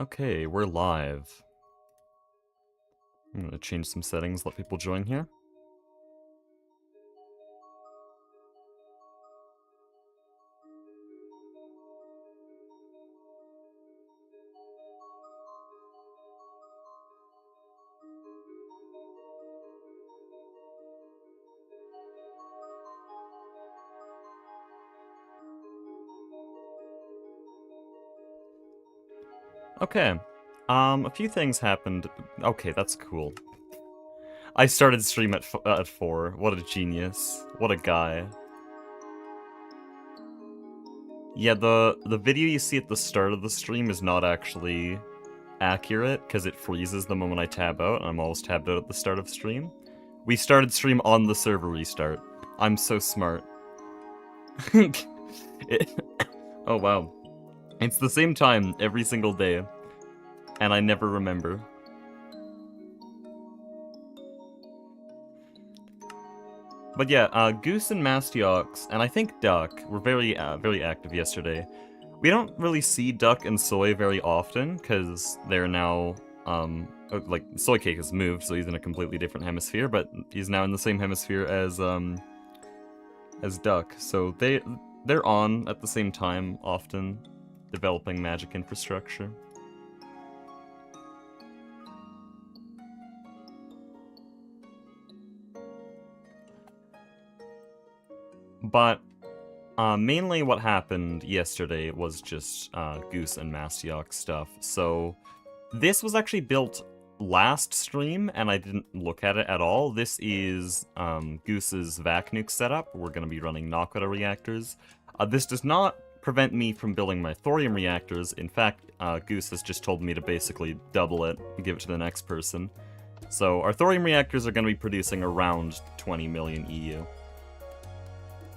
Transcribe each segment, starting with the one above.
Okay, we're live. I'm gonna change some settings, let people join here. Okay, a few things happened. Okay, that's cool. I started stream at 4. What a genius. What a guy. Yeah, the video you see at the start of the stream is not actually accurate, because it freezes the moment I tab out, and I'm always tabbed out at the start of stream. We started stream on the server restart. I'm so smart. Oh wow. It's the same time every single day, and I never remember. But yeah, Goose and Mastiox, and I think Duck, were very active yesterday. We don't really see Duck and Soy very often, because they're now, like, Soy Cake has moved, so he's in a completely different hemisphere, but he's now in the same hemisphere as Duck, so they're on at the same time, often, developing magic infrastructure. But mainly what happened yesterday was just Goose and Mastiox stuff. So this was actually built last stream, and I didn't look at it at all. This is Goose's vac nuke setup. We're going to be running Nakoda reactors. This does not prevent me from building my thorium reactors. In fact, Goose has just told me to basically double it and give it to the next person. So our thorium reactors are going to be producing around 20 million EU.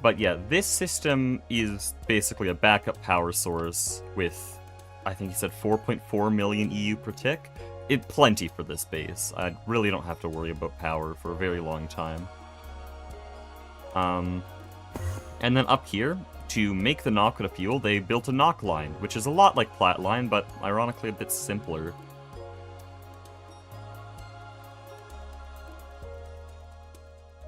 But yeah, this system is basically a backup power source with, I think he said 4.4 million EU per tick. Plenty for this base. I really don't have to worry about power for a very long time. And then up here, to make the Nakoda fuel, they built a knock line, which is a lot like Flatline, but ironically a bit simpler.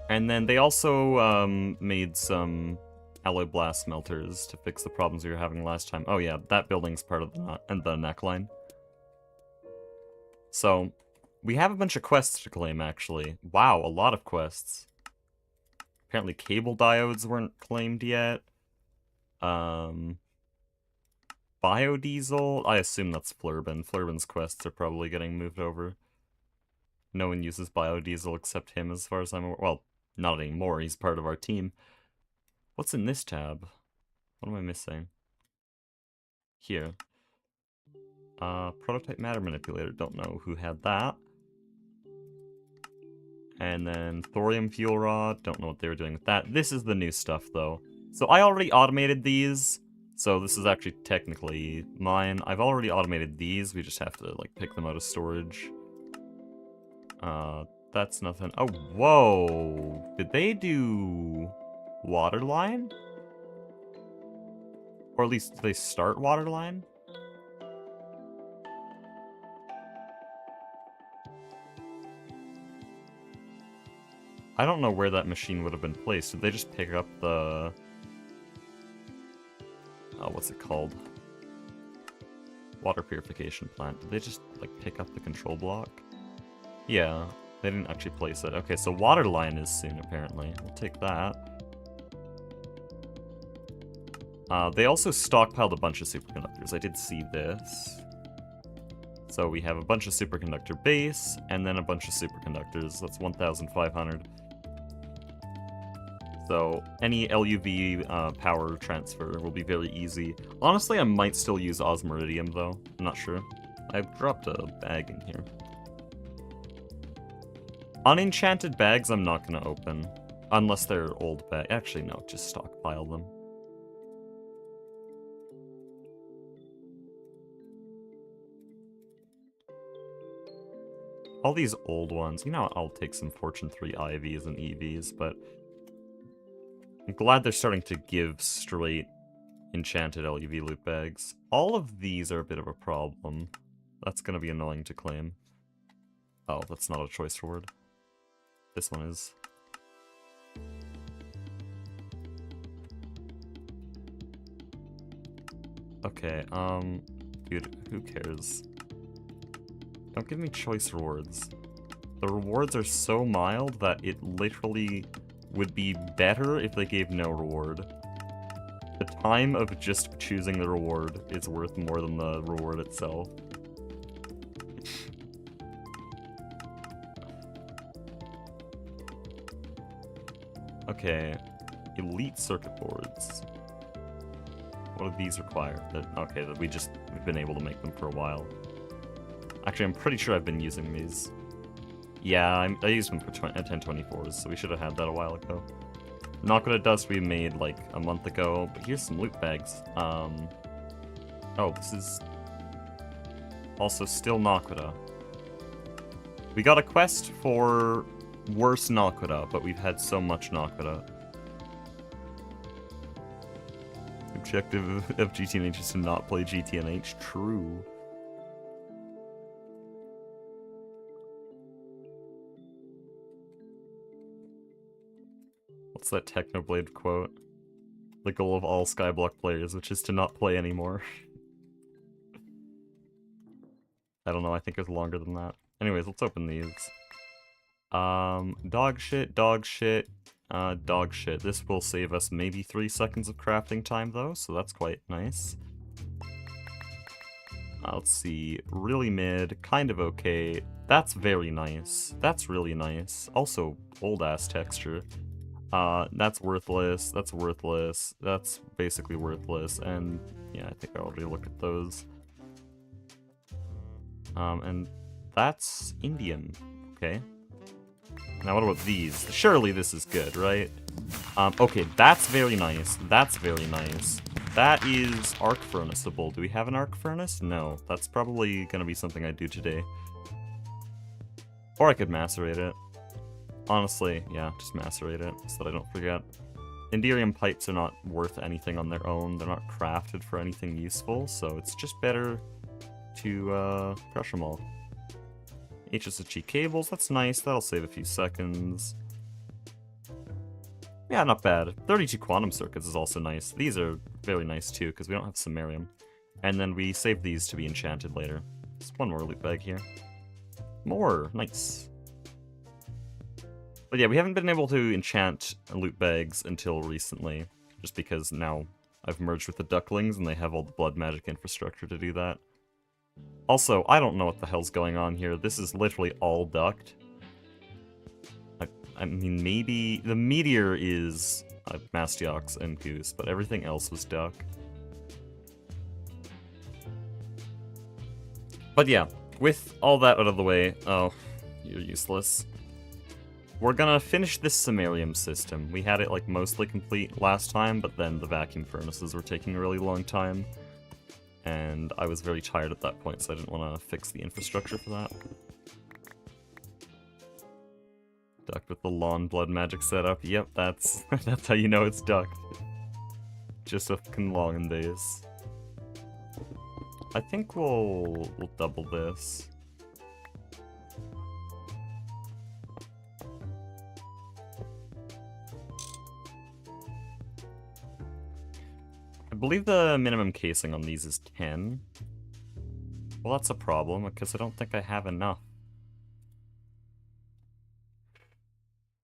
And then they also made some alloy blast smelters to fix the problems we were having last time. Oh yeah, that building's part of the neckline. So, we have a bunch of quests to claim, actually. Wow, a lot of quests. Apparently cable diodes weren't claimed yet. Biodiesel? I assume that's Flurbin. Flurbin's quests are probably getting moved over. No one uses biodiesel except him, as far as I'm aware. Well, not anymore, he's part of our team. What's in this tab? What am I missing? Here. Prototype matter manipulator, don't know who had that. And then thorium fuel rod, don't know what they were doing with that. This is the new stuff, though. So I already automated these, so this is actually technically mine. I've already automated these, we just have to, like, pick them out of storage. That's nothing. Oh, whoa! Did they do waterline? Or at least, did they start waterline? I don't know where that machine would have been placed. Did they just pick up the... Oh, what's it called? Water purification plant. Did they just, like, pick up the control block? Yeah, they didn't actually place it. Okay, so water line is soon, apparently. We'll take that. They also stockpiled a bunch of superconductors. I did see this. So we have a bunch of superconductor base, and then a bunch of superconductors. That's 1,500. So any LUV power transfer will be very easy. Honestly, I might still use Osmiridium, though. I'm not sure. I've dropped a bag in here. Unenchanted bags I'm not going to open. Unless they're old bags. Actually, no, just stockpile them. All these old ones, you know, I'll take some Fortune 3 IVs and EVs, but I'm glad they're starting to give straight enchanted LUV loot bags. All of these are a bit of a problem. That's gonna be annoying to claim. Oh, that's not a choice reward. This one is. Okay, dude, who cares? Don't give me choice rewards. The rewards are so mild that it literally would be better if they gave no reward. The time of just choosing the reward is worth more than the reward itself. Okay, elite circuit boards. What do these require? Okay, we've been able to make them for a while. Actually, I'm pretty sure I've been using these. Yeah, I used them for 1024s, so we should have had that a while ago. Naquadah dust we made like a month ago, but here's some loot bags. Oh, this is also still Naquadah. We got a quest for worse Naquadah, but we've had so much Naquadah. Objective of GTNH is to not play GTNH. True. What's that Technoblade quote? The goal of all Skyblock players, which is to not play anymore. I don't know, I think it's longer than that. Anyways, let's open these. Dog shit, dog shit, dog shit. This will save us maybe 3 seconds of crafting time though, so that's quite nice. Let's see, really mid, kind of okay. That's very nice. That's really nice. Also, old-ass texture. That's worthless, that's worthless, that's basically worthless, and yeah, I think I already looked at those. And that's Indian, okay. Now what about these? Surely this is good, right? Okay, that's very nice, that's very nice. That is arc furnaceable. Do we have an arc furnace? No, that's probably gonna be something I do today. Or I could macerate it. Honestly, yeah, just macerate it so that I don't forget. Inderium pipes are not worth anything on their own. They're not crafted for anything useful, so it's just better to crush them all. HSHE cables, that's nice. That'll save a few seconds. Yeah, not bad. 32 quantum circuits is also nice. These are very nice too, because we don't have samarium. And then we save these to be enchanted later. Just one more loot bag here. More! Nice. But yeah, we haven't been able to enchant loot bags until recently, just because now I've merged with the ducklings and they have all the blood magic infrastructure to do that. Also, I don't know what the hell's going on here. This is literally all duct. I mean, maybe the meteor is Mastiox and Goose, but everything else was duck. But yeah, with all that out of the way, oh, you're useless. We're gonna finish this samarium system. We had it like mostly complete last time, but then the vacuum furnaces were taking a really long time. And I was very tired at that point, so I didn't want to fix the infrastructure for that. Duct with the lawn blood magic setup. Yep, that's how you know it's duct. Just a fucking long days. I think we'll double this. I believe the minimum casing on these is 10. Well, that's a problem, because I don't think I have enough.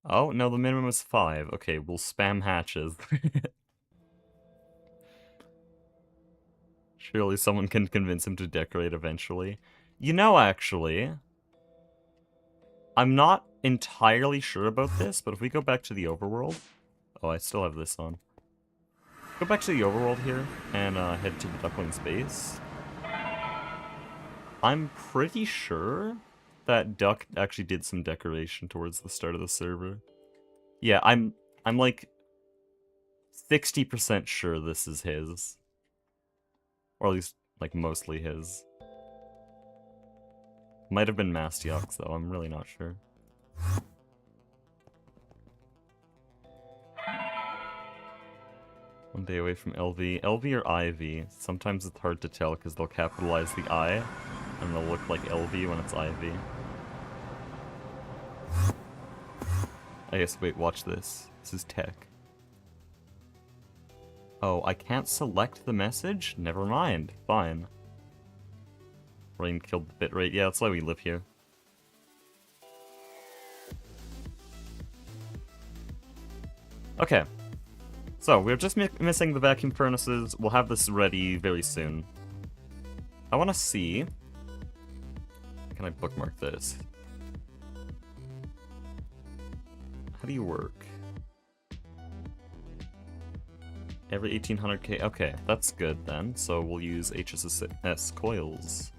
Oh, no, the minimum is 5. Okay, we'll spam hatches. Surely someone can convince him to decorate eventually. You know, actually, I'm not entirely sure about this, but if we go back to the overworld... Oh, I still have this on. Go back to the overworld here, and head to the Duckling's base. I'm pretty sure that Duck actually did some decoration towards the start of the server. Yeah, I'm like 60% sure this is his. Or at least, like, mostly his. Might have been Mastiox, though, I'm really not sure. One day away from LV. LV or IV? Sometimes it's hard to tell because they'll capitalize the I. and it'll look like LV when it's IV. I guess, wait, watch this. This is tech. Oh, I can't select the message? Never mind. Fine. Rain killed the bitrate. Yeah, that's why we live here. Okay. So, we're just missing the vacuum furnaces. We'll have this ready very soon. I want to see... Can I bookmark this? How do you work? Every 1800k. Okay, that's good then. So we'll use HSS coils.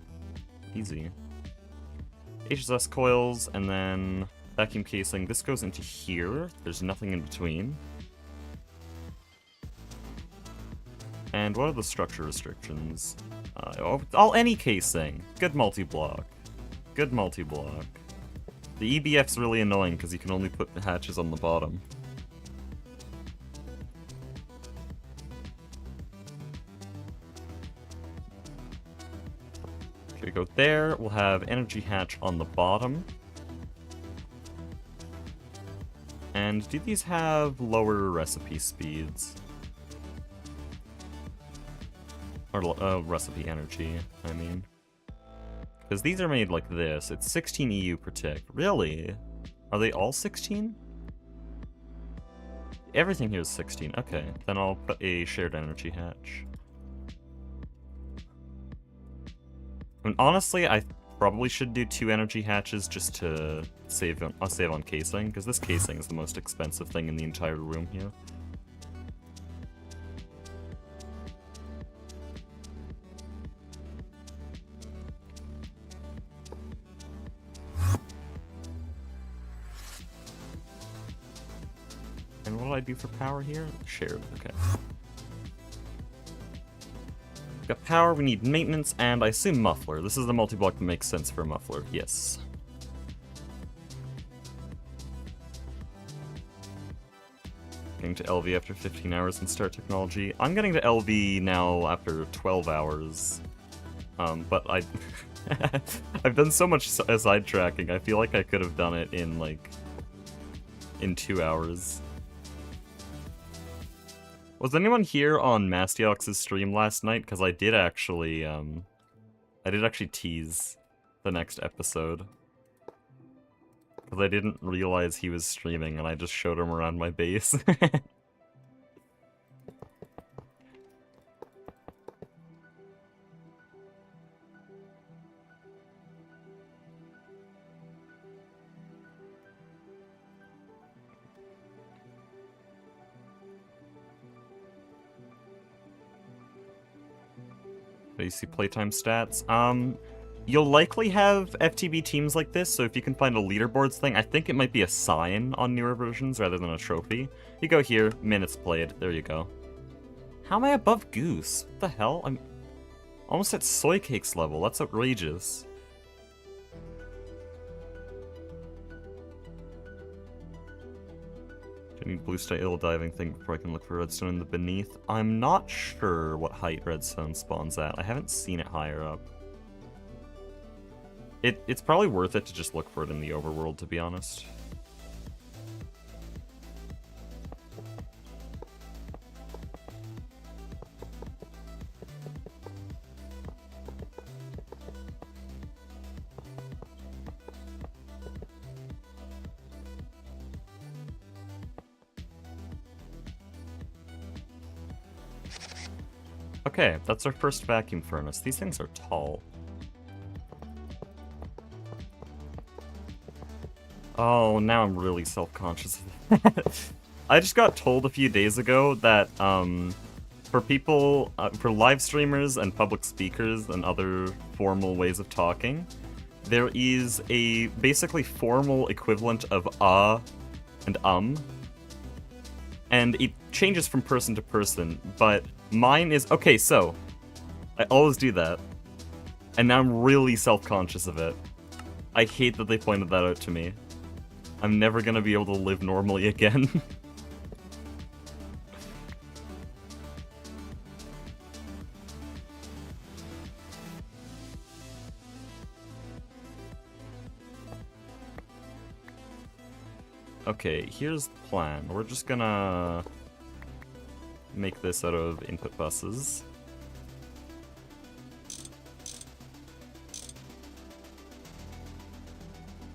Easy. HSS coils, and then vacuum casing. This goes into here. There's nothing in between. And what are the structure restrictions? Any casing. Good multi-block. Good multi-block. The EBF's really annoying because you can only put the hatches on the bottom. Okay, go there. We'll have energy hatch on the bottom. And do these have lower recipe speeds? Or recipe energy, I mean. Because these are made like this. It's 16 EU per tick. Really? Are they all 16? Everything here is 16. Okay, then I'll put a shared energy hatch. I mean, honestly, I probably should do 2 energy hatches just to save on casing, because this casing is the most expensive thing in the entire room here. And what do I do for power here? Shared, okay. Got power, we need maintenance, and I assume muffler. This is the multi-block that makes sense for a muffler, yes. Getting to LV after 15 hours in start technology. I'm getting to LV now after 12 hours. But I've done so much sidetracking, I feel like I could have done it in, like, in 2 hours. Was anyone here on Mastiox's stream last night? Because I did actually tease the next episode. Because I didn't realize he was streaming, and I just showed him around my base. You see playtime stats. You'll likely have FTB teams like this, so if you can find a leaderboards thing, I think it might be a sign on newer versions rather than a trophy. You go here, minutes played, there you go. How am I above Goose? What the hell? I'm almost at Soy Cake's level, that's outrageous. I need blue style diving thing before I can look for redstone in the beneath. I'm not sure what height redstone spawns at. I haven't seen it higher up. It's probably worth it to just look for it in the overworld, to be honest. Okay, that's our first vacuum furnace. These things are tall. Oh, now I'm really self-conscious of that. I just got told a few days ago that, for people, for live streamers and public speakers and other formal ways of talking, there is a basically formal equivalent of and and it changes from person to person, but mine is, okay, so, I always do that, and now I'm really self-conscious of it. I hate that they pointed that out to me. I'm never gonna be able to live normally again. Okay, here's the plan. We're just gonna make this out of input buses.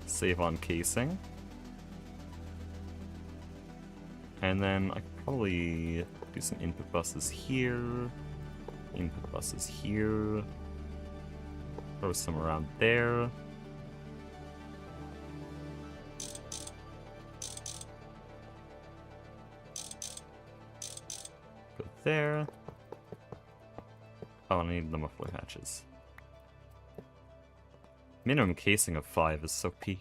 Save on casing. And then I could probably do some input buses here. Input buses here. Throw some around there. Go there. Oh, I need the muffler hatches. Minimum casing of 5 is so peak.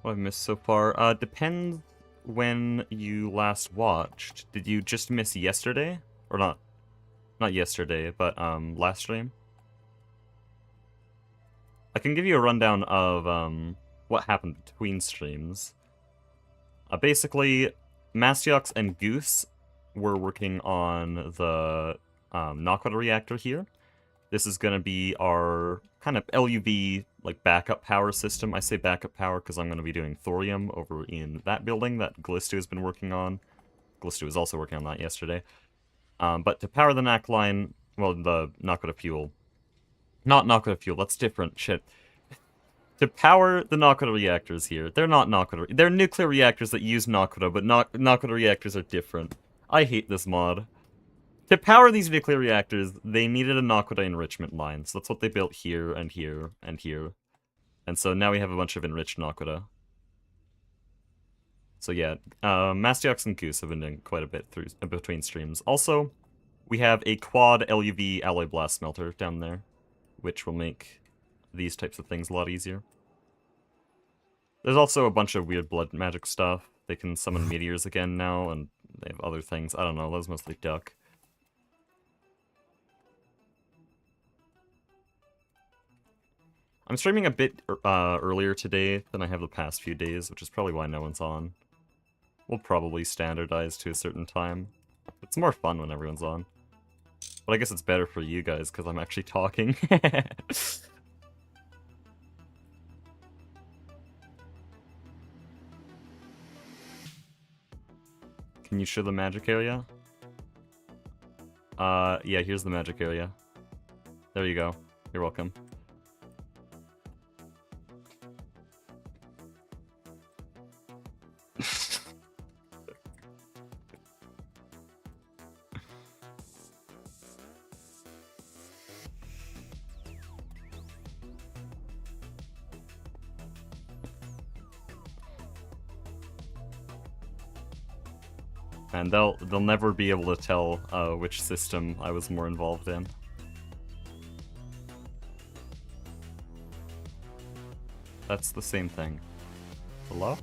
What I've missed so far? Depends when you last watched. Did you just miss yesterday? Or not? Not yesterday, but last stream? I can give you a rundown of what happened between streams. Basically, Mastiox and Goose were working on the Knockout reactor here. This is going to be our kind of LUV like backup power system. I say backup power because I'm going to be doing thorium over in that building that Glistu has been working on. Glistu was also working on that yesterday. But to power the NAC line, well, the Knockout fuel. Not Knockout of fuel, that's different. Shit. To power the Knockout reactors here, they're not Knockout. They're nuclear reactors that use Knockout, but Knockout reactors are different. I hate this mod. To power these nuclear reactors, they needed a Nakoda enrichment line, so that's what they built here, and here, and here. And so now we have a bunch of enriched Nakoda. So yeah, Mastiox and Goose have been doing quite a bit through between streams. Also, we have a quad LUV alloy blast smelter down there, which will make these types of things a lot easier. There's also a bunch of weird blood magic stuff. They can summon meteors again now, and they have other things. I don't know, those mostly duck. I'm streaming a bit earlier today than I have the past few days, which is probably why no one's on. We'll probably standardize to a certain time. It's more fun when everyone's on. But I guess it's better for you guys, because I'm actually talking. Can you show the magic area? Yeah, here's the magic area. There you go. You're welcome. And they'll never be able to tell which system I was more involved in. That's the same thing. Hello?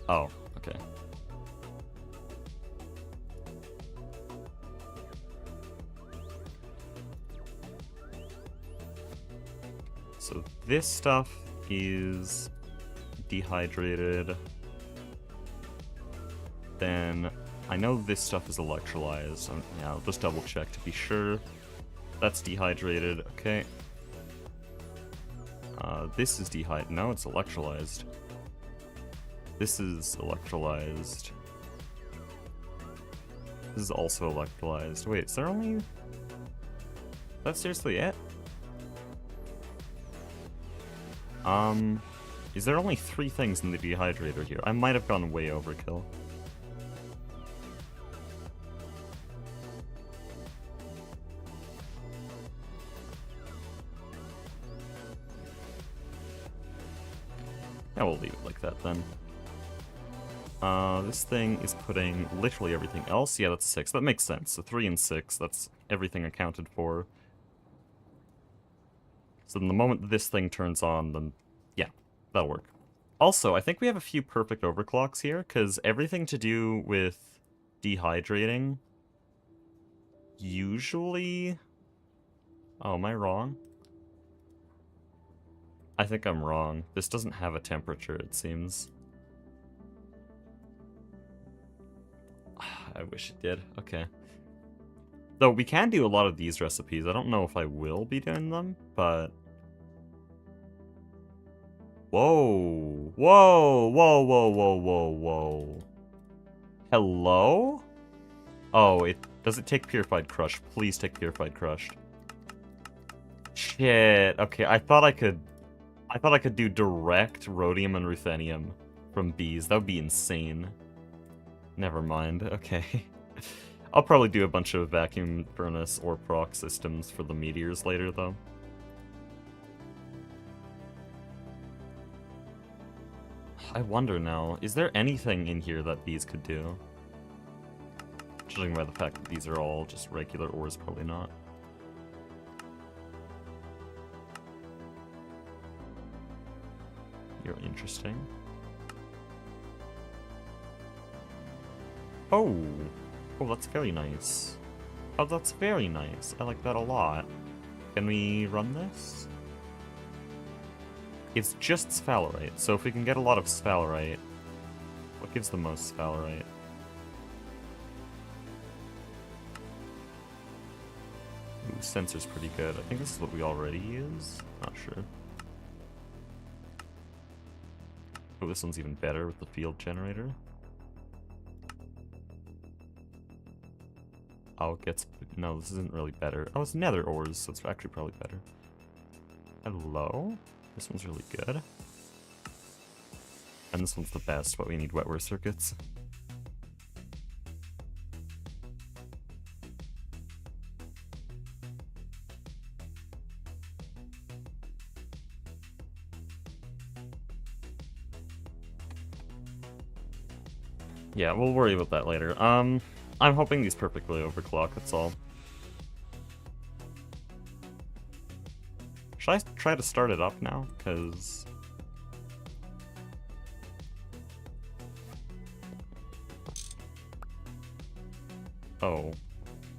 Oh, okay. So this stuff is dehydrated. Then I know this stuff is electrolyzed. Yeah, I'll just double check to be sure. That's dehydrated. Okay. This is dehydrated. No, it's electrolyzed. This is electrolyzed. This is also electrolyzed. Wait, is there only... That's seriously it? Is there only 3 things in the dehydrator here? I might have gone way overkill. Yeah, we'll leave it like that then. This thing is putting literally everything else. Yeah, that's 6. That makes sense. So 3 and 6, that's everything accounted for. So then the moment this thing turns on, then yeah, that'll work. Also, I think we have a few perfect overclocks here, because everything to do with dehydrating usually... Oh, am I wrong? I think I'm wrong. This doesn't have a temperature, it seems. I wish it did. Okay. Though we can do a lot of these recipes. I don't know if I will be doing them, but... Whoa. Whoa, whoa, whoa, whoa, whoa, whoa. Hello? Oh, does it take Purified Crush? Please take Purified Crushed. Shit. Okay, I thought I could do direct rhodium and ruthenium from bees. That would be insane. Never mind. Okay. I'll probably do a bunch of vacuum furnace or proc systems for the meteors later, though. I wonder now, is there anything in here that bees could do? Judging by the fact that these are all just regular ores, probably not. You're interesting. Oh! Oh, that's very nice. Oh, that's very nice. I like that a lot. Can we run this? It's just sphalerite, so if we can get a lot of sphalerite... What gives the most sphalerite? Ooh, sensor's pretty good. I think this is what we already use. Not sure. Oh, this one's even better with the field generator. Oh, it gets... No, this isn't really better. Oh, it's nether ores, so it's actually probably better. Hello? This one's really good. And this one's the best, but we need wetware circuits. Yeah, we'll worry about that later. I'm hoping these perfectly overclock, that's all. Should I try to start it up now? Because... Oh.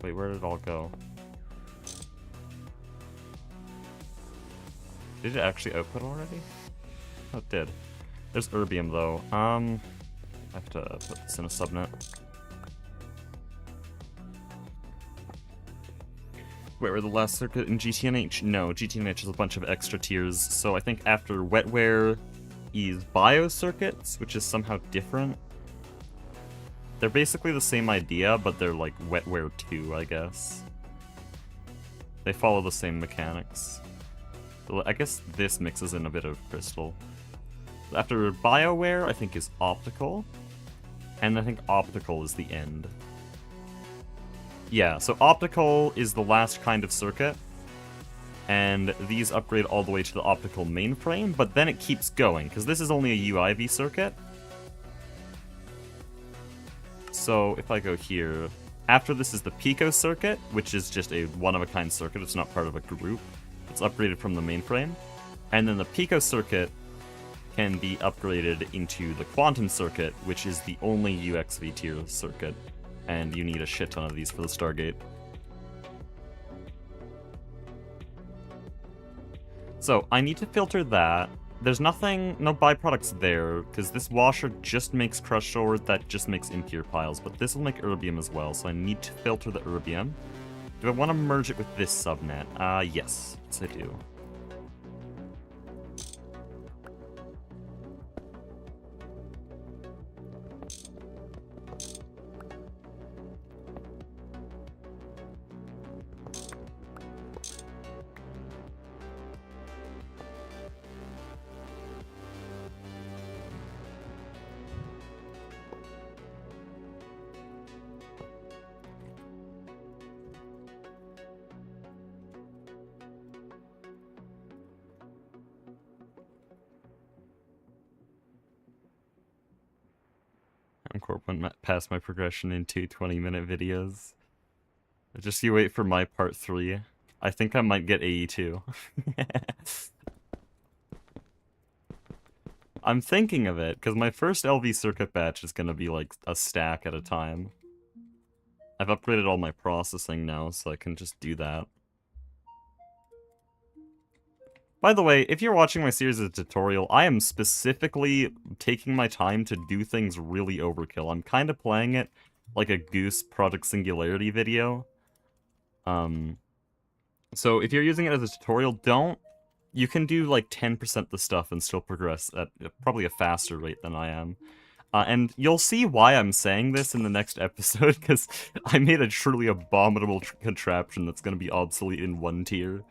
Wait, where did it all go? Did it actually output already? Oh, it did. There's erbium, though. I have to put this in a subnet. Wait, were the last circuit in GTNH? No, GTNH has a bunch of extra tiers, so I think after wetware is bio circuits, which is somehow different. They're basically the same idea, but they're like wetware 2, I guess. They follow the same mechanics. So I guess this mixes in a bit of crystal. After bioware, I think is optical. And I think optical is the end. Yeah, so optical is the last kind of circuit. And these upgrade all the way to the optical mainframe, but then it keeps going, because this is only a UIV circuit. So if I go here, after this is the Pico circuit, which is just a one-of-a-kind circuit, it's not part of a group. It's upgraded from the mainframe. And then the Pico circuit can be upgraded into the quantum circuit, which is the only UXV tier circuit. And you need a shit ton of these for the Stargate. So, I need to filter that. There's no byproducts there, because this washer just makes crushed ore, that just makes impure piles, but this will make erbium as well, so I need to filter the erbium. Do I want to merge it with this subnet? Yes. Yes, I do. Corp went past my progression in 2 20-minute videos. Just you wait for my part 3. I think I might get AE2. I'm thinking of it, because my first LV circuit batch is going to be like a stack at a time. I've upgraded all my processing now, so I can just do that. By the way, if you're watching my series as a tutorial, I am specifically taking my time to do things really overkill. I'm kind of playing it like a Goose Project Singularity video. So if you're using it as a tutorial, you can do like 10% the stuff and still progress at probably a faster rate than I am. And you'll see why I'm saying this in the next episode, because I made a truly abominable contraption that's going to be obsolete in 1 tier.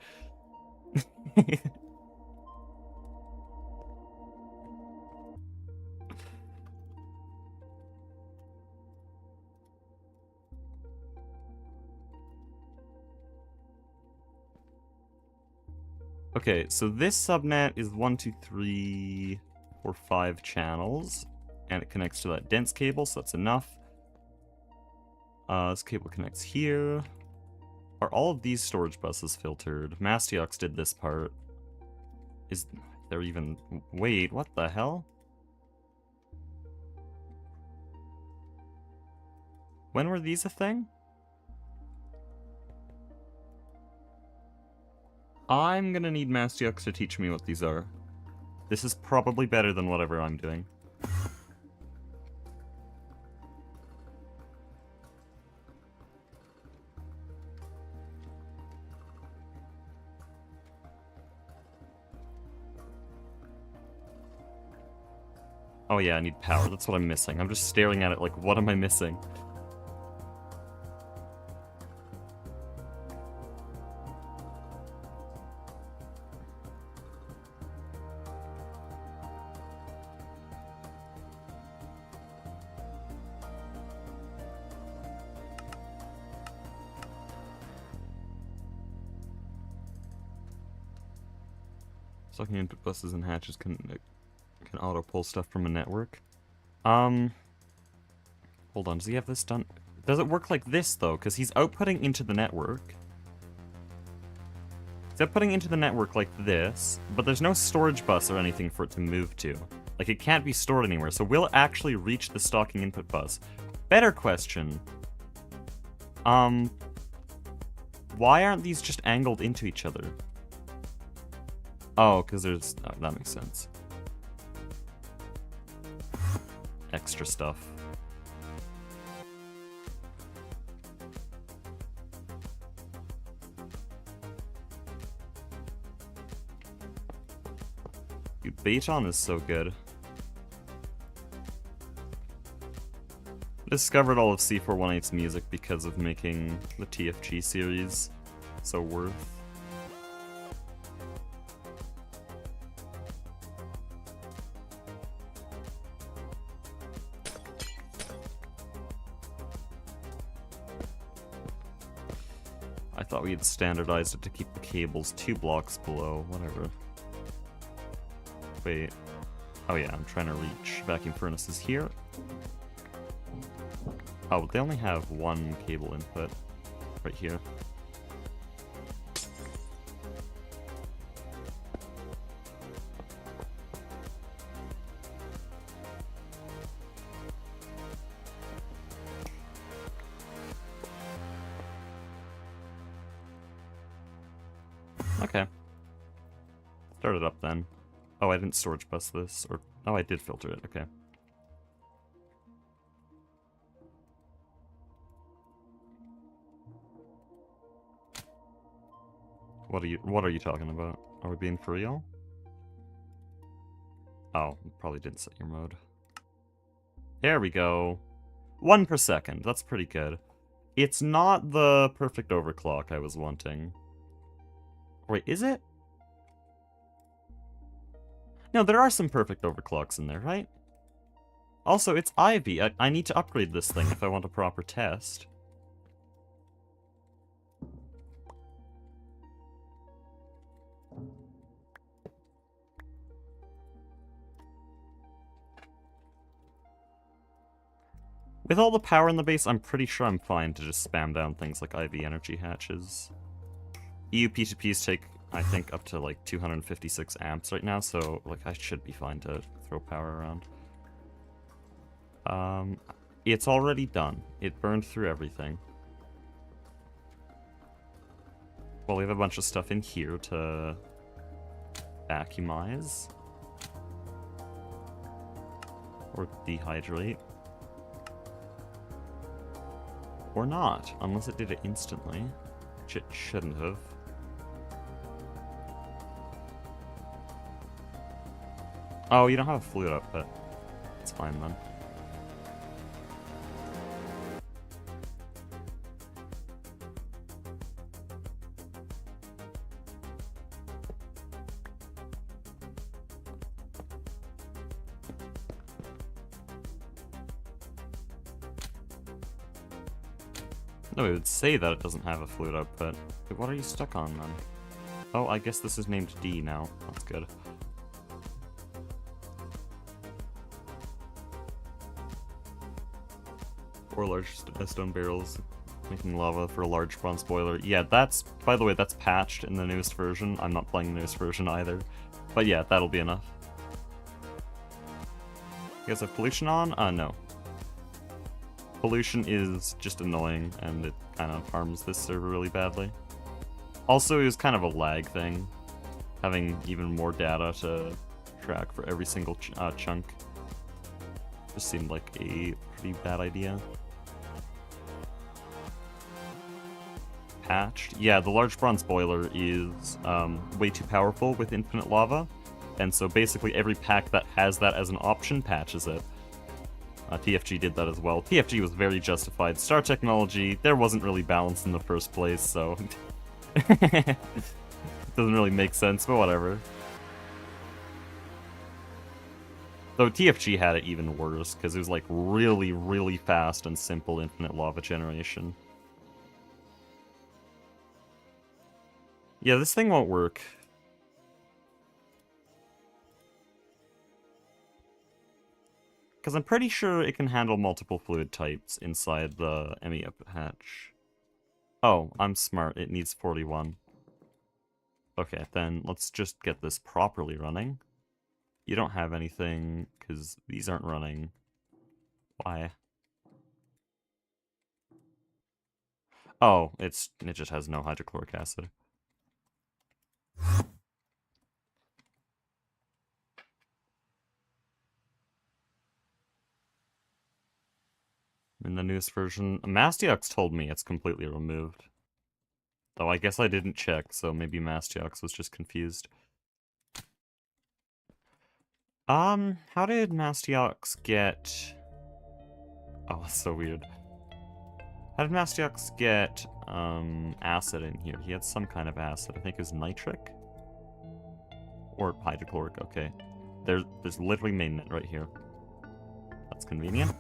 Okay, so this subnet is 1, 2, 3, 4, 5 channels, and it connects to that dense cable, so that's enough. This cable connects here. Are all of these storage buses filtered? Mastiox did this part. Is there even... Wait, what the hell? When were these a thing? I'm gonna need Mastiox to teach me what these are. This is probably better than whatever I'm doing. Oh yeah, I need power. That's what I'm missing. I'm just staring at it like, what am I missing? Sucking input buses and hatches can auto-pull stuff from a network. Hold on, does he have this done? Does it work like this, though? Because he's outputting into the network. He's outputting into the network like this, but there's no storage bus or anything for it to move to. Like, it can't be stored anywhere, so will it actually reach the stocking input bus? Better question. Why aren't these just angled into each other? Oh, because there's... Oh, that makes sense. Extra stuff. Dude, Baton is so good. I discovered all of C418's music because of making the TFG series so worth. I thought we had standardized it to keep the cables 2 blocks below, whatever. Wait. Oh yeah, I'm trying to reach vacuum furnaces here. Oh, they only have 1 cable input right here. Okay. Start it up then. Oh, I didn't storage bus this, or... Oh, I did filter it, okay. What are you talking about? Are we being for real? Oh, probably didn't set your mode. There we go. 1 per second, that's pretty good. It's not the perfect overclock I was wanting. Wait, is it? No, there are some perfect overclocks in there, right? Also, it's Ivy. I need to upgrade this thing if I want a proper test. With all the power in the base, I'm pretty sure I'm fine to just spam down things like IV energy hatches. EU P2Ps take, I think, up to like 256 amps right now, so like I should be fine to throw power around. It's already done. It burned through everything. Well, we have a bunch of stuff in here to vacuumize. Or dehydrate. Or not, unless it did it instantly, which it shouldn't have. Oh, you don't have a fluid output. It's fine then. No, it would say that it doesn't have a fluid output. Wait, what are you stuck on then? Oh, I guess this is named D now. That's good. Four large stone barrels making lava for a large bronze boiler. Yeah, that's, by the way, that's patched in the newest version. I'm not playing the newest version either. But yeah, that'll be enough. You guys have pollution on? No. Pollution is just annoying, and it kind of harms this server really badly. Also, it was kind of a lag thing, having even more data to track for every single chunk. Just seemed like a pretty bad idea. Patched. Yeah, the large bronze boiler is way too powerful with infinite lava, and so basically every pack that has that as an option patches it. TFG did that as well. TFG was very justified. Star Technology, there wasn't really balance in the first place, so it doesn't really make sense, but whatever. Though TFG had it even worse, because it was like really, really fast and simple infinite lava generation. Yeah, this thing won't work. Because I'm pretty sure it can handle multiple fluid types inside the MEF hatch. Oh, I'm smart. It needs 41. Okay, then let's just get this properly running. You don't have anything, because these aren't running. Why? Oh, it just has no hydrochloric acid. In the newest version, Mastiox told me it's completely removed. Though I guess I didn't check, so maybe Mastiox was just confused. How did Mastiox get... Oh, that's so weird. How did Mastiox get, acid in here? He had some kind of acid. I think it was nitric? Or hydrochloric, okay. There's literally mainnet right here. That's convenient.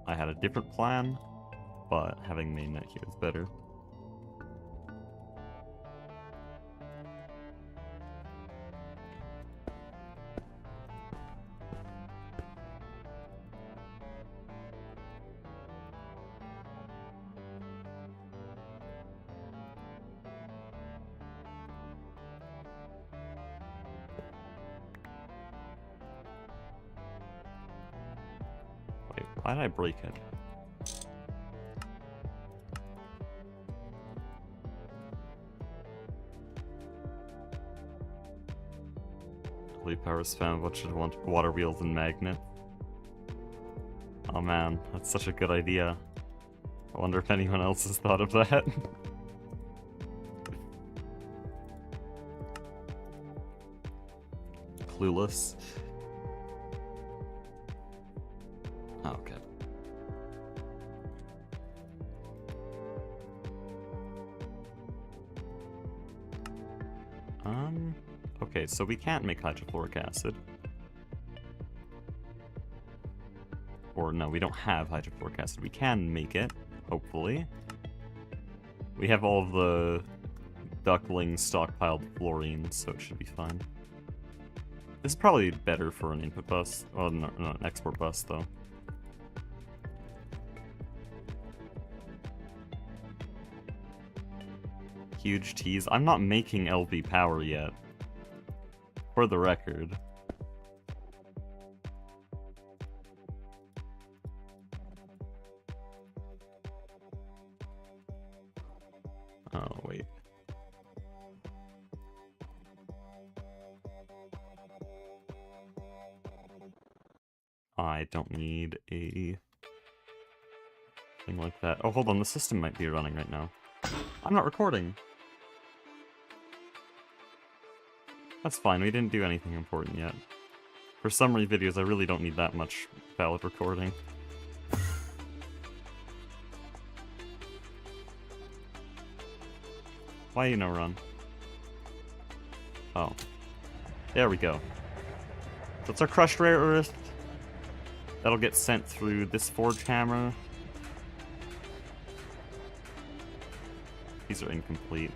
I had a different plan, but having mainnet here is better. Wait, why did I break it? Powers found what should want water wheels and magnet. Oh man, that's such a good idea. I wonder if anyone else has thought of that. Clueless. Oh, okay. Okay, so we can't make hydrofluoric acid. Or no, we don't have hydrofluoric acid. We can make it, hopefully. We have all of the ducklings stockpiled fluorine, so it should be fine. This is probably better for an input bus. Oh, no, not an export bus, though. Huge tease. I'm not making LV power yet. For the record. Oh, wait. I don't need a thing like that. Oh, hold on, the system might be running right now. I'm not recording. That's fine, we didn't do anything important yet. For summary videos, I really don't need that much valid recording. Why you no run? Oh. There we go. That's our crushed rare earth. That'll get sent through this forge hammer. These are incomplete.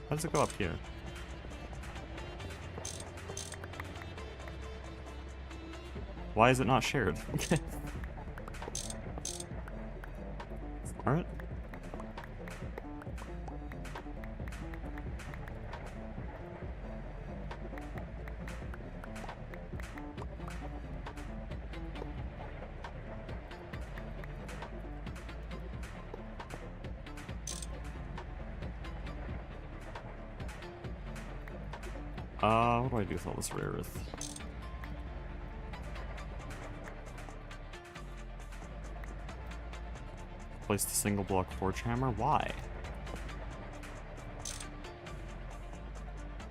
How does it go up here? Why is it not shared? Smart. What do I do with all this rare earth? Place the single block forge hammer? Why?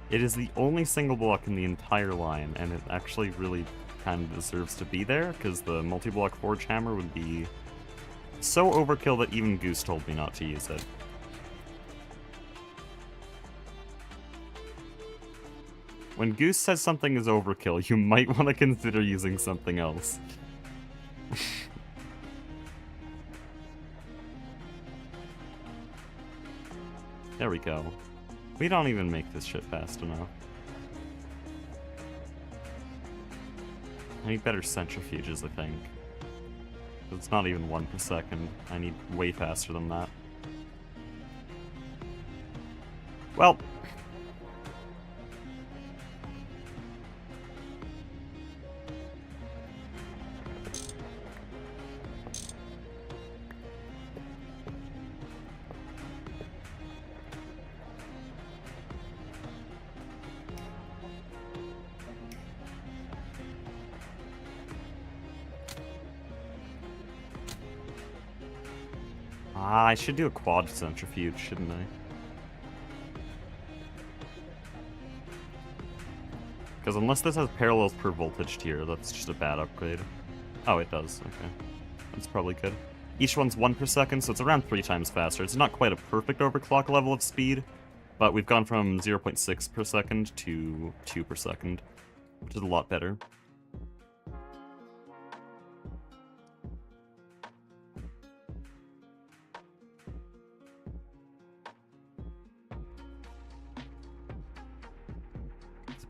It is the only single block in the entire line, and it actually really kind of deserves to be there, because the multi-block forge hammer would be so overkill that even Goose told me not to use it. When Goose says something is overkill, you might want to consider using something else. There we go. We don't even make this shit fast enough. I need better centrifuges, I think. It's not even 1 per second. I need way faster than that. Well... I should do a quad centrifuge, shouldn't I? Because unless this has parallels per voltage tier, that's just a bad upgrade. Oh, it does. Okay. That's probably good. Each one's 1 per second, so it's around 3 times faster. It's not quite a perfect overclock level of speed, but we've gone from 0.6 per second to 2 per second, which is a lot better.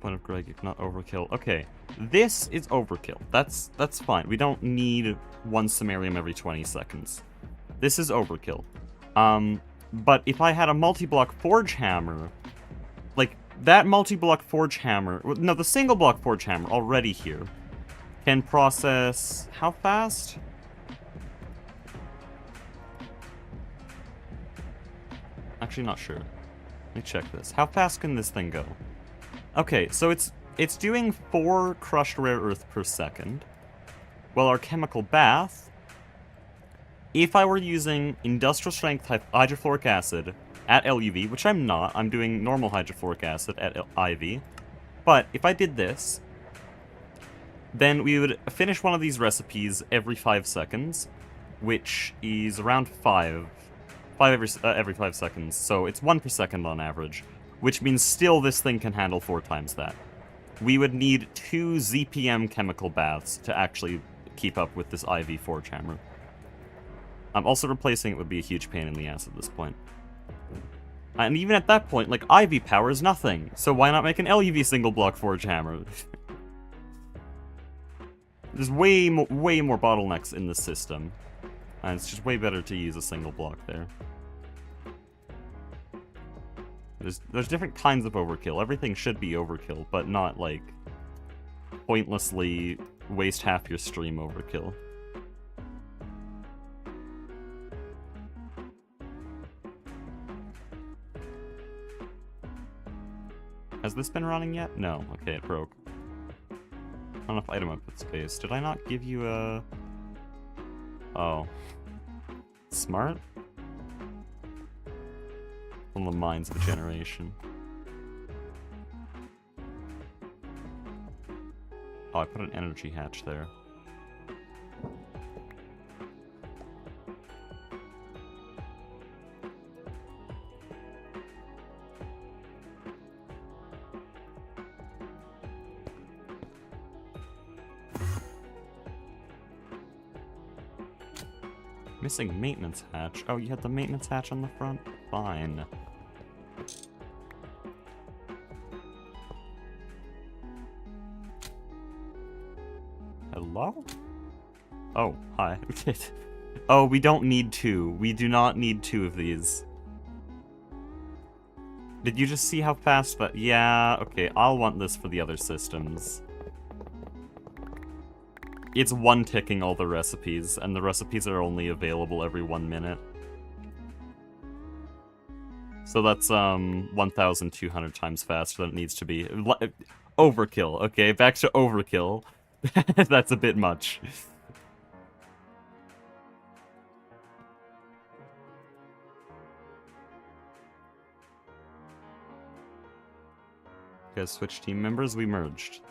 Point of Greg, if not overkill. Okay, this is overkill. That's fine. We don't need 1 samarium every 20 seconds. This is overkill. But if I had a multi-block forge hammer, like that multi-block forge hammer, no, the single block forge hammer already here can process how fast? Actually, not sure. Let me check this. How fast can this thing go? Okay, so it's doing 4 crushed rare earth per second. Well, our chemical bath, if I were using industrial strength hydrofluoric acid at LUV, which I'm not, I'm doing normal hydrofluoric acid at IV, but if I did this, then we would finish one of these recipes every 5 seconds, which is around 5 every 5 seconds, so it's 1 per second on average. Which means still this thing can handle 4 times that. We would need 2 ZPM chemical baths to actually keep up with this IV forge hammer. Also replacing it would be a huge pain in the ass at this point. And even at that point, like, IV power is nothing, so why not make an LUV single block forge hammer? There's way more bottlenecks in the system, and it's just way better to use a single block there. There's different kinds of overkill. Everything should be overkill, but not, like, pointlessly waste half your stream overkill. Has this been running yet? No. Okay, it broke. Not enough item output space. Did I not give you a... Oh. Smart? One of the minds of a generation. Oh, I put an energy hatch there. Missing maintenance hatch. Oh, you had the maintenance hatch on the front? Fine. Hello? Oh, hi. Oh, we don't need two. We do not need two of these. Did you just see how fast that... Yeah, okay, I'll want this for the other systems. It's one-ticking all the recipes, and the recipes are only available every 1 minute. So that's, 1,200 times faster than it needs to be. Overkill, okay? Back to overkill. That's a bit much. You guys switched team members? We merged.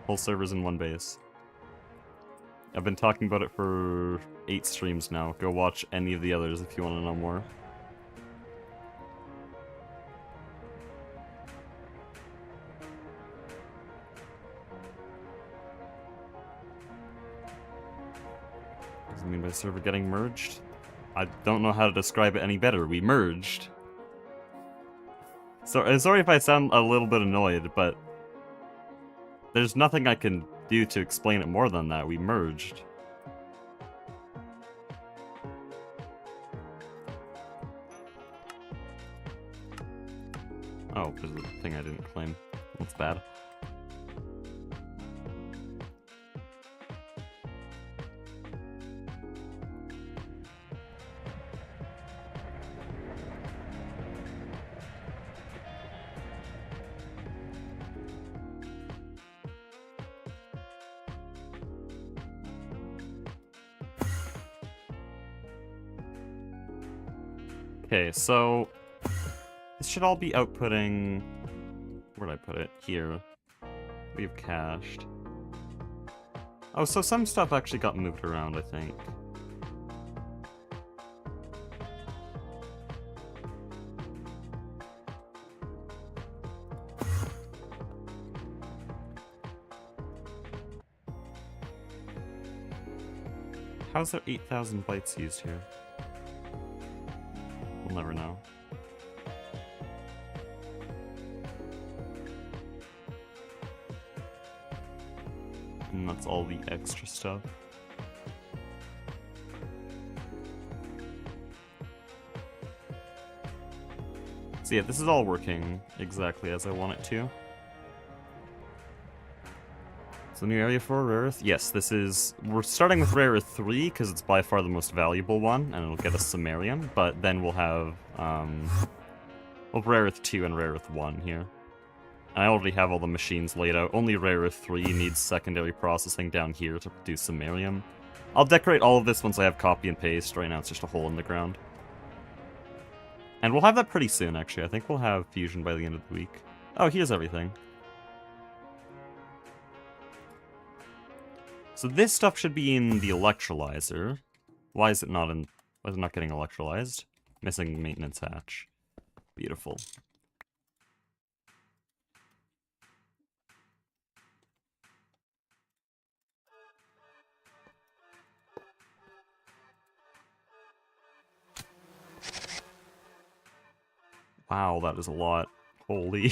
Whole servers in one base. I've been talking about it for 8 streams now. Go watch any of the others if you want to know more. What does it mean by server getting merged? I don't know how to describe it any better. We merged. So, sorry if I sound a little bit annoyed, but there's nothing I can do to explain it more than that. We merged. Oh, there's a thing I didn't claim. That's bad. Okay, so this should all be outputting... Where'd I put it? Here. We've cached. Oh, so some stuff actually got moved around, I think. How's there 8,000 bytes used here? We'll never know. And that's all the extra stuff. So yeah, this is all working exactly as I want it to. So new area for rare earth? Yes, this is... We're starting with rare earth 3, because it's by far the most valuable one, and it'll get us samarium, but then we'll have, well, rare earth 2 and rare earth 1 here. I already have all the machines laid out. Only rare earth 3 needs secondary processing down here to produce samarium. I'll decorate all of this once I have copy and paste. Right now it's just a hole in the ground. And we'll have that pretty soon, actually. I think we'll have fusion by the end of the week. Oh, here's everything. So this stuff should be in the electrolyzer. Why is it not in... Why is it not getting electrolyzed? Missing maintenance hatch. Beautiful. Wow, that is a lot. Holy.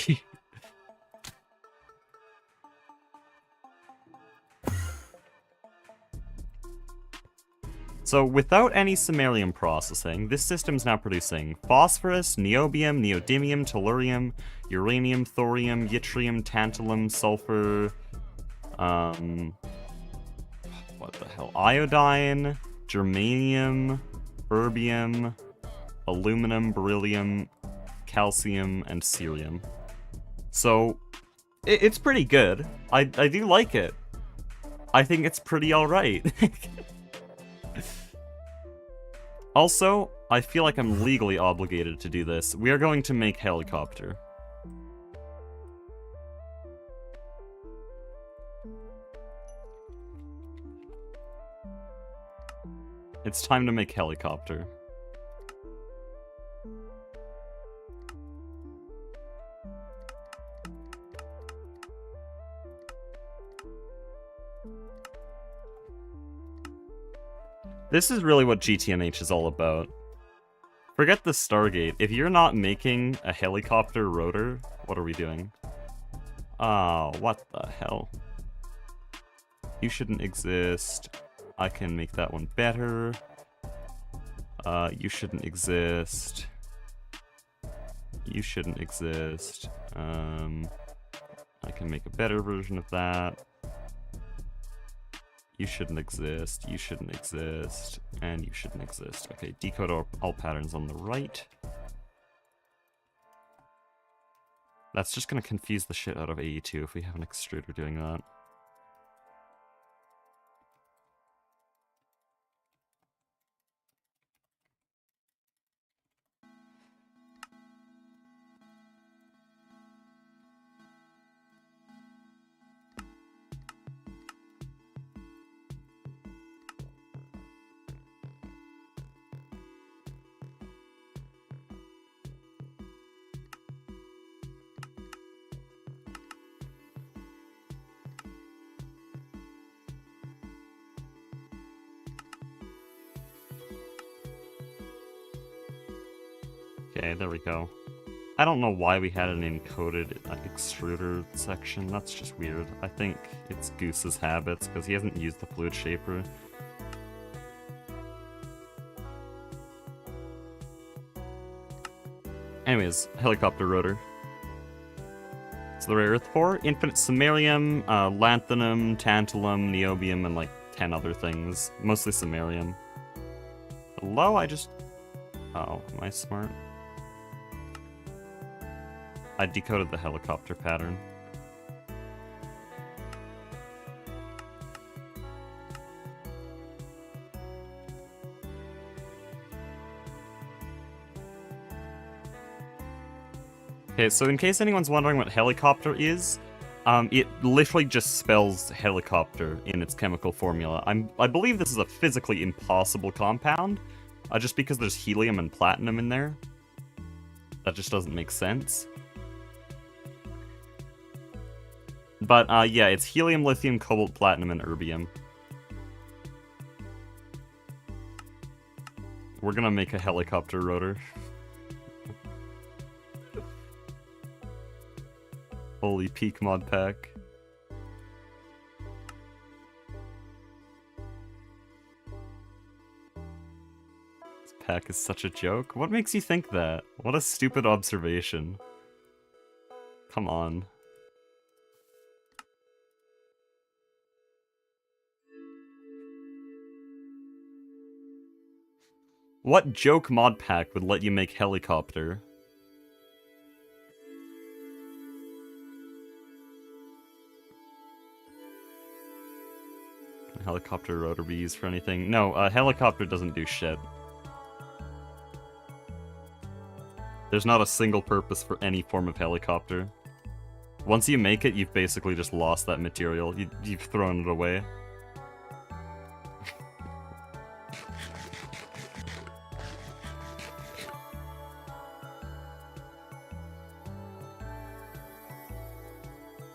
So without any samarium processing, this system's now producing phosphorus, niobium, neodymium, tellurium, uranium, thorium, yttrium, tantalum, sulfur, what the hell, iodine, germanium, erbium, aluminum, beryllium, calcium, and cerium. So, it's pretty good. I do like it. I think it's pretty alright. Also, I feel like I'm legally obligated to do this. We are going to make helicopter. It's time to make helicopter. This is really what GTNH is all about. Forget the Stargate. If you're not making a helicopter rotor, what are we doing? Oh, what the hell? You shouldn't exist. I can make that one better. You shouldn't exist. You shouldn't exist. I can make a better version of that. You shouldn't exist, you shouldn't exist, and you shouldn't exist. Okay, decode all patterns on the right. That's just gonna confuse the shit out of AE2 if we have an extruder doing that. Okay, there we go. I don't know why we had an encoded extruder section. That's just weird. I think it's Goose's habits, because he hasn't used the fluid shaper. Anyways, helicopter rotor. So the rare earth core, infinite samarium, lanthanum, tantalum, niobium, and like 10 other things. Mostly samarium. Hello, I just... Oh, am I smart? I decoded the helicopter pattern. Okay, so in case anyone's wondering what helicopter is, it literally just spells helicopter in its chemical formula. I believe this is a physically impossible compound, just because there's helium and platinum in there. That just doesn't make sense. But yeah, it's helium, lithium, cobalt, platinum, and erbium. We're gonna make a helicopter rotor. Holy peak mod pack. This pack is such a joke. What makes you think that? What a stupid observation. Come on. What joke mod pack would let you make helicopter? Can a helicopter rotor be used for anything? No, a helicopter doesn't do shit. There's not a single purpose for any form of helicopter. Once you make it, you've basically just lost that material. You've thrown it away.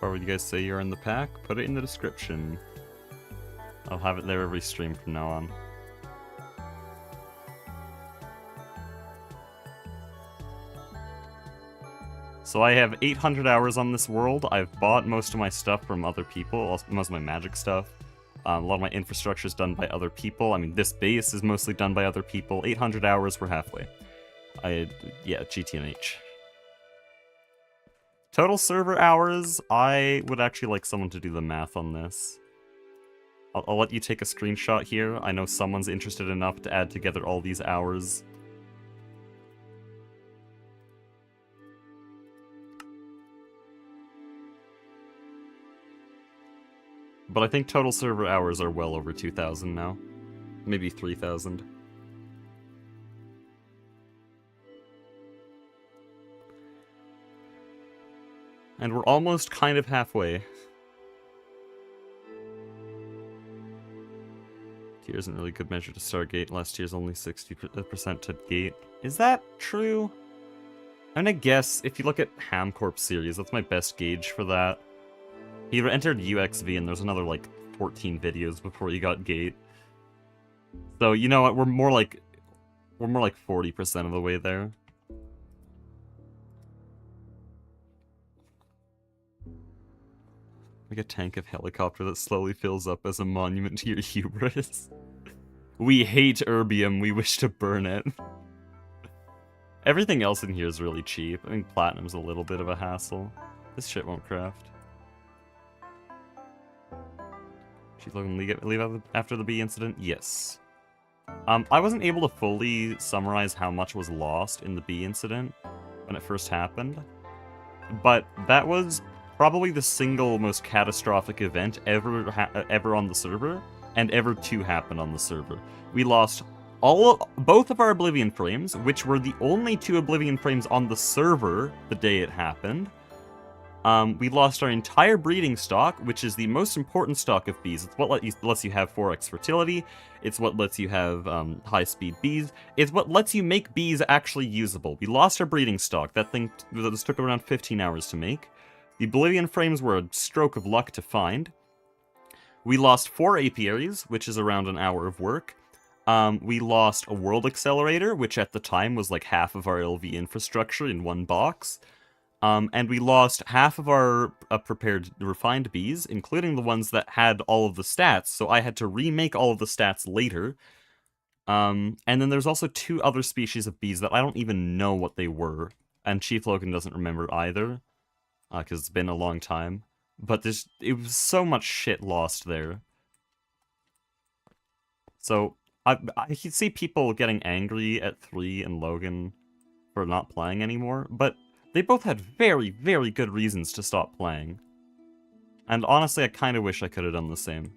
Or would you guys say you're in the pack? Put it in the description. I'll have it there every stream from now on. So I have 800 hours on this world. I've bought most of my stuff from other people, most of my magic stuff. A lot of my infrastructure is done by other people. I mean, this base is mostly done by other people. 800 hours, we're halfway. Yeah, GTNH. Total server hours, I would actually like someone to do the math on this. I'll let you take a screenshot here. I know someone's interested enough to add together all these hours. but I think total server hours are well over 2,000 now. Maybe 3,000. And we're almost kind of halfway. Tier isn't really a good measure to start gate. Last tier's only 60% to gate. Is that true? I'm gonna guess, if you look at Hamcorp series, that's my best gauge for that. He entered UXV and there's another, like, 14 videos before he got gate. So, you know what, we're more like 40% of the way there. Like a tank of helicopter that slowly fills up as a monument to your hubris. We hate Erbium, we wish to burn it. Everything else in here is really cheap. I think Platinum's a little bit of a hassle. This shit won't craft. She's looking to leave after the bee incident? Yes. I wasn't able to fully summarize how much was lost in the bee incident when it first happened, but that was probably the single most catastrophic event ever on the server, and ever to happen on the server. We lost both of our Oblivion frames, which were the only 2 Oblivion frames on the server the day it happened. We lost our entire breeding stock, which is the most important stock of bees. It's what lets you have 4x fertility. It's what lets you have high-speed bees. It's what lets you make bees actually usable. We lost our breeding stock. That took around 15 hours to make. The Oblivion frames were a stroke of luck to find. We lost 4 apiaries, which is around an hour of work. We lost a world accelerator, which at the time was like half of our LV infrastructure in one box. And we lost half of our prepared refined bees, including the ones that had all of the stats, so I had to remake all of the stats later. And then there's also 2 other species of bees that I don't even know what they were, and Chief Logan doesn't remember either, because it's been a long time. But it was so much shit lost there. So, I see people getting angry at 3 and Logan for not playing anymore, but they both had very, very good reasons to stop playing. And honestly, I kind of wish I could have done the same.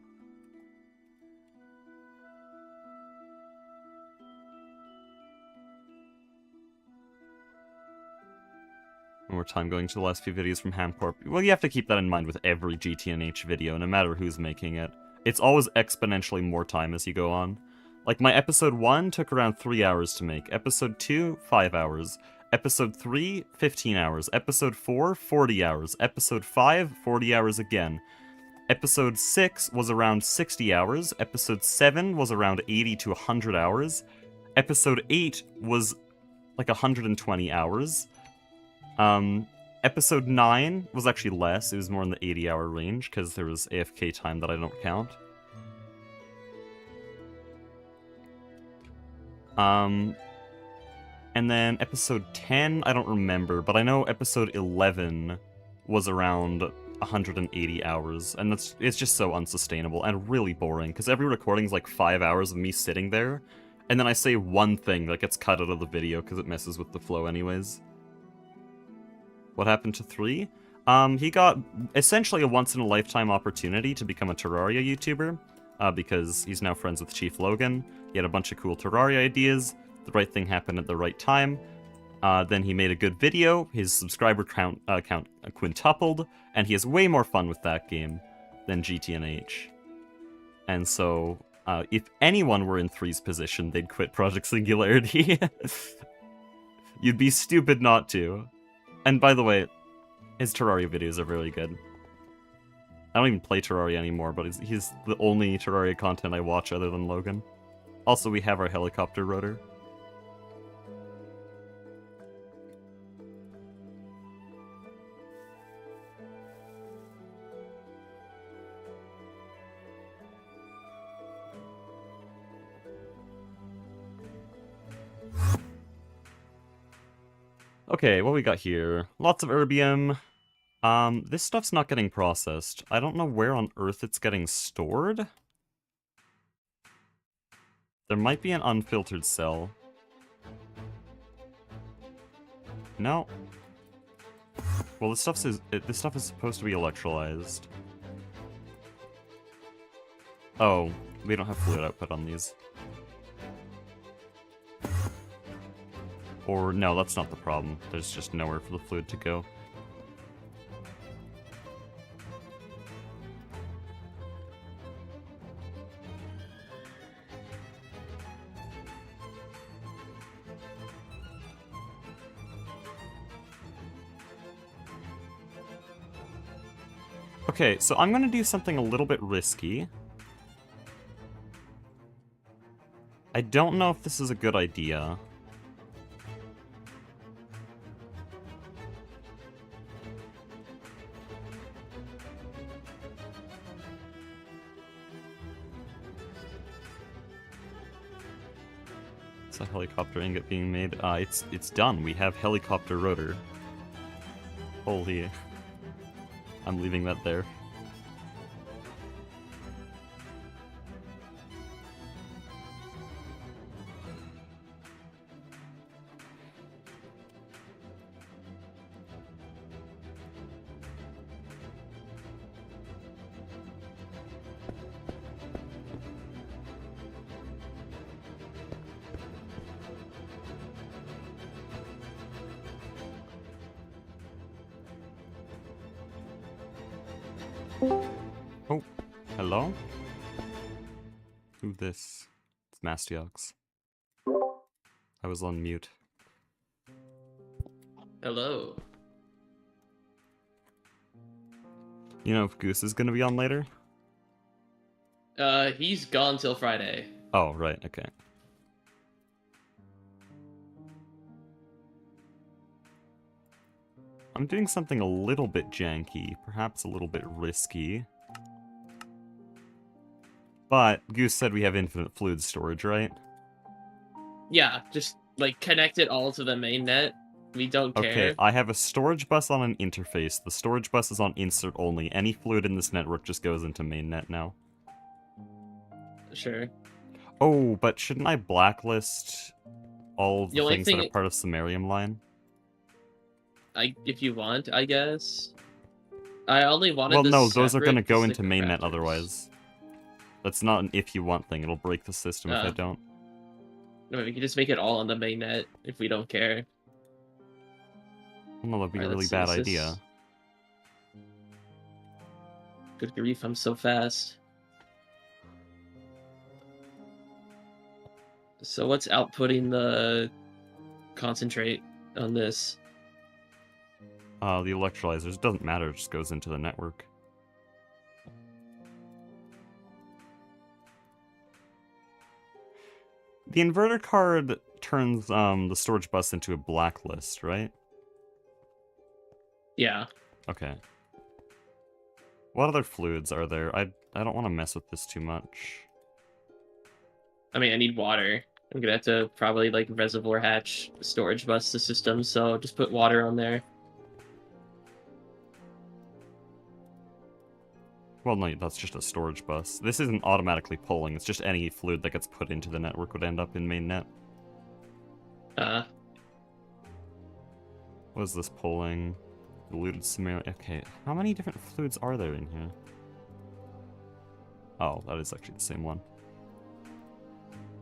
One more time going to the last few videos from Hamcorp. Well, you have to keep that in mind with every GTNH video, no matter who's making it. It's always exponentially more time as you go on. Like, my episode 1 took around 3 hours to make. Episode 2, 5 hours. Episode 3, 15 hours. Episode 4, 40 hours. Episode 5, 40 hours again. Episode 6 was around 60 hours. Episode 7 was around 80 to 100 hours. Episode 8 was like 120 hours. Episode 9 was actually less. It was more in the 80-hour range, because there was AFK time that I don't count. And then episode 10, I don't remember, but I know episode 11 was around 180 hours, and it's just so unsustainable and really boring, because every recording is like 5 hours of me sitting there, and then I say one thing that gets cut out of the video because it messes with the flow anyways. What happened to 3? He got essentially a once-in-a-lifetime opportunity to become a Terraria YouTuber, because he's now friends with Chief Logan. He had a bunch of cool Terraria ideas. The right thing happened at the right time. Then he made a good video. His subscriber count quintupled, and he has way more fun with that game than GTNH. And so, if anyone were in 3's position, they'd quit Project Singularity. You'd be stupid not to. And by the way, his Terraria videos are very good. I don't even play Terraria anymore, but he's the only Terraria content I watch other than Logan. Also, we have our helicopter rotor. Okay, what we got here? Lots of erbium. This stuff's not getting processed. I don't know where on Earth it's getting stored. There might be an unfiltered cell. No. Well, this stuff is supposed to be electrolyzed. Oh, we don't have fluid output on these. Or, no, that's not the problem. There's just nowhere for the fluid to go. Okay, so I'm gonna do something a little bit risky. I don't know if this is a good idea. It's a helicopter ingot being made. It's done. We have helicopter rotor. Holy... I'm leaving that there. Oh, hello? Who this? It's Mastiox. I was on mute. Hello. You know if Goose is gonna be on later? He's gone till Friday. Oh, right, okay. I'm doing something a little bit janky, perhaps a little bit risky. But Goose said we have infinite fluid storage, right? Yeah, just, like, connect it all to the main net. We don't care. Okay, I have a storage bus on an interface. The storage bus is on insert only. Any fluid in this network just goes into mainnet now. Sure. Oh, but shouldn't I blacklist all of the things that are part of Sumerium line? If you want, I guess. I only wanted well, this no, those are gonna go the into mainnet crafters. otherwise. That's not an if you want thing. It'll break the system if I don't. No, we can just make it all on the main net if we don't care. Well, no, that'd be a really bad idea. Good grief, I'm so fast. So what's outputting the concentrate on this? The electrolyzers. Doesn't matter, it just goes into the network. The inverter card turns the storage bus into a blacklist, right? Yeah. Okay. What other fluids are there? I don't want to mess with this too much. I mean, I need water. I'm gonna have to probably, like, reservoir hatch storage bus the system, so just put water on there. Well, no, that's just a storage bus. This isn't automatically polling, it's just any fluid that gets put into the network would end up in mainnet. What is this polling? Diluted Sumerium. Okay, how many different fluids are there in here? Oh, that is actually the same one.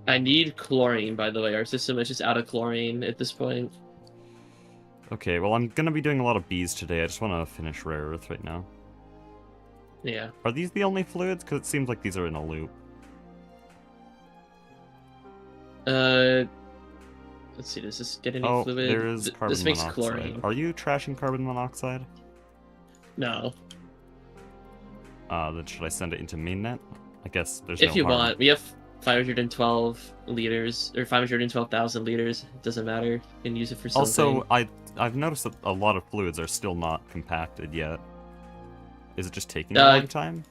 I need chlorine, by the way. Our system is just out of chlorine at this point. Okay, well, I'm gonna be doing a lot of bees today. I just want to finish rare earth right now. Yeah. Are these the only fluids? Because it seems like these are in a loop. Let's see, does this get any fluid? Oh, there is carbon this makes monoxide. chlorine. Are you trashing carbon monoxide? No. Then should I send it into mainnet? I guess there's if no you harm. want. We have 512 liters, or 512,000 liters. It doesn't matter. You can use it for something. Also, I've noticed that a lot of fluids are still not compacted yet. Is it just taking a long time?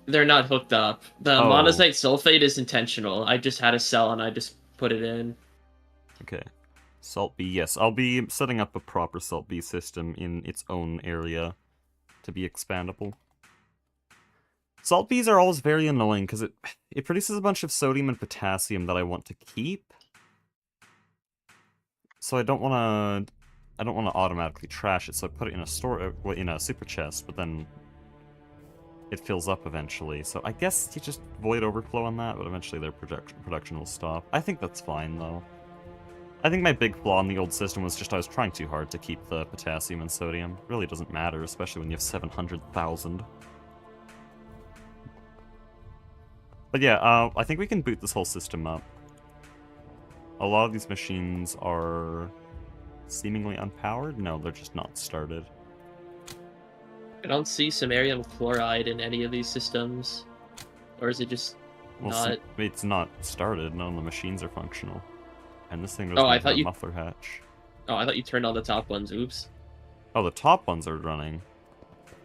They're not hooked up. The monazite sulfate is intentional. I just had a cell and I just put it in. Okay. Salt B, yes. I'll be setting up a proper Salt B system in its own area to be expandable. Salt Bs are always very annoying because it produces a bunch of sodium and potassium that I want to keep. So I don't want to automatically trash it, so I put it in a in a super chest, but then it fills up eventually. So I guess you just void overflow on that, but eventually their production will stop. I think that's fine, though. I think my big flaw in the old system was just I was trying too hard to keep the potassium and sodium. It really doesn't matter, especially when you have 700,000. But yeah, I think we can boot this whole system up. A lot of these machines are seemingly unpowered? No, they're just not started. I don't see samarium chloride in any of these systems. Or is it just not... It's not started. None of the machines are functional. And this thing doesn't I have thought a you... muffler hatch. Oh, I thought you turned on the top ones. Oops. Oh, the top ones are running.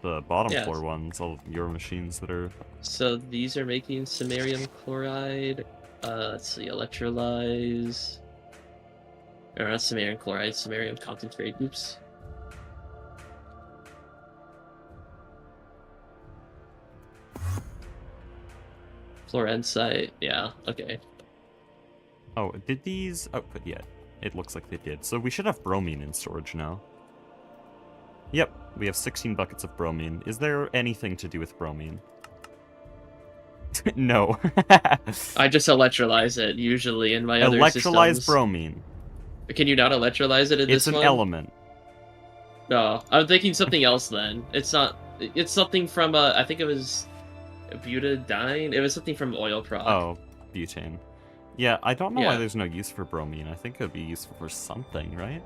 The bottom Yeah. floor ones, all your machines that are... So these are making samarium chloride. Let's see, electrolyze... Or not samarium chloride, samarium concentrate. Oops. Fluorensite, yeah, okay. Oh, did these output yet? It looks like they did. So we should have bromine in storage now. Yep, we have 16 buckets of bromine. Is there anything to do with bromine? No. I just electrolyze it, usually, in my other systems. Electrolyze bromine. Can you not electrolyze it in this one? It's an element. No, I'm thinking something else then. It's not... It's something from, I think it was... butadiene? It was something from oil prop. Oh, butane. Yeah, I don't know why Yeah. there's no use for bromine. I think it would be useful for something, right?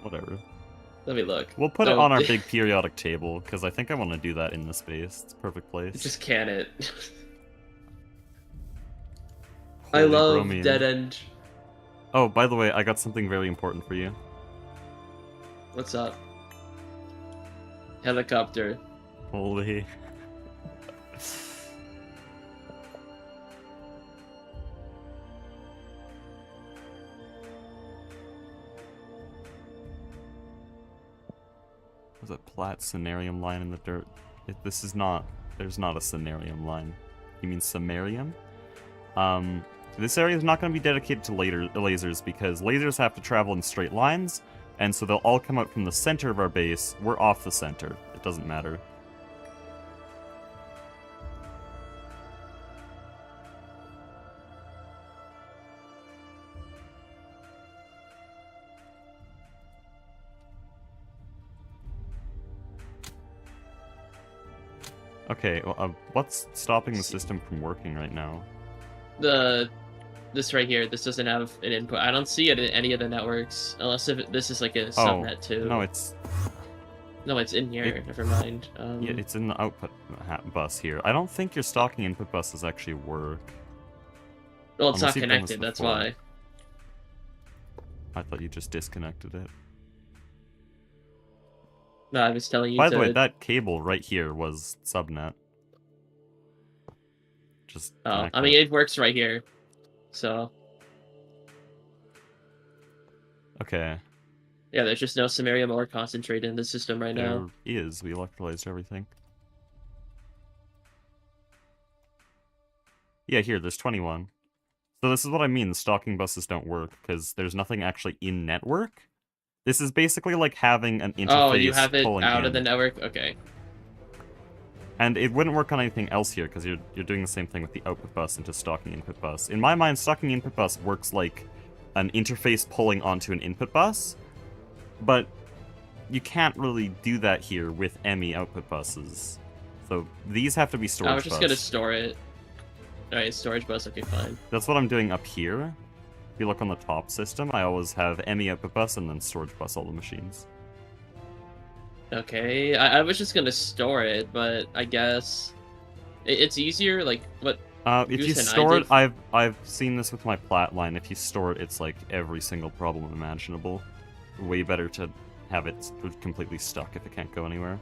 Whatever. Let me look. We'll put it on our big periodic table, because I think I want to do that in the space. It's a perfect place. Just can it. Holy I love bromine. dead end. Oh, by the way, I got something very important for you. What's up? Helicopter. Holy. There's a plat samarium line in the dirt. This is not... There's not a samarium line. You mean samarium? This area is not going to be dedicated to lasers because lasers have to travel in straight lines, and so they'll all come out from the center of our base. We're off the center. It doesn't matter. Okay, well, what's stopping the system from working right now? This right here, this doesn't have an input. I don't see it in any of the networks, unless if this is like a subnet too. No, it's... No, it's in here. Never mind. Yeah, it's in the output bus here. I don't think your stocking input buses actually work. Well, it's Unless not you've done this connected, that's before. why. I thought you just disconnected it. No, I was telling you By the way, that cable right here was subnet. Just Oh, I mean, it works right here. So... Okay. Yeah, there's just no samarium ore concentrate in the system right now. There is. We electrolyzed everything. Yeah, here, there's 21. So this is what I mean, the stocking buses don't work, because there's nothing actually in network. This is basically like having an interface. Oh, you have it pulling out in. of the network? Okay. And it wouldn't work on anything else here, because you're doing the same thing with the output bus into stocking input bus. In my mind, stocking input bus works like an interface pulling onto an input bus, but you can't really do that here with ME output buses. So these have to be storage bus. I was just gonna store it. Alright, storage bus, okay, fine. That's what I'm doing up here. If you look on the top system, I always have ME output bus and then storage bus all the machines. Okay, I was just gonna store it, but I guess it's easier. Like what? If you store it, I've seen this with my plat line. If you store it, it's like every single problem imaginable. Way better to have it completely stuck if it can't go anywhere.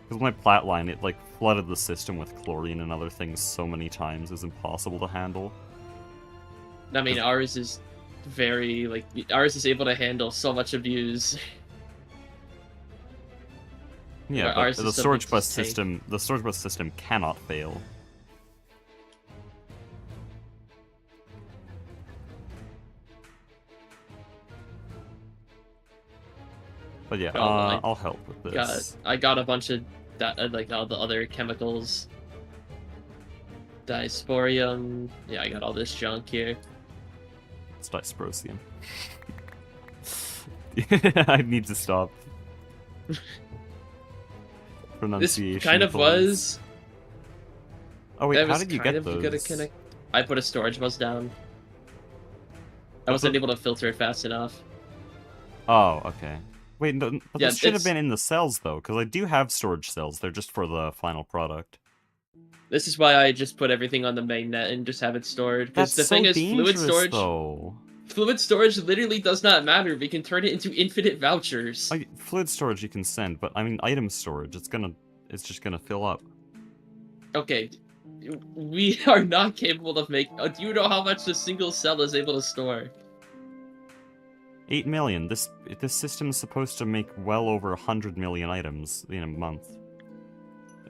Because my plat line, it like flooded the system with chlorine and other things so many times, it was impossible to handle. I mean, ours is very like ours is able to handle so much abuse. Yeah, but the storage bus system, cannot fail. But yeah, I'll help with this. I got a bunch of like all the other chemicals. Diasporium. Yeah, I got all this junk here. It's dysprosium. I need to stop. This Pronunciation. kind of please. was. Oh wait, That how was did you kind get of those? gonna connect. I put a storage bus down. I wasn't able to filter it fast enough. Oh, okay. Wait, no, but Yeah, this should have it's- been in the cells though, because I do have storage cells. They're just for the final product. This is why I just put everything on the mainnet and just have it stored. Because That's the so thing is, dangerous though. fluid storage literally does not matter. We can turn it into infinite vouchers. Fluid storage you can send, but I mean item storage, it's just gonna fill up. Okay, we are not capable of making. Do you know how much a single cell is able to store? 8 million. This system is supposed to make well over 100 million items in a month.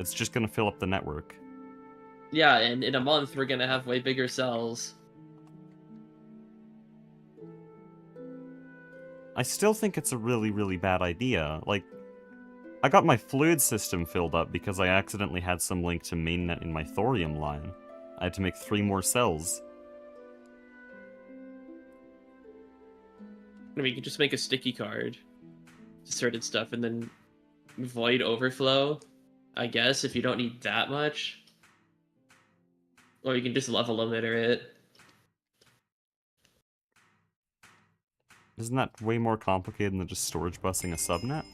It's just gonna fill up the network. Yeah, and in a month we're gonna have way bigger cells. I still think it's a really, really bad idea. Like, I got my fluid system filled up because I accidentally had some link to mainnet in my thorium line. I had to make 3 more cells. I mean, you could just make a sticky card, certain stuff, and then void overflow, I guess, if you don't need that much. Or you can just level limiter it. Isn't that way more complicated than just storage busing a subnet?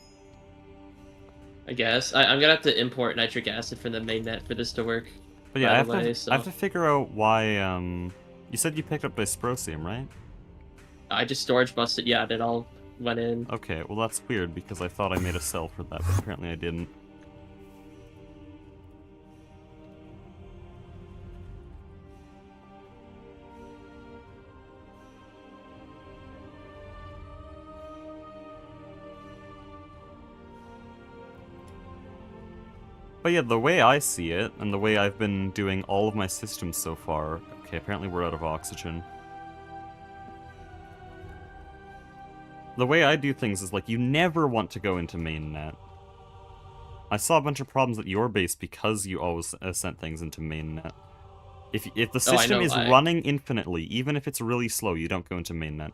I guess. I'm gonna have to import nitric acid from the mainnet for this to work. But yeah, I have to figure out why, you said you picked up dysprosium, right? I just storage busted, yeah, it all went in. Okay, well that's weird because I thought I made a cell for that, but apparently I didn't. But yeah, the way I see it, and the way I've been doing all of my systems so far... Okay, apparently we're out of oxygen. The way I do things is, like, you never want to go into mainnet. I saw a bunch of problems at your base because you always sent things into mainnet. If the system is running infinitely, even if it's really slow, you don't go into mainnet.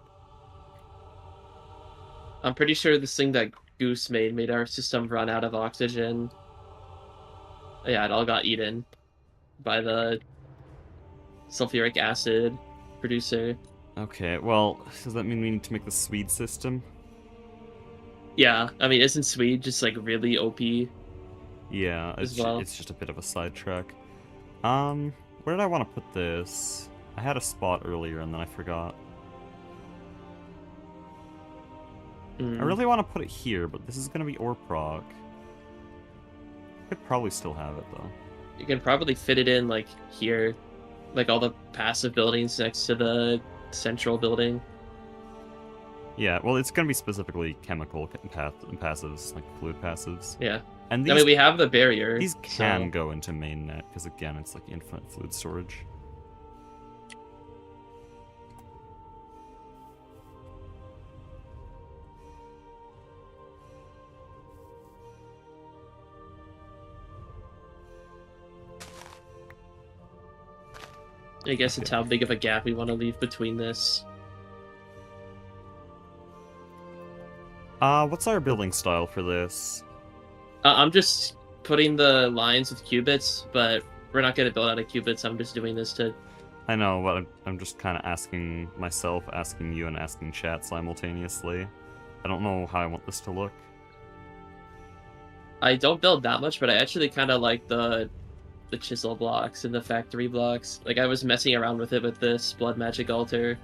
I'm pretty sure this thing that Goose made our system run out of oxygen. Yeah, it all got eaten by the sulfuric acid producer. Okay, well, does that mean we need to make the Swede system? Yeah, I mean, isn't Swede just, like, really OP? Yeah, it's just a bit of a sidetrack. Where did I want to put this? I had a spot earlier and then I forgot. I really want to put it here, but this is going to be ore proc. Could probably still have it, though. You can probably fit it in, like, here. Like, all the passive buildings next to the central building. Yeah, well, it's going to be specifically chemical passives, like fluid passives. Yeah. And these, I mean, we have the barrier. These can go into mainnet, because again, it's like infinite fluid storage. I guess it's how big of a gap we want to leave between this. What's our building style for this? I'm just putting the lines with qubits, but we're not going to build out of qubits. I'm just doing this to... I know, but I'm just kind of asking myself, asking you, and asking chat simultaneously. I don't know how I want this to look. I don't build that much, but I actually kind of like the chisel blocks and the factory blocks. Like, I was messing around with it with this Blood Magic Altar.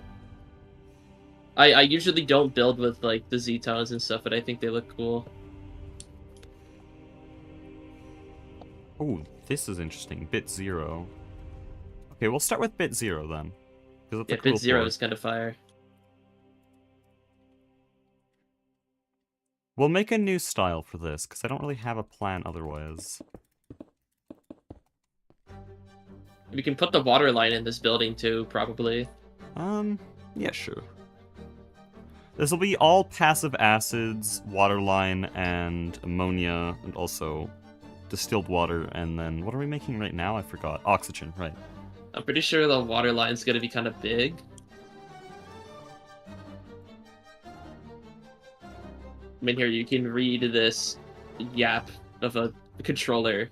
I usually don't build with, like, the Z-tones and stuff, but I think they look cool. Oh, this is interesting. Bit 0. Okay, we'll start with bit 0 then. Yeah, bit 0 is kind of fire. We'll make a new style for this, because I don't really have a plan otherwise. We can put the water line in this building too, probably. Yeah, sure. This will be all passive acids, water line, and ammonia, and also distilled water, and then what are we making right now? I forgot. Oxygen, right. I'm pretty sure the water line's gonna be kind of big. I mean, here, you can read this yap of a controller.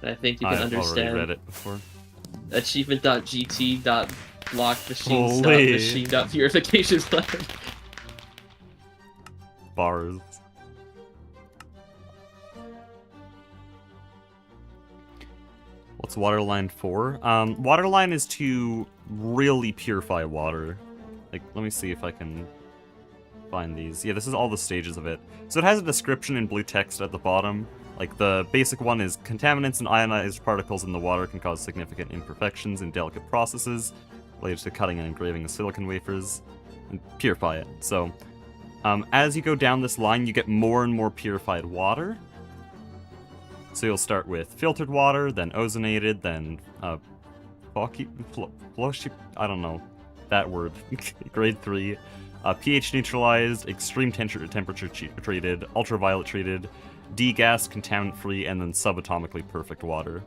And I think you can understand. I've already read it before. Achievement.gt.block.machine.machine.purification plan. Bars. What's waterline for? Waterline is to really purify water. Like, let me see if I can find these. Yeah, this is all the stages of it. So it has a description in blue text at the bottom. Like, the basic one is contaminants and ionized particles in the water can cause significant imperfections in delicate processes related to cutting and engraving of silicon wafers, and purify it. So, as you go down this line, you get more and more purified water. So you'll start with filtered water, then ozonated, then I don't know that word, grade 3, pH neutralized, extreme temperature treated, ultraviolet treated, degassed, contaminant free, and then subatomically perfect water.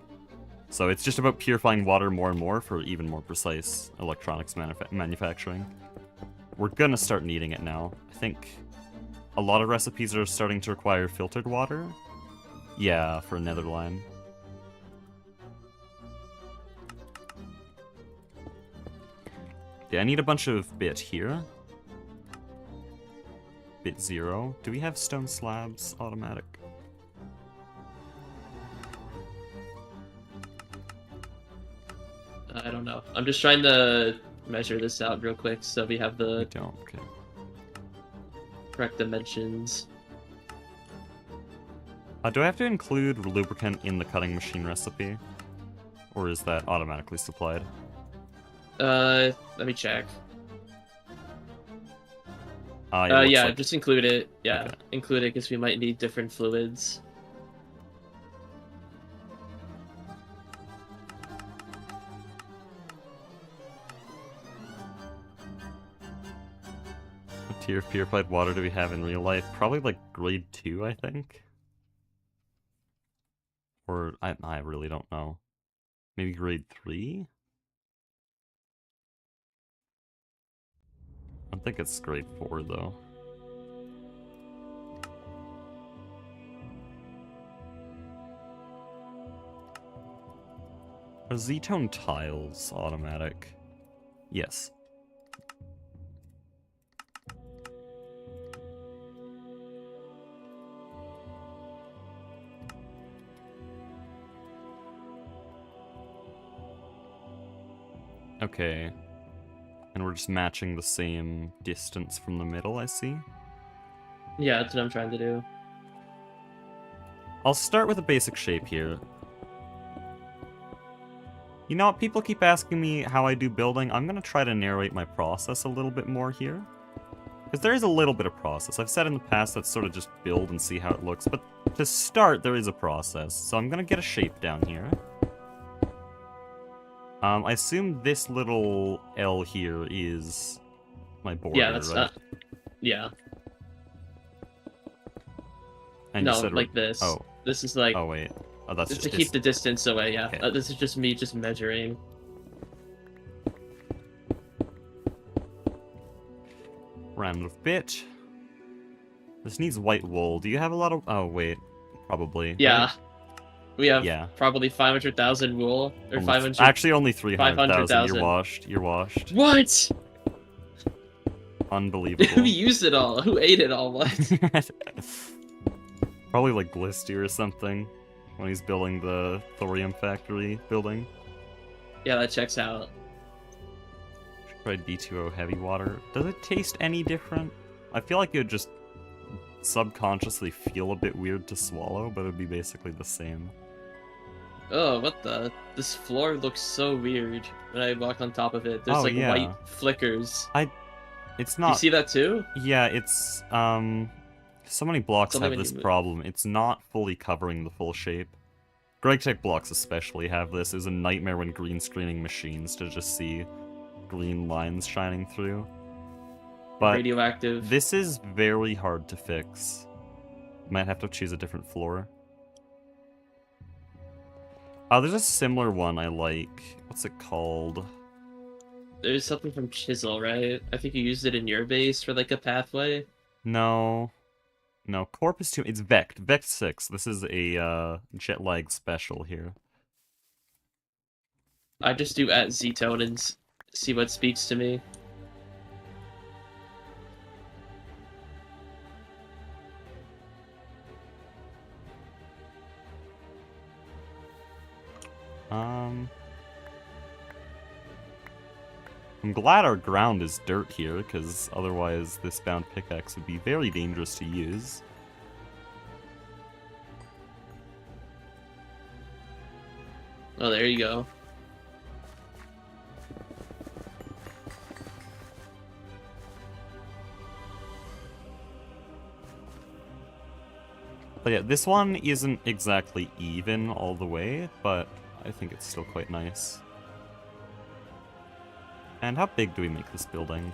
So it's just about purifying water more and more for even more precise electronics manufacturing. We're gonna start needing it now. I think a lot of recipes are starting to require filtered water. Yeah, for Netherline. Yeah, I need a bunch of bit here. Bit 0. Do we have stone slabs automatic? I don't know. I'm just trying to measure this out real quick so we have the Okay. correct dimensions. Do I have to include lubricant in the cutting machine recipe? Or is that automatically supplied? Let me check. Yeah, just include it. Yeah, Okay. include it because we might need different fluids. What tier of purified water do we have in real life? Probably like grade 2, I think. Or, I really don't know. Maybe grade 3? I think it's grade 4, though. Are Z-tone tiles automatic? Yes. Okay. And we're just matching the same distance from the middle, I see. Yeah, that's what I'm trying to do. I'll start with a basic shape here. You know what? People keep asking me how I do building. I'm going to try to narrate my process a little bit more here. Because there is a little bit of process. I've said in the past let's sort of just build and see how it looks. But to start, there is a process. So I'm going to get a shape down here. I assume this little L here is my border, Yeah, that's right? not. Yeah. And No, you said like this. Oh. This is like. Oh, wait. Oh, that's just to just keep the distance away. Yeah. Okay. This is just me just measuring. Round of bit. This needs white wool. Do you have a lot of... Oh, wait. Probably. Yeah. Right? We have Yeah. probably 500,000 wool or Almost- 500. Actually, only 300,000. 500,000. You're washed. You're washed. What? Unbelievable. Who used it all? Who ate it all? What? Probably like Glisty or something when he's building the thorium factory building. Yeah, that checks out. Should try D2O heavy water. Does it taste any different? I feel like it would just subconsciously feel a bit weird to swallow, but it would be basically the same. Oh, what the? This floor looks so weird when I walk on top of it. There's like yeah. white flickers. It's You not... see that too? Yeah, it's, so many blocks Something have when this you move. problem. It's not fully covering the full shape. GregTech blocks especially have this. It was a nightmare when green screening machines to just see green lines shining through. But Radioactive. this is very hard to fix. Might have to choose a different floor. Oh, there's a similar one I like. What's it called? There's something from Chisel, right? I think you used it in your base for like a pathway. No. No, Corp is too... It's Vect. Vect 6. This is a jet lag special here. I just do at Z-tone and see what speaks to me. I'm glad our ground is dirt here, because otherwise this bound pickaxe would be very dangerous to use. Oh, there you go. But yeah, this one isn't exactly even all the way, but I think it's still quite nice. And how big do we make this building?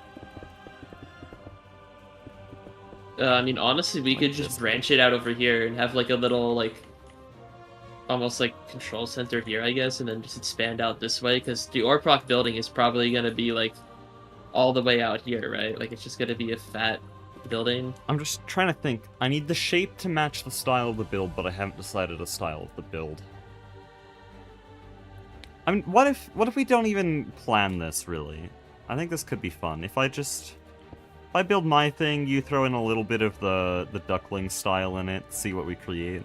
I mean, honestly, we could just branch it out over here and have like a little, like, almost like control center here, I guess, and then just expand out this way, because the Orproc building is probably going to be like all the way out here, right? Like, it's just going to be a fat building. I'm just trying to think. I need the shape to match the style of the build, but I haven't decided a style of the build. I mean, what if we don't even plan this, really? I think this could be fun. If I build my thing, you throw in a little bit of the duckling style in it, see what we create,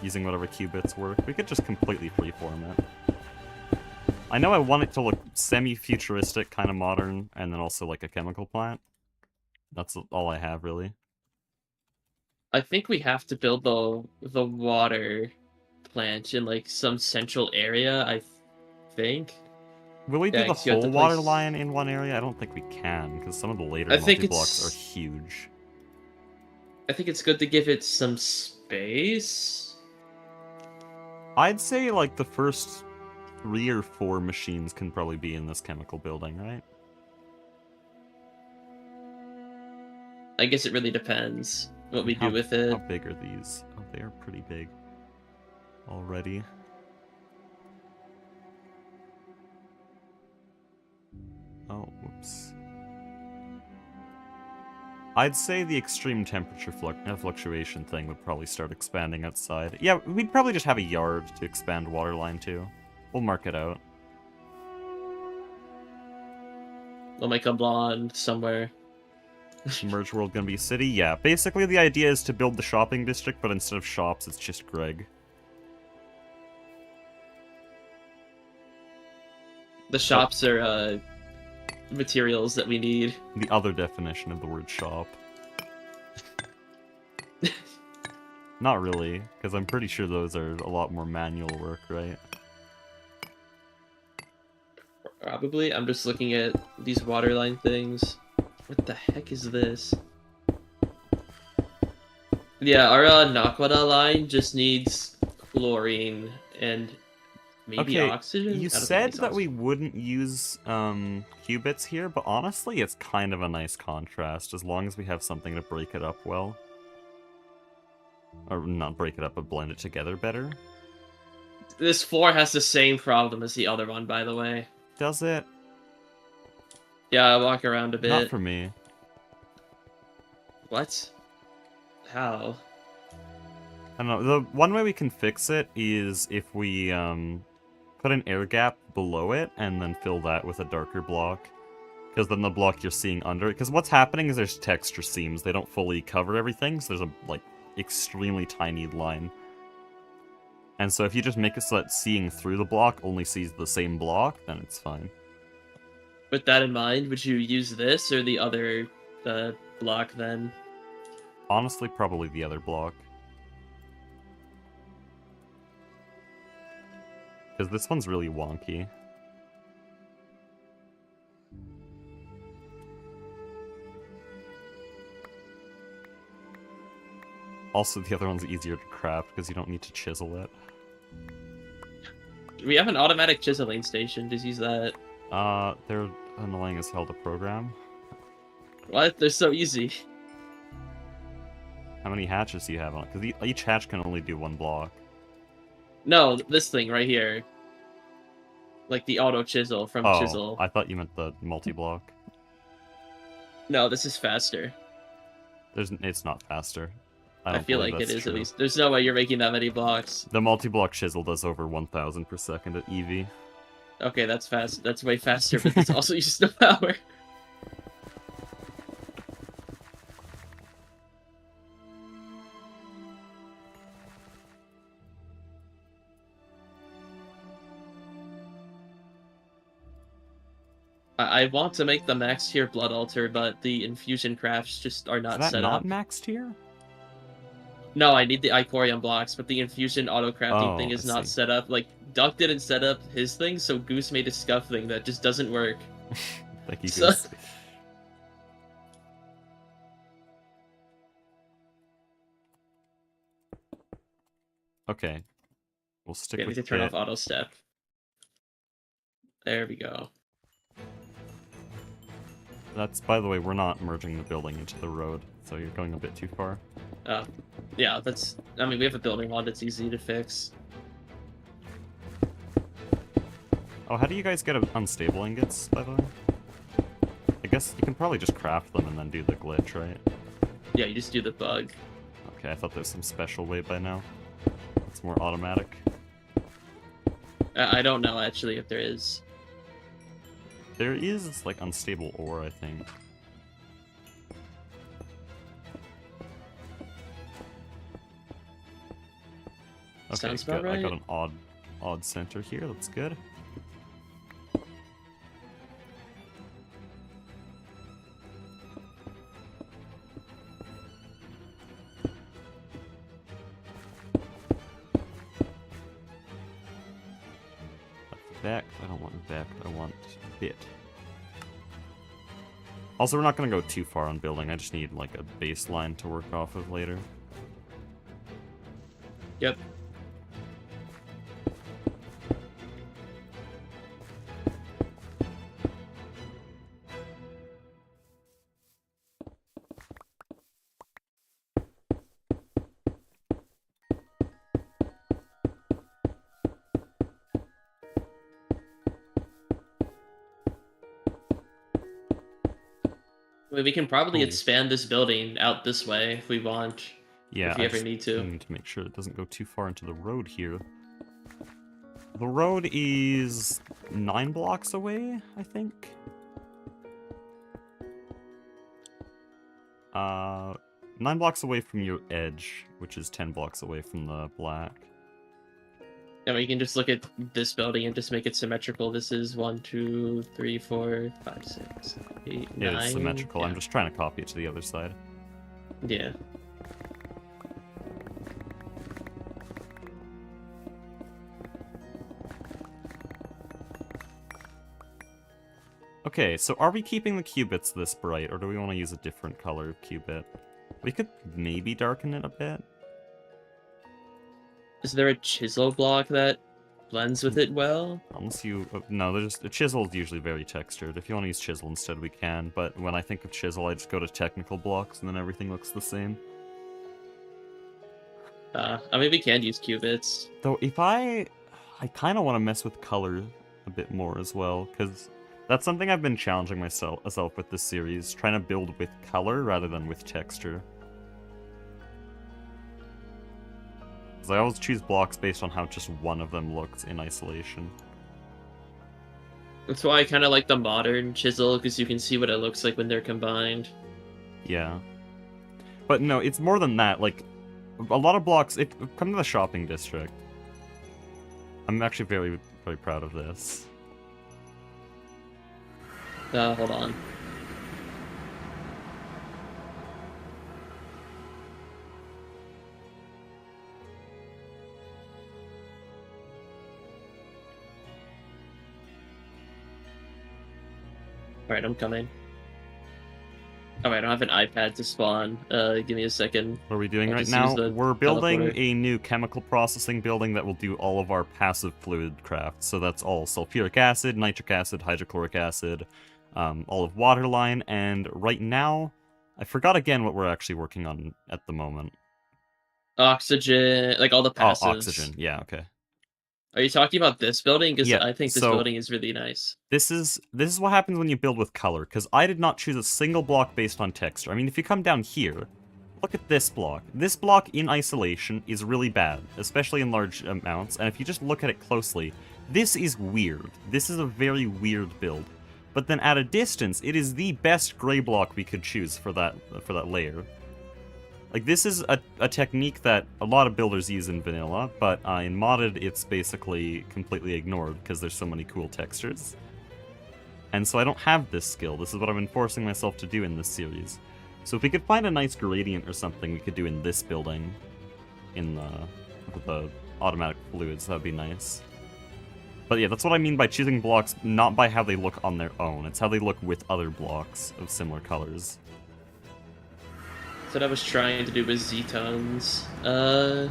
using whatever qubits work. We could just completely freeform it. I know I want it to look semi-futuristic, kind of modern, and then also like a chemical plant. That's all I have, really. I think we have to build the water plant in like some central area, I think. Will we do Yeah, the 'cause you have whole to water place- line in one area? I don't think we can, because some of the later I think multi-blocks are it's- huge. I think it's good to give it some space. I'd say, like, the first 3 or 4 machines can probably be in this chemical building, right? I guess it really depends what we do with it. How big are these? Oh, they are pretty big already. Oh, whoops. I'd say the extreme temperature fluctuation thing would probably start expanding outside. Yeah, we'd probably just have a yard to expand waterline to. We'll mark it out. They'll make a blonde somewhere. Merge world gonna be a city? Yeah, basically the idea is to build the shopping district, but instead of shops, it's just Greg. The shops are materials that we need. The other definition of the word shop. Not really, because I'm pretty sure those are a lot more manual work, right? Probably. I'm just looking at these waterline things. What the heck is this? Yeah, our Naquata line just needs chlorine and maybe oxygen? You said that we wouldn't use qubits here, but honestly, it's kind of a nice contrast, as long as we have something to break it up well. Or not break it up, but blend it together better. This floor has the same problem as the other one, by the way. Does it? Yeah, I walk around a bit. Not for me. What? How? I don't know. The one way we can fix it is if we put an air gap below it and then fill that with a darker block. Because then the block you're seeing under it. Because what's happening is there's texture seams. They don't fully cover everything, so there's a, like, extremely tiny line. And so if you just make it so that seeing through the block only sees the same block, then it's fine. With that in mind, would you use this or the other block then? Honestly, probably the other block. Because this one's really wonky. Also, the other one's easier to craft because you don't need to chisel it. We have an automatic chiseling station. Just use that. They're annoying as hell to program. What? They're so easy. How many hatches do you have on it? Because each hatch can only do one block. No, this thing right here. Like the auto chisel from Oh, Chisel. I thought you meant the multi-block. No, this is faster. It's not faster. I I don't feel believe like it that's is at true. least. There's no way you're making that many blocks. The multi-block chisel does over 1,000 per second at EV. Okay, that's fast. That's way faster, but this also uses no power. I want to make the max tier blood altar, but the infusion crafts just are Is not that set not up. max tier? No, I need the Icorium blocks, but the infusion auto crafting thing Oh, I is not see. set up. Like, Duck didn't set up his thing, so Goose made a scuff thing that just doesn't work. Thank you, So, Goose. Okay. We'll stick I need with to turn off Kit. auto step. There we go. That's, by the way, we're not merging the building into the road, so you're going a bit too far. Yeah, that's... I mean, we have a building mod that's easy to fix. Oh, how do you guys get unstable ingots, by the way? I guess you can probably just craft them and then do the glitch, right? Yeah, you just do the bug. Okay, I thought there was some special way by now. It's more automatic. I don't know, actually, if there is. There is, like, unstable ore, I think. Okay, Sounds good. about right. I got an odd center here. That's good. Back. I don't want back. I want bit. Also, we're not going to go too far on building. I just need, like, a baseline to work off of later. Yep. We can probably Cool. expand this building out this way if we want. Yeah, if we ever need to. I need to make sure it doesn't go too far into the road here. The road is 9 blocks away, I think. 9 blocks away from your edge, which is 10 blocks away from the black. Yeah, we can just look at this building and just make it symmetrical. This is 1, 2, 3, 4, 5, 6, 8, 9. It is symmetrical. Yeah. I'm just trying to copy it to the other side. Yeah. Okay, so are we keeping the qubits this bright, or do we want to use a different color of qubit? We could maybe darken it a bit. Is there a chisel block that blends with it well? Unless you... no, the chisel is usually very textured. If you want to use chisel instead, we can, but when I think of chisel, I just go to technical blocks, and then everything looks the same. I mean, we can use qubits. Though, if I kind of want to mess with color a bit more as well, because that's something I've been challenging myself with this series, trying to build with color rather than with texture. Because I always choose blocks based on how just one of them looks in isolation. That's why I kind of like the modern chisel, because you can see what it looks like when they're combined. Yeah. But no, it's more than that. Like, a lot of blocks... come to the shopping district. I'm actually very, very proud of this. Hold on. Alright, I'm coming. Alright, I don't have an iPad to spawn. Give me a second. What are we doing I'll right just now? use the We're building teleporter. a new chemical processing building that will do all of our passive fluid craft. So that's all sulfuric acid, nitric acid, hydrochloric acid, all of waterline, and right now, I forgot again what we're actually working on at the moment. Oxygen, like all the Oh, passives. oxygen. Yeah, okay. Are you talking about this building? Because Yeah, I think this so building is really nice. this is what happens when you build with color, because I did not choose a single block based on texture. I mean, if you come down here, look at this block. This block in isolation is really bad, especially in large amounts, and if you just look at it closely, this is weird. This is a very weird build. But then at a distance, it is the best gray block we could choose for that layer. Like, this is a technique that a lot of builders use in vanilla, but in modded, it's basically completely ignored because there's so many cool textures. And so I don't have this skill. This is what I've been forcing myself to do in this series. So if we could find a nice gradient or something we could do in this building, in the automatic fluids, that'd be nice. But yeah, that's what I mean by choosing blocks not by how they look on their own. It's how they look with other blocks of similar colors. That's what I was trying to do with Z-tones. I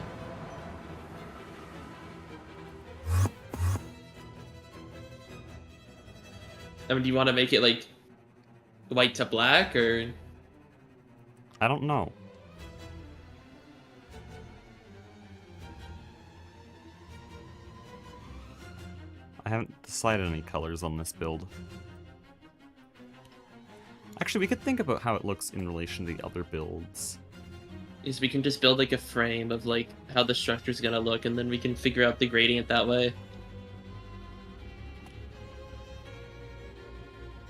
mean, do you want to make it like white to black, or? I don't know. I haven't decided any colors on this build. Actually, we could think about how it looks in relation to the other builds. Is we can just build like a frame of like how the structure's gonna look, and then we can figure out the gradient that way.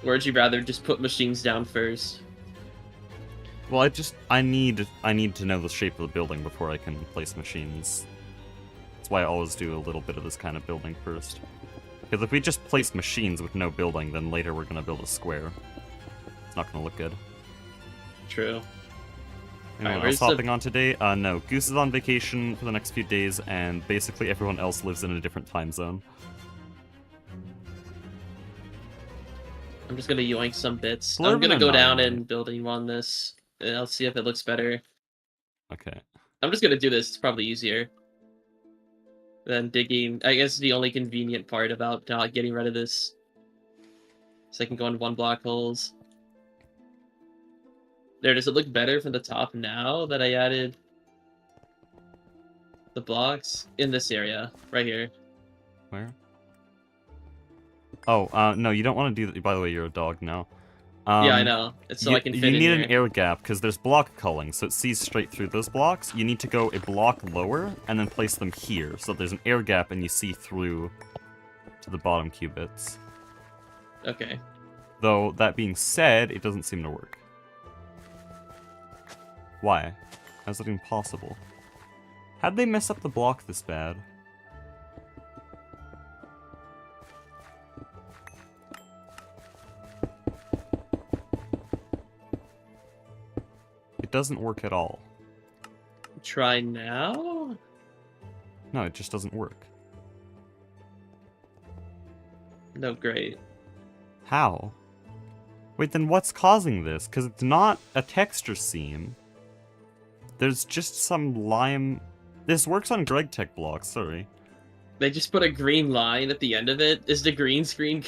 Or would you rather just put machines down first? Well, I need to know the shape of the building before I can place machines. That's why I always do a little bit of this kind of building first. Because if we just place machines with no building, then later we're gonna build a square. It's not gonna look good. True. Anyone else hopping on today? No. Goose is on vacation for the next few days, and basically everyone else lives in a different time zone. I'm just gonna yoink some bits. Blurb I'm gonna and go down annihilate. and building on this, and I'll see if it looks better. Okay. I'm just gonna do this. It's probably easier than digging. I guess the only convenient part about not getting rid of this, so I can go in one block holes. There, does it look better from the top now that I added the blocks in this area right here? Where? Oh, no, you don't want to do that. By the way, you're a dog now. Yeah, I know. It's so I can fit in You need here. an air gap, because there's block culling, so it sees straight through those blocks. You need to go a block lower, and then place them here, so there's an air gap and you see through to the bottom qubits. Okay. Though, that being said, it doesn't seem to work. Why? How's that even possible? How'd they mess up the block this bad? It doesn't work at all. Try now? No, it just doesn't work. No, great. How? Wait, then what's causing this? Because it's not a texture seam. There's just some lime... This works on GregTech blocks, sorry. They just put a green line at the end of it. Is the green screen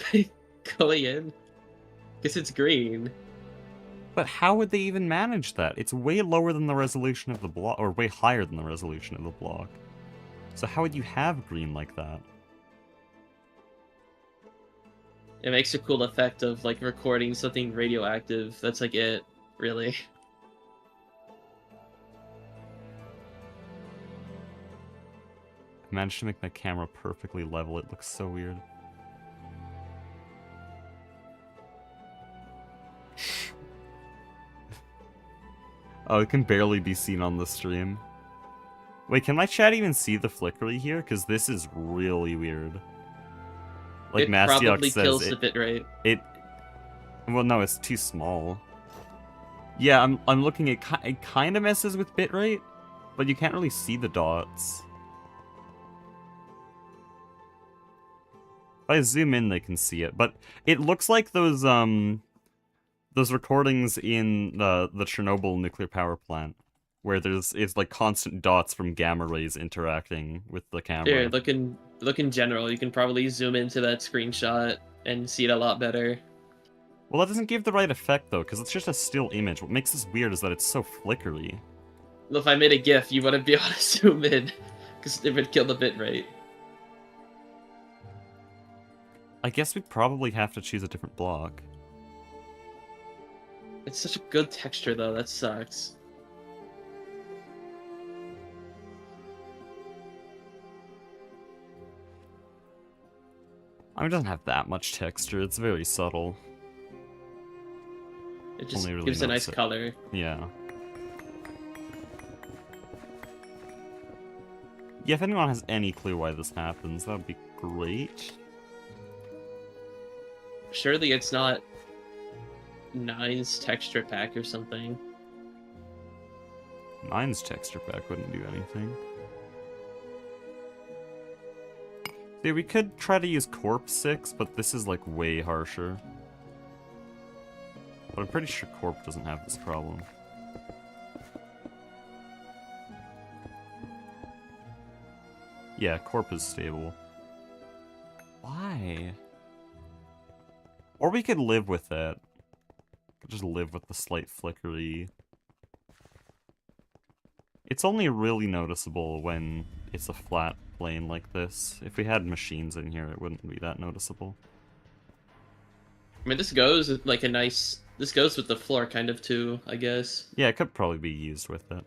going in? Because it's green. But how would they even manage that? It's way lower than the resolution of the block, or way higher than the resolution of the block. So how would you have green like that? It makes a cool effect of like recording something radioactive. That's like it, really. I managed to make my camera perfectly level. It looks so weird. Oh, it can barely be seen on the stream. Wait, can my chat even see the flickery here? Because this is really weird. Like It Mastiox probably says, kills the bitrate. Well, no, it's too small. Yeah, I'm looking at it kind of messes with bitrate, but you can't really see the dots. If I zoom in, they can see it, but it looks like those recordings in the Chernobyl nuclear power plant, where it's like constant dots from gamma rays interacting with the camera. Here, look in general. You can probably zoom into that screenshot and see it a lot better. Well, that doesn't give the right effect, though, because it's just a still image. What makes this weird is that it's so flickery. Well, if I made a GIF, you wouldn't be able to zoom in, because it would kill the bitrate. I guess we'd probably have to choose a different block. It's such a good texture, though. That sucks. I mean, it doesn't have that much texture. It's very subtle. It just Only really gives a nice notice it. color. Yeah. Yeah, if anyone has any clue why this happens, that would be great. Surely it's not Nine's texture pack or something. Mine's texture pack wouldn't do anything. See, we could try to use Corp 6, but this is like way harsher. But I'm pretty sure Corp doesn't have this problem. Yeah, Corp is stable. Why? Or we could live with it. Could just live with the slight flickery. It's only really noticeable when it's a flat plane like this. If we had machines in here, it wouldn't be that noticeable. I mean, this goes with like a nice. This goes with the floor kind of too, I guess. Yeah, it could probably be used with it.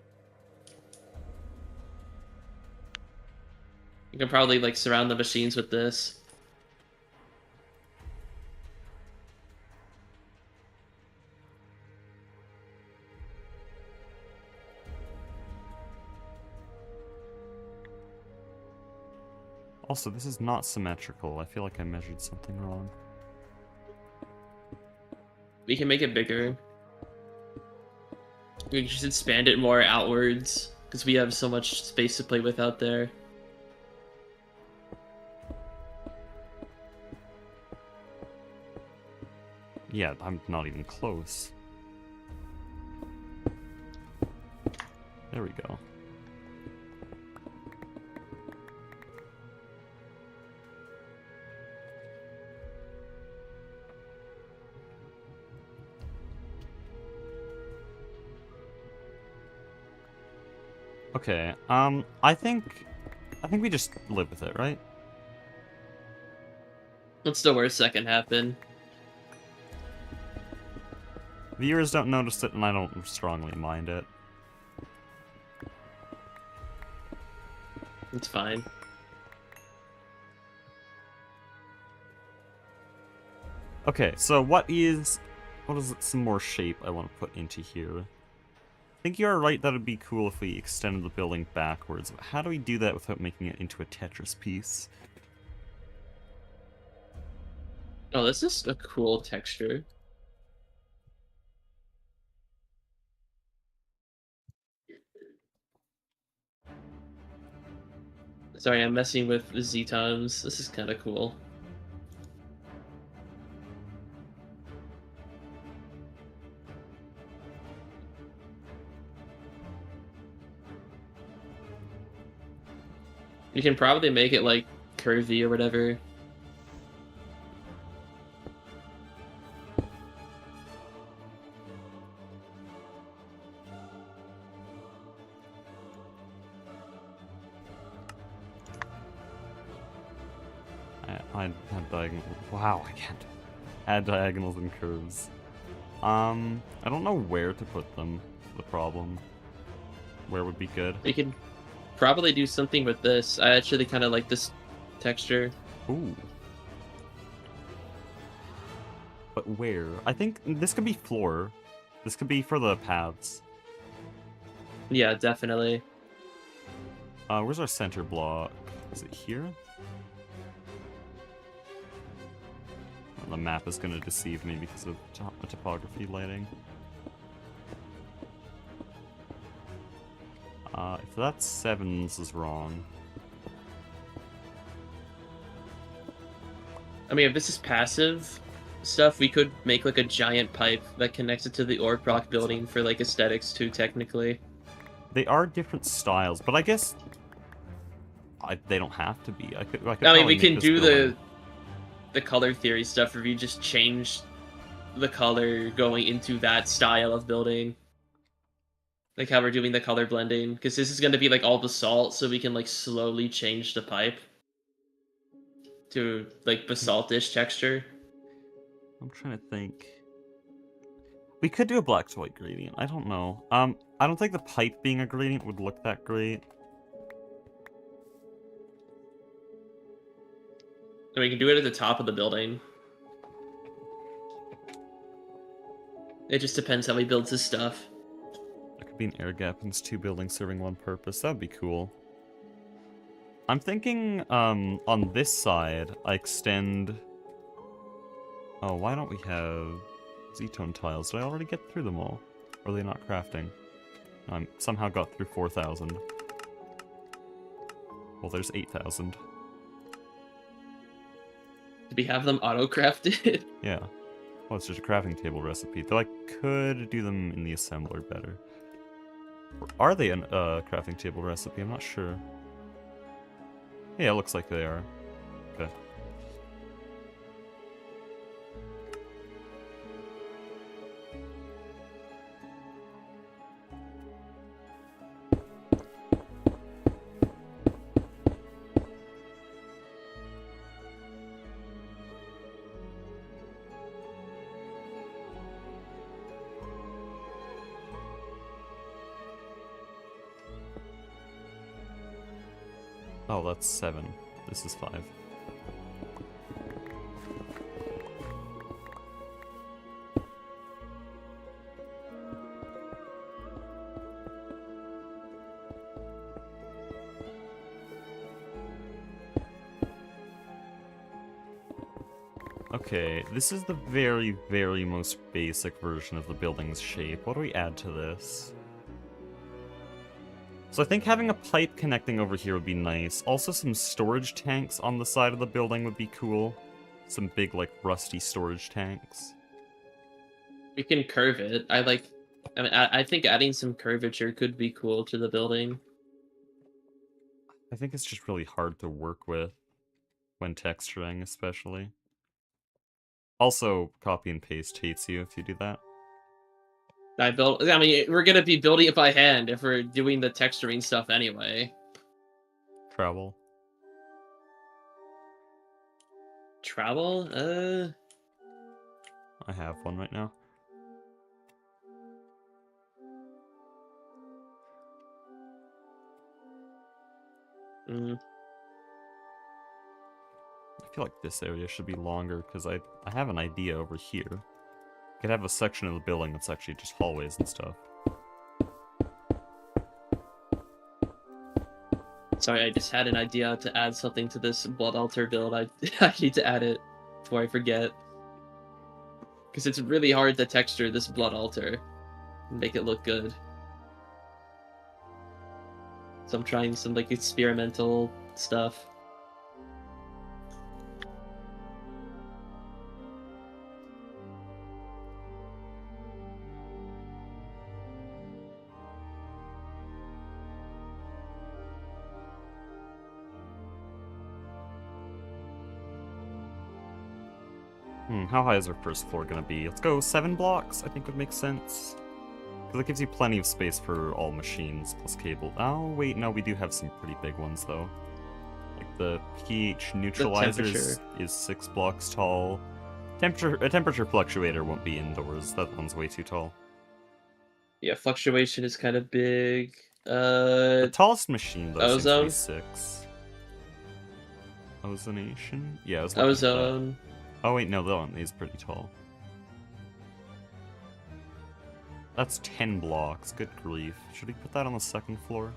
You can probably like surround the machines with this. Also, this is not symmetrical. I feel like I measured something wrong. We can make it bigger. We can just expand it more outwards because we have so much space to play with out there. Yeah, I'm not even close. There we go. Okay, I think we just live with it, right? What's the worst that can happen? Viewers don't notice it, and I don't strongly mind it. It's fine. Okay, so what is some more shape I want to put into here? I think you are right that it'd be cool if we extended the building backwards. But how do we do that without making it into a Tetris piece? Oh, this is a cool texture. Sorry, I'm messing with the Z-times. This is kind of cool. You can probably make it like curvy or whatever. I have diagonal. Wow, I can't add diagonals and curves. I don't know where to put them. The problem. Where would be good? You could probably do something with this. I actually kind of like this texture. Ooh. But where? I think this could be floor. This could be for the paths. Yeah, definitely. Where's our center block? Is it here? Well, the map is going to deceive me because of topography lighting. If that's 7, this is wrong. I mean, if this is passive stuff, we could make like a giant pipe that connects it to the orc block building for like aesthetics too, technically. They are different styles, but I guess they don't have to be. I could I mean, probably we make can this do building- the color theory stuff where you just change the color going into that style of building. Like how we're doing the color blending. Because this is going to be like all basalt, so we can like slowly change the pipe to like basaltish texture. I'm trying to think. We could do a black to white gradient. I don't know. I don't think the pipe being a gradient would look that great. And we can do it at the top of the building. It just depends how he builds his stuff. There could be an air gap in these two buildings serving one purpose. That would be cool. I'm thinking, on this side, I extend... Oh, why don't we have Z-tone tiles? Did I already get through them all? Or are they not crafting? I somehow got through 4,000. Well, there's 8,000. Do we have them auto-crafted? Yeah. Well, it's just a crafting table recipe, though I could do them in the assembler better. Or are they a crafting table recipe? I'm not sure. Yeah, it looks like they are. Okay. Oh, that's 7. This is 5. Okay, this is the very, very most basic version of the building's shape. What do we add to this? So I think having a pipe connecting over here would be nice. Also some storage tanks on the side of the building would be cool. Some big, like, rusty storage tanks. We can curve it. I think adding some curvature could be cool to the building. I think it's just really hard to work with when texturing, especially. Also, copy and paste hates you if you do that. I mean, we're gonna be building it by hand if we're doing the texturing stuff anyway. Travel. Travel? I have one right now. I feel like this area should be longer, because I have an idea over here. I could have a section of the building that's actually just hallways and stuff. Sorry, I just had an idea to add something to this blood altar build. I need to add it before I forget. Because it's really hard to texture this blood altar and make it look good. So I'm trying some like experimental stuff. How high is our first floor gonna be? Let's go 7 blocks, I think would make sense. Because it gives you plenty of space for all machines, plus cable. Oh, wait, no, we do have some pretty big ones, though. Like, the pH neutralizer is 6 blocks tall. A temperature fluctuator won't be indoors. That one's way too tall. Yeah, fluctuation is kind of big. The tallest machine, though, Ozone? seems to be 6. Ozonation? Yeah, I was looking at that. Ozone. Oh wait, no, that one is pretty tall. That's 10 blocks, good grief. Should we put that on the second floor?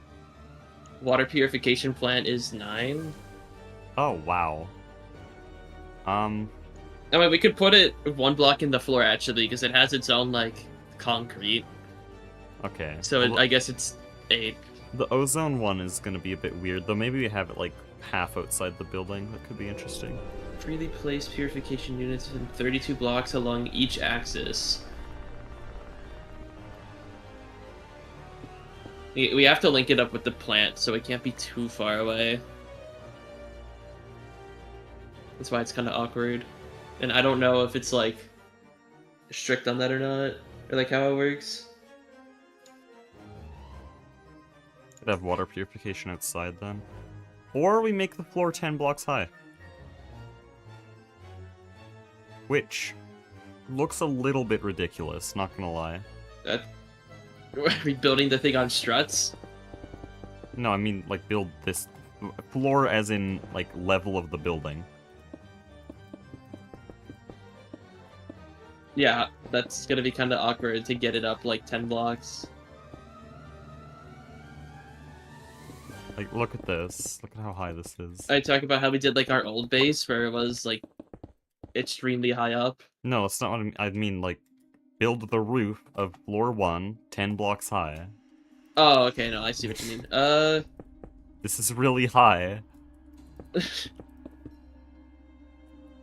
Water purification plant is 9. Oh, wow. I mean, we could put it 1 block in the floor, actually, because it has its own, like, concrete. Okay. So well, I guess it's 8. The ozone one is gonna be a bit weird, though maybe we have it, like, half outside the building. That could be interesting. Freely place purification units in 32 blocks along each axis. We have to link it up with the plant, so it can't be too far away. That's why it's kind of awkward. And I don't know if it's, like, strict on that or not, or, like, how it works. Could have water purification outside, then. Or we make the floor 10 blocks high. which looks a little bit ridiculous, not gonna lie. Are we building the thing on struts? No, I mean, like, build this floor as in, like, level of the building. Yeah, that's gonna be kind of awkward to get it up like 10 blocks. Like, look at this. Look at how high this is. I talk about how we did like our old base where it was like extremely high up. No, that's not what I mean. I mean, like, build the roof of floor 1, 10 blocks high. Oh, okay, no, I see what you mean. This is really high.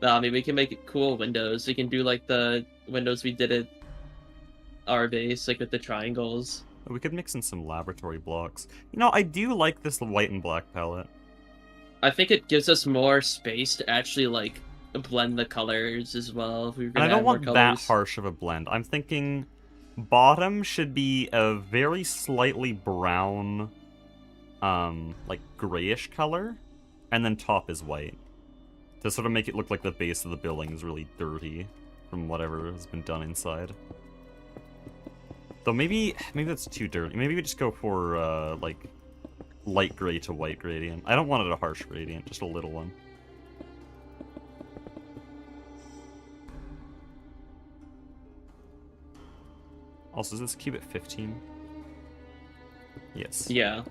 No, I mean we can make it cool windows. We can do like the windows we did at our base, like with the triangles. We could mix in some laboratory blocks. You know, I do like this white and black palette. I think it gives us more space to actually like blend the colors as well. If we were And gonna I don't add more want colors. that harsh of a blend. I'm thinking bottom should be a very slightly brown, like grayish color, and then top is white. To sort of make it look like the base of the building is really dirty from whatever has been done inside. Though maybe that's too dirty. Maybe we just go for, like, light gray to white gradient. I don't want it a harsh gradient, just a little one. Also, is this cube at 15? Yes. Yeah.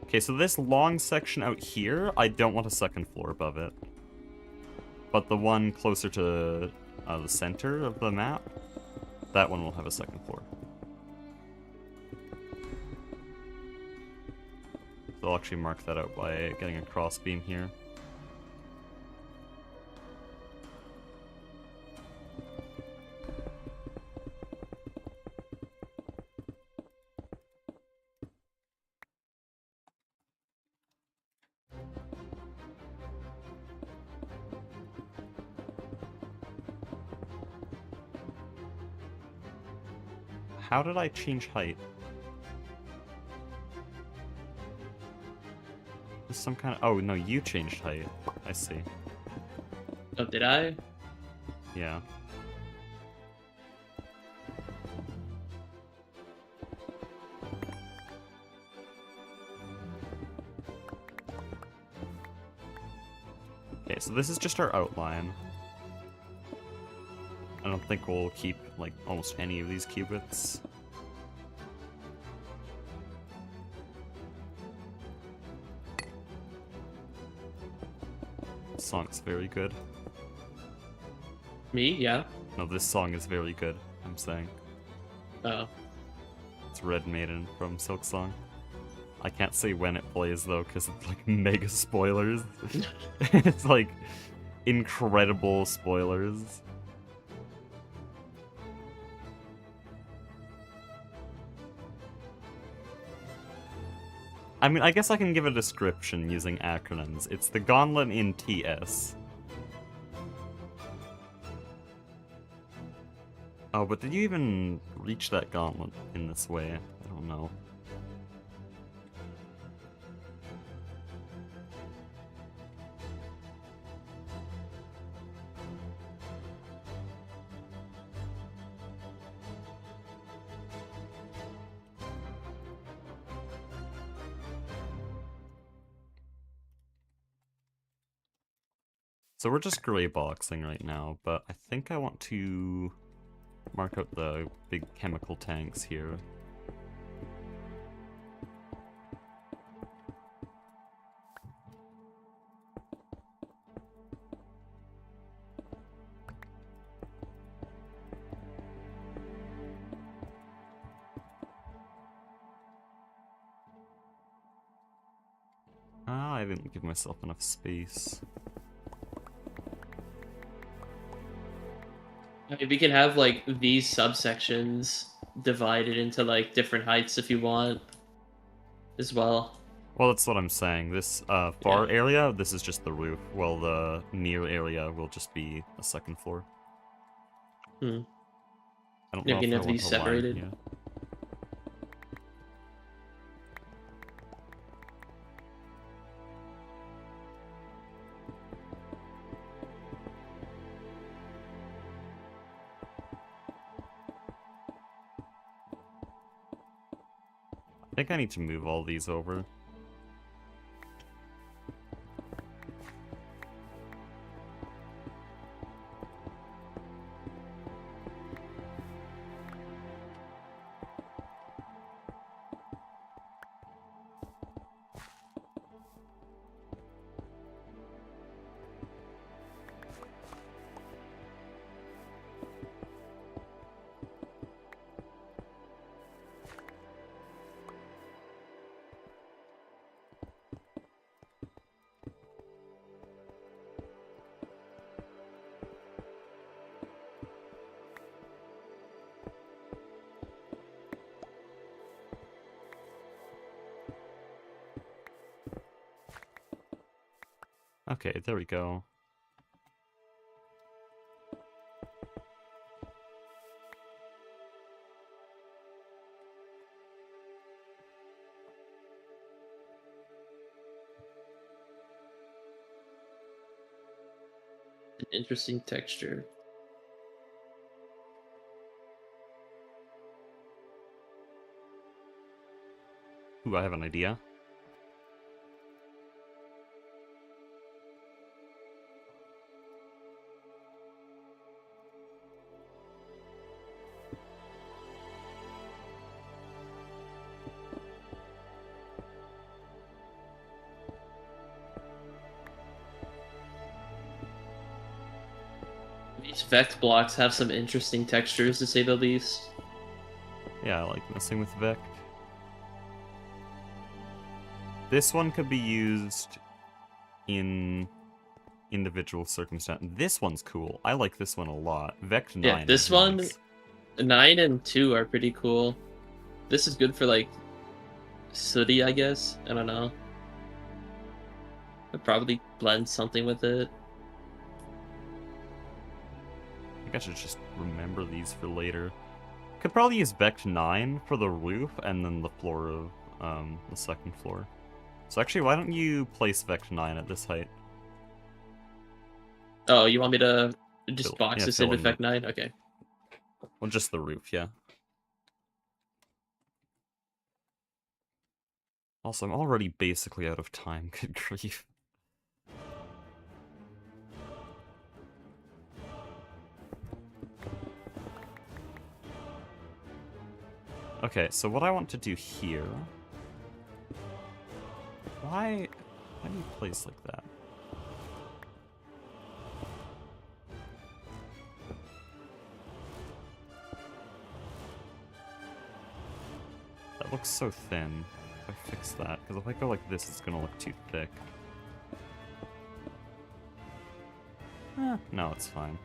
Okay, so this long section out here, I don't want a second floor above it. But the one closer to the center of the map, that one will have a second floor. So I'll actually mark that out by getting a cross beam here. How did I change height? There's some kind of... Oh, no, you changed height. I see. Oh, did I? Yeah. Okay, so this is just our outline. I don't think we'll keep, like, almost any of these qubits. This song's very good. Me? Yeah. No, this song is very good, I'm saying. Oh. It's Red Maiden from Silk Song. I can't say when it plays, though, because it's, like, mega spoilers. It's, like, incredible spoilers. I mean, I guess I can give a description using acronyms. It's the Gauntlet in TS. Oh, but did you even reach that gauntlet in this way? I don't know. So we're just gray boxing right now, but I think I want to mark out the big chemical tanks here. Ah, I didn't give myself enough space. I mean, we can have like these subsections divided into like different heights if you want as well. Well, that's what I'm saying. This far area, this is just the roof, while the near area will just be a second floor. Hmm. I don't You know can if I have want these to line separated. here. I think I need to move all these over. Okay, there we go. An interesting texture. Ooh, I have an idea. These Vect blocks have some interesting textures, to say the least. Yeah, I like messing with Vec. This one could be used in individual circumstance. This one's cool. I like this one a lot. Vect 9 Yeah, this is one, nice. 9 and 2 are pretty cool. This is good for, like, sooty, I guess. I don't know. I'd probably blend something with it. I think I should just remember these for later. Could probably use Vect 9 for the roof and then the floor of the second floor. So actually, why don't you place Vect 9 at this height? Oh, you want me to just box yeah, this fill in in Vect 9? Okay. Well, just the roof, yeah. Also, I'm already basically out of time, good grief. Okay, so what I want to do here... Why do you place like that? That looks so thin. If I fix that, because if I go like this, it's gonna look too thick. No, it's fine.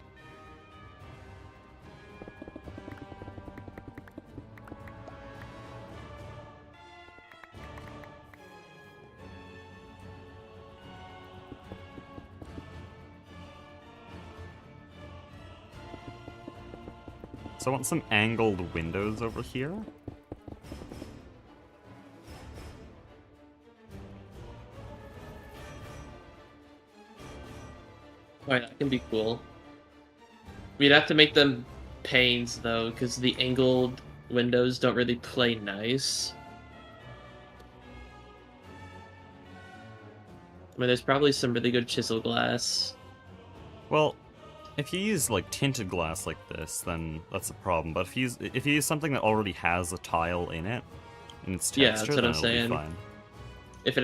So I want some angled windows over here. Alright, that can be cool. We'd have to make them panes, though, because the angled windows don't really play nice. I mean, there's probably some really good chisel glass. Well, if you use like tinted glass like this, then that's a problem. But if you use something that already has a tile in it, in its Yeah, texture, that's what then I'm it'll be saying. fine. If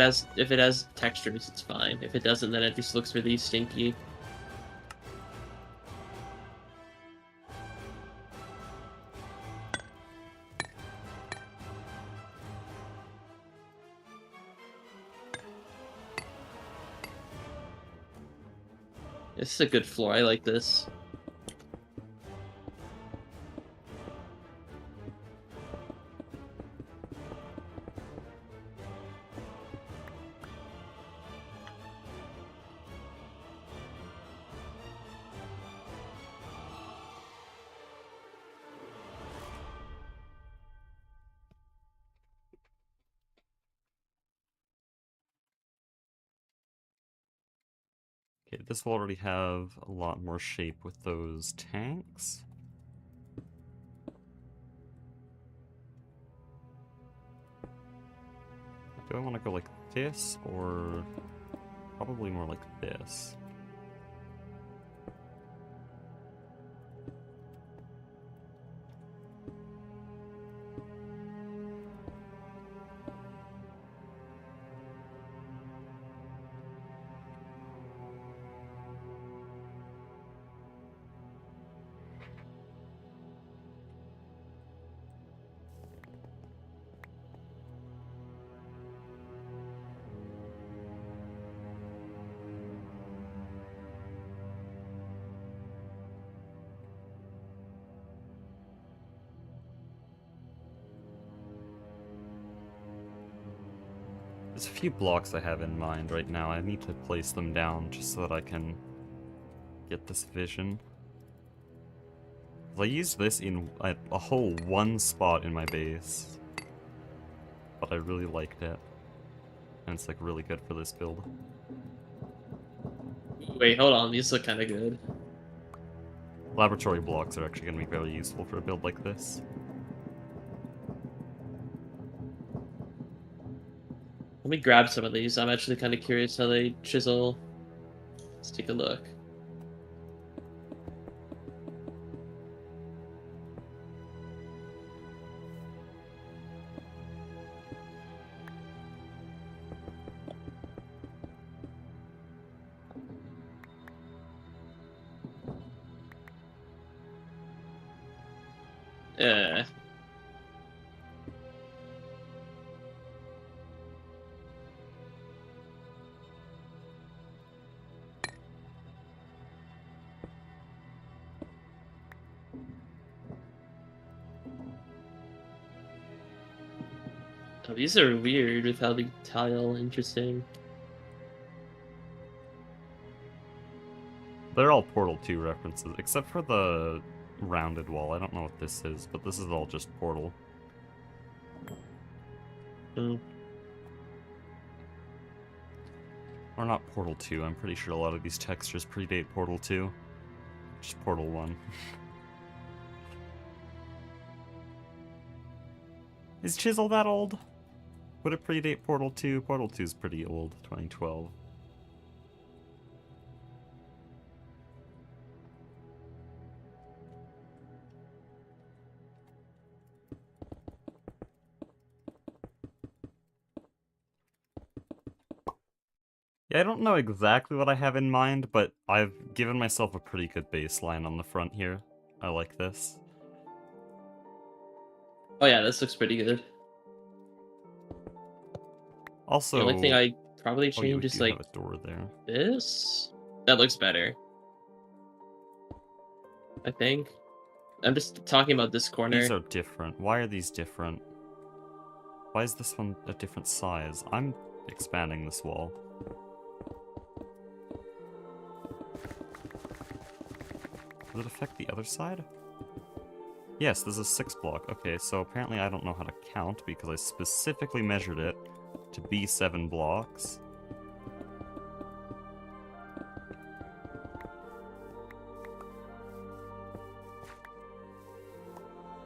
it has textures, it's fine. If it doesn't, then it just looks really stinky. This is a good floor. I like this. Okay, this will already have a lot more shape with those tanks. Do I want to go like this, or probably more like this? There's a few blocks I have in mind right now. I need to place them down just so that I can get this vision. I used this in a whole one spot in my base, but I really liked it, and it's like really good for this build. Wait, hold on. These look kind of good. Laboratory blocks are actually going to be very useful for a build like this. Let me grab some of these. I'm actually kind of curious how they chisel. Let's take a look. Yeah. Oh, these are weird with how they tile. Interesting. They're all Portal 2 references, except for the rounded wall. I don't know what this is, but this is all just Portal. Hmm. Or not Portal 2, I'm pretty sure a lot of these textures predate Portal 2. Just Portal 1. Is Chisel that old? Would it predate Portal 2? Portal 2 is pretty old, 2012. Yeah, I don't know exactly what I have in mind, but I've given myself a pretty good baseline on the front here. I like this. Oh yeah, this looks pretty good. Also, The only thing I probably oh, you change is do like have a door there. this. That looks better. I think. I'm just talking about this corner. These are different. Why are these different? Why is this one a different size? I'm expanding this wall. Does it affect the other side? Yes, this is 6 block. Okay, so apparently I don't know how to count because I specifically measured it to be 7 blocks.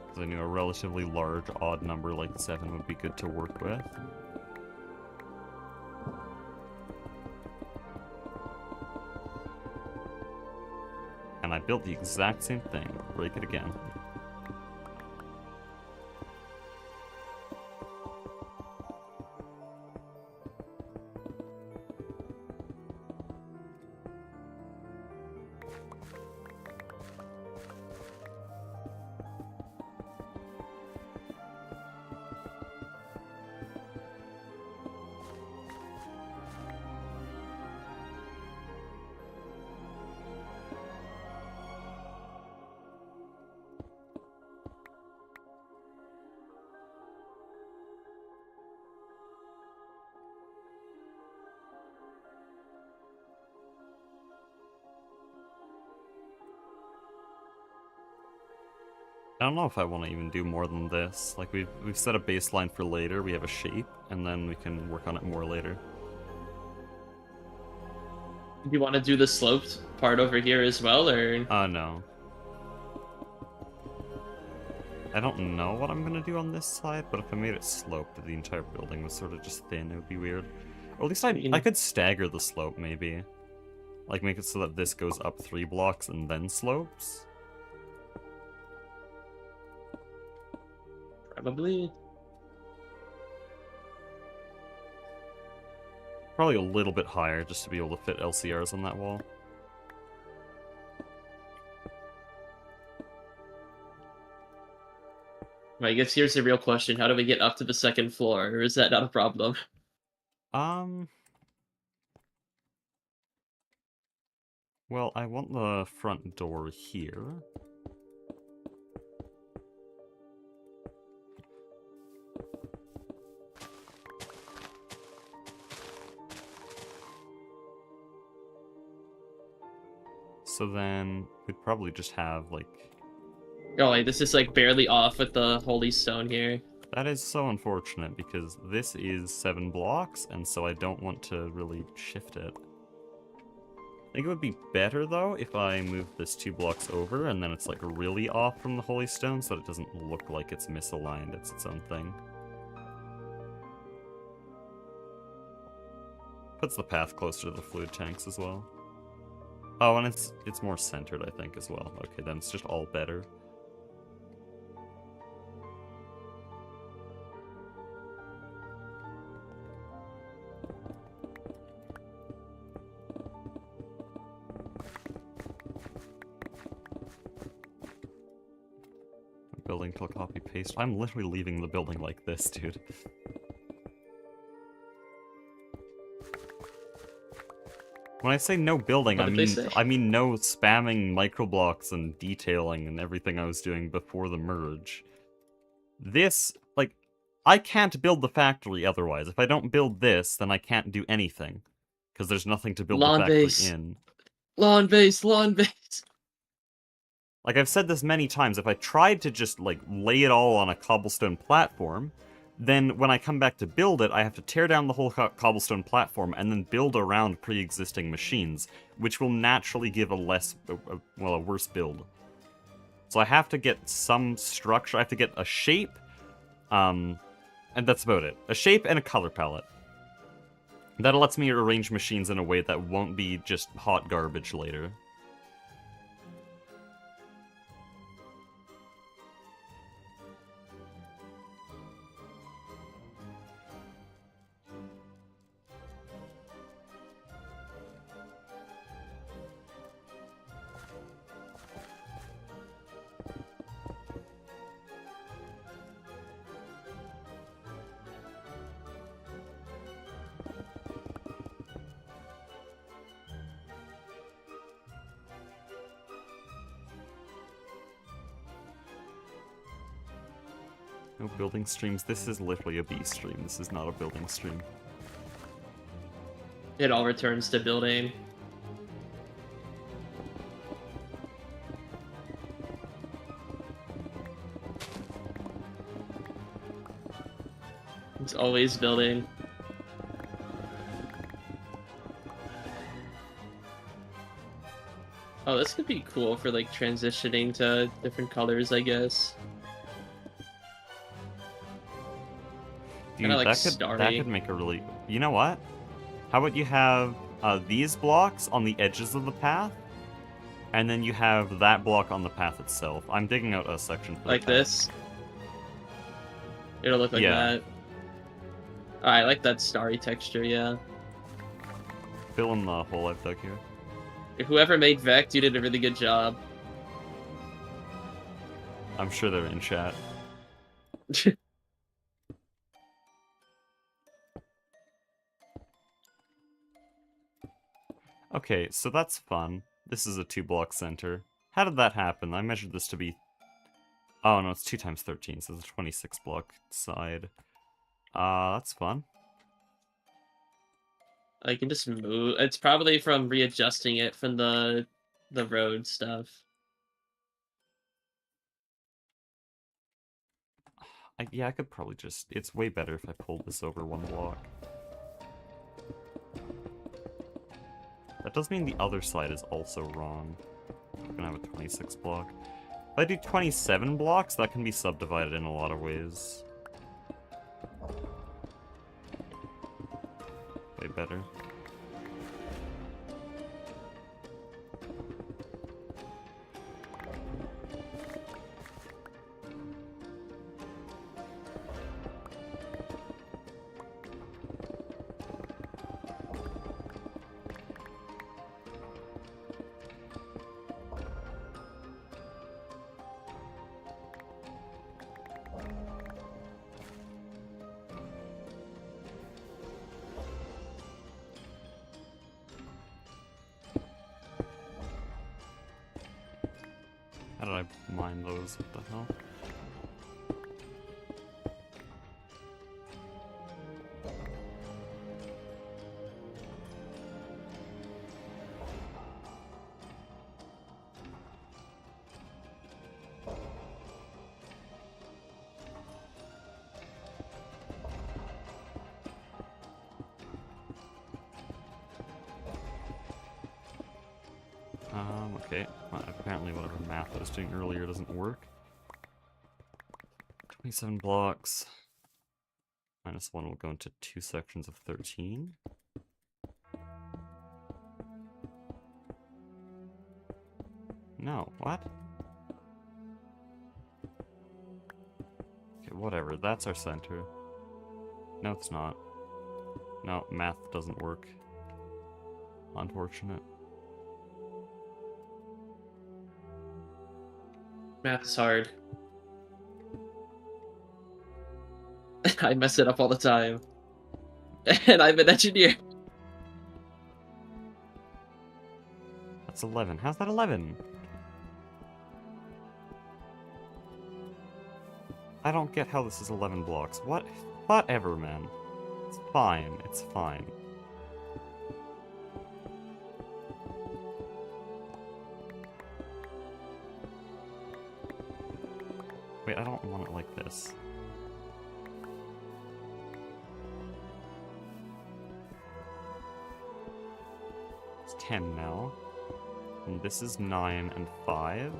Because I knew a relatively large odd number like 7 would be good to work with. And I built the exact same thing. Break it again. I don't know if I want to even do more than this. Like, we've set a baseline for later, we have a shape, and then we can work on it more later. Do you want to do the sloped part over here as well, or? No. I don't know what I'm gonna do on this side, but if I made it sloped, the entire building was sort of just thin, it would be weird. Or at least I could stagger the slope, maybe. Like, make it so that this goes up 3 blocks and then slopes? Probably. Probably a little bit higher, just to be able to fit LCRs on that wall. I guess here's the real question. How do we get up to the second floor? Or is that not a problem? Well, I want the front door here. So then, we'd probably just have, like... Oh, wait, this is, like, barely off with the holy stone here. That is so unfortunate, because this is 7 blocks, and so I don't want to really shift it. I think it would be better, though, if I move this 2 blocks over, and then it's, like, really off from the holy stone, so that it doesn't look like it's misaligned, it's its own thing. Puts the path closer to the fluid tanks as well. Oh, and it's more centered, I think, as well. Okay, then it's just all better. Building till copy paste. I'm literally leaving the building like this, dude. When I say no building, I mean no spamming microblocks and detailing and everything I was doing before the merge. This, like, I can't build the factory otherwise. If I don't build this, then I can't do anything. Because there's nothing to build the factory in. Lawn base, lawn base! Like, I've said this many times, if I tried to just, like, lay it all on a cobblestone platform, then when I come back to build it, I have to tear down the whole cobblestone platform and then build around pre-existing machines, which will naturally give a worse build. So I have to get some structure, I have to get a shape, and that's about it. A shape and a color palette. That lets me arrange machines in a way that won't be just hot garbage later. No building streams. This is literally a B stream. This is not a building stream. It all returns to building. It's always building. Oh, this could be cool for, like, transitioning to different colors, I guess. Dude, Kinda like that could make a really... You know what? How about you have these blocks on the edges of the path, and then you have that block on the path itself. I'm digging out a section for like this. It'll look like that. I like that starry texture, yeah. Fill in the hole I've dug here. Whoever made Vect, you did a really good job. I'm sure they're in chat. Okay, so that's fun. This is a 2-block center. How did that happen? I measured this to be... Oh, no, it's 2 times 13, so it's a 26-block side. That's fun. I can just move. It's probably from readjusting it from the road stuff. Yeah, I could probably just... It's way better if I pulled this over 1 block. That does mean the other side is also wrong. I'm gonna have a 26 block. If I do 27 blocks, that can be subdivided in a lot of ways. Way better. How did I mine those? What the hell? Okay. Well, apparently whatever math I was doing earlier doesn't work. 27 blocks. Minus 1 will go into 2 sections of 13. No, what? Okay, whatever, that's our center. No, it's not. No, math doesn't work. Unfortunate. Math is hard. I mess it up all the time. And I'm an engineer. That's 11. How's that 11? I don't get how this is 11 blocks. What? Whatever, man. It's fine. It's fine. Wait, I don't want it like this. It's 10 now. And this is 9 and 5.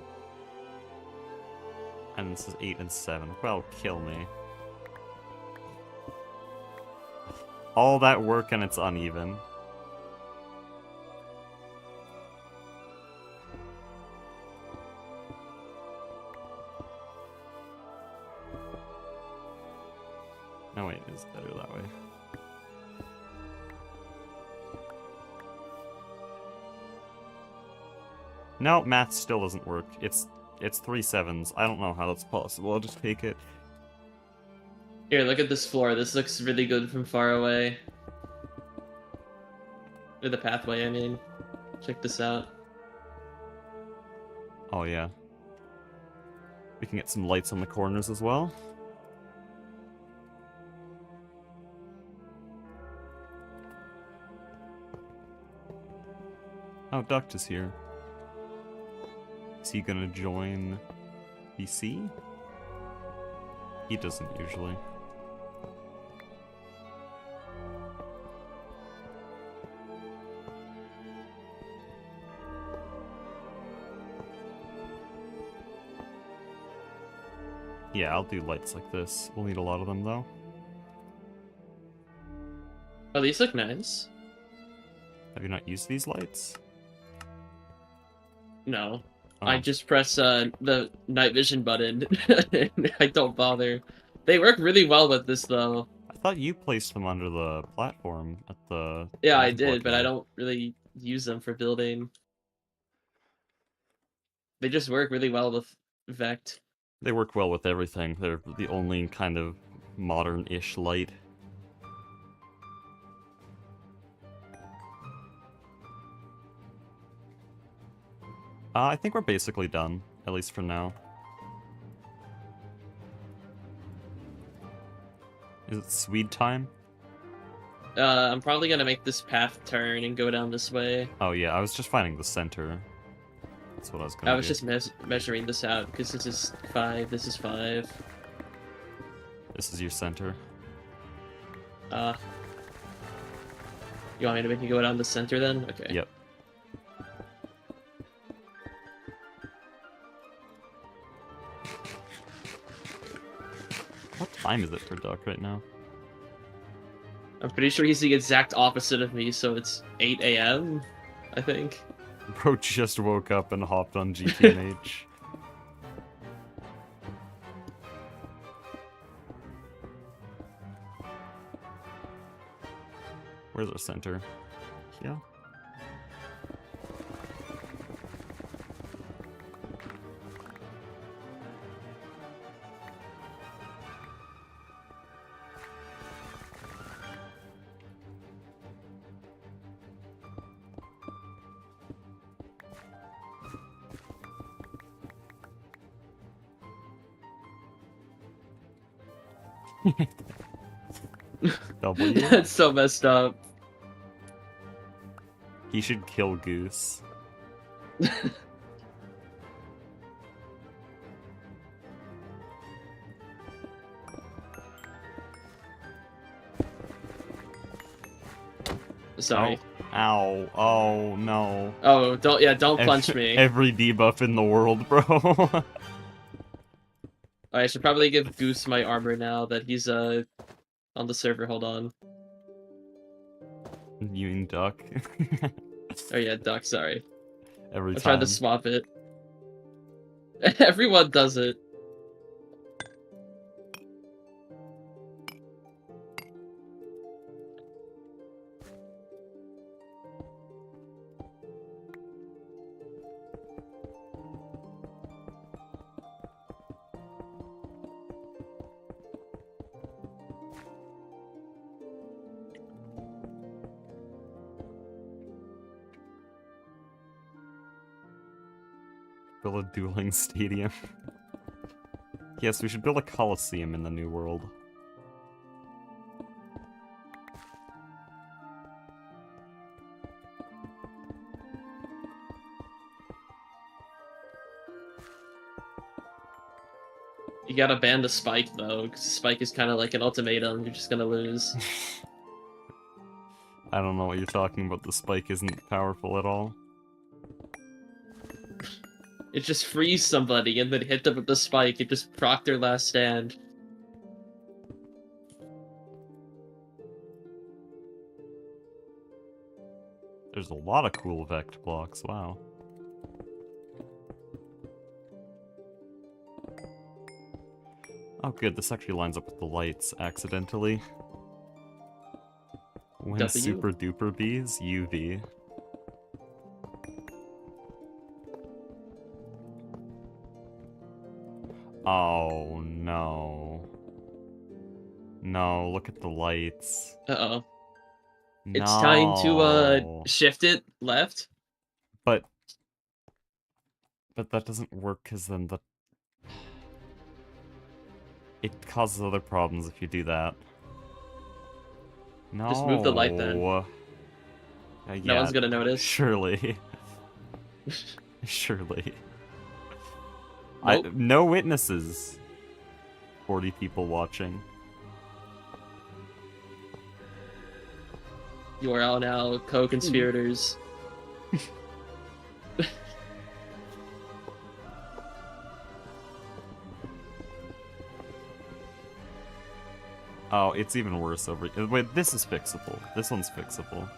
And this is 8 and 7. Well, kill me. All that work and it's uneven. No, wait, it's better that way. No, math still doesn't work. It's 3 7s. I don't know how that's possible. I'll just take it. Here, look at this floor. This looks really good from far away. Or the pathway, I mean. Check this out. Oh, yeah. We can get some lights on the corners as well. Oh, Duct is here. Is he gonna join PC? He doesn't usually. Yeah, I'll do lights like this. We'll need a lot of them, though. Oh, these look nice. Have you not used these lights? No. Oh. I just press the night vision button. And I don't bother. They work really well with this, though. I thought you placed them under the platform at the... Yeah, I transport did, but I there. don't really use them for building. They just work really well with Vect. They work well with everything. They're the only kind of modern-ish light. I think we're basically done, at least for now. Is it Swede time? I'm probably gonna make this path turn and go down this way. Oh yeah, I was just finding the center. That's what I was gonna I was do. just measuring this out, because this is 5, this is 5. This is your center. You want me to make you go down the center then? Okay. Yep. What time is it for Duck right now? I'm pretty sure he's the exact opposite of me, so it's 8 a.m., I think. Bro just woke up and hopped on GTNH. Where's our center? Yeah. W? That's so messed up. He should kill Goose. Sorry. Oh. Ow. Oh, no. Oh, don't punch me. Every debuff in the world, bro. I should probably give Goose my armor now that he's on the server. Hold on. You mean Duck? Oh yeah, Duck, sorry. Every I time. tried to swap it. Everyone does it. Build a dueling stadium. Yes, we should build a coliseum in the new world. You gotta ban the Spike though, because Spike is kind of like an ultimatum. You're just gonna lose. I don't know what you're talking about. The spike isn't powerful at all. It just frees somebody and then hit them with the Spike. It just proc their last stand. There's a lot of cool Vect blocks, wow. Oh good, this actually lines up with the lights accidentally. When W. super duper bees, UV. Oh no. No, look at the lights. Uh-oh. No. It's time to shift it left. But that doesn't work because then it causes other problems if you do that. No. Just move the light then. Yeah, No one's gonna notice. Surely. Surely. Nope. No witnesses. 40 people watching. You are all now co-conspirators. Oh, it's even worse over... Wait, this is fixable. This one's fixable.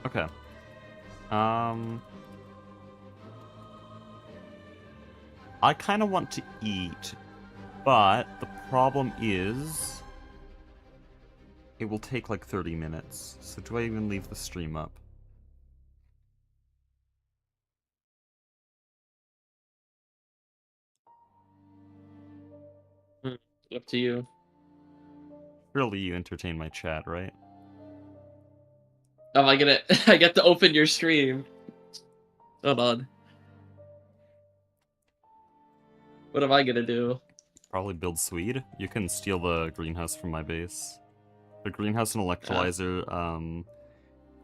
Okay. I kind of want to eat, but the problem is it will take like 30 minutes. So do I even leave the stream up? Up to you. Surely you entertain my chat, right? Am I gonna? I get to open your stream. Hold on. What am I gonna do? Probably build Swede. You can steal the greenhouse from my base. The greenhouse and electrolyzer,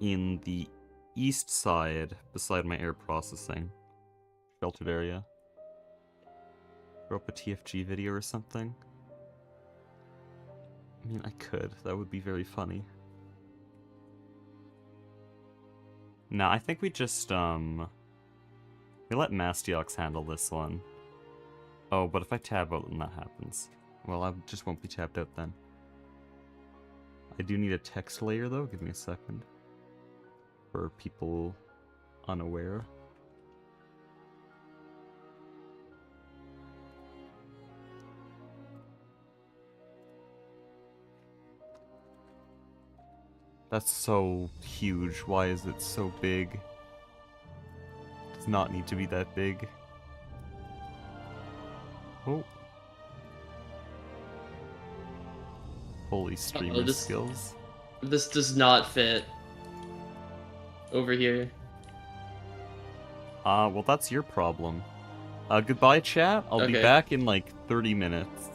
in the east side, beside my air processing. Sheltered area. Throw up a TFG video or something. I mean, I could. That would be very funny. Nah, I think we just, we let Mastiox handle this one. Oh, but if I tab out and that happens. Well, I just won't be tabbed out then. I do need a text layer though, give me a second. For people unaware. That's so huge, why is it so big? It does not need to be that big. Oh. Holy streamer skills. This does not fit over here. Well that's your problem. Goodbye chat, I'll be back in like 30 minutes.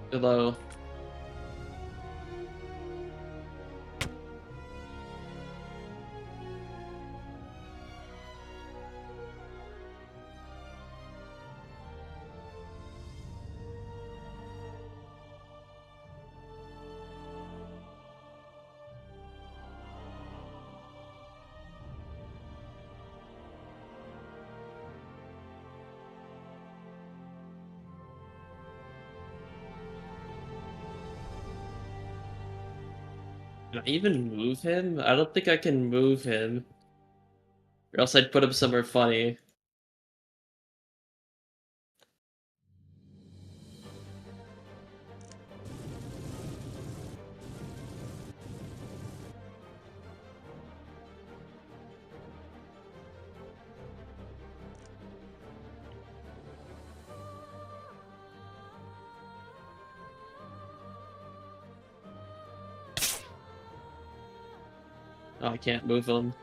Hello. Can I even move him? I don't think I can move him. Or else I'd put him somewhere funny. Oh, I can't move him.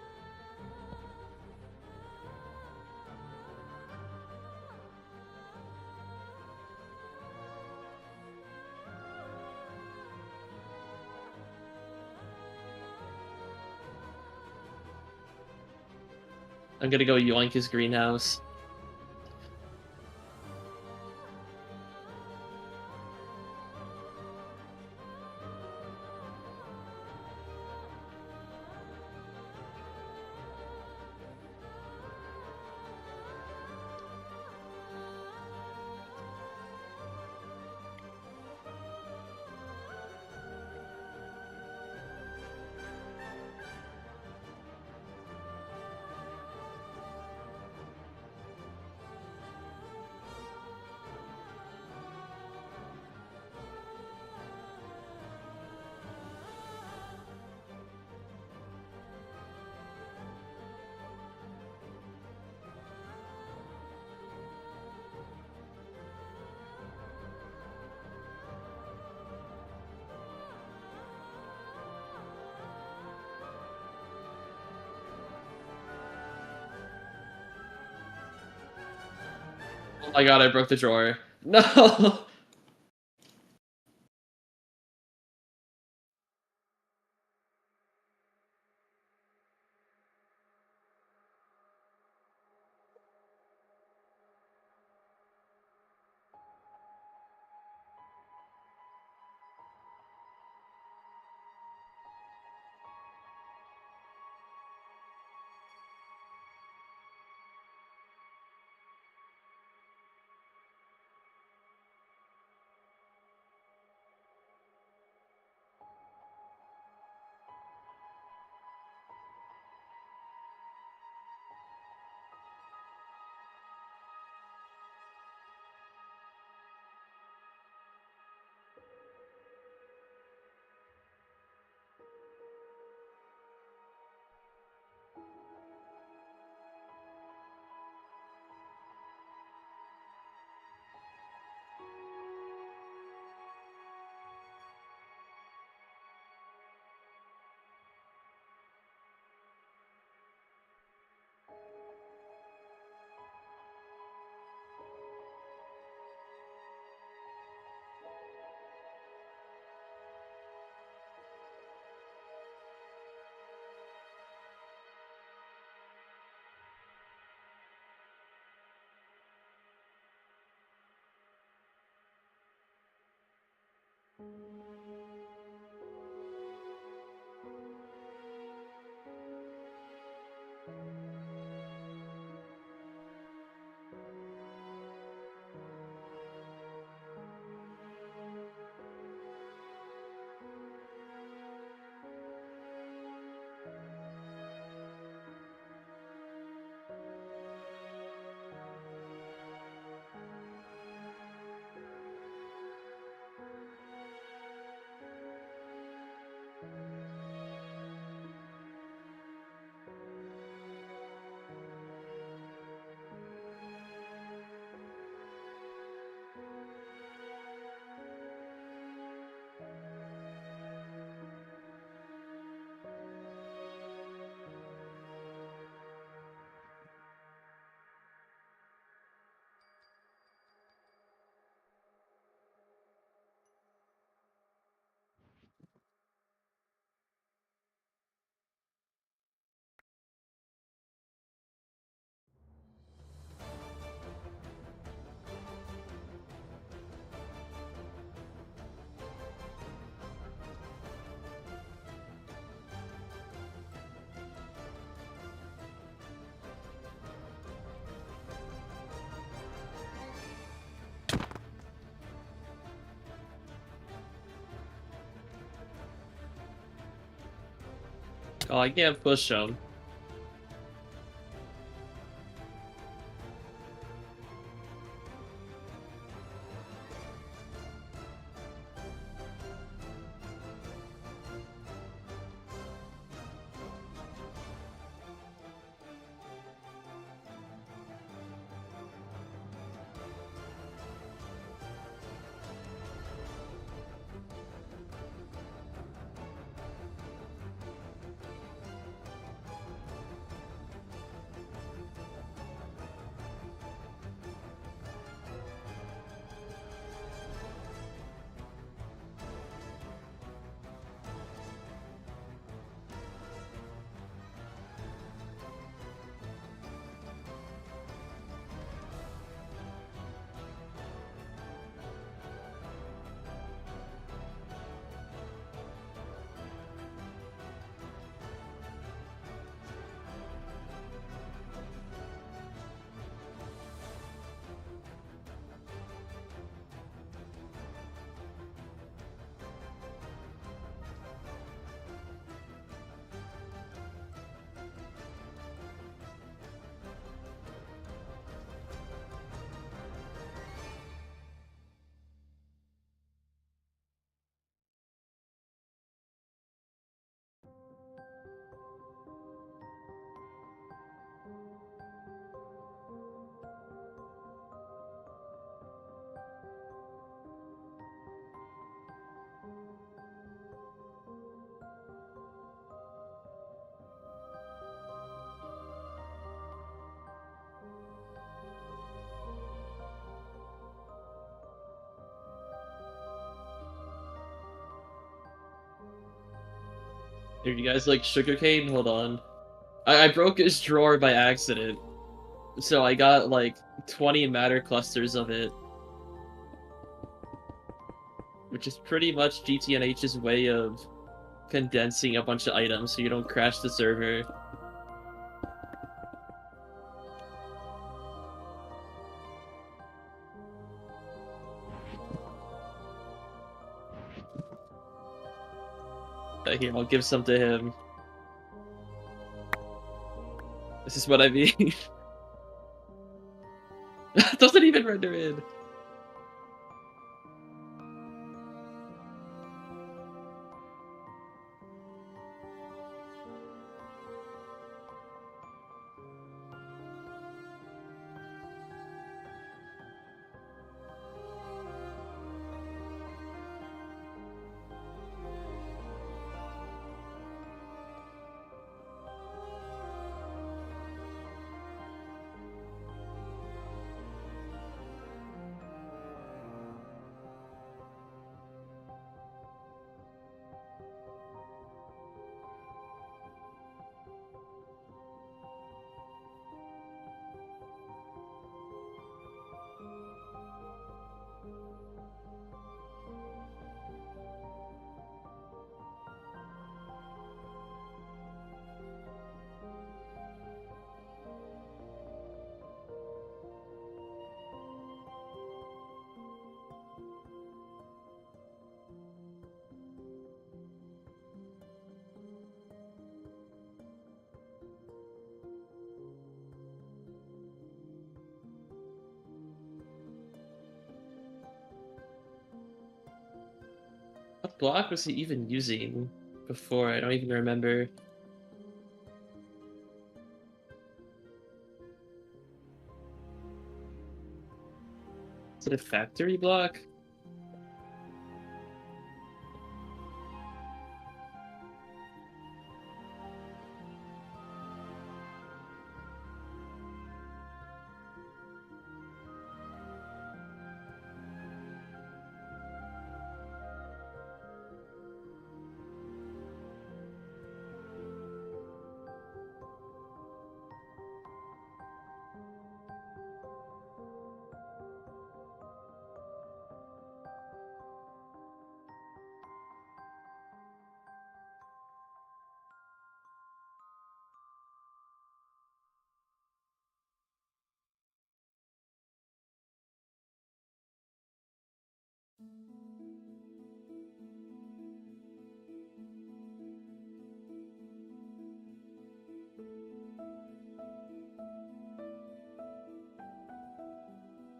I'm gonna go yoink his greenhouse. Oh my god, I broke the drawer. No! Oh, I can't push him. Here, you guys like sugarcane? Hold on. I broke his drawer by accident. So I got like 20 matter clusters of it. Which is pretty much GTNH's way of condensing a bunch of items so you don't crash the server. Here, I'll give some to him. This is what I mean. Doesn't even render in. block was he even using before? I don't even remember. Is it a factory block?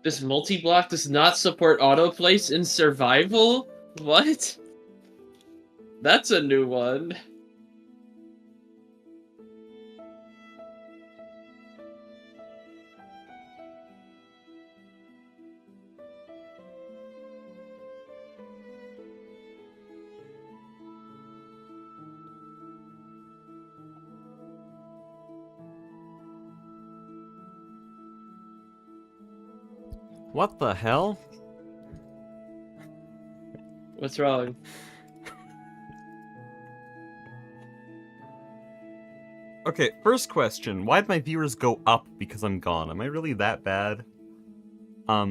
This multi-block does not support autoplace in survival? What? That's a new one. What the hell? What's wrong? Okay, first question. Why'd my viewers go up because I'm gone? Am I really that bad?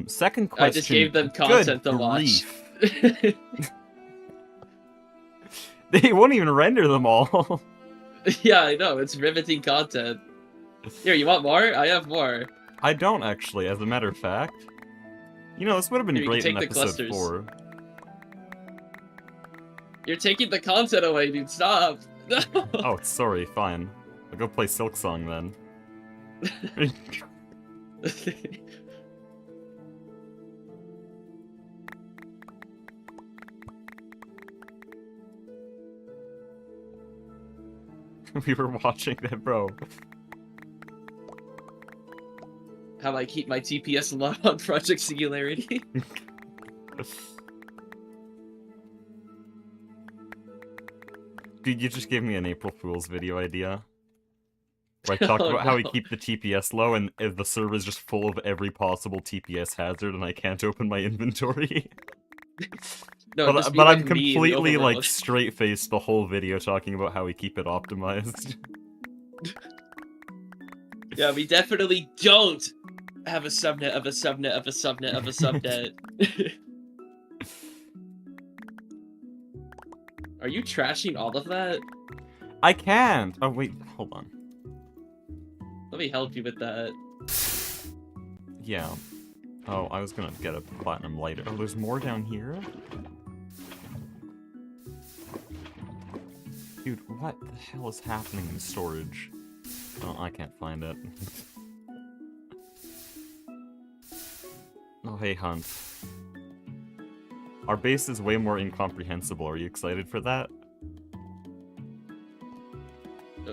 Second question. I just gave them content to watch. They won't even render them all. Yeah, I know. It's riveting content. Here, you want more? I have more. I don't actually, as a matter of fact. You know, this would have been Here, great in take the episode clusters. 4. You're taking the content away, dude. Stop. No. Oh, sorry, fine. I'll go play Silk Song then. We were watching that, bro. How I keep my TPS low on Project Singularity. Dude, you just gave me an April Fool's video idea. Where I talked about how we keep the TPS low and the server is just full of every possible TPS hazard and I can't open my inventory. No, but I'm completely like straight-faced the whole video talking about how we keep it optimized. Yeah, we definitely don't have a subnet of a subnet of a subnet of a subnet. Are you trashing all of that? I can't! Oh wait, hold on. Let me help you with that. Yeah. Oh, I was gonna get a platinum lighter. Oh, there's more down here? Dude, what the hell is happening in storage? Oh, I can't find it. Oh, hey, Hunt. Our base is way more incomprehensible. Are you excited for that?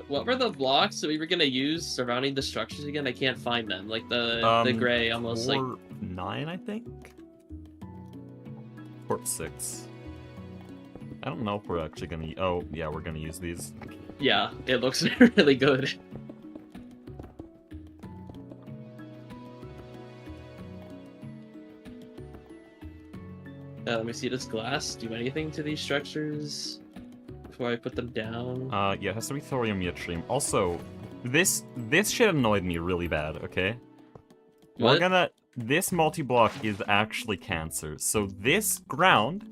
What were the blocks that we were gonna use surrounding the structures again? I can't find them. Like the gray, almost like 9, I think. Port 6. I don't know if we're actually gonna. Oh, yeah, we're gonna use these. Yeah, it looks really good. Let me see. Does glass do anything to these structures before I put them down? Yeah, it has to be thorium yttrium. Also, this shit annoyed me really bad. Okay. What? We're gonna. This multi-block is actually cancer. So this ground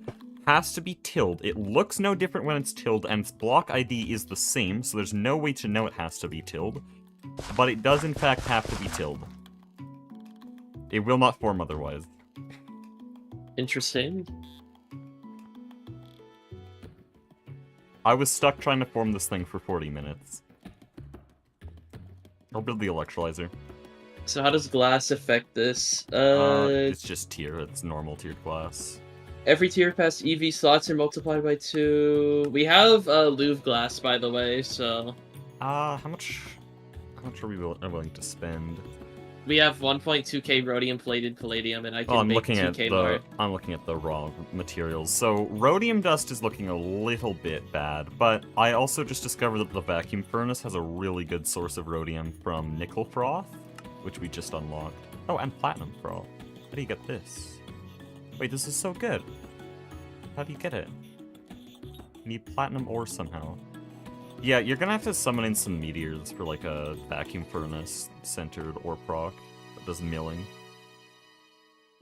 has to be tilled. It looks no different when it's tilled, and its block ID is the same, so there's no way to know it has to be tilled. But it does in fact have to be tilled. It will not form otherwise. Interesting. I was stuck trying to form this thing for 40 minutes. I'll build the electrolyzer. So how does glass affect this? It's just tier. It's normal tiered glass. Every tier pass EV slots are multiplied by 2. We have Louvre glass, by the way, so How much are we willing to spend? we have 1.2k rhodium plated palladium, and I Well, can make 2k more. I'm looking at the raw materials. So rhodium dust is looking a little bit bad, but I also just discovered that the vacuum furnace has a really good source of rhodium from nickel froth, which we just unlocked. Oh, and platinum froth. How do you get this? Wait, this is so good. How do you get it? You need platinum ore somehow. Yeah, you're gonna have to summon in some meteors for like a vacuum furnace centered ore proc that does milling.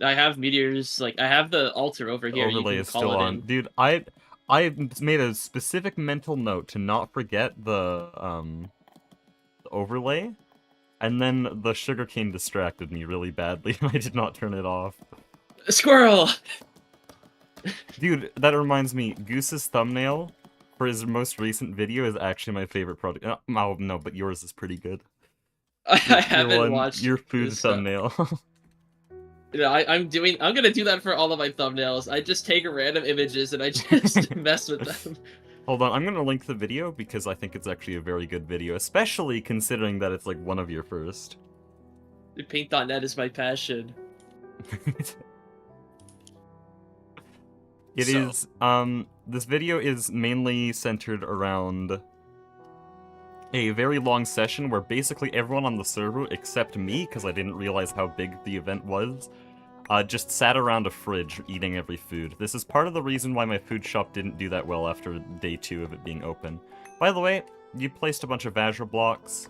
I have meteors, like, I have the altar over here. You Overlay can is call still it on. in. Dude, I made a specific mental note to not forget the overlay, and then the sugarcane distracted me really badly, and I did not turn it off. Squirrel! Dude, that reminds me, Goose's thumbnail for his most recent video is actually my favorite product. Oh, no, but yours is pretty good. I haven't watched your food this stuff. thumbnail. You know, I'm gonna do that for all of my thumbnails. I just take random images and I just mess with them. Hold on, I'm gonna link the video because I think it's actually a very good video, especially considering that it's like one of your first. Paint.net is my passion. This video is mainly centered around a very long session where basically everyone on the server, except me, because I didn't realize how big the event was, just sat around a fridge eating every food. This is part of the reason why my food shop didn't do that well after day 2 of it being open. By the way, you placed a bunch of Vajra blocks,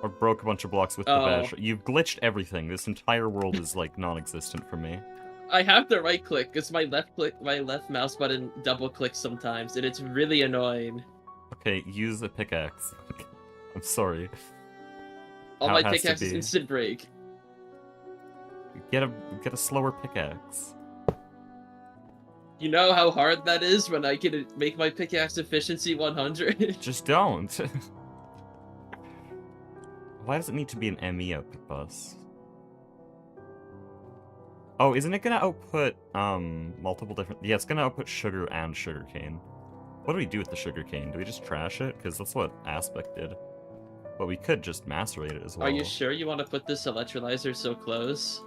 or broke a bunch of blocks with the Vajra. You've glitched everything. This entire world is, like, non-existent for me. I have the right click, because my left mouse button double clicks sometimes, and it's really annoying. Okay, use a pickaxe. I'm sorry. All my pickaxes instant break. Get a slower pickaxe. You know how hard that is when I can make my pickaxe efficiency 100? Just don't. Why does it need to be an ME output bus? Oh, isn't it gonna output multiple different? Yeah, it's gonna output sugar and sugarcane. What do we do with the sugarcane? Do we just trash it? Because that's what Aspect did. But we could just macerate it as well. Are you sure you want to put this electrolyzer so close?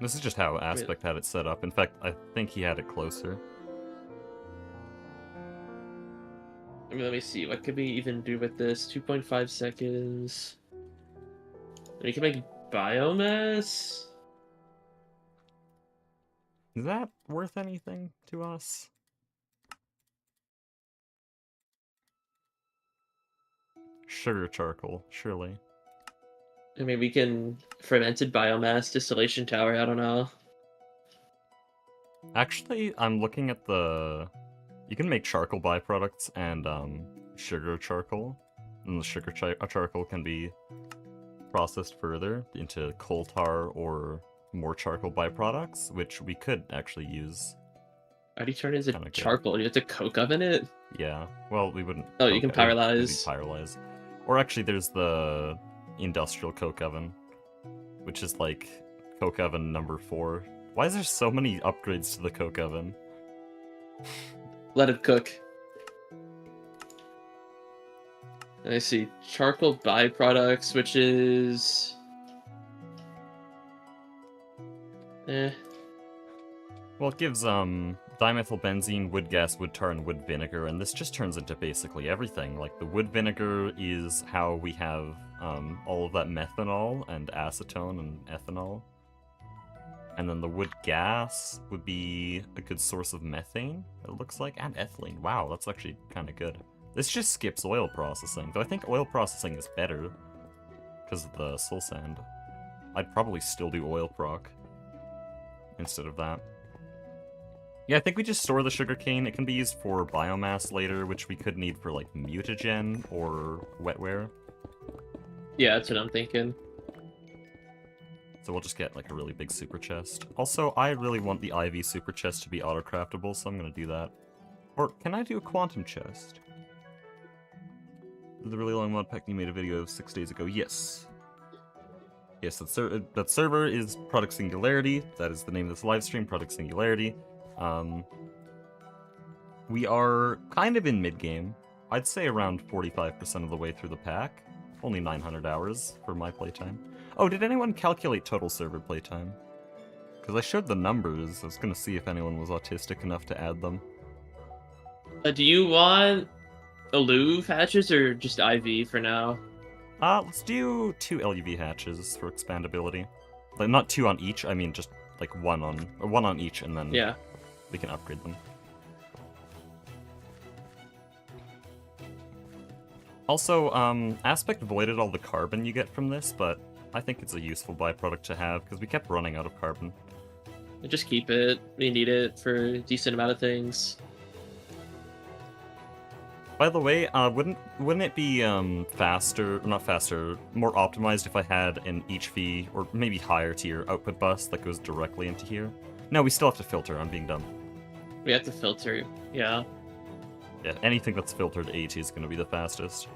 This is just how Aspect had it set up. In fact, I think he had it closer. I mean, let me see. What could we even do with this? 2.5 seconds. We can make biomass? Is that worth anything to us? Sugar charcoal, surely. I mean, we can fermented biomass distillation tower. I don't know. Actually, I'm looking at the. You can make charcoal byproducts and sugar charcoal, and the sugar charcoal can be processed further into coal tar or more charcoal byproducts, which we could actually use. How do you turn it into charcoal? You have to coke oven it? Yeah. Well, we wouldn't. Oh, you can pyrolyze. Pyrolyze. Or actually, there's the industrial coke oven, which is like coke oven number 4. Why is there so many upgrades to the coke oven? Let it cook. I see. Charcoal byproducts, which is... Well, it gives dimethylbenzene, wood gas, wood tar, and wood vinegar, and this just turns into basically everything. Like, the wood vinegar is how we have all of that methanol and acetone and ethanol. And then the wood gas would be a good source of methane, it looks like, and ethylene. Wow, that's actually kind of good. This just skips oil processing, though I think oil processing is better because of the soul sand. I'd probably still do oil proc instead of that. Yeah, I think we just store the sugarcane. It can be used for biomass later, which we could need for, like, mutagen or wetware. Yeah, that's what I'm thinking. So we'll just get, like, a really big super chest. Also, I really want the IV super chest to be auto-craftable, so I'm gonna do that. Or, can I do a quantum chest? The really long mod pack you made a video of 6 days ago. Yes. Yes, that server is Product Singularity. That is the name of this live stream, Product Singularity. We are kind of in mid-game. I'd say around 45% of the way through the pack. Only 900 hours for my playtime. Oh, did anyone calculate total server playtime? Because I showed the numbers. I was going to see if anyone was autistic enough to add them. Do you want Aloof hatches or just IV for now? Let's do 2 LUV hatches for expandability. Like, not 2 on each, I mean just like one on each, and then Yeah. we can upgrade them. Also, Aspect voided all the carbon you get from this, but I think it's a useful byproduct to have, because we kept running out of carbon. Just keep it. We need it for a decent amount of things. By the way, wouldn't it be faster, not faster, more optimized if I had an HV or maybe higher tier output bus that goes directly into here? No, we still have to filter. I'm being dumb. We have to filter. Yeah. Yeah, anything that's filtered AT is going to be the fastest.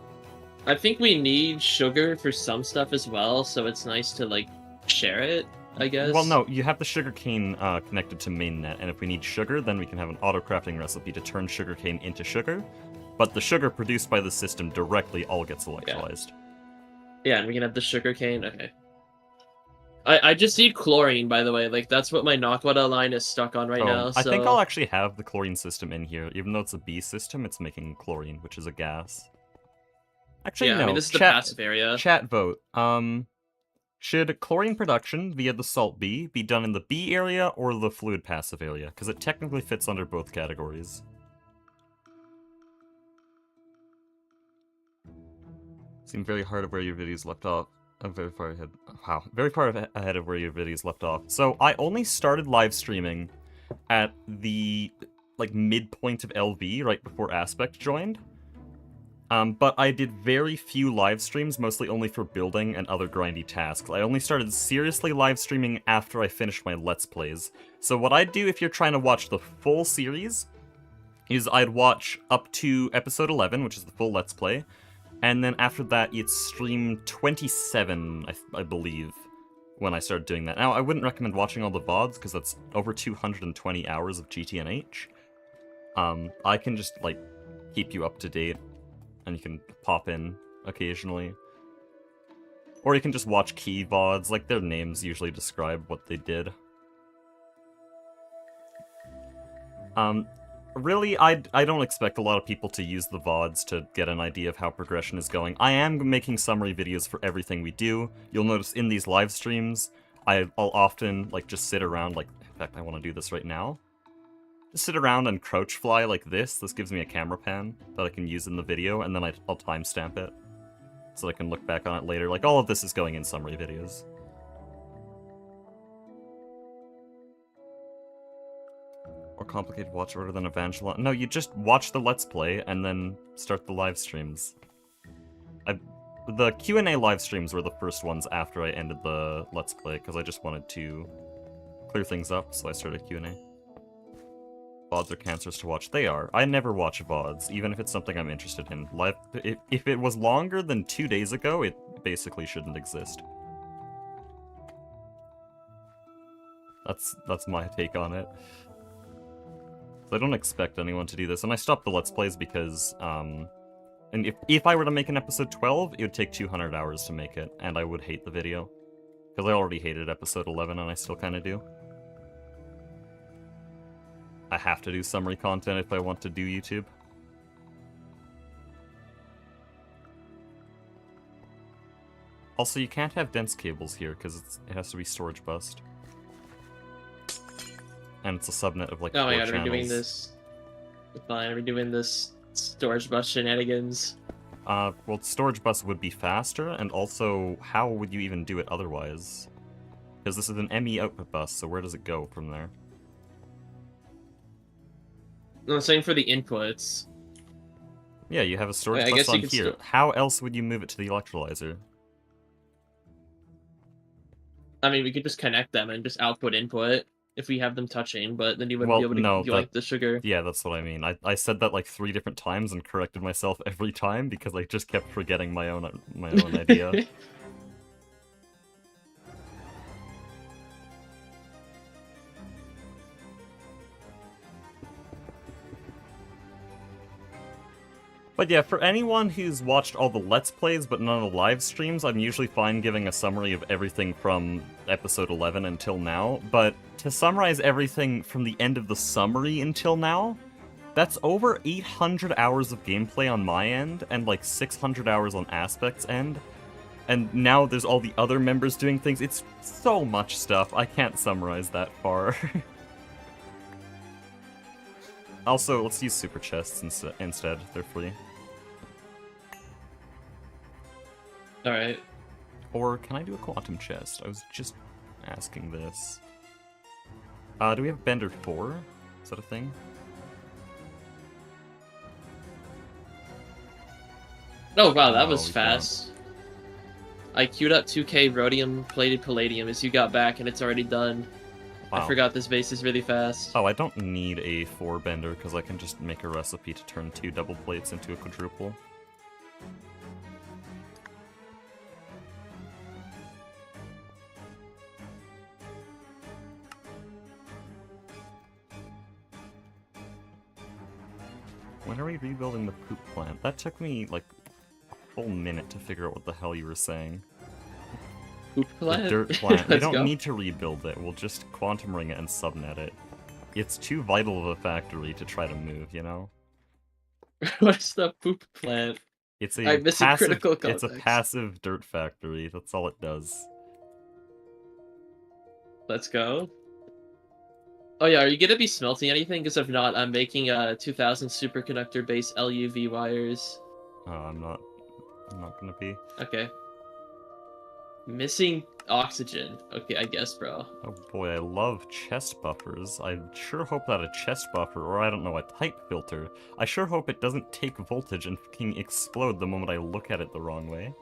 I think we need sugar for some stuff as well, so it's nice to like share it, I guess. Well, no, you have the sugarcane connected to mainnet, and if we need sugar, then we can have an auto-crafting recipe to turn sugarcane into sugar. But the sugar produced by the system directly all gets electrolyzed. Yeah, and we can have the sugarcane. Okay. I just need chlorine, by the way. Like, that's what my Nakwada line is stuck on right now. So... I think I'll actually have the chlorine system in here. Even though it's a B system, it's making chlorine, which is a gas. Actually, yeah, no. I mean, this is the passive area. Chat vote. Should chlorine production via the salt B be done in the B area or the fluid passive area? Because it technically fits under both categories. Seem very hard of where your videos left off. I'm very far ahead. Wow, very far ahead of where your videos left off. So I only started live streaming at the midpoint of LV, right before Aspect joined. But I did very few live streams, mostly only for building and other grindy tasks. I only started seriously live streaming after I finished my Let's Plays. So what I'd do if you're trying to watch the full series is I'd watch up to episode 11, which is the full Let's Play. And then after that, it's stream 27, I believe, when I started doing that. Now, I wouldn't recommend watching all the VODs, because that's over 220 hours of GTNH. I can just, keep you up to date, and you can pop in occasionally. Or you can just watch key VODs, their names usually describe what they did. Really, I don't expect a lot of people to use the VODs to get an idea of how progression is going. I am making summary videos for everything we do. You'll notice in these live streams, I'll often, just sit around, in fact, I want to do this right now. Just sit around and crouch fly like this. This gives me a camera pan that I can use in the video, and then I'll timestamp it. So I can look back on it later. All of this is going in summary videos. More complicated watch order than Evangelon. No, you just watch the Let's Play and then start the live streams. The Q&A live streams were the first ones after I ended the Let's Play, because I just wanted to clear things up, so I started Q&A. VODs are cancerous to watch. They are. I never watch VODs, even if it's something I'm interested in. If it was longer than 2 days ago, it basically shouldn't exist. That's my take on it. I don't expect anyone to do this, and I stopped the Let's Plays because, and if I were to make an episode 12, it would take 200 hours to make it, and I would hate the video. Because I already hated episode 11, and I still kind of do. I have to do summary content if I want to do YouTube. Also, you can't have dense cables here, because it has to be storage bused. And it's a subnet of 4 oh my god, channels. we're doing this. Fine, we're doing this storage bus shenanigans. Well, storage bus would be faster, and also, how would you even do it otherwise? Because this is an ME output bus, so where does it go from there? No, I'm saying for the inputs. Yeah, you have a storage bus on here. How else would you move it to the electrolyzer? I mean, we could just connect them and just output input if we have them touching, but then you wouldn't be able to do the sugar. Yeah, that's what I mean. I said that 3 different times and corrected myself every time because I just kept forgetting my own idea. But yeah, for anyone who's watched all the Let's Plays but none of the live streams, I'm usually fine giving a summary of everything from episode 11 until now, but to summarize everything from the end of the summary until now, that's over 800 hours of gameplay on my end, and like 600 hours on Aspect's end, and now there's all the other members doing things. It's so much stuff, I can't summarize that far. Also, let's use super chests instead, they're free. Alright. Or can I do a quantum chest? I was just asking this. Do we have Bender 4? Is that a thing? Oh wow, that No, was we fast. I queued up 2k rhodium plated palladium as you got back and it's already done. Wow. I forgot this base is really fast. Oh, I don't need a 4 Bender because I can just make a recipe to turn 2 double plates into a quadruple. When are we rebuilding the poop plant? That took me, like, a full minute to figure out what the hell you were saying. Poop plant? The dirt plant. We Let's don't go. need to rebuild it. We'll just quantum ring it and subnet it. It's too vital of a factory to try to move, you know? What's the poop plant? It's I'm missing passive, critical it's a context. passive dirt factory. That's all it does. Let's go. Oh yeah, are you gonna be smelting anything? Because if not, I'm making a 2000 superconductor base LUV wires. Oh, I'm not gonna be. Okay. Missing oxygen. Okay, I guess, bro. Oh boy, I love chest buffers. I sure hope that a chest buffer, or I don't know, a type filter. I sure hope it doesn't take voltage and fucking explode the moment I look at it the wrong way.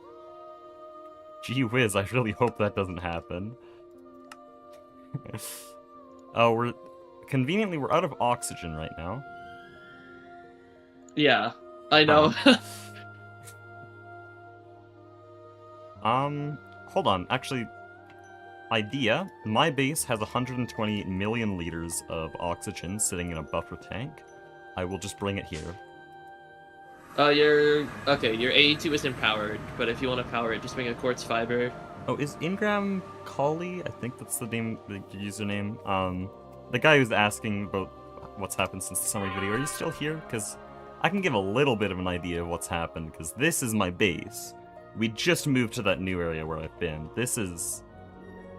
Gee whiz, I really hope that doesn't happen. Oh, conveniently, we're out of oxygen right now. Yeah, I know. Hold on. Actually, idea. My base has 120 million liters of oxygen sitting in a buffer tank. I will just bring it here. Your AE2 isn't powered, but if you want to power it, just bring a quartz fiber. Oh, is Ingram Colley? I think that's the name, the username. The guy who's asking about what's happened since the summary video. Are you still here? Because I can give a little bit of an idea of what's happened, because this is my base. We just moved to that new area where I've been. This is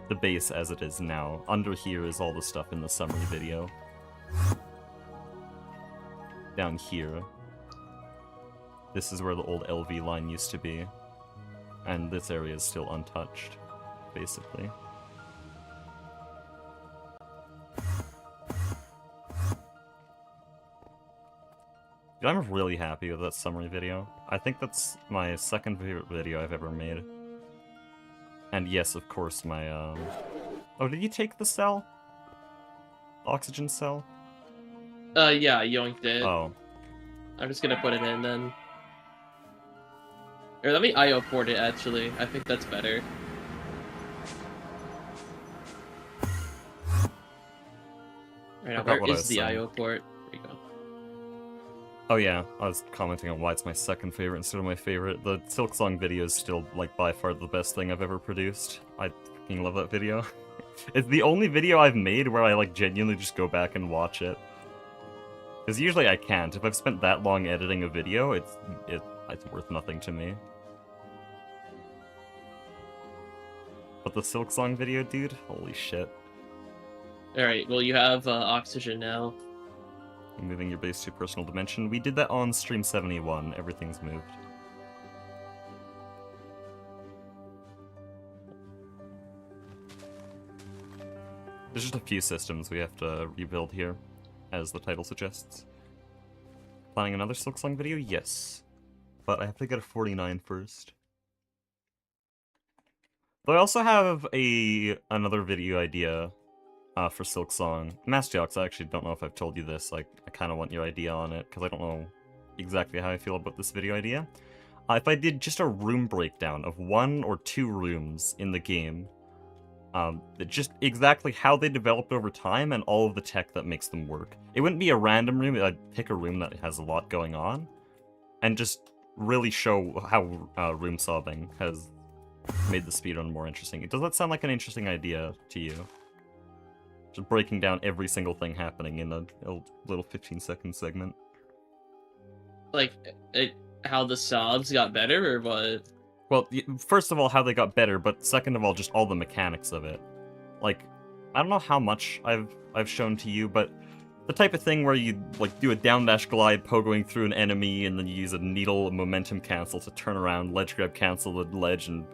the base as it is now. Under here is all the stuff in the summary video. Down here. This is where the old LV line used to be. And this area is still untouched, basically. Dude, I'm really happy with that summary video. I think that's my second favorite video I've ever made. And yes, of course, my, Oh, did you take the cell? Oxygen cell? Yeah, yoinked it. Oh. I'm just gonna put it in then. Or let me IO port it, actually. I think that's better. Alright, now where is the IO port? There you go. Oh yeah, I was commenting on why it's my second favorite instead of my favorite. The Silksong video is still, like, by far the best thing I've ever produced. I fucking love that video. It's the only video I've made where I, like, genuinely just go back and watch it. Because usually I can't. If I've spent that long editing a video, it's worth nothing to me. But the Silksong video, dude? Holy shit. Alright, well you have oxygen now. Moving your base to personal dimension. We did that on stream 71. Everything's moved. There's just a few systems we have to rebuild here, as the title suggests. Planning another Silksong video? Yes. But I have to get a 49 first. Though I also have another video idea for Silksong. Mastiox, I actually don't know if I've told you this. Like, I kind of want your idea on it, because I don't know exactly how I feel about this video idea. If I did just a room breakdown of 1 or 2 rooms in the game, just exactly how they developed over time and all of the tech that makes them work. It wouldn't be a random room, I'd pick a room that has a lot going on, and just really show how room solving has made the speedrun more interesting. Does that sound like an interesting idea to you? Just breaking down every single thing happening in a little 15-second segment. Like, how the sobs got better, or what? Well, first of all, how they got better, but second of all, just all the mechanics of it. Like, I don't know how much I've shown to you, but the type of thing where you like do a down dash glide pogoing through an enemy, and then you use a needle momentum cancel to turn around, ledge grab cancel the ledge, and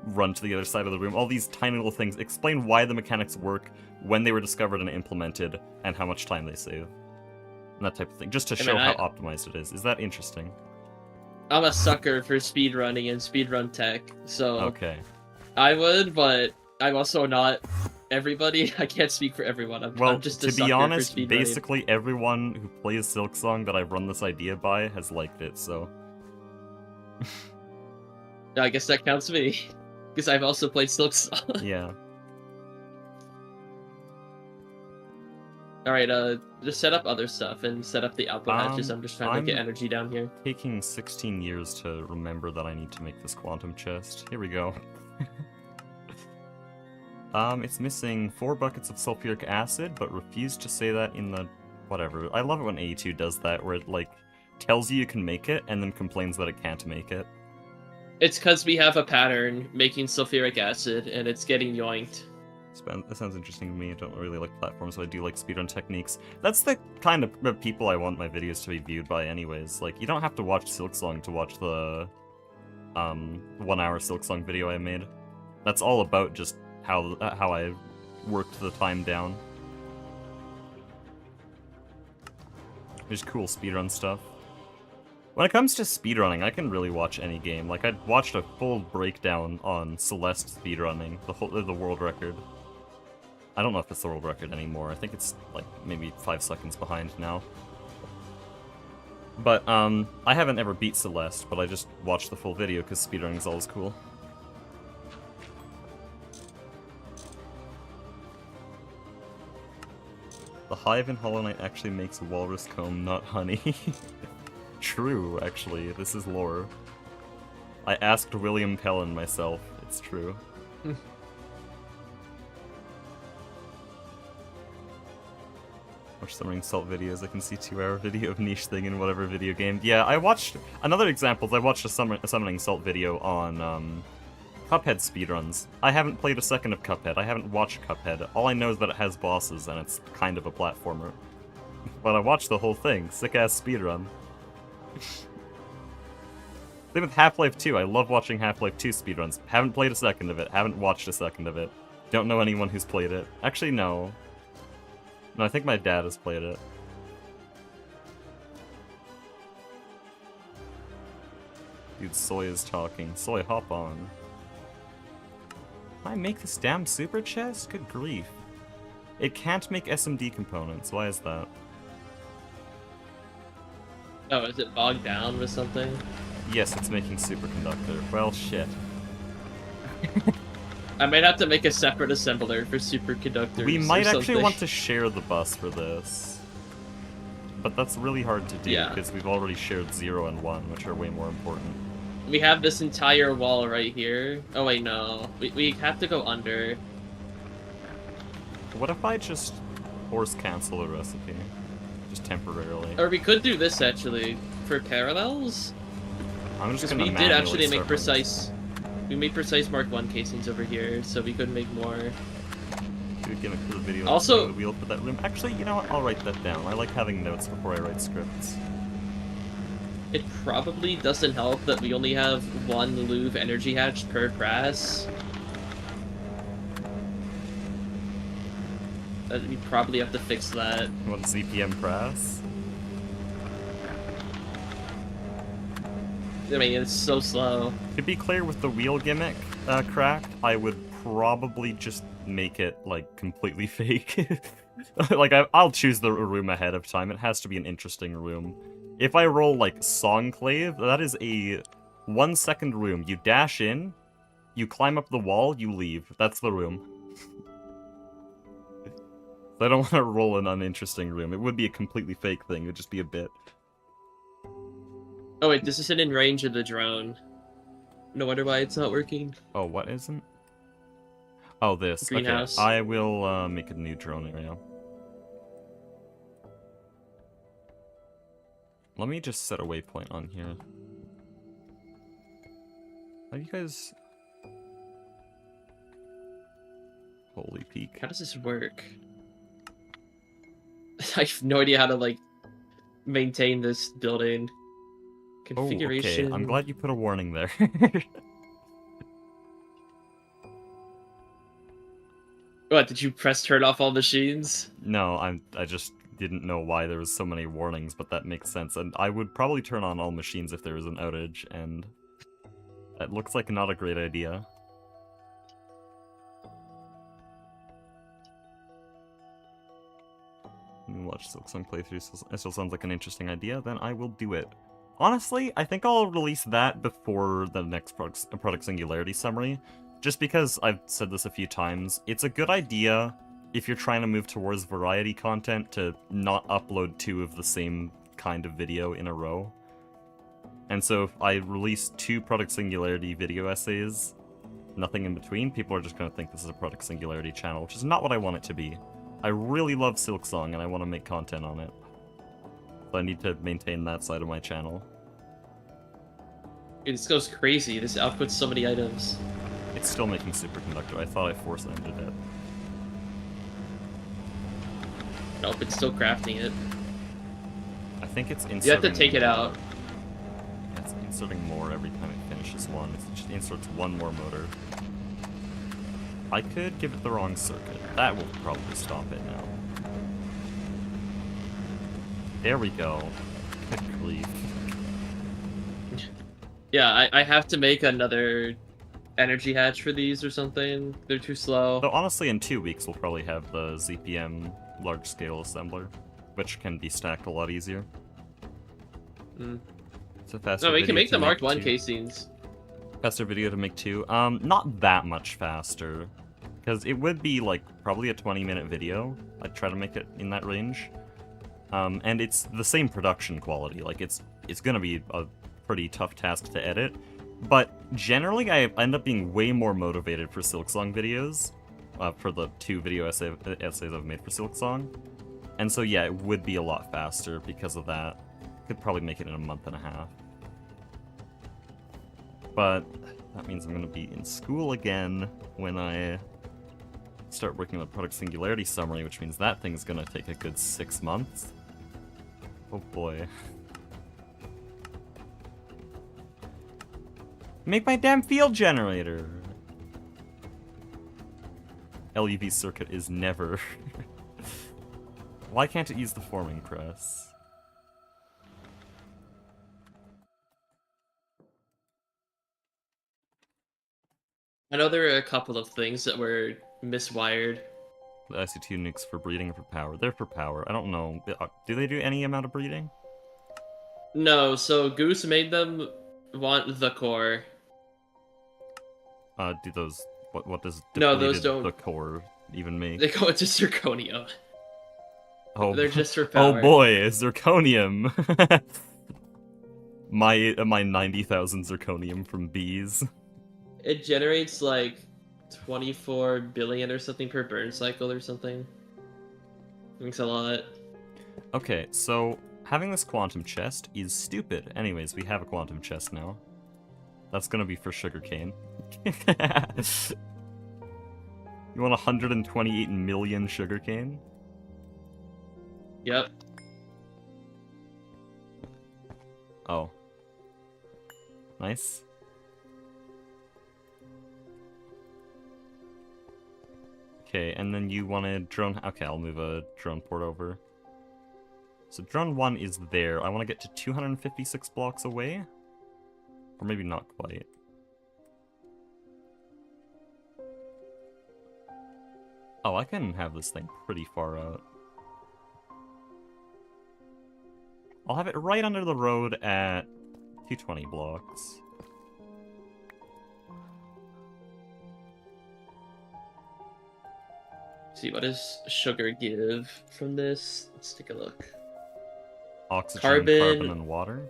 run to the other side of the room. All these tiny little things explain why the mechanics work, when they were discovered and implemented, and how much time they save. And that type of thing, just to show how optimized it is. Is that interesting? I'm a sucker for speedrunning and speedrun tech, so okay. I would, but I'm also not everybody. I can't speak for everyone. I'm just a to sucker be honest, for speedrunning. basically everyone who plays Silksong that I've run this idea by has liked it, so... I guess that counts me, because I've also played Silksong. Yeah. Alright, just set up other stuff and set up the output hatches. I'm just trying to get energy down here. Taking 16 years to remember that I need to make this quantum chest. Here we go. It's missing 4 buckets of sulfuric acid, but refused to say that in the... whatever. I love it when A2 does that, where it, like, tells you can make it, and then complains that it can't make it. It's because we have a pattern making sulfuric acid, and it's getting yoinked. That sounds interesting to me. I don't really like platforms, so I do like speedrun techniques. That's the kind of people I want my videos to be viewed by anyways. Like, you don't have to watch Silksong to watch the 1 hour Silksong video I made. That's all about just how I worked the time down. There's cool speedrun stuff. When it comes to speedrunning, I can really watch any game. Like, I watched a full breakdown on Celeste speedrunning, the world record. I don't know if it's the world record anymore. I think it's, like, maybe 5 seconds behind now. But, I haven't ever beat Celeste, but I just watched the full video because speedrunning is always cool. The hive in Hollow Knight actually makes walrus comb, not honey. True, actually. This is lore. I asked William Pellin myself. It's true. Watch Summoning Salt videos. I can see 2-hour video of niche thing in whatever video game. Yeah, I watched... Another example is I watched a Summoning Salt video on, Cuphead speedruns. I haven't played a second of Cuphead. I haven't watched Cuphead. All I know is that it has bosses, and it's kind of a platformer. But I watched the whole thing. Sick-ass speedrun. Same with Half-Life 2. I love watching Half-Life 2 speedruns. Haven't played a second of it. Haven't watched a second of it. Don't know anyone who's played it. Actually, no. No, I think my dad has played it. Dude, Soy is talking. Soy, hop on. Can I make this damn super chest? Good grief. It can't make SMD components. Why is that? Oh, is it bogged down with something? Yes, it's making superconductor. Well, shit. I might have to make a separate assembler for superconductors. We might actually want to share the bus for this. But that's really hard to do, because we've already shared 0 and 1, which are way more important. We have this entire wall right here. Oh wait, no. We have to go under. What if I just force cancel a recipe? Just temporarily. Or we could do this, actually, for parallels. I'm just gonna we did actually make precise... We made precise Mark 1 casings over here, so we could make more. Good gimmick for the video. Also, the wheel for that room. Actually, you know what? I'll write that down. I like having notes before I write scripts. It probably doesn't help that we only have 1 Louvre energy hatch per press. We probably have to fix that. 1 ZPM press? I mean, it's so slow. To be clear, with the wheel gimmick cracked, I would probably just make it, like, completely fake. Like, I'll choose the room ahead of time. It has to be an interesting room. If I roll, like, Songclave, that is a 1-second room. You dash in, you climb up the wall, you leave. That's the room. I don't want to roll an uninteresting room. It would be a completely fake thing. It would just be a bit. Oh wait, this isn't in range of the drone. No wonder why it's not working. Oh, what isn't? Oh, this. Okay, Greenhouse. I will make a new drone area. Let me just set a waypoint on here. Have you guys... Holy peak. How does this work? I have no idea how to like maintain this building. Oh, okay. Configuration. I'm glad you put a warning there. What, did you press turn off all machines? No, I just didn't know why there was so many warnings, but that makes sense. And I would probably turn on all machines if there was an outage, and that looks like not a great idea. Watch Silksong playthrough. It still sounds like an interesting idea. Then I will do it. Honestly, I think I'll release that before the next product Singularity summary, just because I've said this a few times. It's a good idea if you're trying to move towards variety content to not upload 2 of the same kind of video in a row. And so if I release 2 product Singularity video essays, nothing in between, people are just going to think this is a product Singularity channel, which is not what I want it to be. I really love Silksong and I want to make content on it. So I need to maintain that side of my channel. Dude, this goes crazy. This outputs so many items. It's still making superconductor. I thought I force-ended it. Nope, it's still crafting it. I think it's inserting... You have to take it out. Yeah, it's inserting more every time it finishes one. It just inserts one more motor. I could give it the wrong circuit. That will probably stop it now. There we go. Good grief. Yeah, I have to make another energy hatch for these or something. They're too slow. So honestly, in 2 weeks, we'll probably have the ZPM large-scale assembler, which can be stacked a lot easier. Mm. It's a faster No, we video can make to the Mark 1 too. casings. Faster video to make too. Not that much faster, because it would be like probably a 20-minute video. I'd try to make it in that range. And it's the same production quality. Like it's gonna be a pretty tough task to edit, but generally I end up being way more motivated for Silksong videos, for the 2 video essays I've made for Silksong. And so yeah, it would be a lot faster because of that. Could probably make it in a month and a half. But that means I'm going to be in school again when I start working on the product Singularity summary, which means that thing's going to take a good 6 months. Oh boy. Make my damn field generator! LUV circuit is never... Why can't it use the forming press? I know there are a couple of things that were miswired. The IC2 nukes for breeding or for power? They're for power. I don't know. Do they do any amount of breeding? No, so Goose made them want the core. Do those... What does No, those depleted don't. the core even make? They go into zirconia. Oh, They're just for power. Oh boy, zirconium! my 90,000 zirconium from bees. It generates like 24 billion or something per burn cycle or something. Thanks a lot. Okay, so having this quantum chest is stupid. Anyways, we have a quantum chest now. That's gonna be for sugarcane. You want 128 million sugarcane? Yep. Oh. Nice. Okay, and then you wanted drone... Okay, I'll move a drone port over. So drone 1 is there. I want to get to 256 blocks away? Or maybe not quite. Oh, I can have this thing pretty far out. I'll have it right under the road at 220 blocks. See, what does sugar give from this? Let's take a look. Oxygen, Carbon. carbon and water.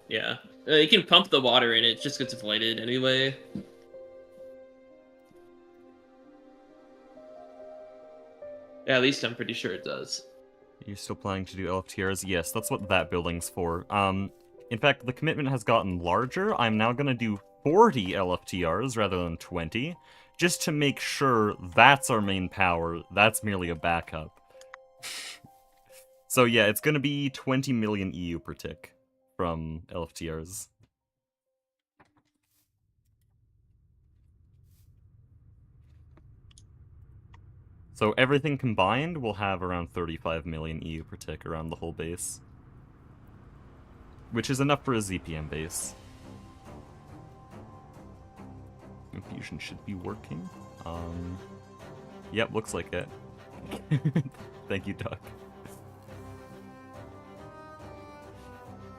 Yeah. You can pump the water in, it just gets voided anyway. Yeah, at least I'm pretty sure it does. You're still planning to do LFTRs? Yes, that's what that building's for. In fact, the commitment has gotten larger. I'm now gonna do 40 LFTRs rather than 20, just to make sure that's our main power. That's merely a backup. So yeah, it's gonna be 20 million EU per tick from LFTRs. So everything combined will have around 35 million EU per tick around the whole base. Which is enough for a ZPM base. Infusion should be working. Yep, looks like it. Thank you, Duck.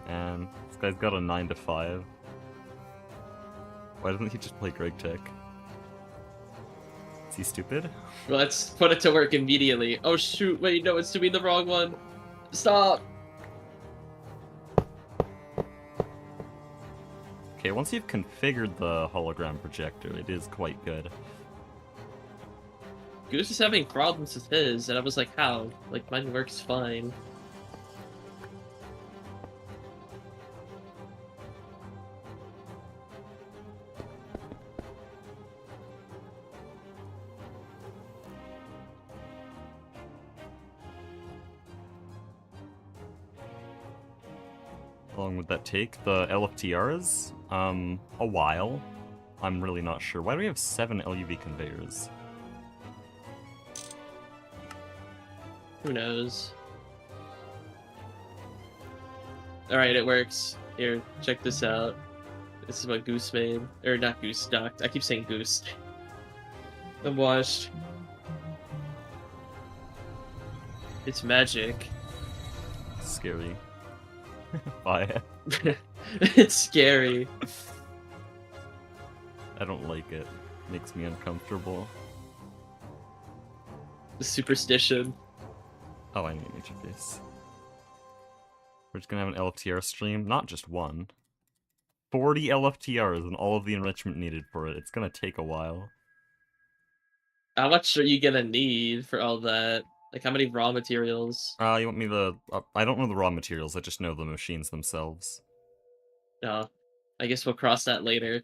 And this guy's got a 9 to 5. Why doesn't he just play Greg Tech? Is he stupid? Let's put it to work immediately. Oh shoot, wait, no, it's doing the wrong one. Stop! Okay, once you've configured the hologram projector, it is quite good. Goose is having problems with his, and I was like, how? Like, mine works fine. How long would that take? The LFTRs? A while. I'm really not sure. Why do we have 7 LUV conveyors? Who knows? Alright, it works. Here, check this out. This is what Goose made. Or not Goose, Duck. I keep saying Goose. I'm washed. It's magic. Scary. Bye. It's scary. I don't like it. Makes me uncomfortable. The superstition. Oh, I need an interface. We're just gonna have an LFTR stream, not just one. 40 LFTRs and all of the enrichment needed for it. It's gonna take a while. How much are you gonna need for all that? Like, how many raw materials? You want me to... I don't know the raw materials, I just know the machines themselves. No. I guess we'll cross that later.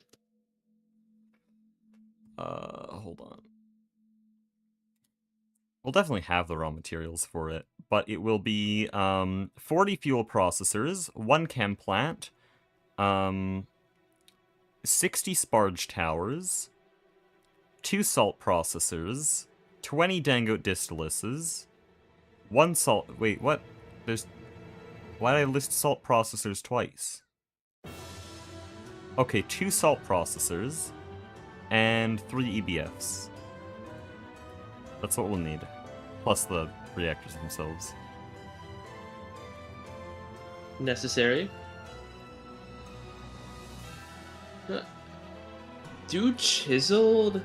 Hold on. We'll definitely have the raw materials for it, but it will be, 40 fuel processors, 1 chem plant, 60 sparge towers, 2 salt processors, 20 dangote distillaces, 1 salt... Wait, what? There's... Why did I list salt processors twice? Okay, 2 salt processors, and 3 EBFs. That's what we'll need. Plus the reactors themselves. Necessary. Do chiseled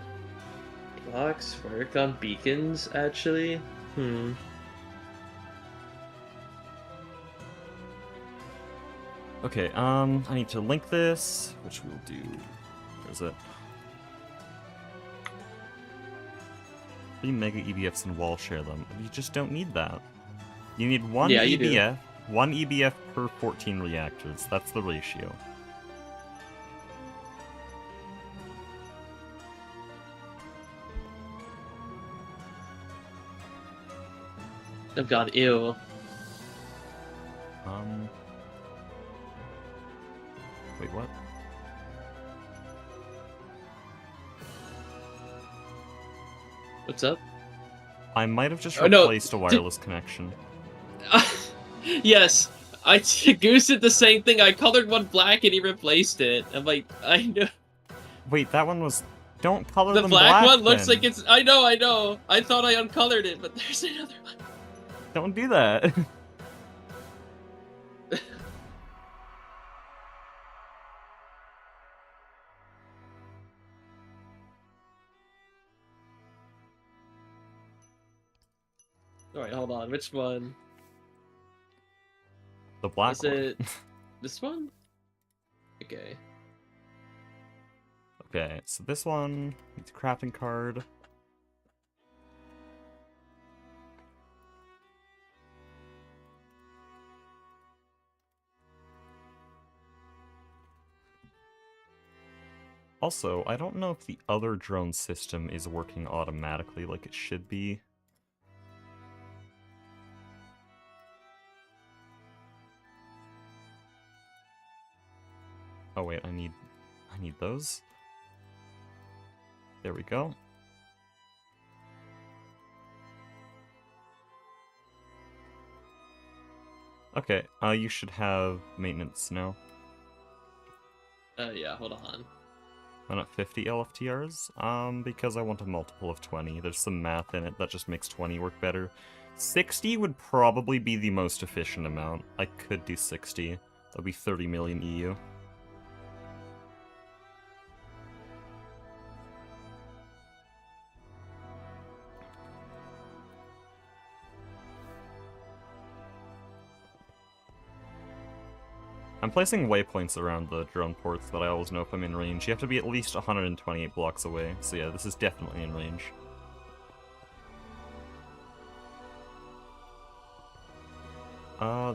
blocks work on beacons, actually? Okay, I need to link this, which we'll do. Where's it? 3 mega EBFs and wall share them. You just don't need that. You need 1 Yeah, you do. EBF, 1 EBF per 14 reactors. That's the ratio. Oh god, ew. Wait, what? What's up? I might have just Oh, no. replaced a wireless connection. Yes, Goose did the same thing. I colored one black and he replaced it. I'm like, I know. Wait, that one was... Don't color The them black one looks then. like it's... I know. I thought I uncolored it, but there's another one. Don't do that. Alright, hold on. Which one? The black Is one. it this one? Okay. Okay, so this one needs a crafting card. Also, I don't know if the other drone system is working automatically like it should be. Oh wait, I need those. There we go. Okay, you should have maintenance now. Yeah, hold on. I'm at 50 LFTRs, because I want a multiple of 20. There's some math in it that just makes 20 work better. 60 would probably be the most efficient amount. I could do 60. That'll be 30 million EU. I'm placing waypoints around the drone ports that I always know if I'm in range. You have to be at least 128 blocks away, so yeah, this is definitely in range.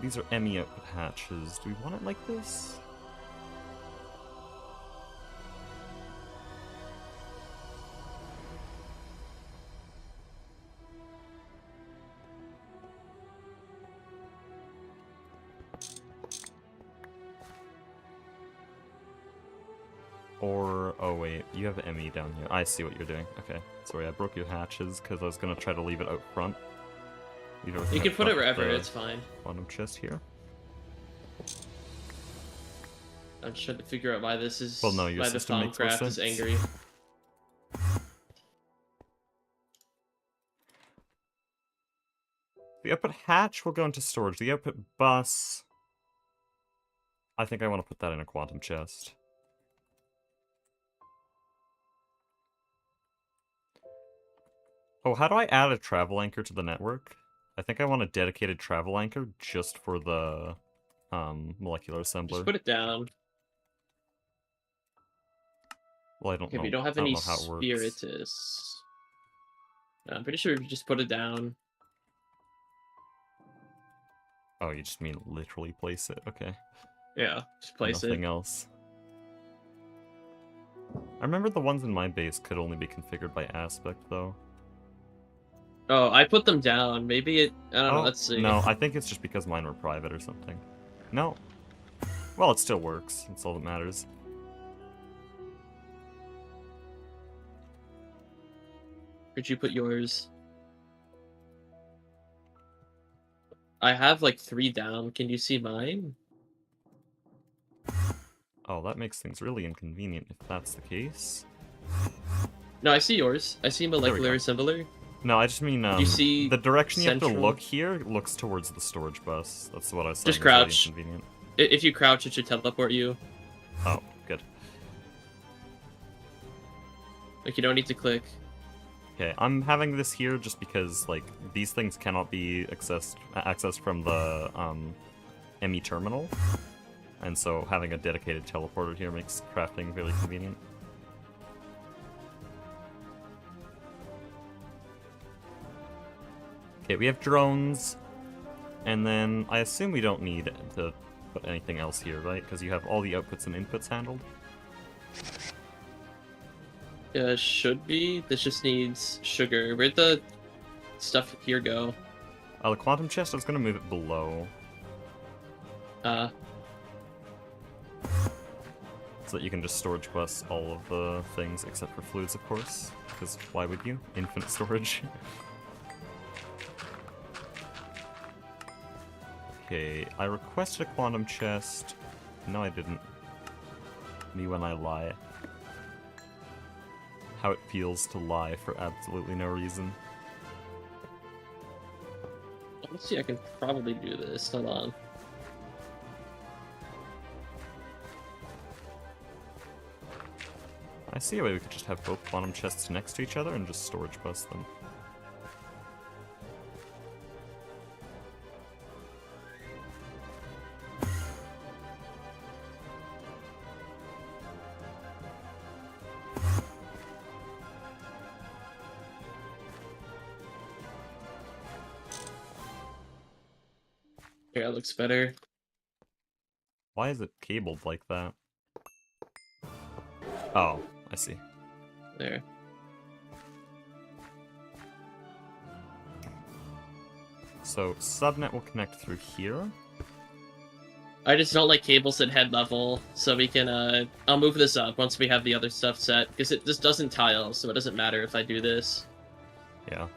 These are ME output hatches. Do we want it like this? Or, oh wait, you have ME down here. I see what you're doing. Okay, sorry, I broke your hatches because I was going to try to leave it out front. Leave everything You can out put it front with wherever, the it's fine. quantum chest here. I'm just trying to figure out why this is. Well, no, your why the system makes more Thaumcraft is sense. angry. The output hatch will go into storage. The output bus, I think I want to put that in a quantum chest. Oh, how do I add a travel anchor to the network? I think I want a dedicated travel anchor just for the molecular assembler. Just put it down. Well, I don't Okay, know. we don't have I don't any know how it works. spiritists. I'm pretty sure we just put it down. Oh, you just mean literally place it? Okay. Yeah, just place Nothing it. else. I remember the ones in my base could only be configured by aspect, though. Oh, I put them down. Maybe it. I don't know. Let's see. No, I think it's just because mine were private or something. No. Well, it still works. That's all that matters. Where'd you put yours? I have like 3 down. Can you see mine? Oh, that makes things really inconvenient if that's the case. No, I see yours. I see molecular go. assembler. No, I just mean You see the direction you have to central? look here looks towards the storage bus. That's what I was saying. Just is really crouch. inconvenient. If you crouch, it should teleport you. Oh, good. Like, you don't need to click. Okay, I'm having this here just because, like, these things cannot be accessed from the ME terminal. And so having a dedicated teleporter here makes crafting really convenient. Okay, we have drones. And then I assume we don't need to put anything else here, right? Because you have all the outputs and inputs handled. Yeah, should be. This just needs sugar. Where'd the stuff here go? The quantum chest, I was going to move it below. So that you can just storage bus all of the things except for fluids, of course. Because why would you? Infinite storage. Okay, I requested a quantum chest. No, I didn't. Me when I lie. How it feels to lie for absolutely no reason. Let's see, I can probably do this. Hold on. I see a way we could just have both quantum chests next to each other and just storage bus them. Yeah, it looks better. Why is it cabled like that? Oh, I see. There. So subnet will connect through here. I just don't like cables at head level, so we can, I'll move this up once we have the other stuff set, because it just doesn't tile, so it doesn't matter if I do this. Yeah.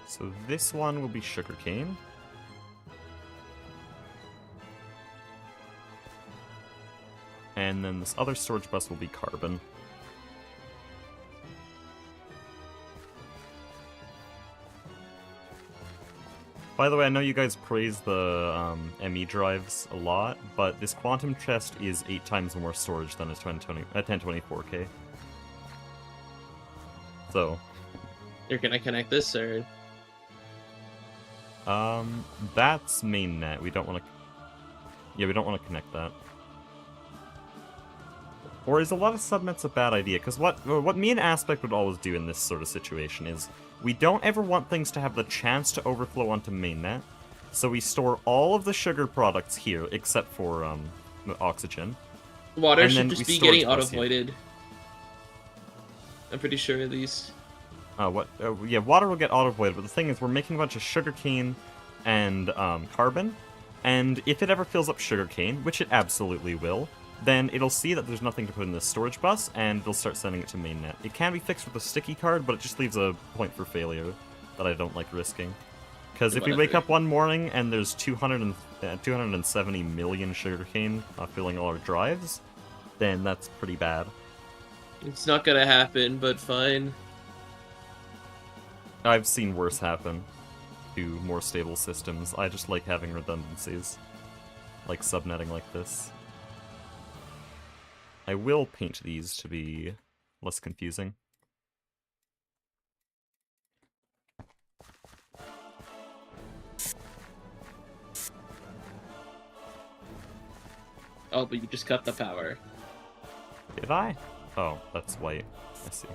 So this one will be sugarcane. And then this other storage bus will be carbon. By the way, I know you guys praise the ME drives a lot, but this quantum chest is 8 times more storage than a 1024K. So, You're gonna connect this, or... that's mainnet. We don't want to... Yeah, we don't want to connect that. Or is a lot of subnets a bad idea? Because what me and Aspect would always do in this sort of situation is we don't ever want things to have the chance to overflow onto mainnet, so we store all of the sugar products here except for oxygen. Water and should then just we be storage getting bus here. auto-voided. I'm pretty sure, at least. Yeah, water will get auto-voided, but the thing is we're making a bunch of sugarcane and carbon, and if it ever fills up sugarcane, which it absolutely will, then it'll see that there's nothing to put in this storage bus, and it'll start sending it to mainnet. It can be fixed with a sticky card, but it just leaves a point for failure that I don't like risking. Because if we wake up one morning and there's 270 million sugarcane filling all our drives, then that's pretty bad. It's not gonna happen, but fine. I've seen worse happen to more stable systems. I just like having redundancies, like subnetting like this. I will paint these to be less confusing. Oh, but you just cut the power. Did I? Oh, that's white. I see.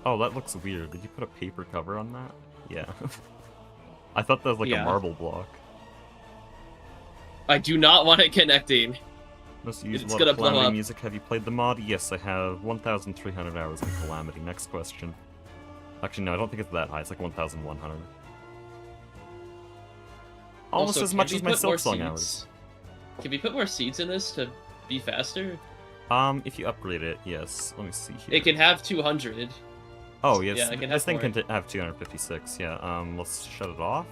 Oh, that looks weird. Did you put a paper cover on that? Yeah. I thought that was like a marble block. I do not want it connecting. Must use It's a lot gonna of blow Calamity up. music. Have you played the mod? Yes, I have 1,300 hours in Calamity. Next question. Actually, no, I don't think it's that high. It's like 1,100. Almost Also, as can much we as my put more Silksong seeds? hours. Can we put more seeds in this to be faster? If you upgrade it, yes. Let me see here. It can have 200. Oh, yes. Yeah, it can this have thing more. can have 256, yeah. Let's shut it off.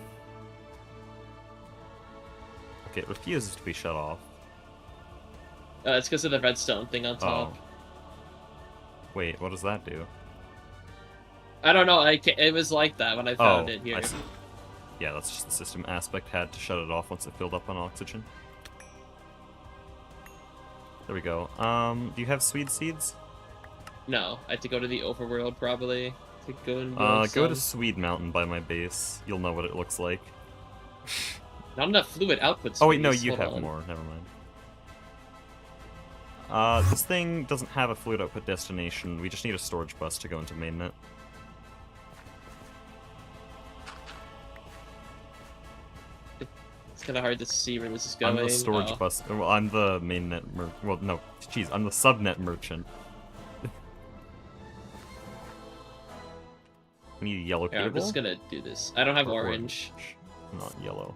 Okay, it refuses to be shut off. It's because of the redstone thing on top. Oh. Wait, what does that do? I don't know. It was like that when I found it here. I see. Yeah, that's just the system. Aspect had to shut it off once it filled up on oxygen. There we go. Do you have Swede seeds? No, I had to go to the overworld probably to go and go to Swede Mountain by my base. You'll know what it looks like. Not enough fluid output space. Oh wait, no, you Hold have on. more. Never mind. This thing doesn't have a fluid output destination. We just need a storage bus to go into mainnet. It's kind of hard to see where this is going. I'm the storage bus. Well, I'm the mainnet well, no, jeez, I'm the subnet merchant. We need a yellow cable. I'm just gonna do this. I don't have Or orange. Not yellow.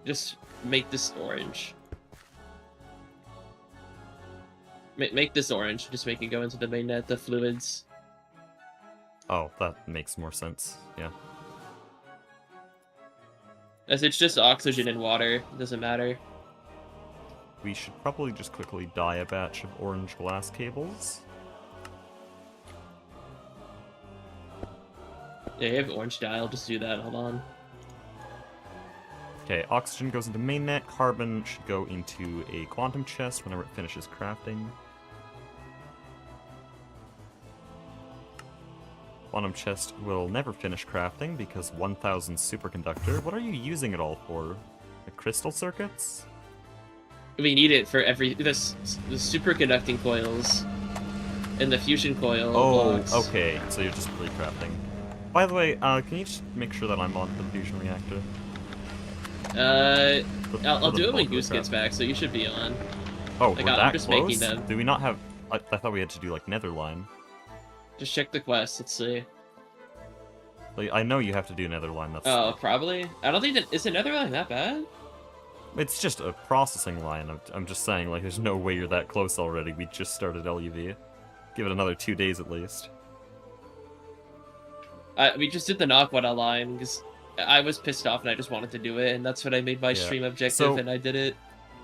Just make this orange. Make this orange. Just make it go into the mainnet, the fluids. Oh, that makes more sense. Yeah. As it's just oxygen and water. It doesn't matter. We should probably just quickly dye a batch of orange glass cables. Yeah, you have orange dye. I'll just do that. Hold on. Okay, oxygen goes into mainnet, carbon should go into a quantum chest whenever it finishes crafting. Quantum chest will never finish crafting because 1000 superconductor. What are you using it all for? Like crystal circuits? We need it for the superconducting coils and the fusion coil blocks. Okay, so you're just pre-crafting. By the way, can you just make sure that I'm on the fusion reactor? I'll do it when bulk Goose of the gets craft. back, so you should be on. Oh, Like, we're I'm that just close? making them. Do we not have... I thought we had to do, like, Netherline. Just check the quest, let's see. Like, I know you have to do Netherline, that's... Oh, probably? I don't think that... Is the Netherline that bad? It's just a processing line. I'm just saying, like, there's no way you're that close already. We just started LUV. Give it another 2 days at least. We just did the Naquadah line, because I was pissed off and I just wanted to do it, and that's what I made my stream objective, and I did it.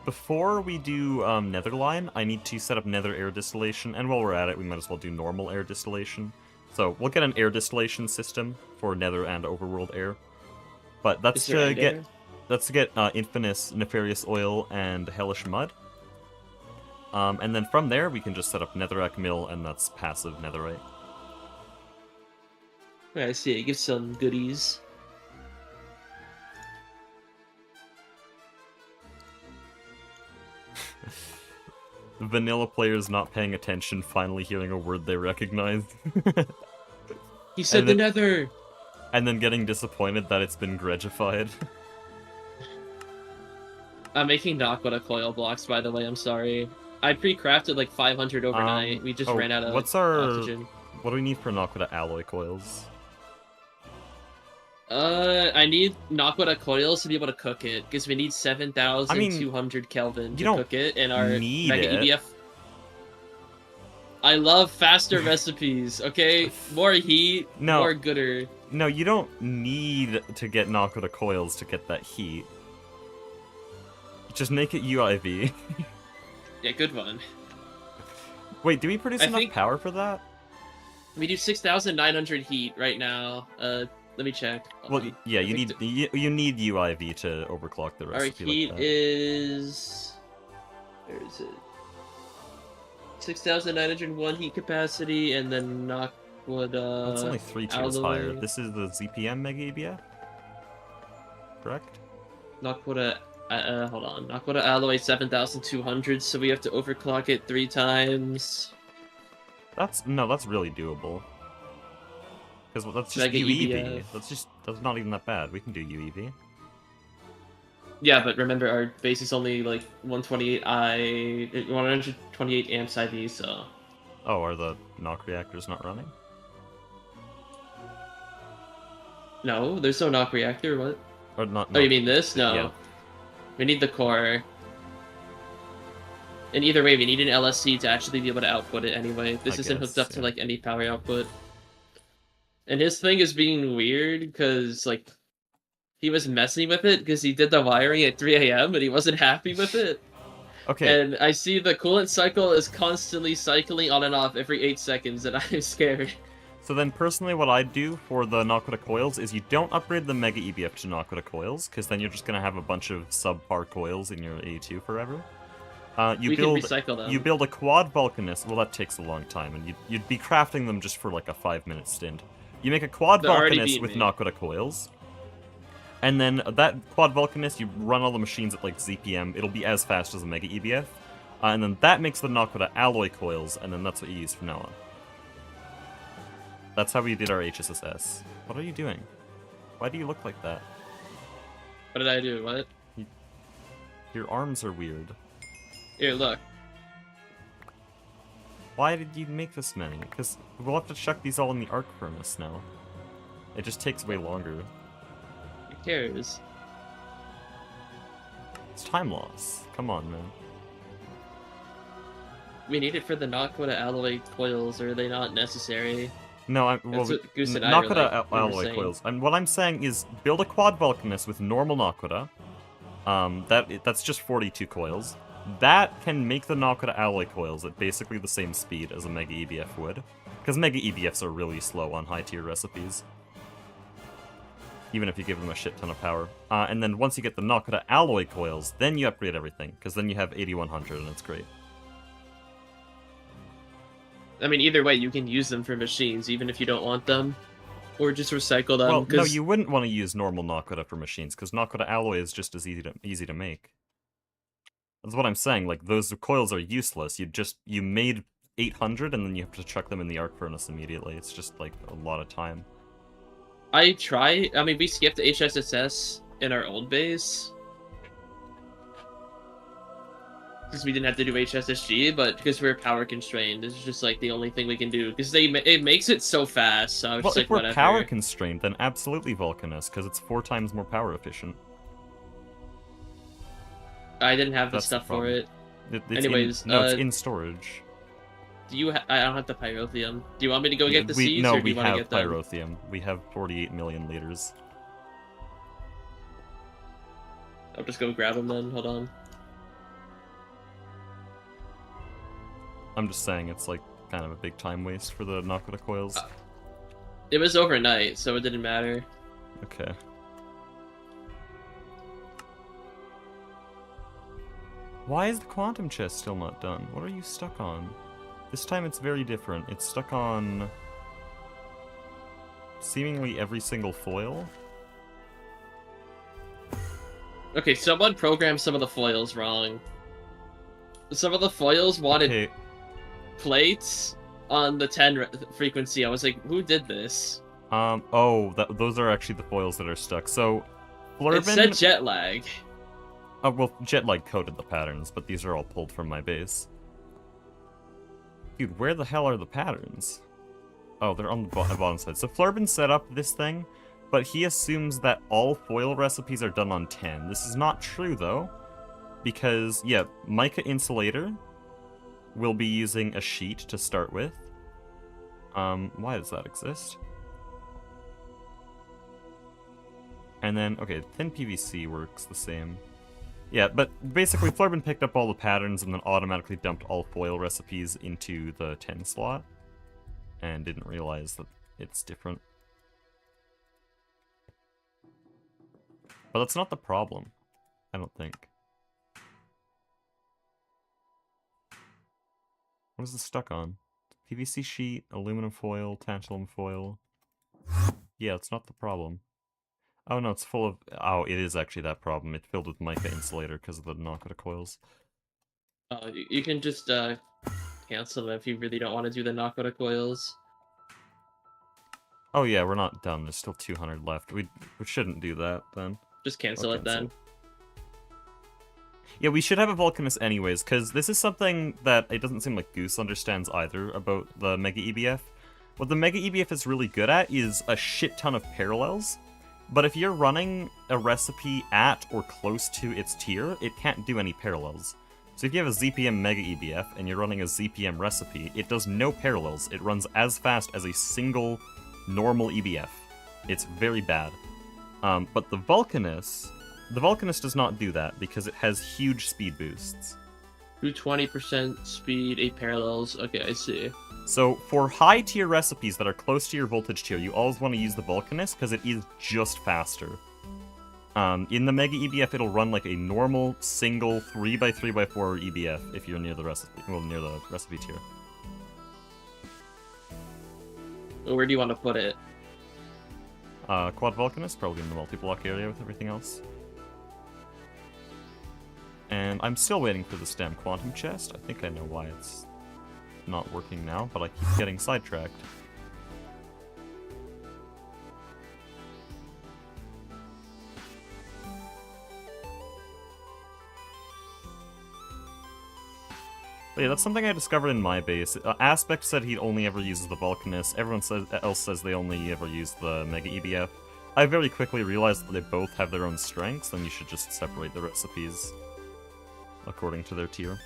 Before we do Netherline, I need to set up Nether air distillation, and while we're at it, we might as well do normal air distillation. So we'll get an air distillation system for Nether and Overworld air, but that's to get Infamous Nefarious Oil and Hellish Mud. And then from there, we can just set up Netherrack Mill, and that's passive Netherite. I see, it gives some goodies. Vanilla players not paying attention, finally hearing a word they recognize. He said the Nether! And then getting disappointed that it's been Gregified. I'm making Naquadah coil blocks, by the way, I'm sorry. I pre-crafted like 500 overnight, we just ran out of oxygen. What do we need for Naquadah alloy coils? I need Naquadah coils to be able to cook it, because we need 7,200 Kelvin to cook it, and our Mega EBF... I love faster recipes, okay? More heat, more gooder. No, you don't need to get Naquadah coils to get that heat. Just make it UIV. Yeah, good one. Wait, do we produce enough power for that? We do 6,900 heat right now. Let me check. Well, yeah, you need UIV to overclock the recipe. Our heat is... Where is it? 6,901 heat capacity, and then Naquadah... That's only 3 tiers higher. This is the ZPM Mega EBF? Correct? Naquadah... hold on. Naquadah alloy 7,200, so we have to overclock it 3 times. That's really doable. Because that's just UEV. That's not even that bad. We can do UEV. Yeah, but remember our base is only like 128 amps IV, so. Oh, are the knock reactors not running? No, there's no knock reactor. What? Or not? Oh, you mean this? No. Yeah. We need the core. And either way, we need an LSC to actually be able to output it anyway. This isn't hooked up to like any power output. And his thing is being weird because like he was messing with it because he did the wiring at 3 AM and he wasn't happy with it. Okay. And I see the coolant cycle is constantly cycling on and off every 8 seconds, and I'm scared. So then, personally, what I do for the Naquadah coils is you don't upgrade the Mega EBF to Naquadah coils, because then you're just going to have a bunch of subpar coils in your A2 forever. We can recycle them. You build a quad Vulcanist. Well, that takes a long time, and you'd be crafting them just for like a 5-minute stint. You make a quad Vulcanist with Naquadah coils, and then that quad Vulcanist, you run all the machines at like ZPM. It'll be as fast as a Mega EBF, and then that makes the Naquadah alloy coils, and then that's what you use from now on. That's how we did our HSSS. What are you doing? Why do you look like that? What did I do? What? Your arms are weird. Here, look. Why did you make this many? Because we'll have to chuck these all in the arc furnace now. It just takes way longer. Who cares? It's time loss. Come on, man. We need it for the Naquadah alloy coils, or are they not necessary? No, Naquadah alloy coils. And what I'm saying is build a quad Vulcanist with normal Naquadah. That's just 42 coils. That can make the Naquadah alloy coils at basically the same speed as a Mega EBF would. Because Mega EBFs are really slow on high-tier recipes. Even if you give them a shit ton of power. And then once you get the Naquadah alloy coils, then you upgrade everything. Because then you have 8100 and it's great. I mean, either way, you can use them for machines, even if you don't want them. Or just recycle them, Well, no, because you wouldn't want to use normal Nakoda for machines, because Nakoda alloy is just as easy to make. That's what I'm saying, like, those coils are useless. You made 800 and then you have to chuck them in the arc furnace immediately. It's just, like, a lot of time. I mean, we skipped HSSS in our old base. Because we didn't have to do HSSG, but because we were power constrained, it's just, like, the only thing we can do. Because it makes it so fast, so I was Well, just if like, we're whatever. power constrained, then absolutely Vulcanus, because it's 4 times more power efficient. I didn't have the That's the stuff for problem. it. It's Anyways, it's in storage. do you? I don't have the pyrotheum. Do you want me to go get the seeds, No, or do we you want to have get them? pyrotheum. We have 48 million liters. I'll just go grab them then. Hold on. I'm just saying it's like kind of a big time waste for the Nakoda coils. It was overnight, so it didn't matter. Okay. Why is the quantum chest still not done? What are you stuck on? This time it's very different. It's stuck on seemingly every single foil. Okay, someone programmed some of the foils wrong. Some of the foils wanted plates on the 10 frequency. I was like, who did this? Those are actually the foils that are stuck. So, Flurbin... It said jet lag. Oh, well, jet lag coded the patterns, but these are all pulled from my base. Dude, where the hell are the patterns? Oh, they're on the bottom side. So Flurbin set up this thing, but he assumes that all foil recipes are done on 10. This is not true, though, because, yeah, mica insulator will be using a sheet to start with. Why does that exist? And then, okay, thin PVC works the same. Yeah, but basically Flurbin picked up all the patterns and then automatically dumped all foil recipes into the 10 slot. And didn't realize that it's different. But that's not the problem, I don't think. What is this stuck on? PVC sheet, aluminum foil, tantalum foil. Yeah, it's not the problem. Oh no, it's full of... Oh, it is actually that problem. It's filled with mica insulator because of the Nakoda coils. Oh, you can just cancel them if you really don't want to do the Nakoda coils. Oh yeah, we're not done. There's still 200 left. We shouldn't do that, then. Just cancel it then. Yeah, we should have a Vulcanus anyways, because this is something that it doesn't seem like Goose understands either about the Mega EBF. What the Mega EBF is really good at is a shit ton of parallels, but if you're running a recipe at or close to its tier, it can't do any parallels. So if you have a ZPM Mega EBF and you're running a ZPM recipe, it does no parallels. It runs as fast as a single normal EBF. It's very bad. But the Vulcanus does not do that because it has huge speed boosts. Do 20% speed, 8 parallels. Okay, I see. So for high tier recipes that are close to your voltage tier, you always want to use the Vulcanus because it is just faster. In the Mega EBF, it'll run like a normal single 3x3x4 EBF if you're near the recipe, near the recipe tier. Where do you want to put it? Quad Vulcanus, probably in the multi-block area with everything else. And I'm still waiting for the STEM Quantum Chest. I think I know why it's not working now, but I keep getting sidetracked. But yeah, that's something I discovered in my base. Aspect said he only ever uses the Vulcanus. Everyone else says they only ever use the Mega EBF. I very quickly realized that they both have their own strengths, and you should just separate the recipes according to their tier.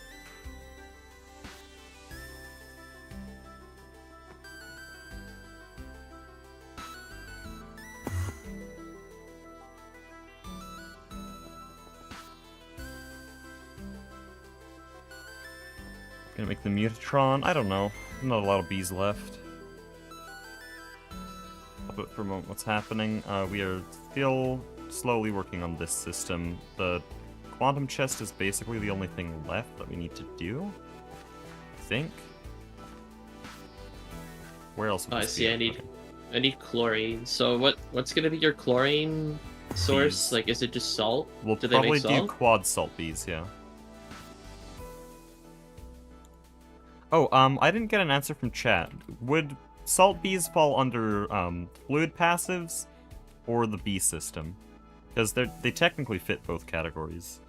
Gonna make the Mutatron. I don't know. Not a lot of bees left. But for a moment, what's happening? We are still slowly working on this system. The Quantum Chest is basically the only thing left that we need to do. I think. Where else? Oh, I see. I need I need chlorine. So what's gonna be your chlorine source? Bees. Like, is it just salt? We'll Do they make probably do salt? quad salt bees, yeah. Oh, I didn't get an answer from chat. Would salt bees fall under fluid passives or the bee system? Because they technically fit both categories.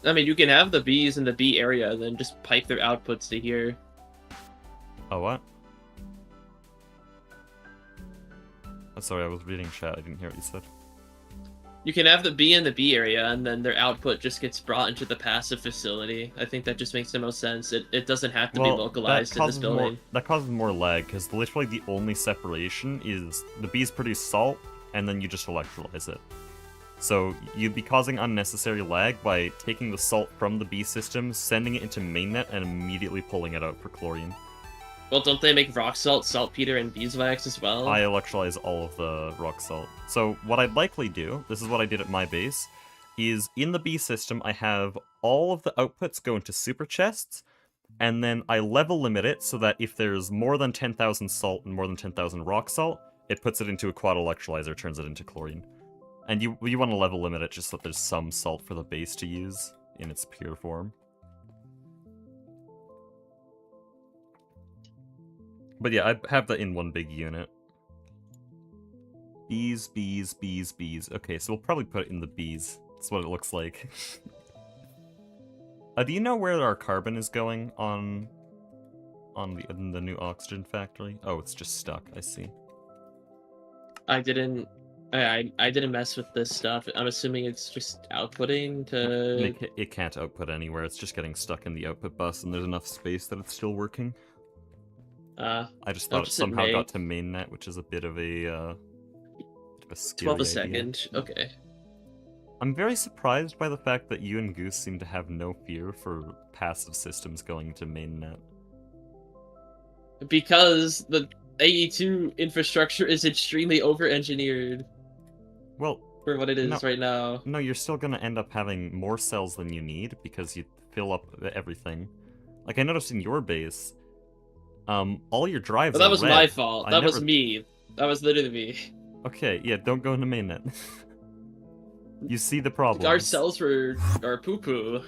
I mean, you can have the bees in the bee area, and then just pipe their outputs to here. Oh, what? Oh, sorry, I was reading chat. I didn't hear what you said. You can have the bee in the bee area, and then their output just gets brought into the passive facility. I think that just makes the most sense. It doesn't have to be localized in this building. That causes more lag, because literally the only separation is the bees produce salt, and then you just electrolyze it. So you'd be causing unnecessary lag by taking the salt from the bee system, sending it into mainnet, and immediately pulling it out for chlorine. Well, don't they make rock salt, saltpeter, and beeswax as well? I electrolyze all of the rock salt. So what I'd likely do, this is what I did at my base, is in the bee system I have all of the outputs go into super chests, and then I level limit it so that if there's more than 10,000 salt and more than 10,000 rock salt, it puts it into a quad electrolyzer, turns it into chlorine. And you want to level limit it just so that there's some salt for the base to use in its pure form. But yeah, I have that in one big unit. Bees, bees, bees, bees. Okay, so we'll probably put it in the bees. That's what it looks like. Do you know where our carbon is going on the new oxygen factory? Oh, it's just stuck. I see. I didn't mess with this stuff. I'm assuming it's just outputting to... It can't output anywhere. It's just getting stuck in the output bus, and there's enough space that it's still working. I just thought it somehow got to mainnet, which is a bit of a scary 12 a idea. second. Okay. I'm very surprised by the fact that you and Goose seem to have no fear for passive systems going to mainnet. Because the AE2 infrastructure is extremely over-engineered. Well, for what it is right now. No, you're still gonna end up having more cells than you need because you fill up everything. Like I noticed in your base, all your drives. Well, that was red. my fault. That was me. That was literally me. Okay, yeah, don't go into mainnet. You see the problem. Our cells are poo-poo.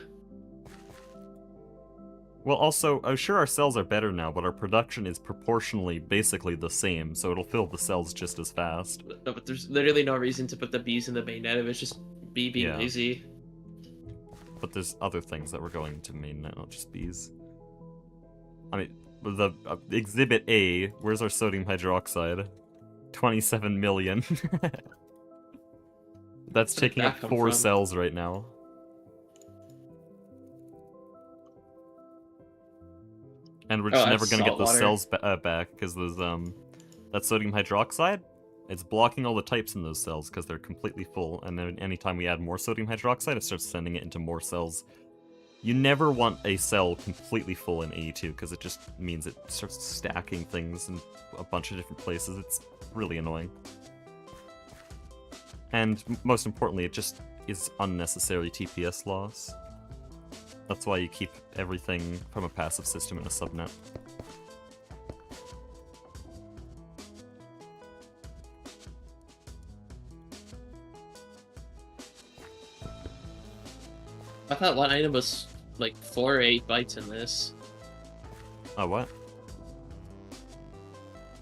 Well, also, I'm sure our cells are better now, but our production is proportionally basically the same, so it'll fill the cells just as fast. No, but there's literally no reason to put the bees in the mainnet. It was just bee being lazy. But there's other things that were going to mainnet, not just bees. I mean, the Exhibit A, where's our sodium hydroxide? 27 million. That's taking up 4 cells right now. And we're just never gonna get those cells back, because there's, that sodium hydroxide, it's blocking all the types in those cells, because they're completely full, and then anytime we add more sodium hydroxide, it starts sending it into more cells. You never want a cell completely full in AE2, because it just means it starts stacking things in a bunch of different places. It's really annoying. And most importantly, it just is unnecessary TPS loss. That's why you keep everything from a passive system in a subnet. I thought one item was like 4 or 8 bytes in this. Oh, what?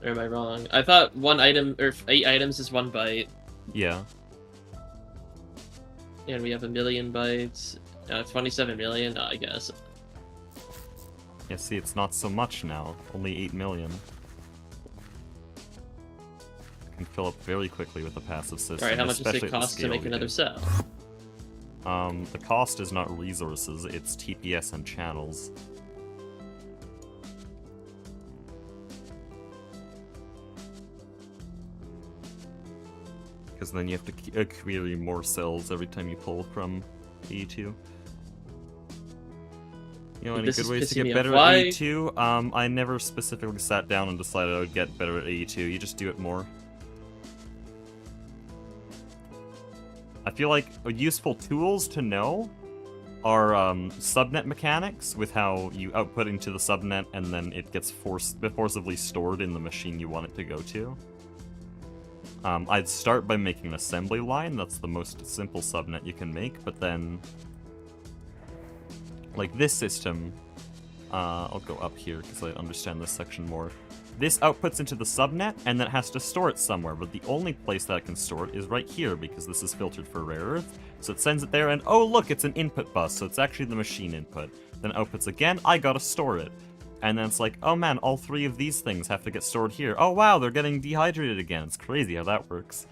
Or am I wrong? I thought one item, or 8 items is 1 byte. Yeah. And we have 1 million bytes. 27 million, I guess. Yeah, see, it's not so much now. Only 8 million. Can fill up very quickly with a passive system. Alright, how much does it cost to make another cell? The cost is not resources, it's TPS and channels. Because then you have to query more cells every time you pull from AE2. You know, any good ways to get better at AE2? I never specifically sat down and decided I would get better at AE2. You just do it more. I feel like useful tools to know are subnet mechanics, with how you output into the subnet and then it gets forcibly stored in the machine you want it to go to. I'd start by making an assembly line. That's the most simple subnet you can make, but then, like this system, I'll go up here because I understand this section more. This outputs into the subnet, and then it has to store it somewhere, but the only place that it can store it is right here, because this is filtered for rare earth. So it sends it there, and oh look, it's an input bus, so it's actually the machine input. Then it outputs again, I gotta store it. And then it's like, oh man, all 3 of these things have to get stored here. Oh wow, they're getting dehydrated again. It's crazy how that works.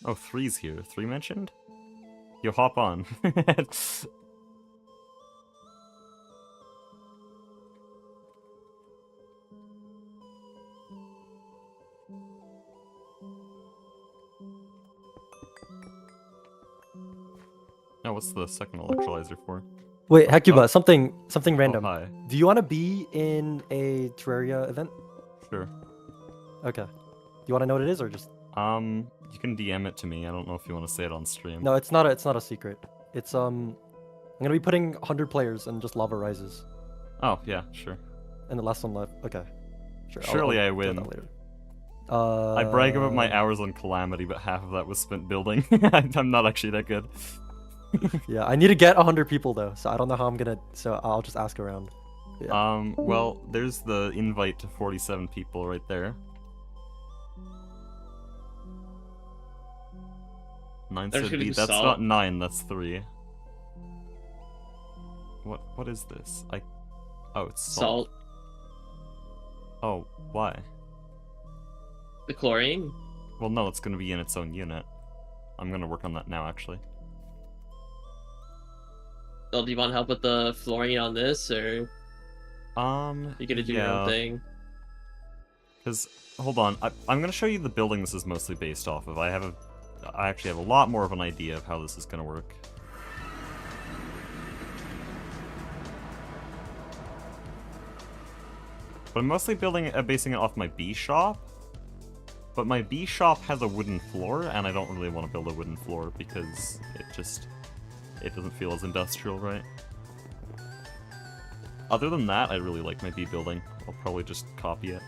Oh, 3's here. 3 mentioned? Yo, hop on. Oh, what's the second electrolyzer for? Wait, Hecuba, oh. something random. Oh, hi. Do you want to be in a Terraria event? Sure. Okay. Do you want to know what it is, or just? You can DM it to me. I don't know if you want to say it on stream. No, it's not a secret. It's I'm gonna be putting 100 players and just lava rises. Oh yeah, sure. And the last one left. Okay. Sure. Surely I'll I do win. that later. I brag about my hours on Calamity, but half of that was spent building. I'm not actually that good. Yeah, I need to get 100 people though, so I don't know how I'm gonna. So I'll just ask around. Yeah. Well, there's the invite to 47 people right there. 9 said B. That's not 9. That's 3. What is this? Oh, it's salt. Oh, why? The chlorine? Well, no, it's going to be in its own unit. I'm going to work on that now, actually. Well, do you want help with the fluorine on this, or you gonna do your own thing? Because, hold on, I'm going to show you the building this is mostly based off of. I actually have a lot more of an idea of how this is going to work. But I'm mostly basing it off my B shop. But my B shop has a wooden floor, and I don't really want to build a wooden floor because it doesn't feel as industrial, right? Other than that, I really like my B building. I'll probably just copy it.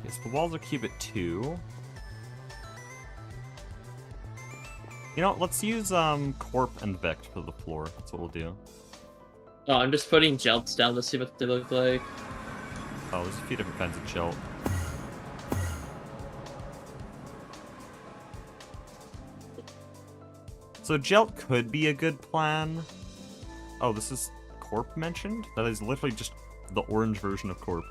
Yes, the walls are cubit 2. You know, let's use Corp and Vect for the floor. That's what we'll do. Oh, I'm just putting jelts down to see what they look like. Oh, there's a few different kinds of gelt. So gelt could be a good plan. Oh, this is Corp mentioned? That is literally just the orange version of Corp.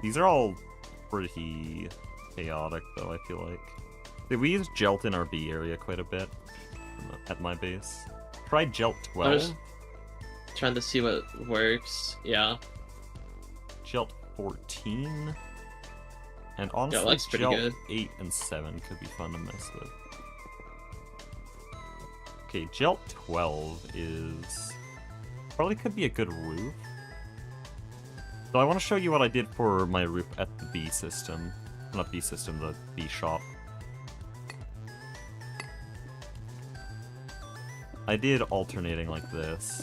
These are all pretty chaotic, though, I feel like. We use Gelt in our B area quite a bit at my base. Try Gelt 12. I'm just trying to see what works. Yeah. Gelt 14. And honestly, yeah, that's pretty Gelt good. 8 and 7 could be fun to mess with. Okay, Gelt 12 is... probably could be a good roof. So I want to show you what I did for my roof at the B system. Not B system, the B shop. I did alternating like this.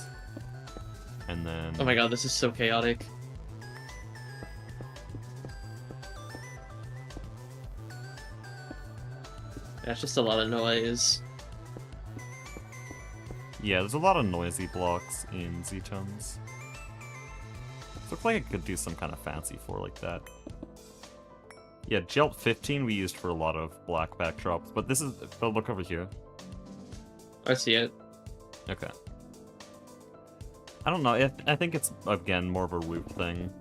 And then... oh my god, this is so chaotic. That's just a lot of noise. Yeah, there's a lot of noisy blocks in Z-Tones. Looks like I could do some kind of fancy floor like that. Yeah, Gelt 15 we used for a lot of black backdrops, but this is... but look over here. I see it. Okay. I don't know, I think it's, again, more of a roof thing.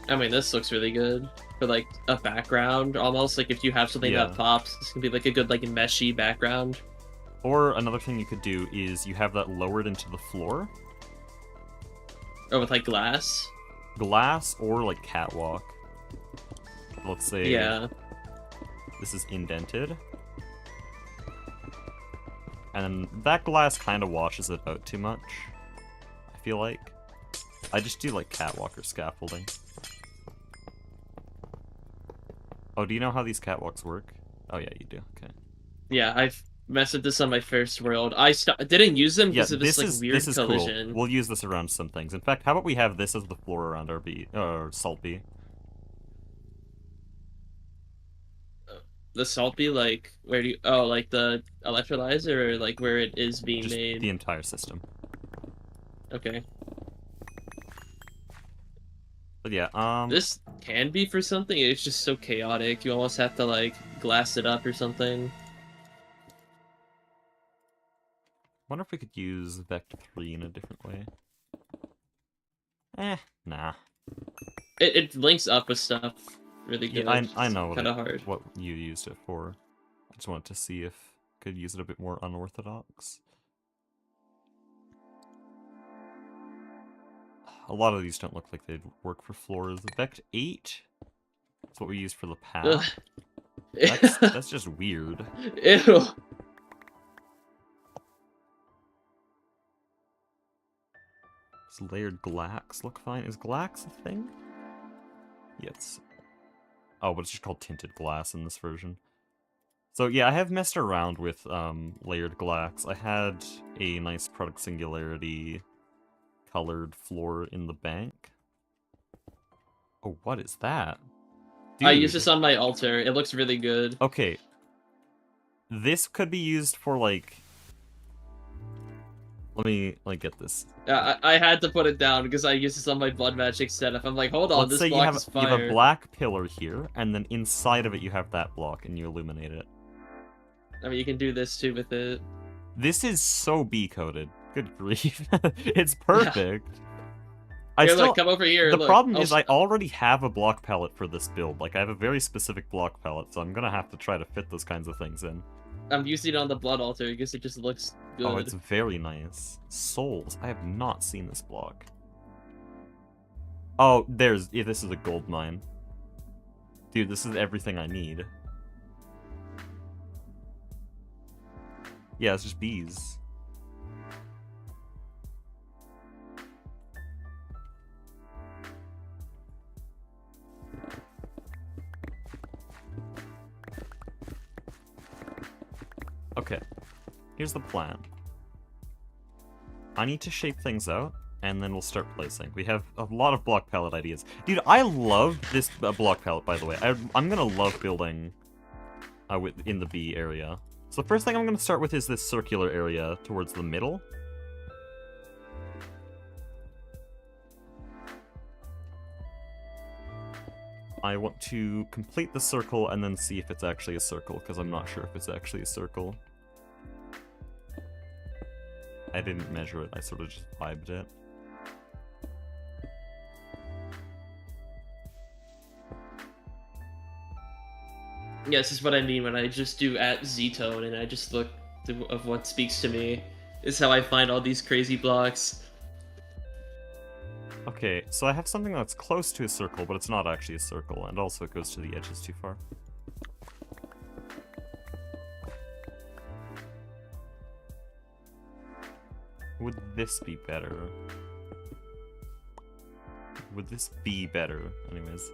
I mean, this looks really good. For, like, a background, almost. Like, if you have something that pops, this can be, like, a good, like, meshy background. Or another thing you could do is you have that lowered into the floor. Or with, like, glass? glass or like catwalk. Let's say Yeah. this is indented. And that glass kind of washes it out too much, I feel like. I just do like catwalk or scaffolding. Oh, do you know how these catwalks work? Oh yeah, you do, okay. Yeah, I've messed with this on my first world. I didn't use them Yeah, because of this like weird this is collision. cool. We'll use this around some things. In fact, how about we have this as the floor around our salt bee? The salt bee, like where do you? Oh, like the electrolyzer, or like where it is being Just made. the entire system. Okay. But yeah, This can be for something. It's just so chaotic. You almost have to like glass it up or something. wonder if we could use Vect 3 in a different way. Nah. It links up with stuff really good. Yeah, I know Kind of hard. what you used it for. I just wanted to see if I could use it a bit more unorthodox. A lot of these don't look like they'd work for floors. Vect 8? That's what we use for the path. That's just weird. Ew. Does layered glax look fine? Is glax a thing? Yes. Oh, but it's just called tinted glass in this version. So yeah, I have messed around with layered glax. I had a nice product Singularity colored floor in the bank. Oh, what is that? I use this on my altar. It looks really good. Okay. This could be used for, like... Let me, like, get this. I had to put it down because I use this on my blood magic setup. I'm like, hold on, Let's this say block is fire. you have a black pillar here, and then inside of it you have that block, and you illuminate it. I mean, you can do this too with it. This is so B-coded. Good grief. It's perfect. Here, look, come over here. The look. problem is I already have a block palette for this build. Like, I have a very specific block palette, so I'm gonna have to try to fit those kinds of things in. I'm using it on the blood altar because it just looks good. Oh, it's very nice. Souls. I have not seen this block. Oh, this is a gold mine. Dude, this is everything I need. Yeah, it's just bees. Okay, here's the plan. I need to shape things out, and then we'll start placing. We have a lot of block palette ideas. Dude, I love this block palette, by the way. I'm gonna love building in the B area. So the first thing I'm gonna start with is this circular area towards the middle. I want to complete the circle and then see if it's actually a circle, because I'm not sure if it's actually a circle. I didn't measure it, I sort of just vibed it. Yeah, this is what I mean when I just do @ztone and I just look of what speaks to me. Is how I find all these crazy blocks. Okay, so I have something that's close to a circle, but it's not actually a circle, and also it goes to the edges too far. Would this be better? Would this be better? Anyways.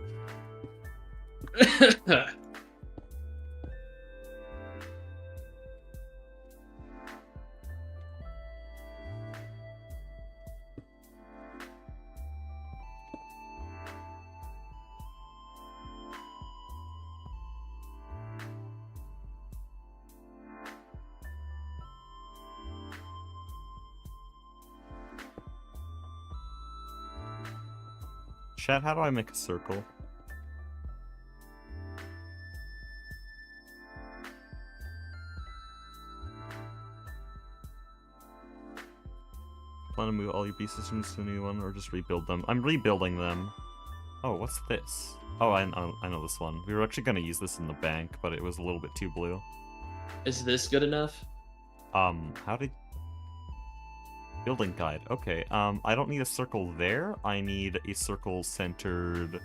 Chat, how do I make a circle? Plan to move all your B systems to the new one, or just rebuild them? I'm rebuilding them. Oh, what's this? Oh, I know this one. We were actually gonna use this in the bank, but it was a little bit too blue. Is this good enough? How did... Building guide. Okay, I don't need a circle there. I need a circle centered...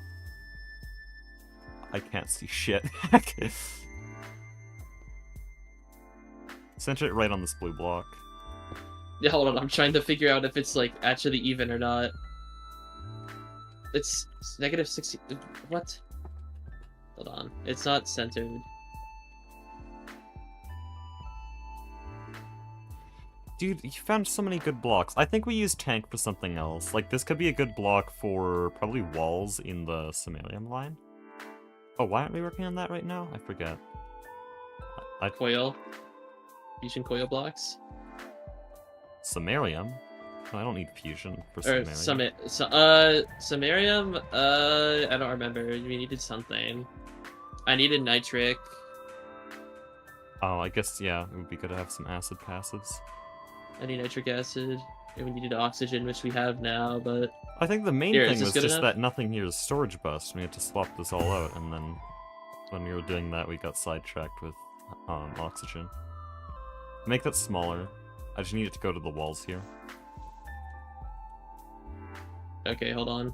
I can't see shit. Center it right on this blue block. Yeah, hold on. I'm trying to figure out if it's like actually even or not. It's negative 60. What? Hold on. It's not centered. Dude, you found so many good blocks. I think we use tank for something else. Like, this could be a good block for probably walls in the Samarium line. Oh, why aren't we working on that right now? I forget. Coil. Fusion coil blocks. Samarium? Oh, I don't need fusion for Or Samarium. Samarium, I don't remember. We needed something. I needed nitric. Oh, I guess, yeah, it would be good to have some acid passives. I need nitric acid. And we needed oxygen, which we have now, but... I think the main Here, is thing this was good just enough? that nothing here is storage bust. We had to swap this all out, and then when we were doing that, we got sidetracked with oxygen. Make that smaller. I just need it to go to the walls here. Okay, hold on.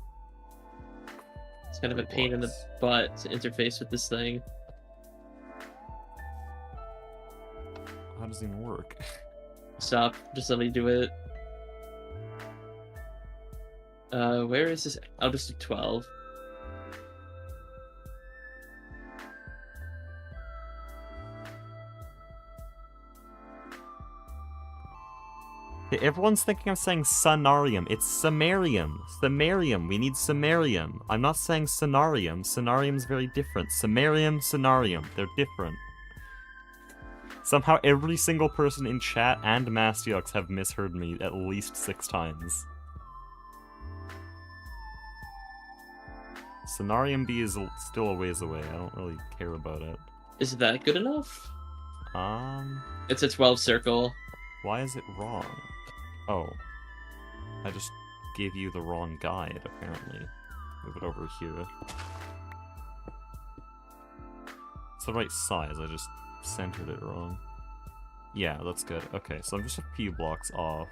It's kind of a 3 pain in the blocks. butt to interface with this thing. How does it even work? Stop. Just let me do it. Where is this? I'll just do 12. Okay, everyone's thinking I'm saying Sonarium. It's Samarium. Samarium. We need Samarium. I'm not saying Sonarium. Sonarium's very different. Samarium, Sonarium. They're different. Somehow every single person in chat and Mastiox have misheard me at least 6 times. Sonarium B is still a ways away. I don't really care about it. Is that good enough? Um, It's a 12 circle. why is it wrong? Oh. I just gave you the wrong guide, apparently. Move it over here. It's the right size, I just centered it wrong. Yeah, that's good. Okay, so I'm just a few blocks off.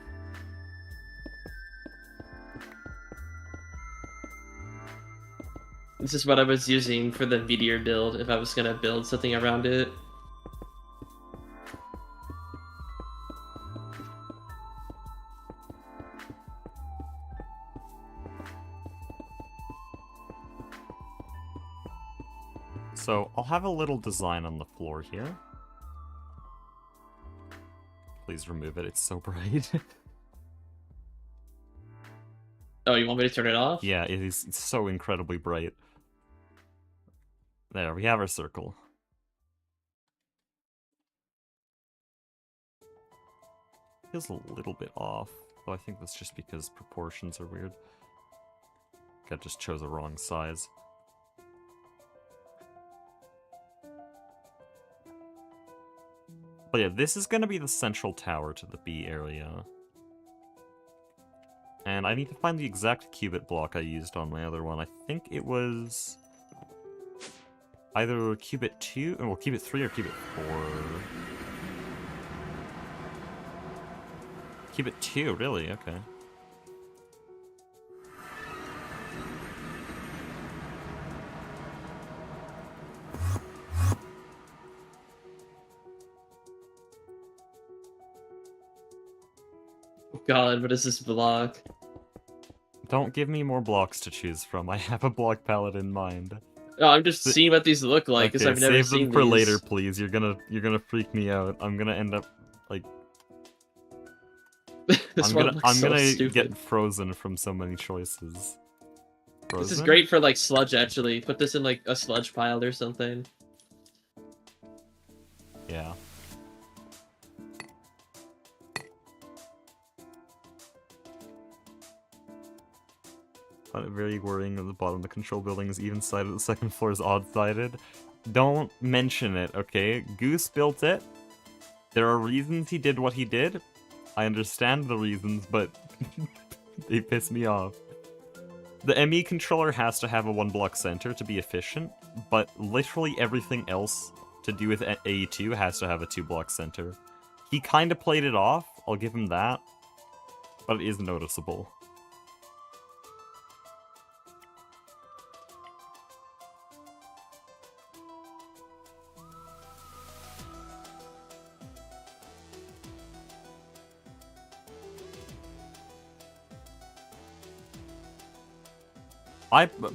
This is what I was using for the meteor build if I was gonna build something around it. So, I'll have a little design on the floor here. Please remove it, it's so bright. Oh, you want me to turn it off? Yeah, it is so incredibly bright. There, we have our circle. Feels a little bit off, though I think that's just because proportions are weird. I just chose a wrong size. But yeah, this is gonna be the central tower to the B area. And I need to find the exact qubit block I used on my other one. I think it was either qubit 2, or qubit 3 or qubit 4. Qubit 2, really? Okay. God, what is this block? Don't give me more blocks to choose from. I have a block palette in mind. Oh, I'm just seeing what these look like because Okay, I've never save seen them for these. later, please. You're gonna freak me out. I'm gonna end up like This I'm one gonna looks so stupid. get frozen from so many choices. Frozen? This is great for like sludge. Actually, put this in like a sludge pile or something. Yeah. Found it very worrying that the bottom of the control building is even sided, the second floor is odd sided. Don't mention it, okay? Goose built it. There are reasons he did what he did. I understand the reasons, but they piss me off. The ME controller has to have a 1-block center to be efficient, but literally everything else to do with AE2 has to have a 2-block center. He kind of played it off, I'll give him that. but it is noticeable.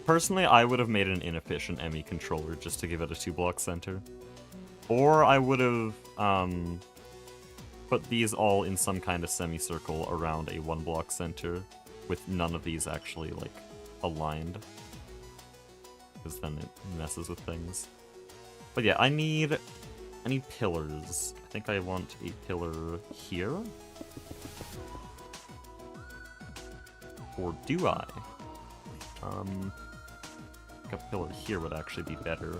Personally, I would have made an inefficient ME controller just to give it a 2-block center. Or I would have put these all in some kind of semicircle around a 1-block center, with none of these actually, like, aligned. Because then it messes with things. But yeah, I need pillars. I think I want a pillar here. Or do I? A pillar here would actually be better,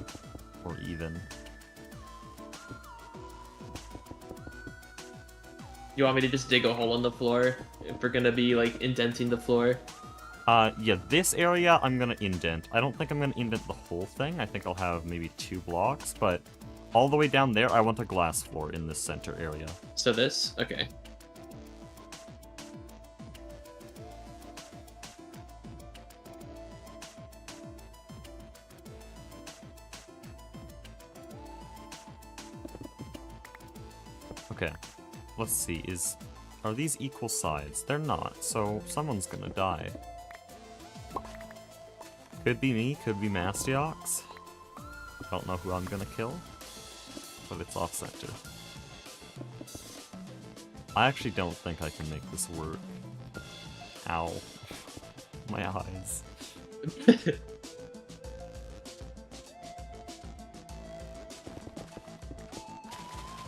or even. You want me to just dig a hole in the floor if we're gonna be like indenting the floor? Yeah, this area I'm gonna indent. I don't think I'm gonna indent the whole thing. I think I'll have maybe 2 blocks, but all the way down there, I want a glass floor in this center area. So this? Okay. Okay, let's see, are these equal sides? They're not, so someone's gonna die. Could be me, could be Mastiox. Don't know who I'm gonna kill, but it's off-center. I actually don't think I can make this work. Ow. My eyes.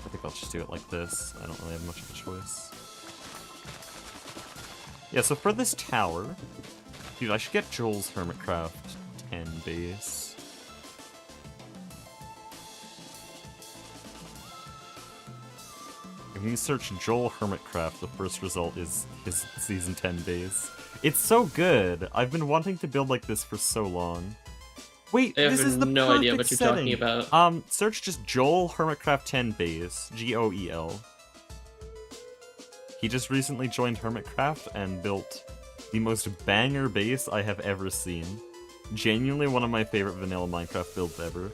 I think I'll just do it like this. I don't really have much of a choice. Yeah, so for this tower... Dude, I should get Joel's Hermitcraft 10 base. If you search Joel Hermitcraft, the first result is his Season 10 base. It's so good! I've been wanting to build like this for so long. Wait, I have this is the no perfect idea what you're setting. talking about. Search just Joel Hermitcraft 10 base, Goel. He just recently joined Hermitcraft and built the most banger base I have ever seen. Genuinely one of my favorite vanilla Minecraft builds ever.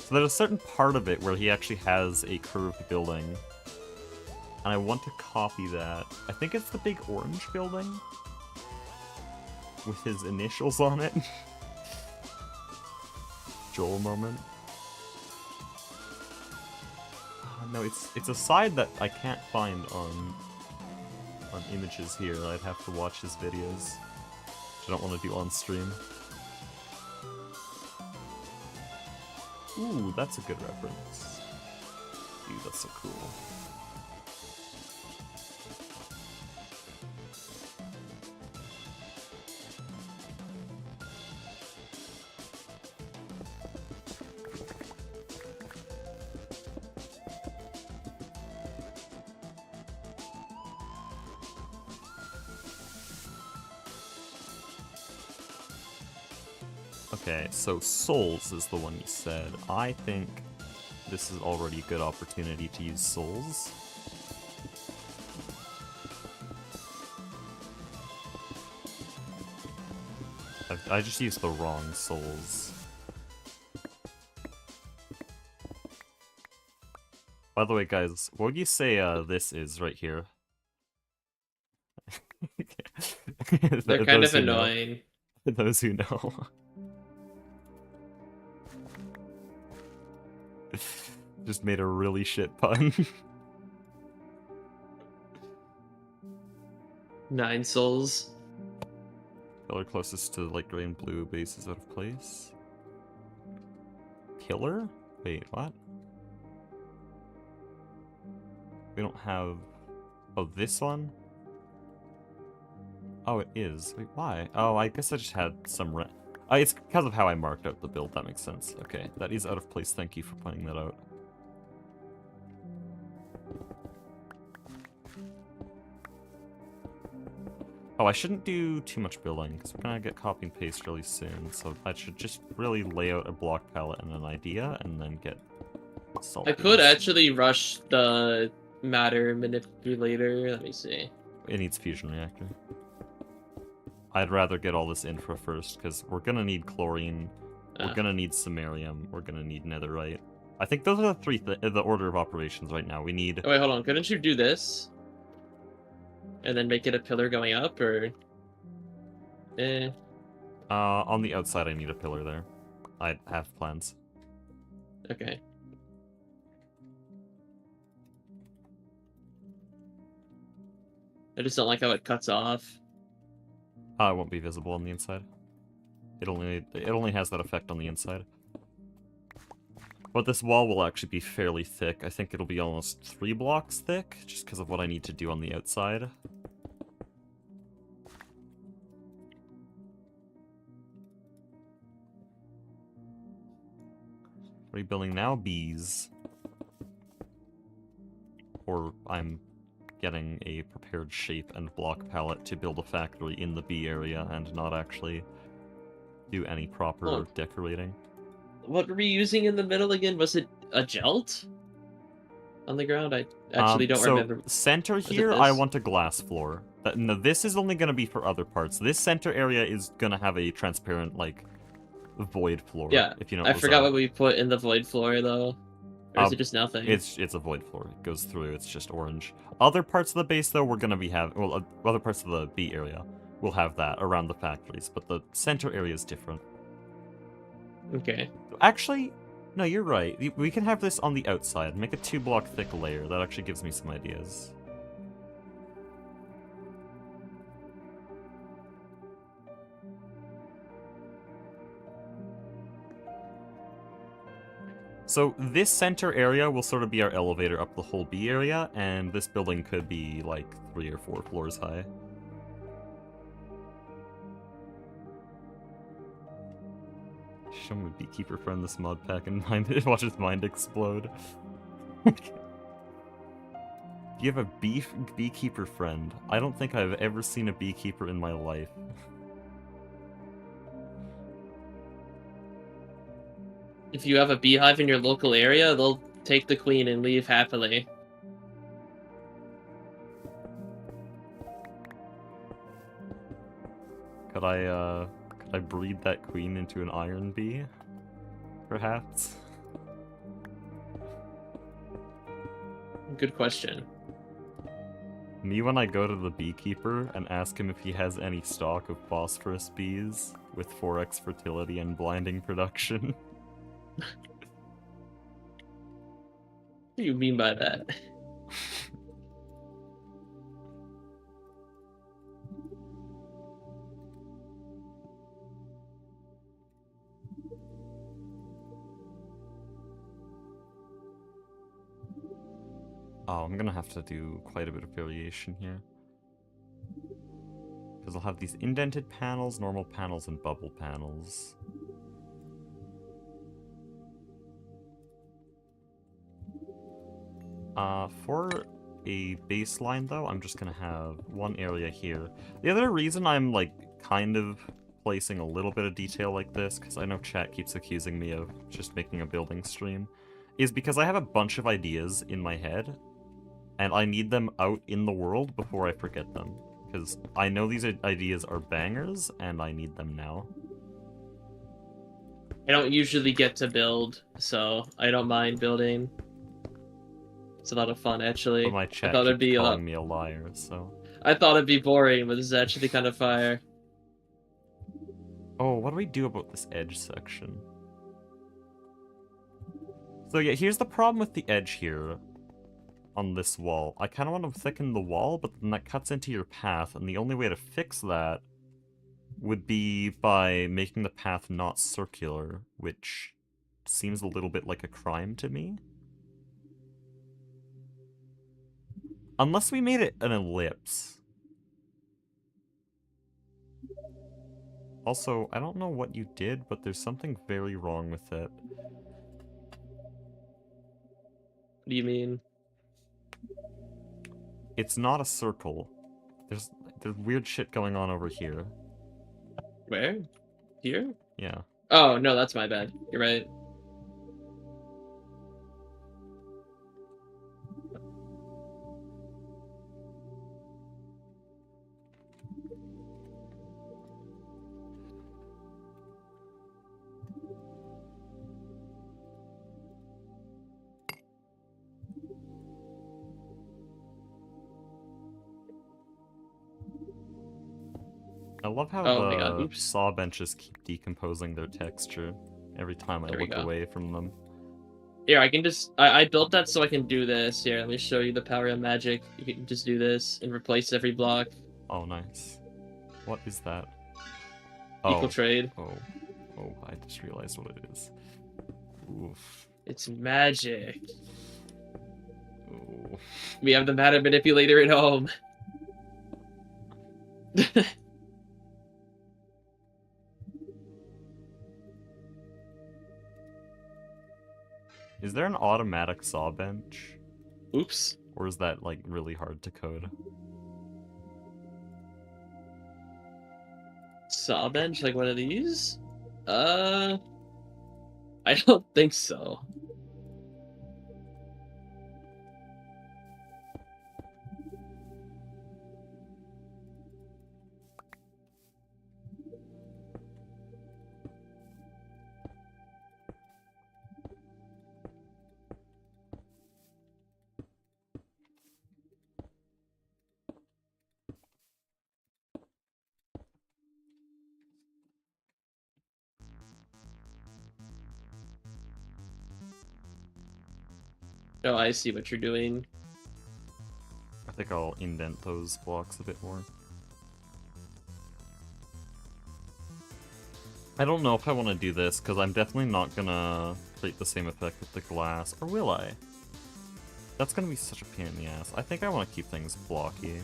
So there's a certain part of it where he actually has a curved building. And I want to copy that. I think it's the big orange building? With his initials on it. Joel moment. No, it's a side that I can't find on images here. I'd have to watch his videos, which I don't want to do on stream. Ooh, that's a good reference. Dude, that's so cool. Okay, so Souls is the one you said. I think this is already a good opportunity to use Souls. I just used the wrong Souls. By the way, guys, what would you say this is right here? They're kind of annoying. Those who know. Just made a really shit pun. 9 souls. Color closest to like gray and blue base is out of place. Pillar? Wait, what? We don't have... Oh, this one? Oh, it is. Wait, why? Oh, I guess I just had some it's because of how I marked out the build, that makes sense. Okay, that is out of place, thank you for pointing that out. Oh, I shouldn't do too much building, because we're gonna get copy and paste really soon, so I should just really lay out a block palette and an idea, and then get Salt I could beans. actually rush the matter manipulator. Let me see. It needs fusion reactor. I'd rather get all this infra first, because we're gonna need chlorine, we're gonna need samarium, we're gonna need netherite. I think those are the three, the order of operations right now. We need... Oh, wait, hold on. Couldn't you do this? And then make it a pillar going up, or... Eh. On the outside I need a pillar there. I have plans. Okay. I just don't like how it cuts off. It won't be visible on the inside. It only has that effect on the inside. But this wall will actually be fairly thick. I think it'll be almost 3 blocks thick, just because of what I need to do on the outside. What are you building now? Bees. Or I'm getting a prepared shape and block palette to build a factory in the bee area and not actually do any proper decorating. What were we using in the middle again? Was it a gelt? On the ground? I actually don't remember. Center here, I want a glass floor. No, this is only going to be for other parts. This center area is going to have a transparent, like, void floor. Yeah, if you know I forgot what we put in the void floor, though. Or is it just nothing? It's a void floor. It goes through. It's just orange. Other parts of the base, though, we're going to be well, other parts of the B area will have that around the factories, but the center area is different. Okay. Actually, no, you're right. We can have this on the outside. Make a 2-block thick layer. That actually gives me some ideas. So this center area will sort of be our elevator up the whole B area, and this building could be like 3 or 4 floors high. Show me beekeeper friend this mod pack and watch his mind explode. You have a beekeeper friend. I don't think I've ever seen a beekeeper in my life. If you have a beehive in your local area, they'll take the queen and leave happily. Could I breed that queen into an iron bee? Perhaps? Good question. Me when I go to the beekeeper and ask him if he has any stock of phosphorus bees with 4x fertility and blinding production. What do you mean by that? Oh, I'm gonna have to do quite a bit of variation here. Because I'll have these indented panels, normal panels, and bubble panels. For a baseline, though, I'm just gonna have one area here. The other reason I'm, like, kind of placing a little bit of detail like this, because I know chat keeps accusing me of just making a building stream, is because I have a bunch of ideas in my head, and I need them out in the world before I forget them. Because I know these ideas are bangers, and I need them now. I don't usually get to build, so I don't mind building. It's a lot of fun, actually. But my chat I thought it'd keeps be calling me a liar, so... I thought it'd be boring, but this is actually kind of fire. Oh, what do we do about this edge section? So yeah, here's the problem with the edge here on this wall. I kind of want to thicken the wall, but then that cuts into your path, and the only way to fix that would be by making the path not circular, which seems a little bit like a crime to me. Unless we made it an ellipse. Also, I don't know what you did, but there's something very wrong with it. What do you mean? It's not a circle. There's weird shit going on over here. Where? Here? Yeah. Oh, no, that's my bad. You're right. I love how Oh my god, the oops. saw benches keep decomposing their texture every time I There we look go. away from them. Here, I can just... I built that so I can do this. Here, let me show you the power of magic. You can just do this and replace every block. Oh, nice. What is that? Equal Oh. trade. Oh. Oh, I just realized what it is. Oof. It's magic. Ooh. We have the matter manipulator at home. Is there an automatic saw bench? Oops. Or is that, like, really hard to code? Saw bench, like one of these? I don't think so. Oh, I see what you're doing. I think I'll indent those blocks a bit more. I don't know if I want to do this, because I'm definitely not gonna create the same effect with the glass. Or will I? That's gonna be such a pain in the ass. I think I want to keep things blocky.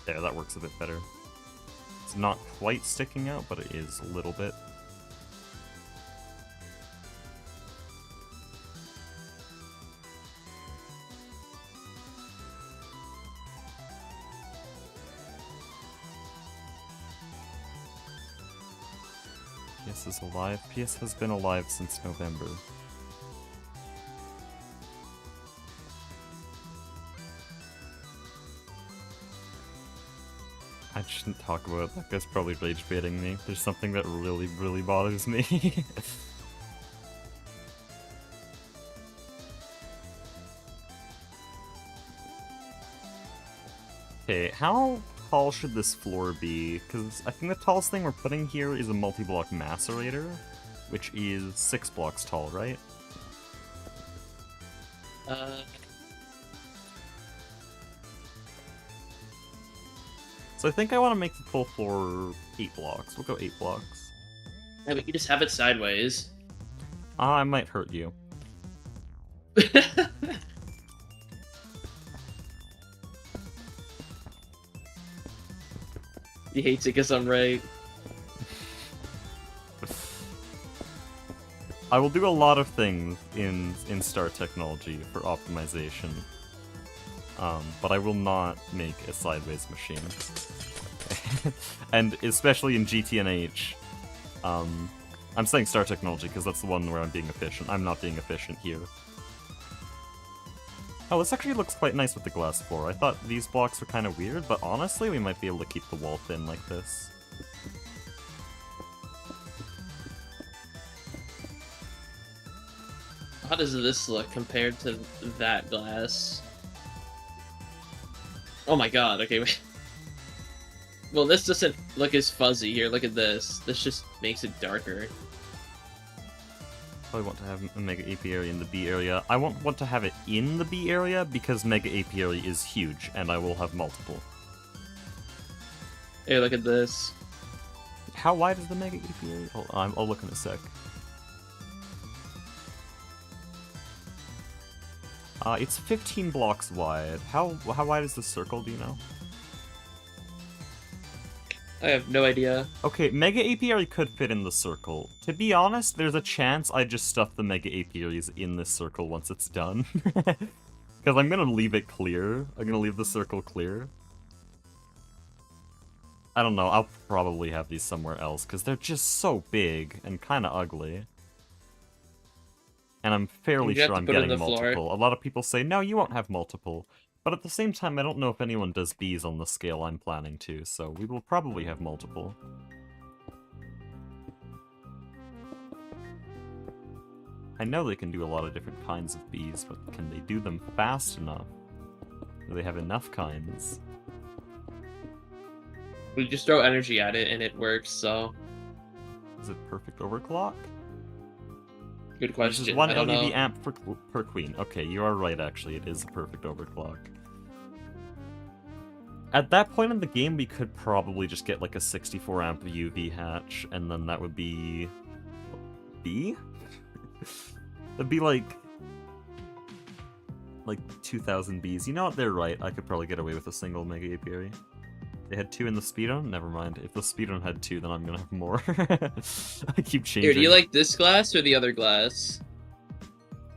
There, that works a bit better. It's not quite sticking out, but it is a little bit. PS is alive. PS has been alive since November. I shouldn't talk about it. That guy's probably rage baiting me. There's something that really, really bothers me. Okay, how tall should this floor be? Because I think the tallest thing we're putting here is a multi-block macerator, which is 6 blocks tall, right? So I think I want to make the full floor 8 blocks. We'll go 8 blocks. Yeah, we can just have it sideways. I might hurt you. He hates it because I'm right. I will do a lot of things in Star Technology for optimization, but I will not make a sideways machine. And especially in GTNH, I'm saying Star Technology because that's the one where I'm being efficient. I'm not being efficient here. Oh, this actually looks quite nice with the glass floor. I thought these blocks were kind of weird, but honestly, we might be able to keep the wall thin like this. How does this look compared to that glass? Oh my god, okay, wait. Well, this doesn't look as fuzzy here. Look at this. This just makes it darker. I want to have a Mega Apiary in the B area. I won't want to have it in the B area because Mega Apiary is huge, and I will have multiple. Hey, look at this. How wide is the Mega Apiary? I'll look in a sec. It's 15 blocks wide. How wide is the circle, do you know? I have no idea. Okay, Mega Apiary could fit in the circle. To be honest, there's a chance I just stuff the Mega Apiaries in this circle once it's done. Because I'm gonna leave it clear. I'm gonna leave the circle clear. I don't know, I'll probably have these somewhere else, because they're just so big and kind of ugly. And I'm fairly You have sure to I'm put it in getting the floor. multiple. A lot of people say, no, you won't have multiple. But at the same time, I don't know if anyone does bees on the scale I'm planning to, so we will probably have multiple. I know they can do a lot of different kinds of bees, but can they do them fast enough? Do they have enough kinds? We just throw energy at it and it works, so... Is it perfect overclock? Good This question. is 1 I don't LUV know. amp per queen. Okay, you are right, actually. It is a perfect overclock. At that point in the game, we could probably just get like a 64 amp UV hatch, and then that would be... B? That'd be like 2,000 bees. You know what? They're right. I could probably get away with a single Mega Apiary. They had 2 in the speedrun? Never mind. If the speedrun had 2, then I'm gonna have more. I keep changing. Here, do you like this glass or the other glass?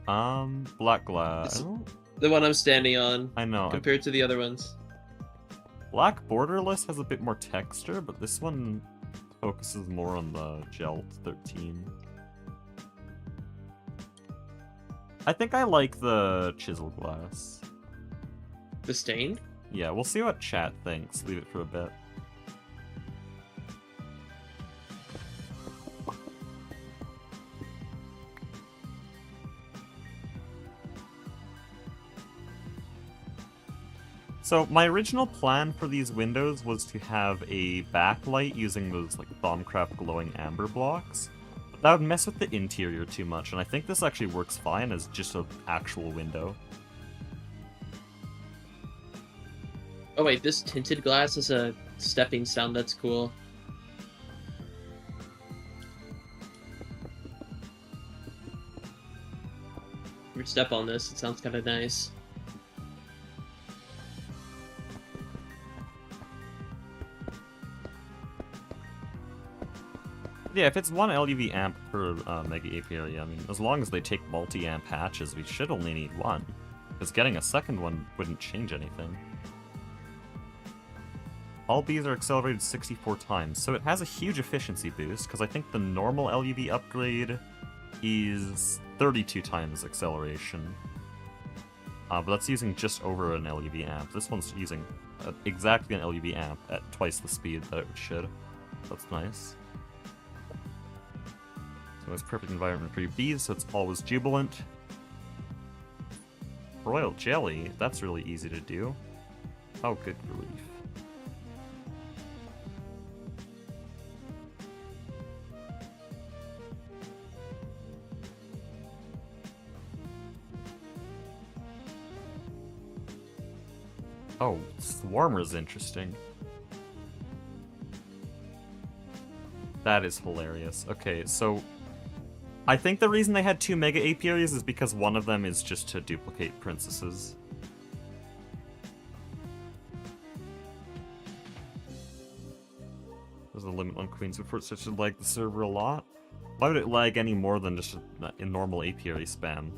Black glass. The one I'm standing on. I know. Compared to the other ones. Black borderless has a bit more texture, but this one focuses more on the Gelt 13. I think I like the chisel glass. The stain? Yeah, we'll see what chat thinks. Leave it for a bit. So my original plan for these windows was to have a backlight using those like Bombcraft glowing amber blocks. But that would mess with the interior too much, and I think this actually works fine as just an actual window. Oh wait, this tinted glass is a stepping stone. That's cool. You step on this, it sounds kind of nice. Yeah, if it's 1 LUV amp per Mega Apiary, I mean, as long as they take multi-amp hatches, we should only need 1. Because getting a second one wouldn't change anything. All bees are accelerated 64 times, so it has a huge efficiency boost, because I think the normal LUV upgrade is 32 times acceleration. But that's using just over an LUV amp. This one's using exactly an LUV amp at twice the speed that it should. That's nice. So it's perfect environment for your bees, so it's always jubilant. Royal jelly, that's really easy to do. Oh, good grief. Oh, Swarmer's interesting. That is hilarious. Okay, so I think the reason they had 2 Mega Apiaries is because one of them is just to duplicate princesses. There's a limit on queens before it starts to lag the server a lot. Why would it lag any more than just a normal apiary spam?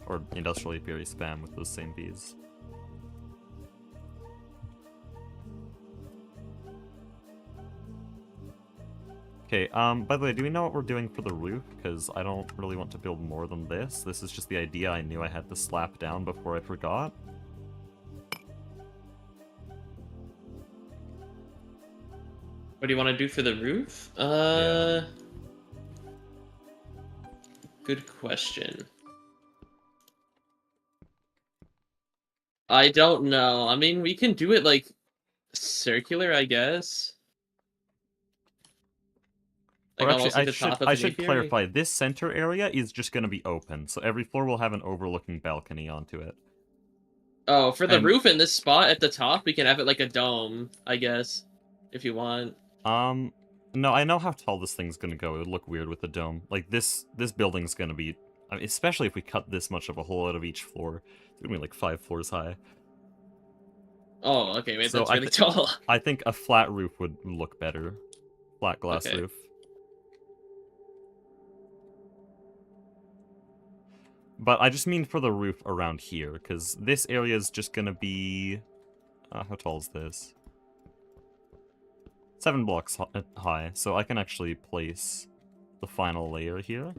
Or industrial apiary spam with those same bees. Okay, by the way, do we know what we're doing for the roof? Because I don't really want to build more than this. This is just the idea I knew I had to slap down before I forgot. What do you want to do for the roof? Yeah. Good question. I don't know. I mean, we can do it like circular, I guess. Or Like actually, almost like I should clarify, this center area is just going to be open, so every floor will have an overlooking balcony onto it. Oh, for the And- roof in this spot at the top, we can have it like a dome, I guess, if you want. No, I know how tall this thing's going to go. It would look weird with the dome. Like, this building's going to be... I mean, especially if we cut this much of a hole out of each floor. It's going to be like 5 floors high. Oh, okay, wait, So that's really tall. I think a flat roof would look better. Flat glass Okay. roof. But I just mean for the roof around here, because this area is just going to be... how tall is this? 7 blocks high, so I can actually place the final layer here.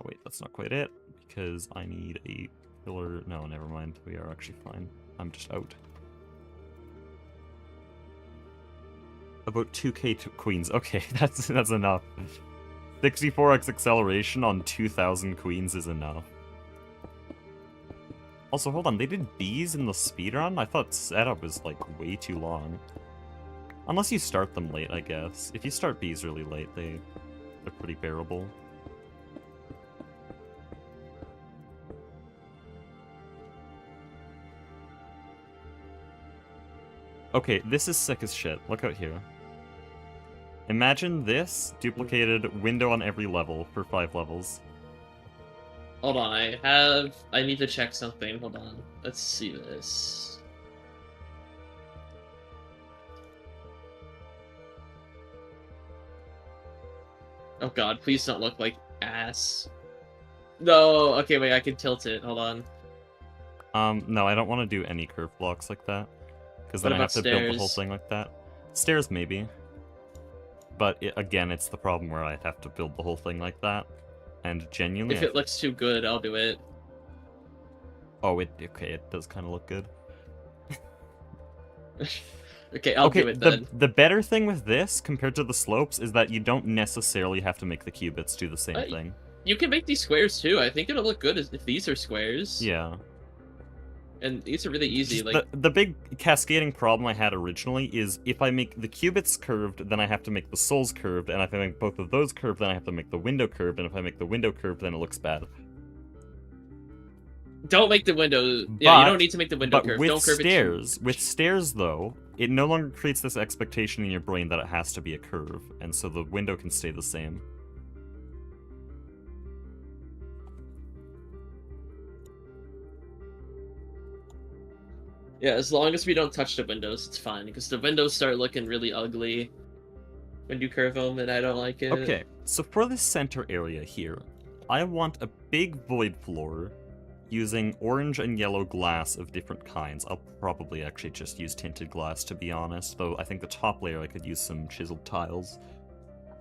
Wait, that's not quite it, because I need a pillar. No, never mind. We are actually fine. I'm just out. About 2k queens. Okay, that's enough. 64x acceleration on 2,000 queens is enough. Also, hold on, they did bees in the speedrun? I thought setup was, like, way too long. Unless you start them late, I guess. If you start bees really late, they're pretty bearable. Okay, this is sick as shit. Look out here. Imagine this duplicated window on every level for 5 levels. Hold on, I need to check something. Hold on. Let's see this. Oh god, please don't look like ass. No, okay, wait, I can tilt it. Hold on. No, I don't want to do any curve blocks like that. Because then What I have about to build the whole stairs? thing like that. Stairs, maybe. But, again, it's the problem where I'd have to build the whole thing like that. And genuinely... If it looks too good, I'll do it. Oh, okay, it does kind of look good. Okay, I'll do it then. The better thing with this, compared to the slopes, is that you don't necessarily have to make the cubits do the same thing. You can make these squares too. I think it'll look good if these are squares. Yeah. And these are really easy. Like the big cascading problem I had originally is if I make the cubits curved, then I have to make the souls curved, and if I make both of those curved, then I have to make the window curved, and if I make the window curved, then it looks bad. don't make the window. Yeah, you don't need to make the window curve. With Don't curve stairs, with stairs though, it no longer creates this expectation in your brain that it has to be a curve, and so the window can stay the same. Yeah, as long as we don't touch the windows, it's fine. Because the windows start looking really ugly when you curve them, and I don't like it. Okay, so for this center area here, I want a big void floor using orange and yellow glass of different kinds. I'll probably actually just use tinted glass, to be honest, though I think the top layer I could use some chiseled tiles.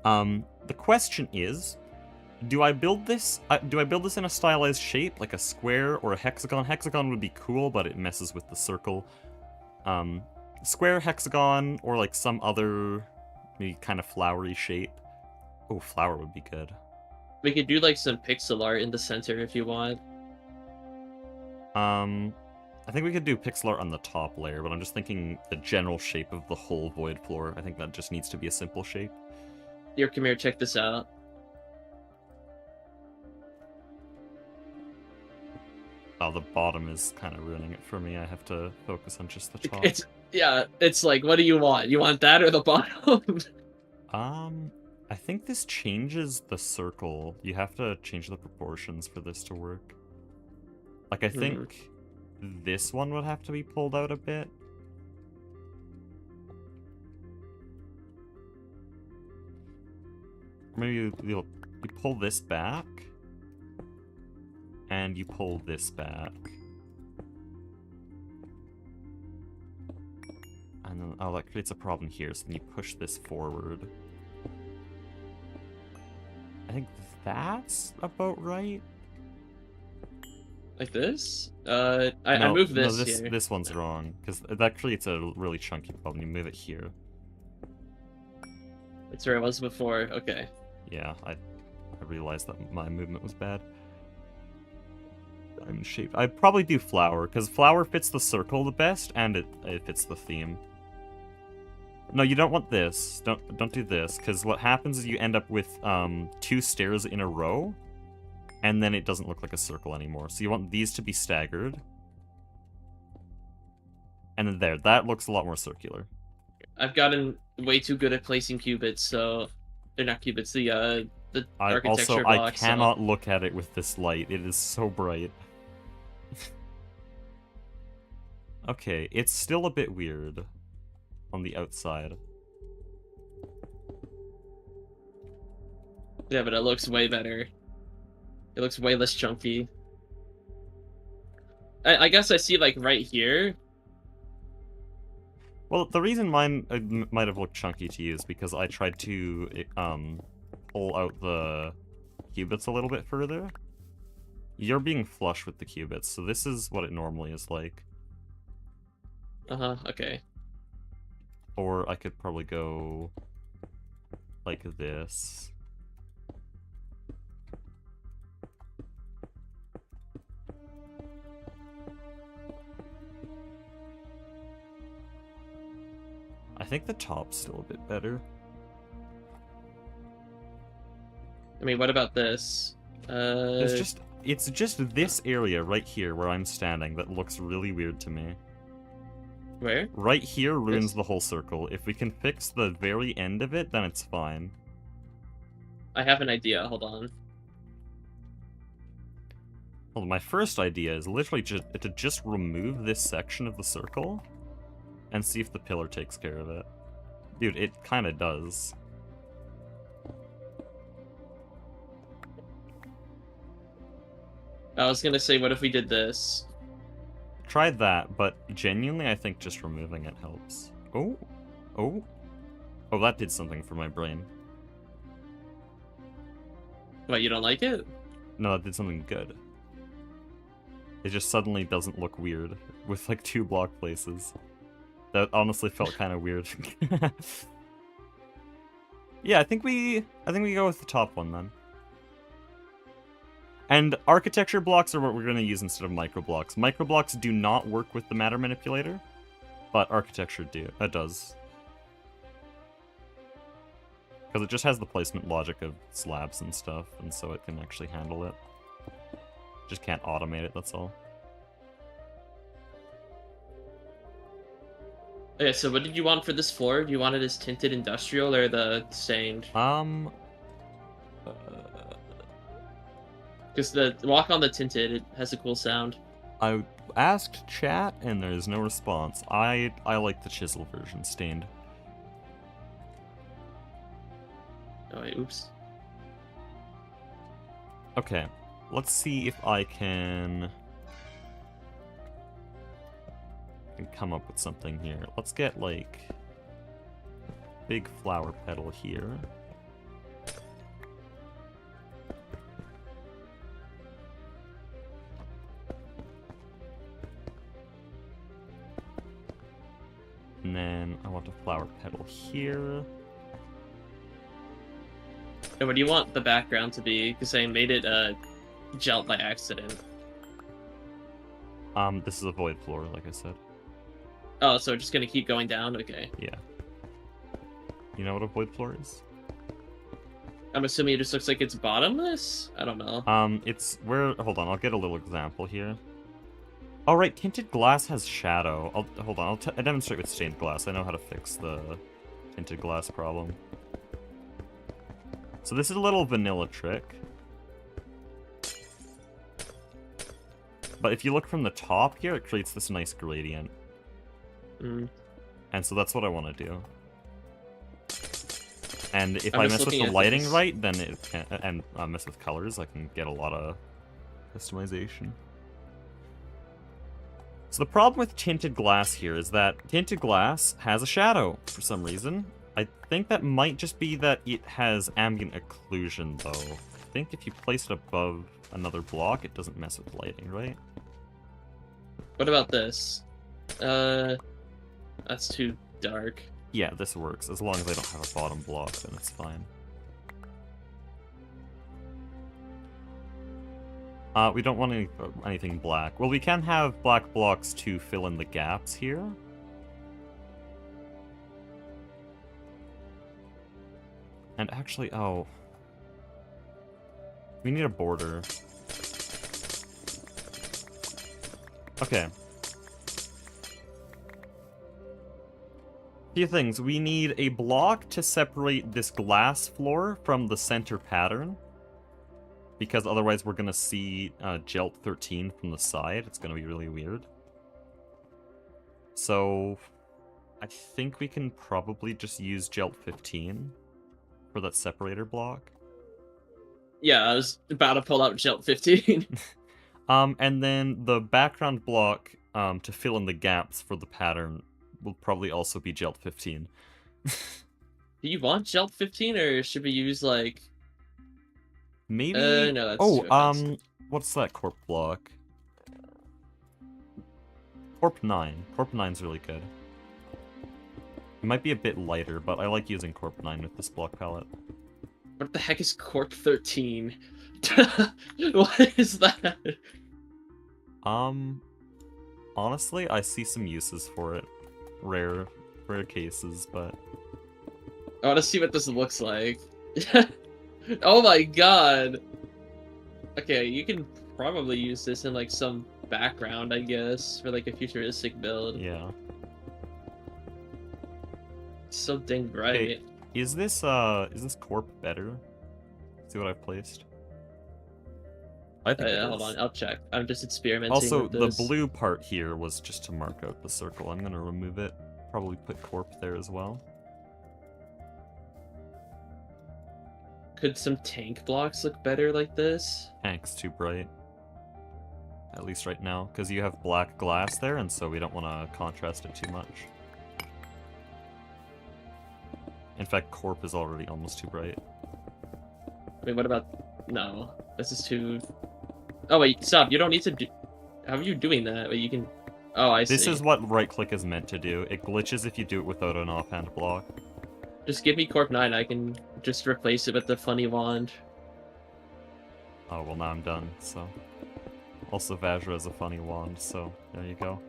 The question is, do I build this in a stylized shape, like a square or a hexagon? Hexagon would be cool, but it messes with the circle. Square, hexagon, or like some other maybe kind of flowery shape. Oh, flower would be good. We could do like some pixel art in the center if you want. I think we could do pixel art on the top layer, but I'm just thinking the general shape of the whole void floor. I think that just needs to be a simple shape. Here, come here, check this out. Oh, the bottom is kind of ruining it for me. I have to focus on just the top. It's like, what do you want? You want that or the bottom? I think this changes the circle. You have to change the proportions for this to work. Like, I think this one would have to be pulled out a bit. Maybe you pull this back. And you pull this back. And then, oh, that creates a problem here, so then you push this forward. I think that's about right. Like this? I moved this here. This one's wrong, because that creates a really chunky problem. You move it here. That's where I was before. Okay. Yeah, I realized that my movement was bad. Diamond shape. I'd probably do flower, because flower fits the circle the best, and it fits the theme. No, you don't want this. Don't do this, because what happens is you end up with 2 stairs in a row, and then it doesn't look like a circle anymore. So you want these to be staggered. And then there, that looks a lot more circular. I've gotten way too good at placing qubits, so they're not qubits. The architecture blocks. I cannot look at it with this light. It is so bright. Okay, it's still a bit weird on the outside. Yeah, but it looks way better. It looks way less chunky. I guess I see, like, right here. Well, the reason mine might have looked chunky to you is because I tried to pull out the cubits a little bit further. You're being flush with the cubits, so this is what it normally is like. Okay. Or I could probably go like this. I think the top's still a bit better. I mean, what about this? It's just this area right here where I'm standing that looks really weird to me. Where? Right here ruins the whole circle. If we can fix the very end of it, then it's fine. I have an idea. Hold on. Well, my first idea is literally to just remove this section of the circle and see if the pillar takes care of it. Dude, it kind of does. I was gonna say, what if we did this? Tried that, but genuinely I think just removing it helps. Oh, oh, oh, that did something for my brain. What, you don't like it? No, that did something good. It just suddenly doesn't look weird with like 2 block places. That honestly felt kind of weird. Yeah, I think we go with the top one then. And architecture blocks are what we're going to use instead of microblocks. Microblocks do not work with the matter manipulator, but architecture does. Because it just has the placement logic of slabs and stuff, and so it can actually handle it. Just can't automate it, that's all. Okay, so what did you want for this floor? Do you want it as tinted industrial or the stained? Because the walk on the tinted, it has a cool sound. I asked chat, and there's no response. I like the chisel version, stained. Oh wait, oops. Okay, let's see if I can come up with something here. Let's get, like, big flower petal here. And then I want a flower petal here. And what do you want the background to be? Because I made it gel by accident. This is a void floor, like I said. Oh, so we're just gonna keep going down? Okay. Yeah. You know what a void floor is? I'm assuming it just looks like it's bottomless? I don't know. It's where... Hold on, I'll get a little example here. Oh, right, tinted glass has shadow. Hold on, I'll demonstrate with stained glass. I know how to fix the tinted glass problem. So this is a little vanilla trick. But if you look from the top here, it creates this nice gradient. Mm. And so that's what I want to do. And if I'm I just mess with looking the at lighting this. right, then it can, and mess with colors, I can get a lot of customization. So the problem with tinted glass here is that tinted glass has a shadow for some reason. I think that might just be that it has ambient occlusion, though. I think if you place it above another block, it doesn't mess with lighting, right? What about this? That's too dark. Yeah, this works. As long as I don't have a bottom block, then it's fine. We don't want anything black. Well, we can have black blocks to fill in the gaps here. And actually, oh. We need a border. Okay. Few things. We need a block to separate this glass floor from the center pattern. Because otherwise we're going to see Gelt 13 from the side. It's going to be really weird. So, I think we can probably just use Gelt 15 for that separator block. Yeah, I was about to pull out Gelt 15. And then the background block to fill in the gaps for the pattern will probably also be Gelt 15. Do you want Gelt 15, or should we use, like... Maybe. No, that's Oh, too offensive. what's that corp block? Corp 9. Corp 9's really good. It might be a bit lighter, but I like using Corp 9 with this block palette. What the heck is Corp 13? What is that? Honestly, I see some uses for it. Rare cases, but... I want to see what this looks like. Oh my god! Okay, you can probably use this in like some background, I guess, for like a futuristic build. Yeah. It's so dang bright. Okay, is this corp better? See what I've placed? I think it Hold is. on, I'll check. I'm just experimenting Also, with the this. blue part here was just to mark out the circle. I'm gonna remove it. Probably put corp there as well. Could some tank blocks look better like this? Tank's too bright. At least right now, because you have black glass there, and so we don't want to contrast it too much. In fact, corp is already almost too bright. Wait, what about... No, this is too... Oh wait, stop, you don't need to do... How are you doing that? Wait, you can... Oh, I see. This is what right-click is meant to do. It glitches if you do it without an offhand block. Just give me Corp 9, I can just replace it with the funny wand. Oh, well now I'm done, so... Also, Vajra has a funny wand, so there you go.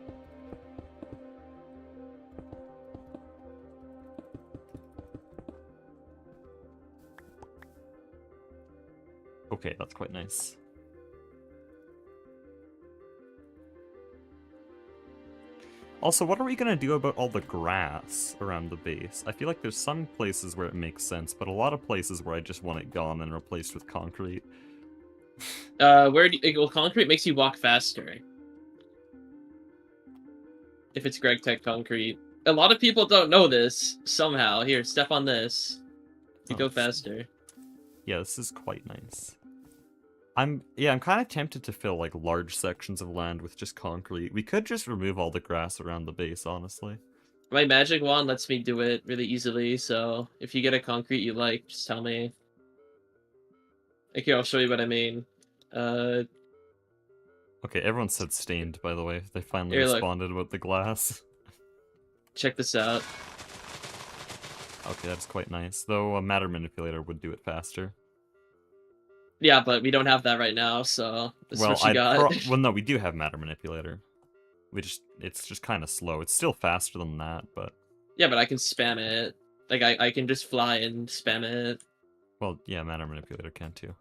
Okay, that's quite nice. Also, what are we gonna do about all the grass around the base? I feel like there's some places where it makes sense, but a lot of places where I just want it gone and replaced with concrete. Well, concrete makes you walk faster. If it's Greg Tech concrete. A lot of people don't know this, somehow. Here, step on this. You go faster. Yeah, this is quite nice. I'm kind of tempted to fill like large sections of land with just concrete. We could just remove all the grass around the base, honestly. My magic wand lets me do it really easily, so if you get a concrete you like, just tell me. Okay, I'll show you what I mean. Okay, everyone said stained, by the way. They finally Here, look. responded about the glass. Check this out. Okay, that's quite nice. Though a matter manipulator would do it faster. Yeah, but we don't have that right now, so that's what you got. Well, no, we do have matter manipulator. It's just kind of slow. It's still faster than that, but... Yeah, but I can spam it. Like, I can just fly and spam it. Well, yeah, matter manipulator can too.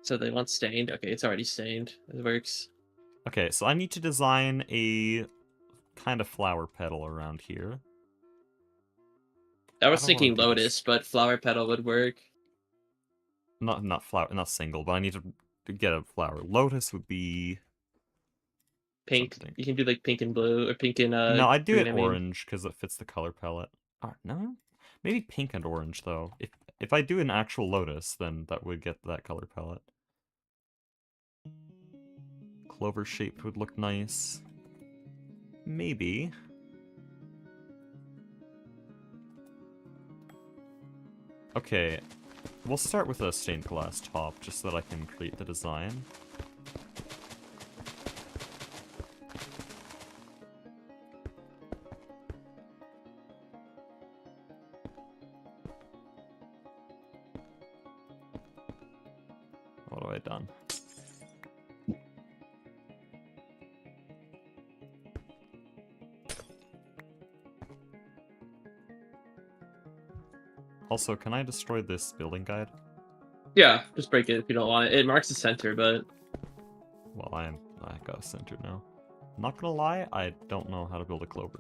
So they want stained? Okay, it's already stained. It works. Okay, so I need to design a kind of flower petal around here. I was don't wanna thinking do lotus, this. but flower petal would work. Not flower, not single, but I need to get a flower. Lotus would be Pink. something. You can do like pink and blue, or pink and No, I'd do green, it I mean. orange because it fits the color palette. No, maybe pink and orange though. If I do an actual lotus, then that would get that color palette. Clover shaped would look nice. Maybe. Okay, we'll start with a stained glass top just so that I can create the design. What have I done? Also, can I destroy this building guide? Yeah, just break it if you don't want it. It marks the center, but... Well, I got a center now. I'm not gonna lie, I don't know how to build a clover.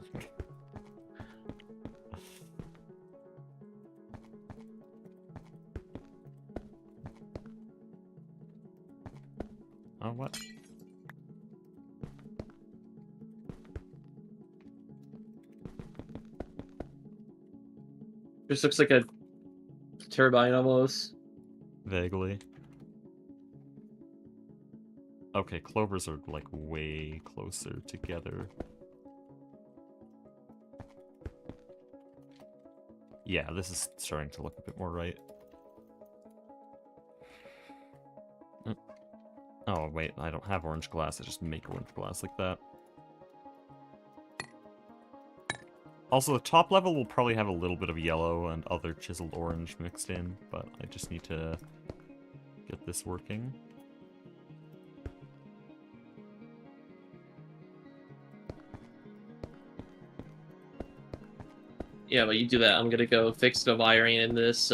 Oh, what? This looks like a turbine almost. Vaguely. Okay, clovers are like way closer together. Yeah, this is starting to look a bit more right. Oh, wait, I don't have orange glass. I just make orange glass like that. Also, the top level will probably have a little bit of yellow and other chiseled orange mixed in, but I just need to get this working. Yeah, but you do that. I'm gonna go fix the wiring in this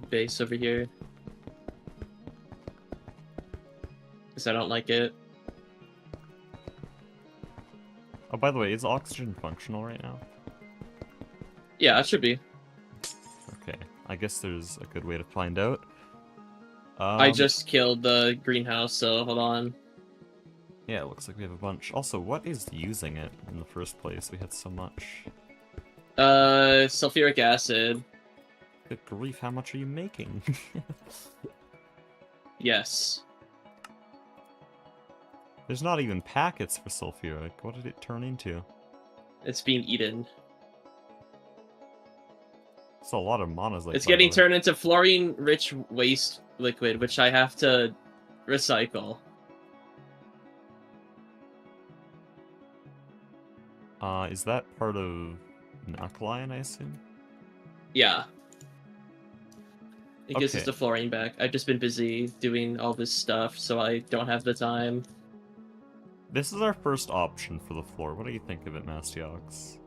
base over here. Because I don't like it. Oh, by the way, is oxygen functional right now? Yeah, it should be. Okay, I guess there's a good way to find out. I just killed the greenhouse, so hold on. Yeah, it looks like we have a bunch. Also, what is using it in the first place? We had so much. Sulfuric acid. Good grief, how much are you making? Yes. There's not even packets for sulfuric. What did it turn into? It's being eaten. It's a lot of monazite. It's getting turned into fluorine-rich waste liquid, which I have to recycle. Is that part of an alkaline, I assume? Yeah. It gives us Okay. the fluorine back. I've just been busy doing all this stuff, so I don't have the time. This is our first option for the floor. What do you think of it, Mastiox?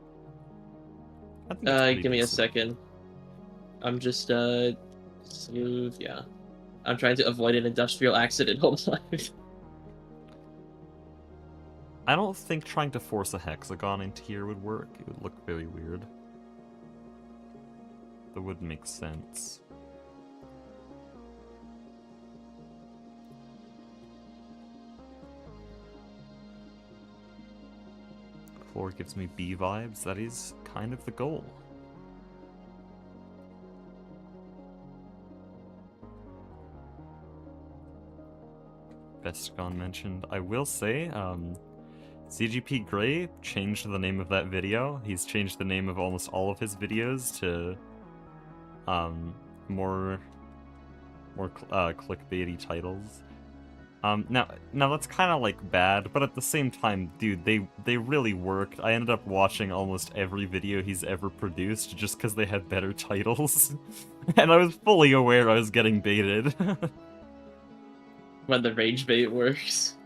I think it's pretty Give me a decent. second. I'm just, smooth, yeah. I'm trying to avoid an industrial accident all the time. I don't think trying to force a hexagon into here would work. It would look very weird. That wouldn't make sense. Floor gives me bee vibes. That is kind of the goal. Vestagon mentioned. I will say, CGP Grey changed the name of that video. He's changed the name of almost all of his videos to more clickbaity titles. Now that's kind of like bad, but at the same time, dude, they really worked. I ended up watching almost every video he's ever produced just because they had better titles, and I was fully aware I was getting baited. When the rage bait works.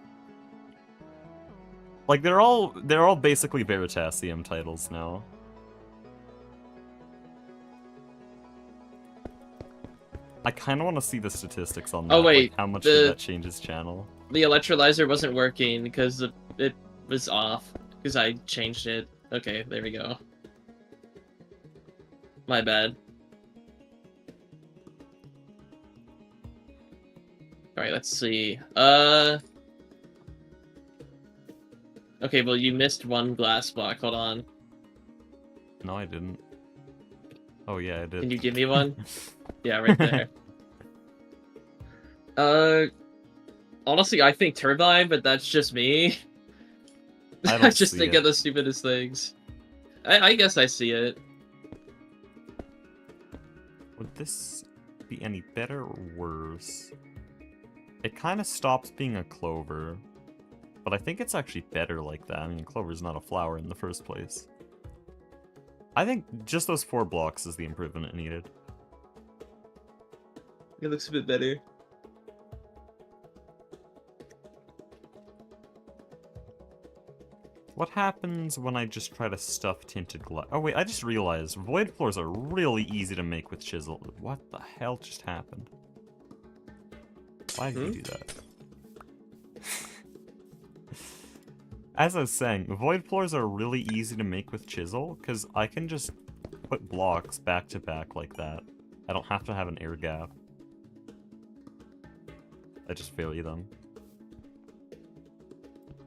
Like they're all basically Veritasium titles now. I kind of want to see the statistics on that. Oh wait, like how much did that change his channel? The electrolyzer wasn't working because it was off because I changed it. Okay, there we go. My bad. Alright, let's see. Okay, well you missed one glass block. Hold on. No, I didn't. Oh yeah, I did. Can you give me one? Yeah, right there. Honestly, I think turbine, but that's just me. I just think of the stupidest things. I guess I see it. Would this be any better or worse? It kind of stops being a clover, but I think it's actually better like that. I mean, clover's not a flower in the first place. I think just those 4 blocks is the improvement it needed. It looks a bit better. What happens when I just try to stuff tinted glass? Oh wait, I just realized void floors are really easy to make with chisel. What the hell just happened? Why did you do that? As I was saying, void floors are really easy to make with chisel, because I can just put blocks back to back like that. I don't have to have an air gap. I just vary them.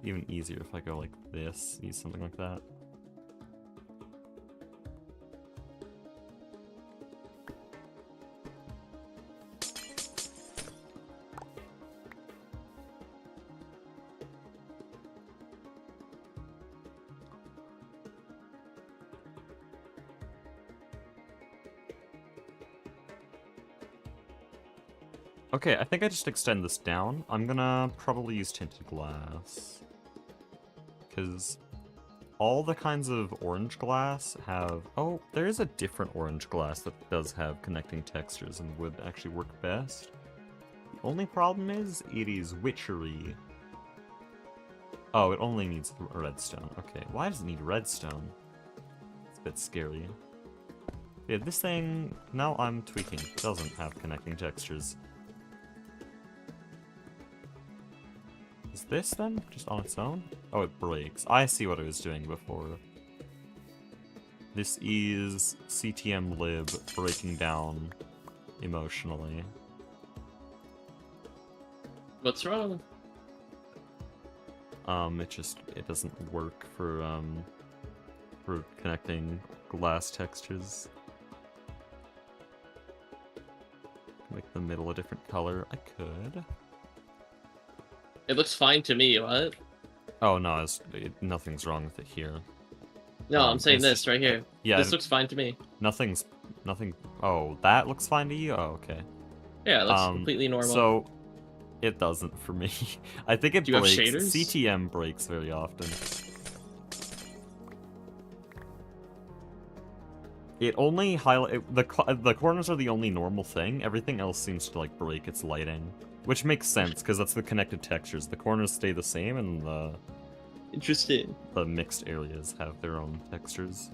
Even easier if I go like this, use something like that. Okay, I think I just extend this down. I'm gonna probably use tinted glass. Because all the kinds of orange glass have... Oh, there is a different orange glass that does have connecting textures and would actually work best. The only problem is, it is witchery. Oh, it only needs redstone. Okay, why does it need redstone? It's a bit scary. Yeah, this thing, now I'm tweaking, doesn't have connecting textures. Is this then just on its own? Oh, it breaks. I see what I was doing before. This is CTM lib breaking down emotionally. What's wrong? It doesn't work for connecting glass textures. Make the middle a different color. I could. It looks fine to me, what? Oh no, nothing's wrong with it here. No, I'm saying it's this just- right here. Yeah, This looks fine to me. nothing. Oh, that looks fine to you? Oh, okay. Yeah, it looks completely normal. So, it doesn't for me. I think it Do you have breaks. shaders? CTM breaks very often. It only the corners are the only normal thing. Everything else seems to like break its lighting, which makes sense because that's the connected textures. The corners stay the same, and Interesting. the mixed areas have their own textures.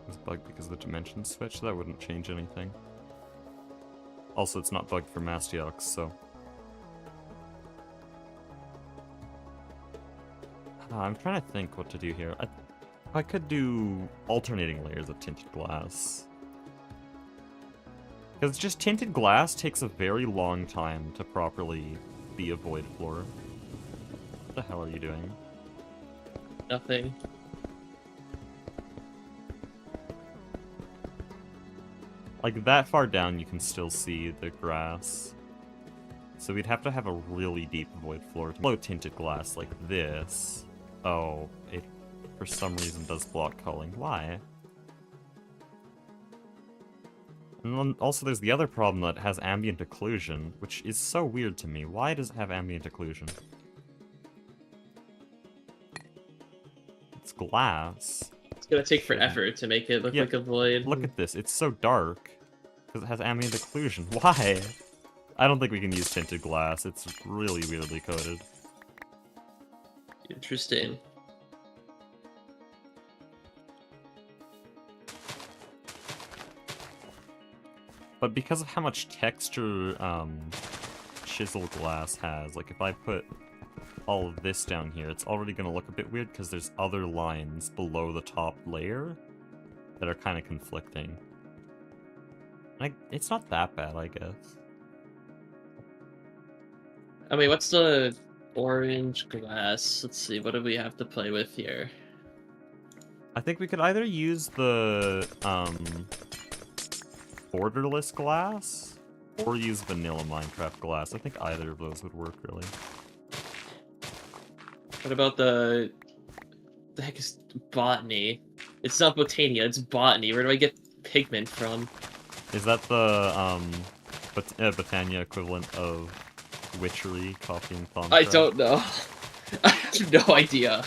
It's bugged because the dimensions switch. That wouldn't change anything. Also, it's not bugged for Mastiox, so... I'm trying to think what to do here. I could do alternating layers of tinted glass. Because just tinted glass takes a very long time to properly be a void floor. What the hell are you doing? Nothing. Like, that far down you can still see the grass. So we'd have to have a really deep void floor to blow tinted glass like this. Oh, it for some reason does block culling. Why? And then also there's the other problem that it has ambient occlusion, which is so weird to me. Why does it have ambient occlusion? It's glass. It's gonna take forever to make it look Yeah, like a void. Look at this, it's so dark. Because it has ambient occlusion. Why? I don't think we can use tinted glass. It's really weirdly coded. Interesting. But because of how much texture chisel glass has, like if I put all of this down here, it's already going to look a bit weird because there's other lines below the top layer that are kind of conflicting. It's not that bad, I guess. I mean, what's the orange glass? Let's see, what do we have to play with here? I think we could either use the borderless glass or use vanilla Minecraft glass. I think either of those would work, really. What about the heck is botany? It's not botania, it's botany. Where do I get pigment from? Is that the Botania equivalent of witchery, coffee, and thumb? I don't know. I have no idea.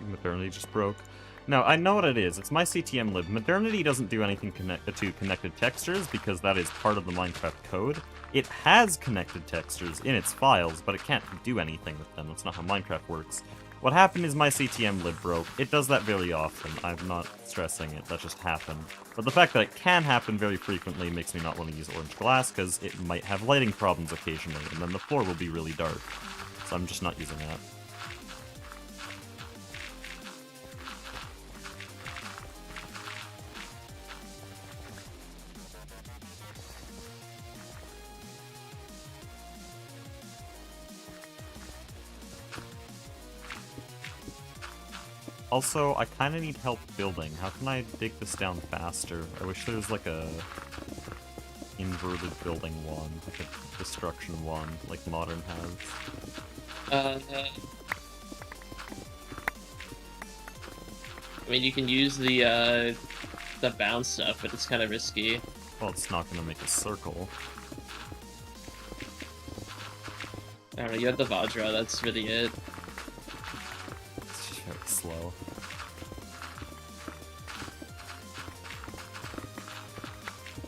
Modernity just broke. No, I know what it is. It's my CTM lib. Modernity doesn't do anything to connected textures because that is part of the Minecraft code. It has connected textures in its files, but it can't do anything with them. That's not how Minecraft works. What happened is my CTM lib broke. It does that very often. I'm not stressing it. That just happened. But the fact that it can happen very frequently makes me not want to use orange glass because it might have lighting problems occasionally, and then the floor will be really dark. So I'm just not using that. Also, I kind of need help building. How can I dig this down faster? I wish there was like a inverted building wand, like a destruction wand, like Modern has. I mean, you can use the bounce stuff, but it's kind of risky. Well, it's not going to make a circle. I don't know, you have the Vajra, that's really it. It's just very slow.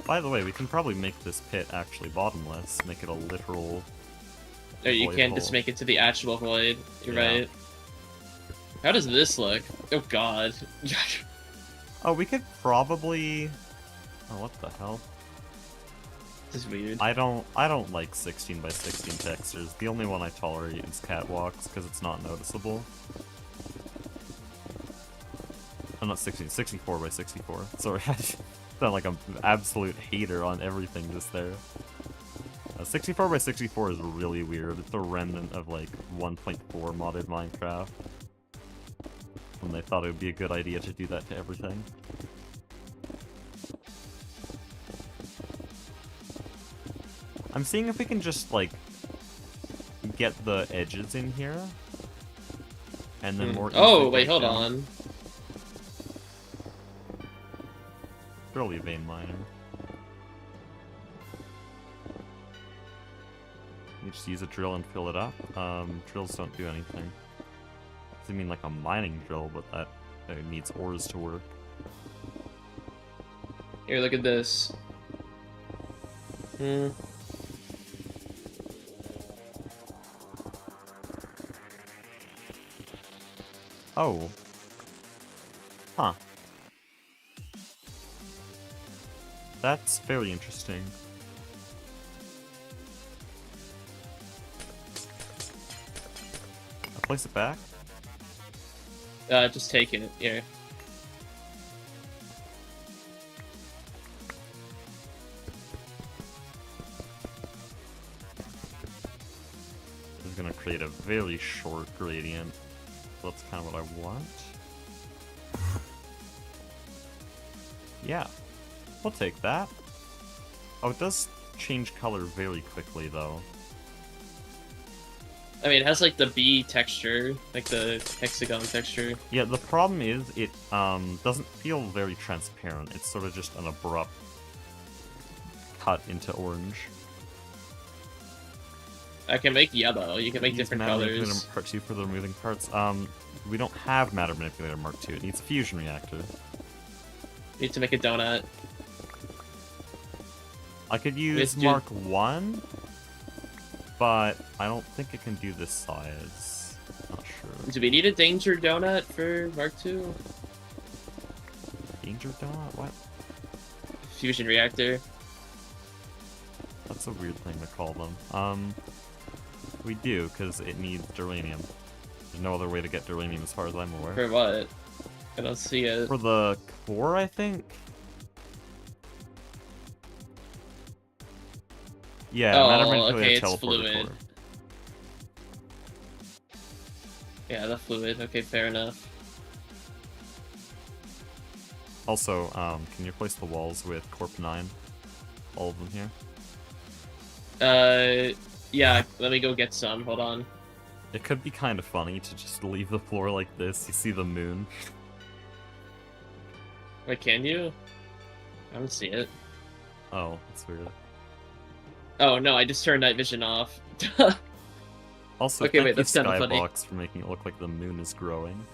By the way, we can probably make this pit actually bottomless, make it a literal... Or you void can hole. just make it to the actual void, you're Yeah. right. How does this look? Oh god. Oh, we could probably... Oh, what the hell? This is weird. I don't like 16 by 16 textures. The only one I tolerate is catwalks, because it's not noticeable. I'm not 16, 64 by 64. Sorry, I sound like I'm an absolute hater on everything just there. 64 by 64 is really weird. It's a remnant of like 1.4 modded Minecraft. When they thought it would be a good idea to do that to everything. I'm seeing if we can just, like, get the edges in here. And then more Oh, easily wait, break hold down. on. Surely vein miner. You just use a drill and fill it up. Drills don't do anything. I mean like a mining drill, but that needs ores to work. Here, look at this. Oh. Huh. That's very interesting. I'll place it back. Just take it, here. This is gonna create a very short gradient. That's kind of what I want. Yeah, we'll take that. Oh, it does change color very quickly, though. I mean, it has like the bee texture, like the hexagon texture. Yeah, the problem is it doesn't feel very transparent. It's sort of just an abrupt cut into orange. I can make yellow. You can make Use different Matter Manipulator colors. Part 2 for the removing parts. We don't have Matter Manipulator Mark 2. It needs a fusion reactor. Need to make a donut. I could use do- Mark 1, but I don't think it can do this size. Not sure. Do we need a danger donut for Mark II? Danger Donut? What? Fusion reactor. That's a weird thing to call them. We do, because it needs duranium. There's no other way to get duranium as far as I'm aware. For what? I don't see it. For the core, I think? Yeah, Matter Oh, Manipulator okay, it's teleporter fluid. core. Yeah, the fluid. Okay, fair enough. Also, can you replace the walls with Corp 9? All of them here? Yeah, let me go get some. Hold on. It could be kind of funny to just leave the floor like this. You see the moon. Wait, can you? I don't see it. Oh, that's weird. Oh, no, I just turned night vision off. Also, Okay, thank wait, you, that's kinda funny. Skybox, for making it look like the moon is growing.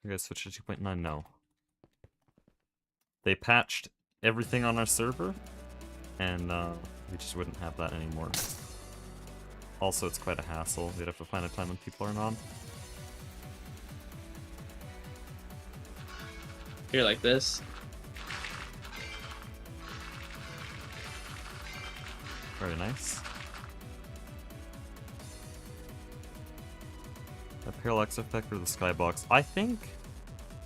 You guys switch to 2.9? No. They patched everything on our server, and we just wouldn't have that anymore. Also, it's quite a hassle. We'd have to find a time when people aren't on. Here, like this. Very nice. The parallax effect or the skybox? I think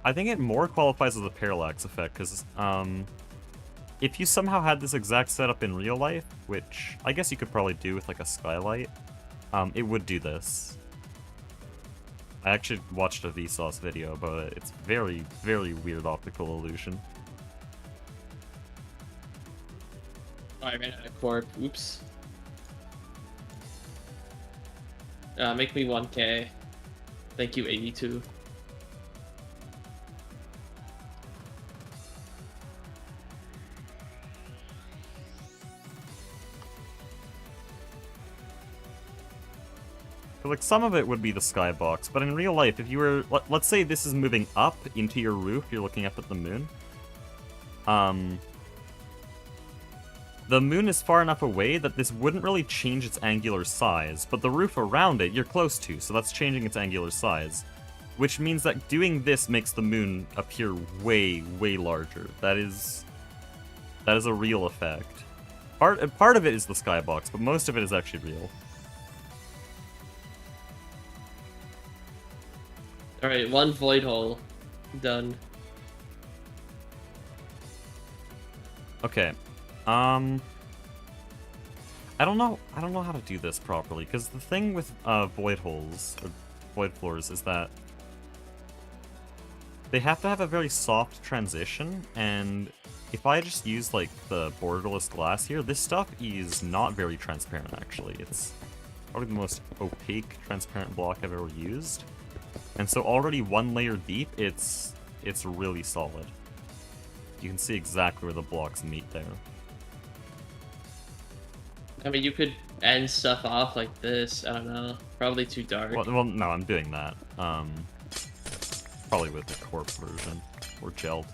it more qualifies as a parallax effect because if you somehow had this exact setup in real life, which I guess you could probably do with like a skylight, it would do this. I actually watched a Vsauce video about it. It's very, very weird optical illusion. Oh, I ran out of corp. Oops. Make me 1k. Thank you, 82. Like, some of it would be the skybox, but in real life, if you were... Let's say this is moving up into your roof, you're looking up at the moon. The moon is far enough away that this wouldn't really change its angular size, but the roof around it, you're close to, so that's changing its angular size. Which means that doing this makes the moon appear way, way larger. That is a real effect. Part of it is the skybox, but most of it is actually real. Alright, 1 void hole. Done. Okay. I don't know how to do this properly, because the thing with void holes, or void floors, is that they have to have a very soft transition, and if I just use, like, the borderless glass here, this stuff is not very transparent, actually. It's probably the most opaque, transparent block I've ever used. And so already 1 layer deep, it's really solid. You can see exactly where the blocks meet there. I mean, you could end stuff off like this. I don't know. Probably too dark. Well, no, I'm doing that. Probably with the corp version, or gelled.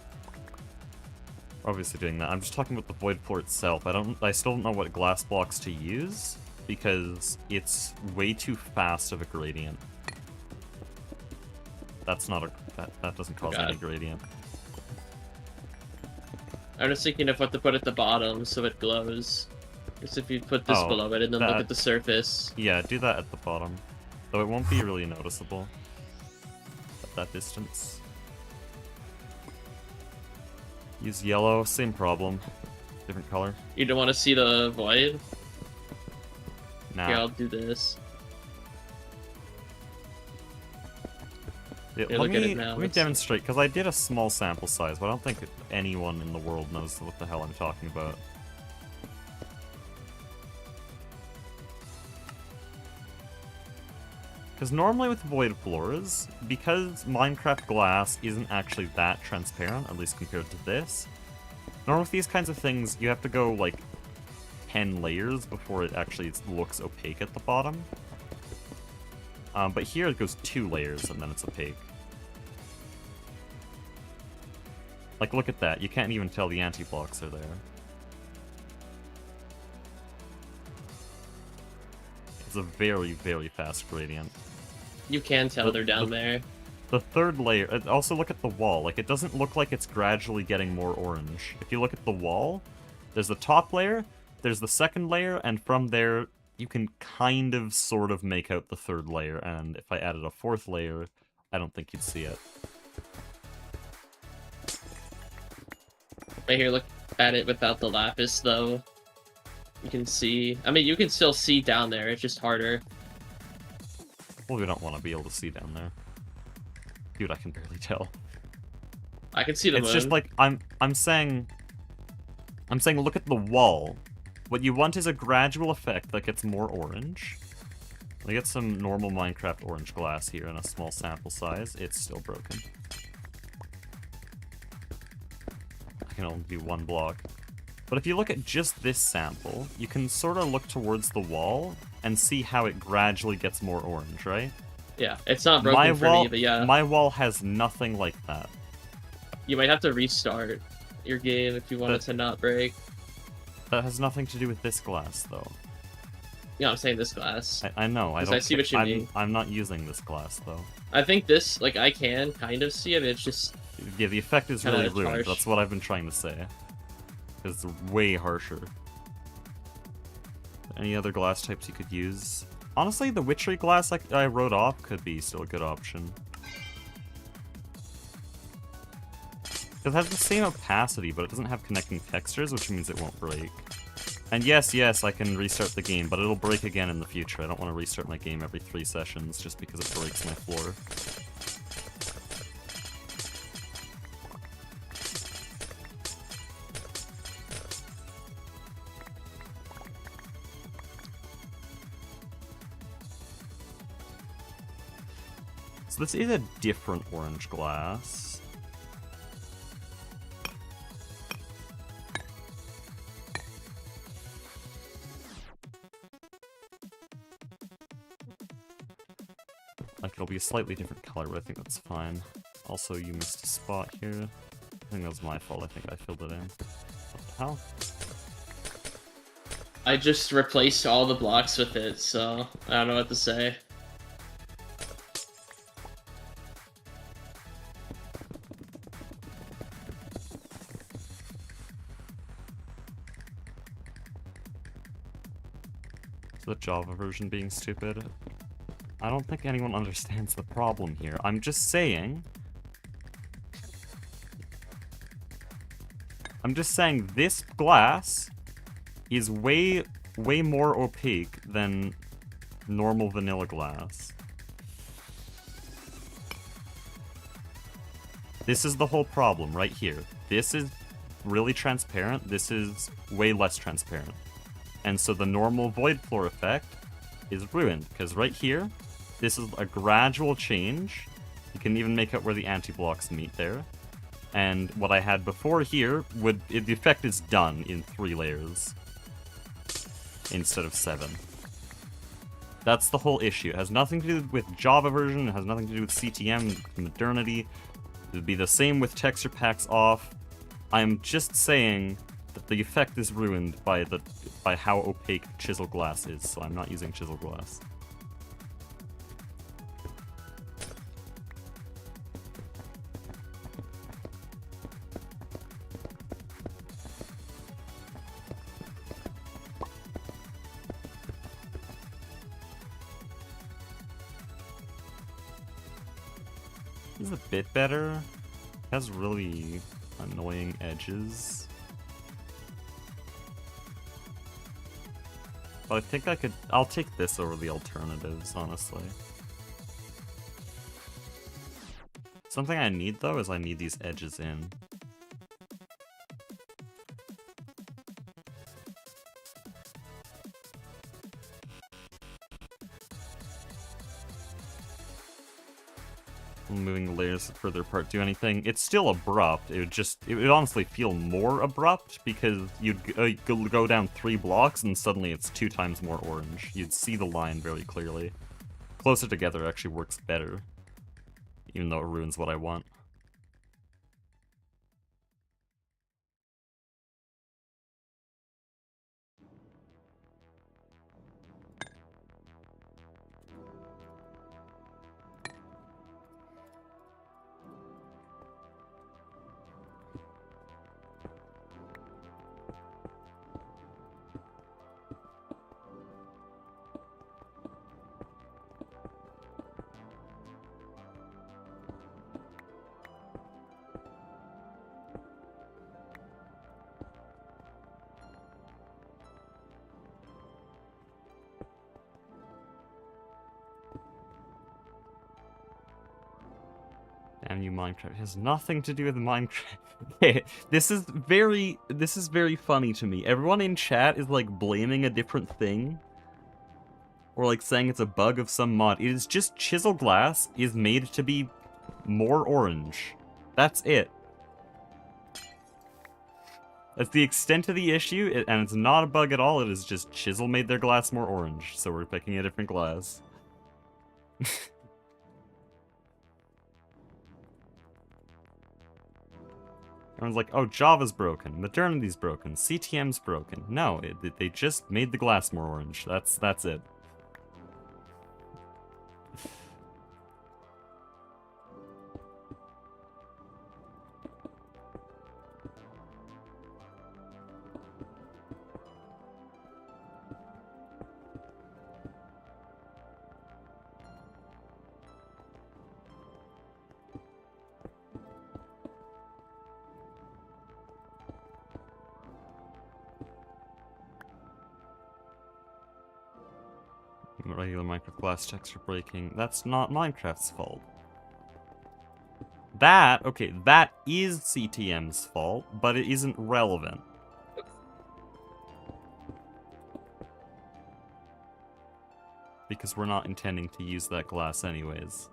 Obviously doing that. I'm just talking about the void floor itself. I still don't know what glass blocks to use, because it's way too fast of a gradient. That's not a... That doesn't cause any gradient. I'm just thinking of what to put at the bottom so it glows. Just if you put this below it and then look at the surface. Yeah, do that at the bottom. Though it won't be really noticeable at that distance. Use yellow, same problem. Different color. You don't want to see the void? Nah. Here, I'll do this. Yeah, let me demonstrate, because I did a small sample size, but I don't think anyone in the world knows what the hell I'm talking about. Because normally with void floors, because Minecraft glass isn't actually that transparent, at least compared to this, normally with these kinds of things, you have to go, like, 10 layers before it actually looks opaque at the bottom. But here it goes 2 layers and then it's opaque. Like, look at that. You can't even tell the anti-blocks are there. It's a very, very fast gradient. You can tell they're down there. The third layer... Also, look at the wall. Like, it doesn't look like it's gradually getting more orange. If you look at the wall, there's the top layer, there's the second layer, and from there, you can kind of, sort of make out the third layer. And if I added a 4th layer, I don't think you'd see it. Right here, look at it without the lapis, though. You can see... I mean, you can still see down there, it's just harder. Well, we don't want to be able to see down there. Dude, I can barely tell. I can see the moon. It's just like, I'm saying look at the wall. What you want is a gradual effect that gets more orange. I get some normal Minecraft orange glass here in a small sample size. It's still broken. I can only do 1 block. But if you look at just this sample, you can sort of look towards the wall and see how it gradually gets more orange, right? Yeah, it's not broken for me, but yeah. My wall has nothing like that. You might have to restart your game if you want it to not break. That has nothing to do with this glass, though. Yeah, I'm saying this glass. I know, I see what you mean. I'm not using this glass, though. I think this, like, I can kind of see it, it's just... Yeah, the effect is really ruined. Harsh. That's what I've been trying to say. It's way harsher. Any other glass types you could use? Honestly, the witchery glass I wrote off could be still a good option. Because it has the same opacity, but it doesn't have connecting textures, which means it won't break. And yes, I can restart the game, but it'll break again in the future. I don't want to restart my game every 3 sessions just because it breaks my floor. So this is a different orange glass. Like, it'll be a slightly different color, but I think that's fine. Also, you missed a spot here. I think that was my fault. I think I filled it in. What the hell? I just replaced all the blocks with it, so I don't know what to say. The Java version being stupid. I don't think anyone understands the problem here. I'm just saying... this glass is way more opaque than normal vanilla glass. This is the whole problem right here. This is really transparent. This is way less transparent. And so the normal void floor effect is ruined, because right here, this is a gradual change. You can even make out where the anti-blocks meet there. And what I had before here, the effect is done in 3 layers instead of 7. That's the whole issue. It has nothing to do with Java version, it has nothing to do with CTM, modernity. It would be the same with texture packs off. I'm just saying that the effect is ruined by how opaque chisel glass is, so I'm not using chisel glass. This is a bit better. It has really annoying edges. But I think I'll take this over the alternatives, honestly. Something I need, though, is I need these edges in. Moving the layers further apart do anything. It's still abrupt. It would honestly feel more abrupt because you'd go down 3 blocks and suddenly it's 2 times more orange. You'd see the line very clearly. Closer together actually works better, even though it ruins what I want. Damn you, Minecraft. It has nothing to do with Minecraft. Okay, this is very funny to me. Everyone in chat is like blaming a different thing. Or like saying it's a bug of some mod. It is just chisel glass is made to be more orange. That's it. That's the extent of the issue, and it's not a bug at all. It is just chisel made their glass more orange, so we're picking a different glass. Everyone's like, oh, Java's broken, Modernity's broken, CTM's broken. No, they just made the glass more orange. That's it. regular Minecraft glass texture breaking. That's not Minecraft's fault. That is CTM's fault, but it isn't relevant. Because we're not intending to use that glass anyways.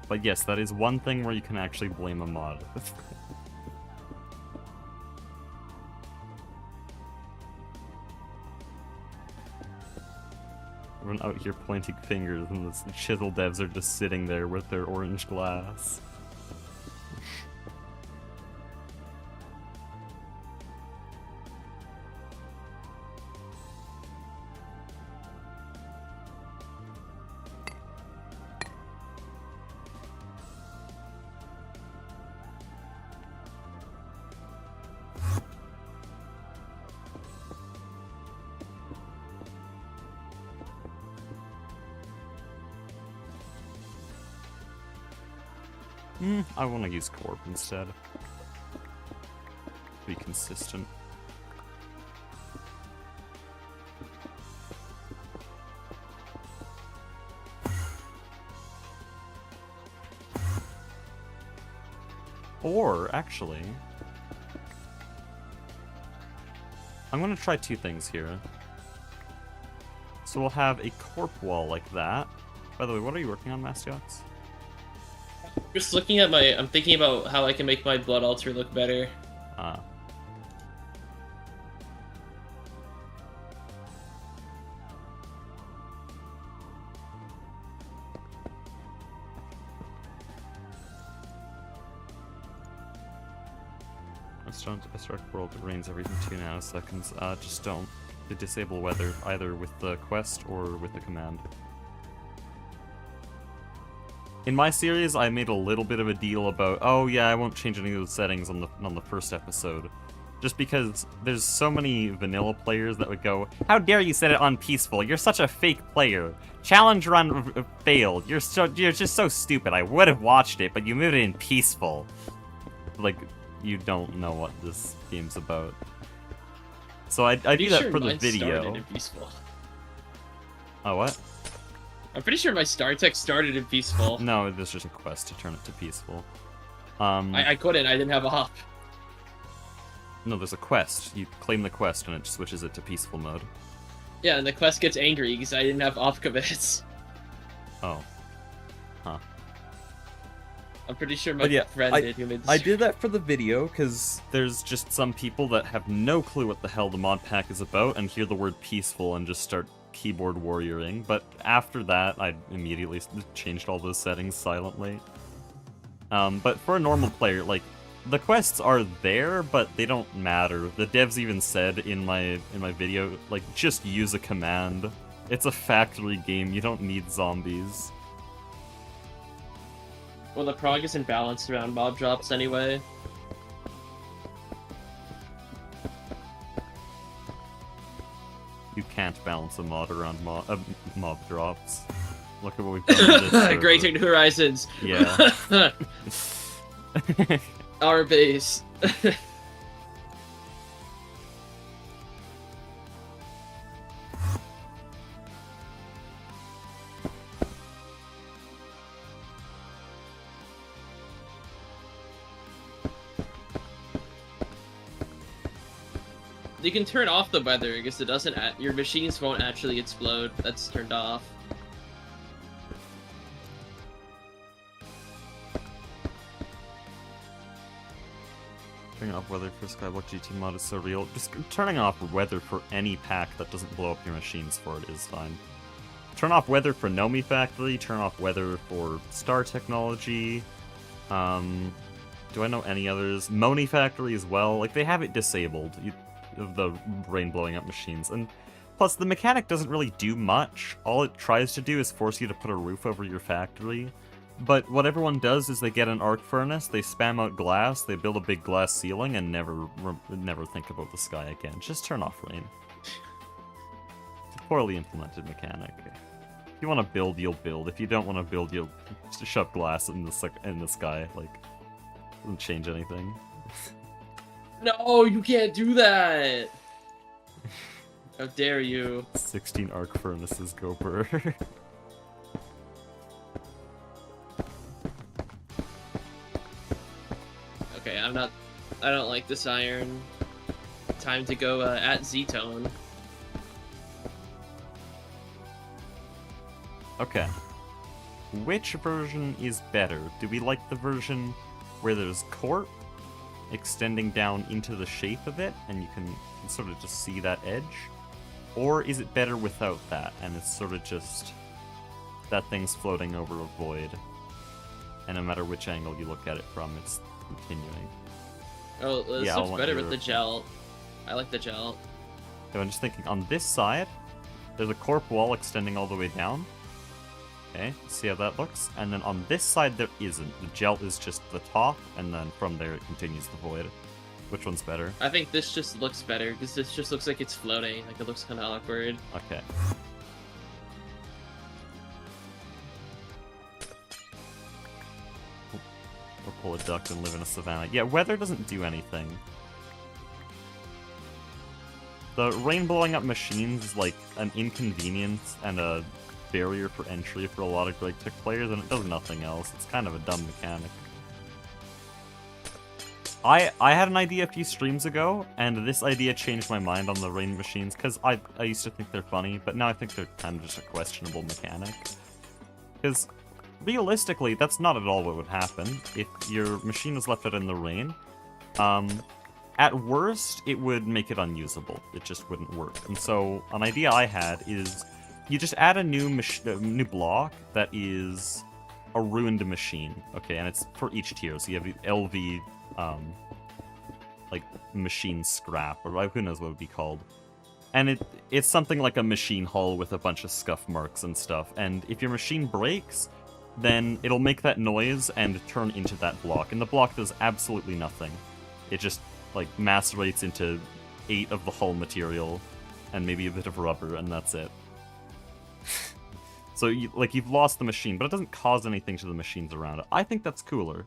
But yes, that is one thing where you can actually blame a mod. Everyone out here pointing fingers and the chisel devs are just sitting there with their orange glass. I want to use Corp instead. Be consistent. Or, actually... I'm gonna try two things here. So we'll have a Corp wall like that. By the way, what are you working on, Mastiox? Just looking at my... I'm thinking about how I can make my blood altar look better. Ah. I start world that rains every 2 nanoseconds. Just don't disable weather either with the quest or with the command. In my series, I made a little bit of a deal about, oh yeah, I won't change any of the settings on the first episode. Just because there's so many vanilla players that would go, how dare you set it on peaceful? You're such a fake player. Challenge run failed. You're just so stupid. I would have watched it, but you moved it in peaceful. Like, you don't know what this game's about. So I do that for the video. In peaceful. Oh, what? I'm pretty sure my star tech started in peaceful. No, there's just a quest to turn it to peaceful. I couldn't. I didn't have a hop. No, there's a quest. You claim the quest and it switches it to peaceful mode. Yeah, and the quest gets angry because I didn't have op commits. Oh. Huh. I'm pretty sure my friend did who made the I did that for the video because there's just some people that have no clue what the hell the mod pack is about and hear the word peaceful and just start keyboard warrioring. But after that, I immediately changed all those settings silently. But for a normal player, like, the quests are there, but they don't matter. The devs even said in my video, like, just use a command. It's a factory game, you don't need zombies. Well, the prog isn't balanced around mob drops anyway. You can't balance a mod around mob drops. Look at what we've done with this server. Great New Horizons! Yeah. Our base. You can turn off the weather because it doesn't. Your machines won't actually explode. That's turned off. Turning off weather for Skyblock GT mod is so real. Just turning off weather for any pack that doesn't blow up your machines for it is fine. Turn off weather for Nomi Factory. Turn off weather for Star Technology. Do I know any others? Moni Factory as well. Like, they have it disabled. Of the rain blowing up machines, and plus the mechanic doesn't really do much. All it tries to do is force you to put a roof over your factory, but what everyone does is they get an arc furnace, they spam out glass, they build a big glass ceiling, and never think about the sky again. Just turn off rain. It's a poorly implemented mechanic. If you want to build, you'll build. If you don't want to build, you'll just shove glass in the sky. Like, Doesn't change anything. No, you can't do that! How dare you? 16 arc furnaces, Gopher. Okay, I don't like this iron. Time to go at Z-Tone. Okay. Which version is better? Do we like the version where there's corp extending down into the shape of it, and you can sort of just see that edge? Or is it better without that, and it's sort of just that thing's floating over a void, and no matter which angle you look at it from, it's continuing? Oh, this Yeah, I looks want better your with the gel. I like the gel. So I'm just thinking, on this side, there's a corp wall extending all the way down. Okay, see how that looks? And then on this side, there isn't. The gel is just the top, and then from there it continues the void. Which one's better? I think this just looks better, because this just looks like it's floating. Like, it looks kind of awkward. Okay. Or pull a duck and live in a savannah. Yeah, weather doesn't do anything. The rain blowing up machines is like an inconvenience and a barrier for entry for a lot of Greg Tech players, and it does nothing else. It's kind of a dumb mechanic. I had an idea a few streams ago, and this idea changed my mind on the rain machines, because I used to think they're funny, but now I think they're kind of just a questionable mechanic. Because, realistically, that's not at all what would happen if your machine was left out in the rain. At worst, it would make it unusable. It just wouldn't work. And so, an idea I had is, you just add a new block that is a ruined machine, okay, and it's for each tier. So you have the LV, like, machine scrap, or who knows what it would be called. And it's something like a machine hull with a bunch of scuff marks and stuff, and if your machine breaks, then it'll make that noise and turn into that block, and the block does absolutely nothing. It just, like, macerates into 8 of the hull material, and maybe a bit of rubber, and that's it. So, you've lost the machine, but it doesn't cause anything to the machines around it. I think that's cooler.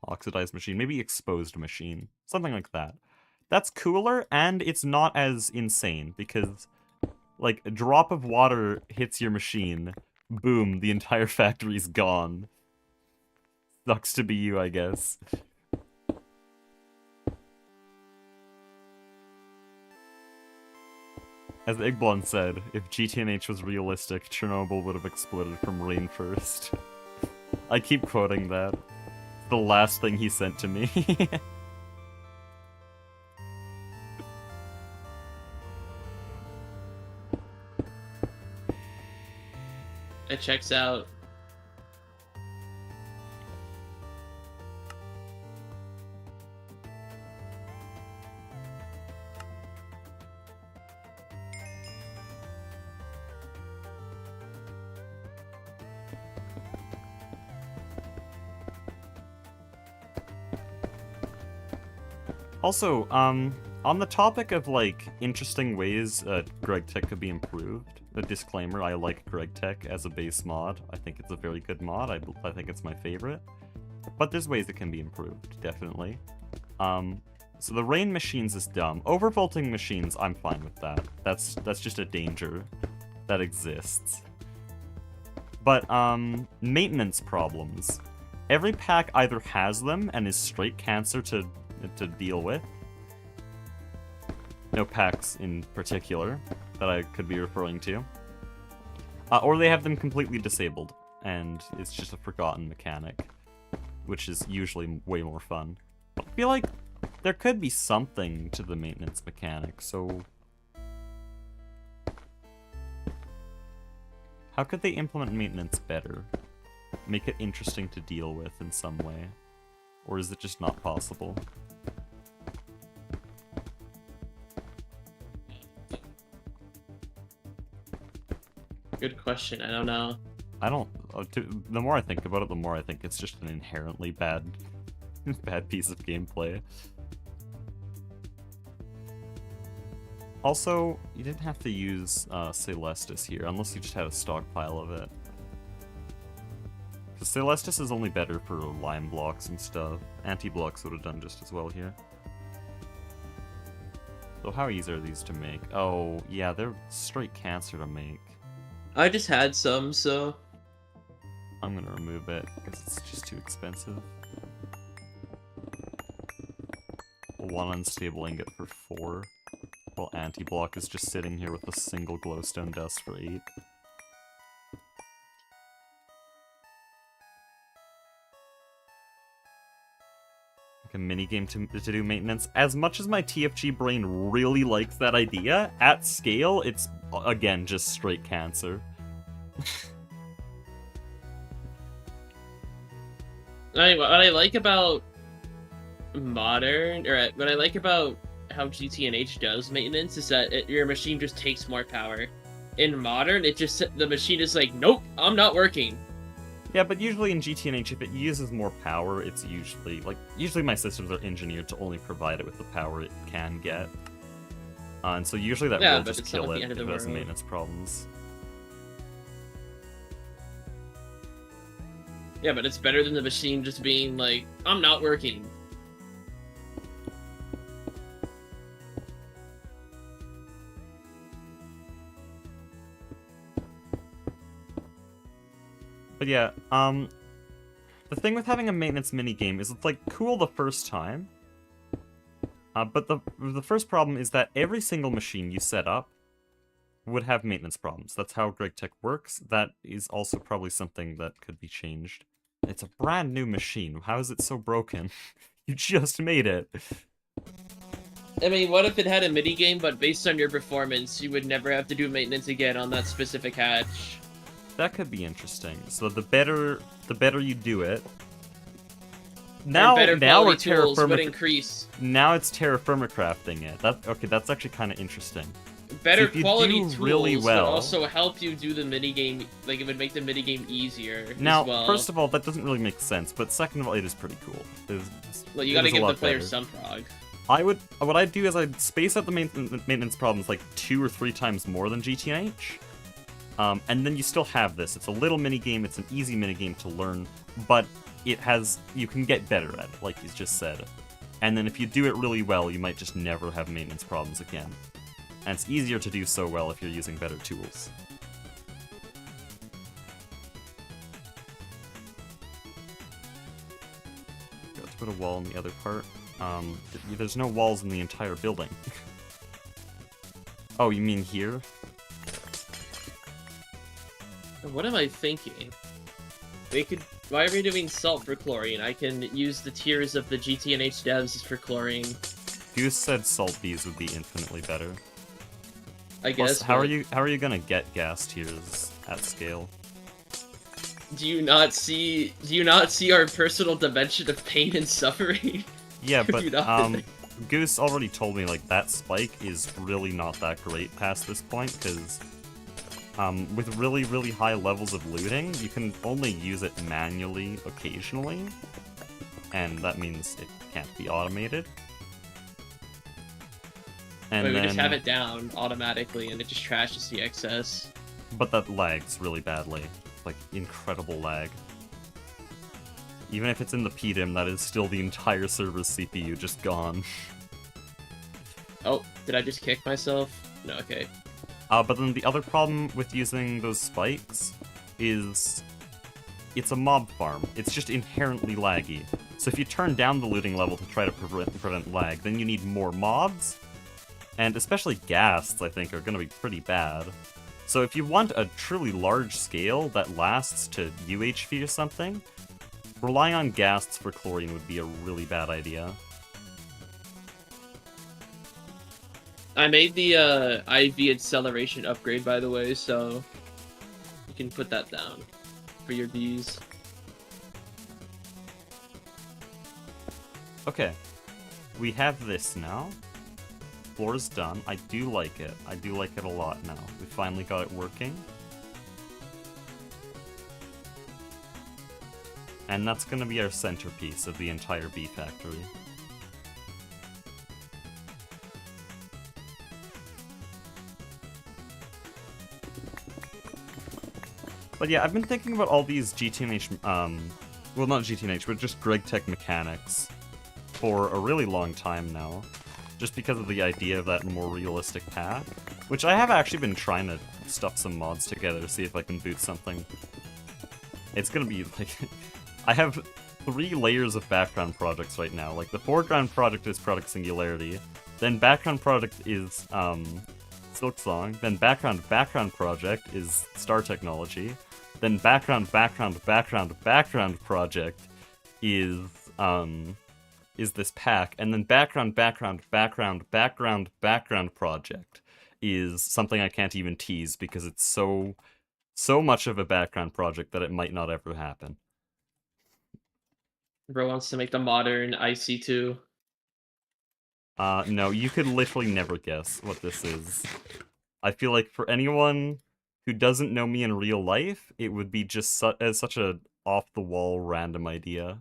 Oxidized machine, maybe exposed machine. Something like that. That's cooler, and it's not as insane, because, like, a drop of water hits your machine, boom, the entire factory's gone. Sucks to be you, I guess. As Igblon said, if GTNH was realistic, Chernobyl would have exploded from rain first. I keep quoting that. It's the last thing he sent to me. It checks out. Also, on the topic of, like, interesting ways Greg Tech could be improved, a disclaimer, I like Greg Tech as a base mod. I think it's a very good mod. I think it's my favorite. But there's ways it can be improved, definitely. So the rain machines is dumb. Overvolting machines, I'm fine with that. That's just a danger that exists. But, maintenance problems. Every pack either has them and is straight cancer to deal with. No packs in particular that I could be referring to. Or they have them completely disabled, and it's just a forgotten mechanic, which is usually way more fun. I feel like there could be something to the maintenance mechanic, so... How could they implement maintenance better? Make it interesting to deal with in some way? Or is it just not possible? Good question. I don't know. The more I think about it, the more I think it's just an inherently bad piece of gameplay. Also, you didn't have to use Celestis here, unless you just had a stockpile of it. The Celestis is only better for lime blocks and stuff. Anti-blocks would have done just as well here. So how easy are these to make? Oh, yeah, they're straight cancer to make. I just had some, so... I'm gonna remove it, because it's just too expensive. One unstable ingot for 4. While anti-block is just sitting here with a single glowstone dust for 8. A minigame to do maintenance. As much as my TFG brain really likes that idea, at scale, it's, again, just straight cancer. What I like about modern, or what I like about how GTNH does maintenance is that your machine just takes more power. In modern, the machine is like, nope, I'm not working. Yeah, but usually in GTNH, if it uses more power, it's usually my systems are engineered to only provide it with the power it can get. And so usually that will just kill it if it has maintenance problems. Yeah, but it's better than the machine just being like, I'm not working. But yeah, the thing with having a maintenance minigame is it's like cool the first time, but the first problem is that every single machine you set up would have maintenance problems. That's how GregTech works. That is also probably something that could be changed. It's a brand new machine. How is it so broken? You just made it. I mean, what if it had a minigame, but based on your performance, you would never have to do maintenance again on that specific hatch? That could be interesting. So the better you do it. Now we're would increase. Now it's terraformicrafting it. That's actually kind of interesting. Better so quality tools really well, would also help you do the minigame, like it would make the minigame easier now, as well. First of all, that doesn't really make sense, but second of all, it is pretty cool. Well, you gotta give the player some prog. What I'd do is I'd space out the maintenance problems like 2 or 3 times more than GTNH. And then you still have this. It's a little minigame, it's an easy minigame to learn, but you can get better at it, like he's just said. And then if you do it really well, you might just never have maintenance problems again. And it's easier to do so well if you're using better tools. Got to put a wall in the other part. There's no walls in the entire building. Oh, you mean here? What am I thinking? Why are we doing salt for chlorine? I can use the tiers of the GTNH devs for chlorine. Goose said salt bees would be infinitely better. I guess. Plus, how are you gonna get gas tiers at scale? Do you not see our personal dimension of pain and suffering? Yeah, but Goose already told me like that spike is really not that great past this point because with really, really high levels of looting, you can only use it manually occasionally, and that means it can't be automated. And we just have it down automatically, and it just trashes the excess. But that lags really badly, like incredible lag. Even if it's in the PDIM, that is still the entire server's CPU just gone. Oh, did I just kick myself? No, okay. But then the other problem with using those spikes is it's a mob farm. It's just inherently laggy. So if you turn down the looting level to try to prevent lag, then you need more mobs. And especially ghasts, I think, are going to be pretty bad. So if you want a truly large scale that lasts to UHV or something, relying on ghasts for chlorine would be a really bad idea. I made the IV acceleration upgrade, by the way, so you can put that down for your bees. Okay, we have this now. Floor's done. I do like it. I do like it a lot now. We finally got it working. And that's going to be our centerpiece of the entire bee factory. But yeah, I've been thinking about all these GTNH, well, not GTNH, but just GregTech mechanics for a really long time now. Just because of the idea of that more realistic path. Which I have actually been trying to stuff some mods together to see if I can boot something. It's gonna be, like... I have 3 layers of background projects right now. Like, the foreground project is Product Singularity. Then background project is, Silksong. Then background project is Star Technology. Then background project is this pack. And then background project is something I can't even tease because it's so much of a background project that it might not ever happen. Bro wants to make the modern IC2. No, you could literally never guess what this is. I feel like for anyone who doesn't know me in real life, it would be just such a off-the-wall random idea.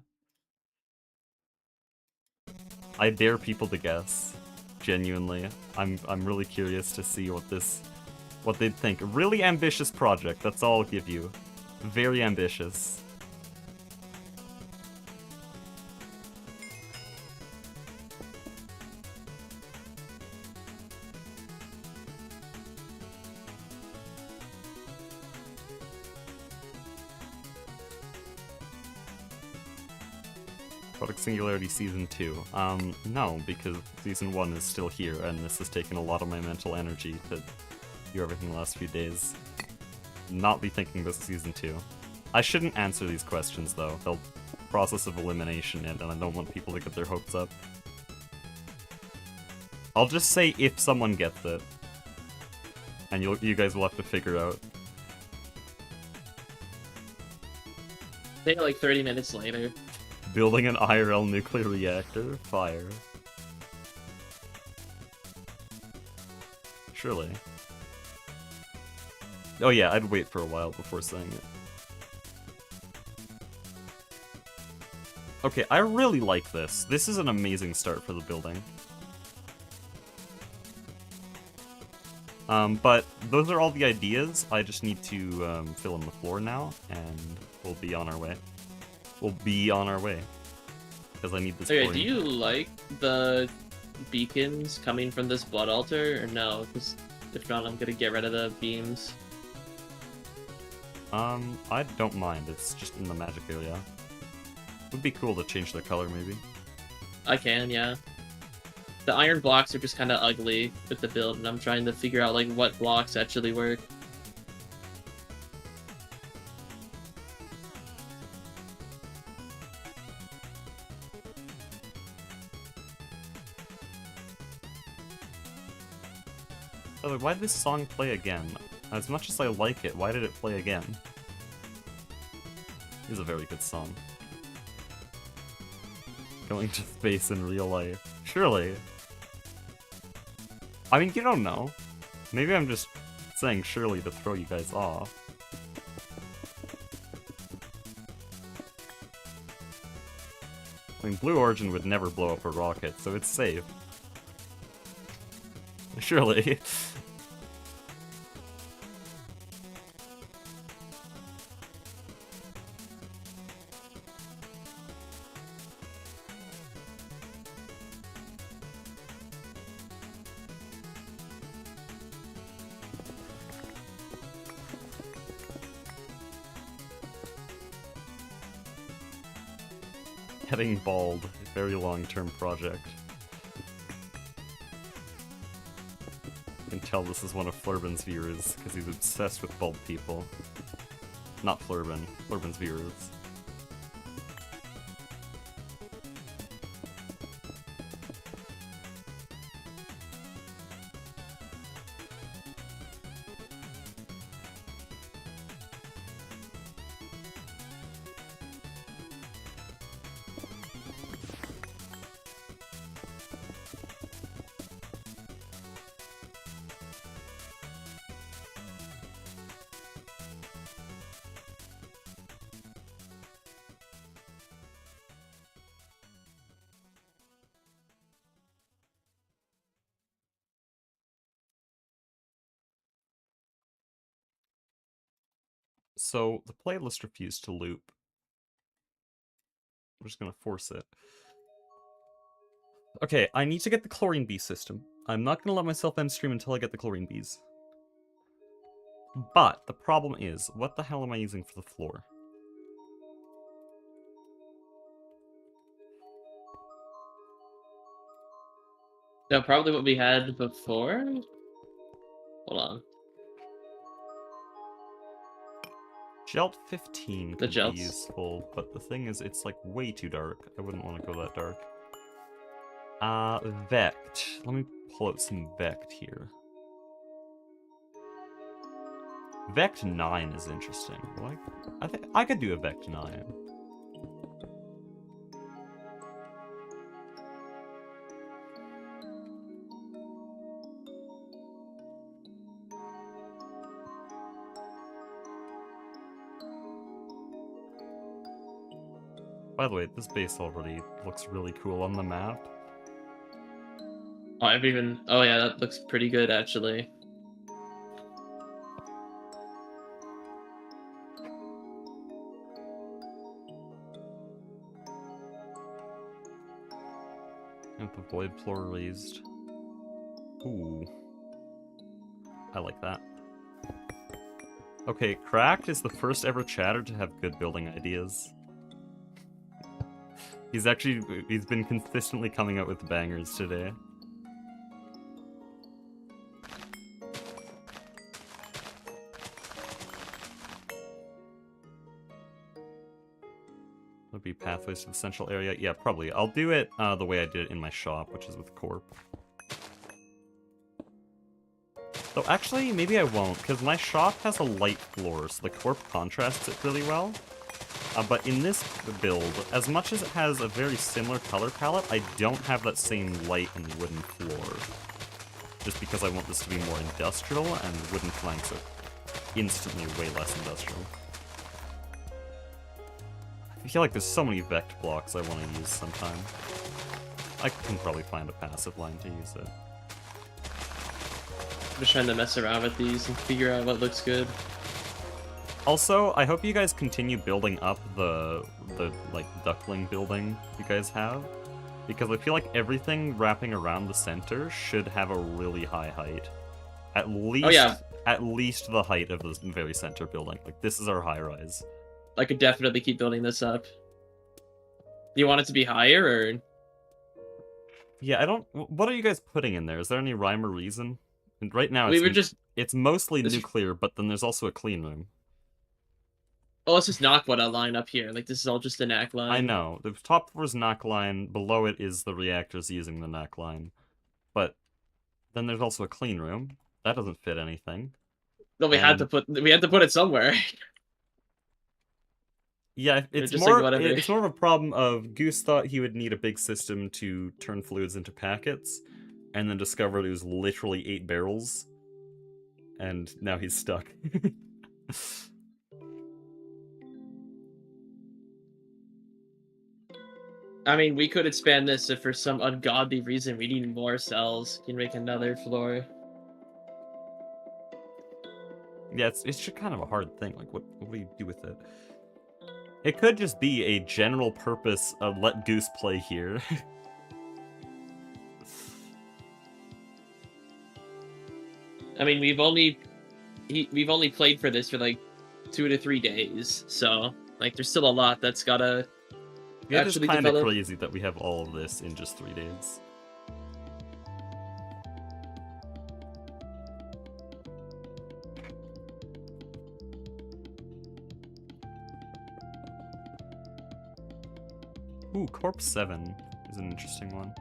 I dare people to guess. Genuinely. I'm really curious to see what they'd think. A really ambitious project, that's all I'll give you. Very ambitious. Product Singularity Season 2. No, because Season 1 is still here, and this has taken a lot of my mental energy to do everything the last few days. Not be thinking about Season 2. I shouldn't answer these questions, though. They'll process of elimination it, and I don't want people to get their hopes up. I'll just say if someone gets it. And you guys will have to figure out. Say like 30 minutes later. Building an IRL nuclear reactor? Fire. Surely. Oh yeah, I'd wait for a while before saying it. Okay, I really like this. This is an amazing start for the building. But those are all the ideas. I just need to fill in the floor now, and we'll be on our way. We'll be on our way. Because I need this. Okay, do you like the beacons coming from this blood altar, or no? Because if not, I'm gonna get rid of the beams. I don't mind. It's just in the magic area. Would be cool to change their color, maybe. I can, yeah. The iron blocks are just kind of ugly with the build, and I'm trying to figure out like what blocks actually work. Oh, why did this song play again? As much as I like it, why did it play again? It is a very good song. Going to space in real life. Surely. I mean, you don't know. Maybe I'm just saying surely to throw you guys off. I mean, Blue Origin would never blow up a rocket, so it's safe. Surely. Getting bald. Very long-term project. You can tell this is one of Flurbin's viewers, because he's obsessed with bald people. Not Flurbin, Flurbin's viewers. So the playlist refused to loop. I'm just gonna force it. Okay, I need to get the chlorine bee system. I'm not gonna let myself end stream until I get the chlorine bees. But the problem is, what the hell am I using for the floor? No, probably what we had before. Hold on. Gelt 15 The could be gelts. useful, but the thing is, it's like way too dark. I wouldn't want to go that dark. Vect. Let me pull out some Vect here. Vect 9 is interesting. Like, I think I could do a Vect 9. By the way, this base already looks really cool on the map. Oh, oh yeah, that looks pretty good actually. And the void floor raised. Ooh. I like that. Okay, Cracked is the first ever chatter to have good building ideas. He's been consistently coming out with bangers today. Would be pathways to the central area? Yeah, probably. I'll do it the way I did it in my shop, which is with Corp. Though actually, maybe I won't, because my shop has a light floor, so the Corp contrasts it really well. But in this build, as much as it has a very similar color palette, I don't have that same light and wooden floor. Just because I want this to be more industrial, and wooden planks are instantly way less industrial. I feel like there's so many Vect blocks I want to use sometime. I can probably find a passive line to use it. I'm just trying to mess around with these and figure out what looks good. Also, I hope you guys continue building up the like duckling building you guys have, because I feel like everything wrapping around the center should have a really high height. At least the height of the very center building. Like, this is our high rise. I could definitely keep building this up. You want it to be higher, or? Yeah, I don't. What are you guys putting in there? Is there any rhyme or reason? And right now, it's mostly nuclear, but then there's also a clean room. Oh, let's just knock what a line up here. Like, this is all just a knack line. I know. The top floor is knock line, below it is the reactors using the knock line. But then there's also a clean room. That doesn't fit anything. No, we had to put it somewhere. Yeah, it's more of a problem of Goose thought he would need a big system to turn fluids into packets, and then discovered it was literally 8 barrels. And now he's stuck. I mean, we could expand this if for some ungodly reason we need more cells. We can make another floor. Yeah, it's just kind of a hard thing. Like, what do you do with it? It could just be a general purpose of let Goose play here. I mean, we've only played for this for like 2 to 3 days, so like there's still a lot that's gotta. Yeah, it's kind of crazy that we have all of this in just 3 days. Ooh, Corp 7 is an interesting one.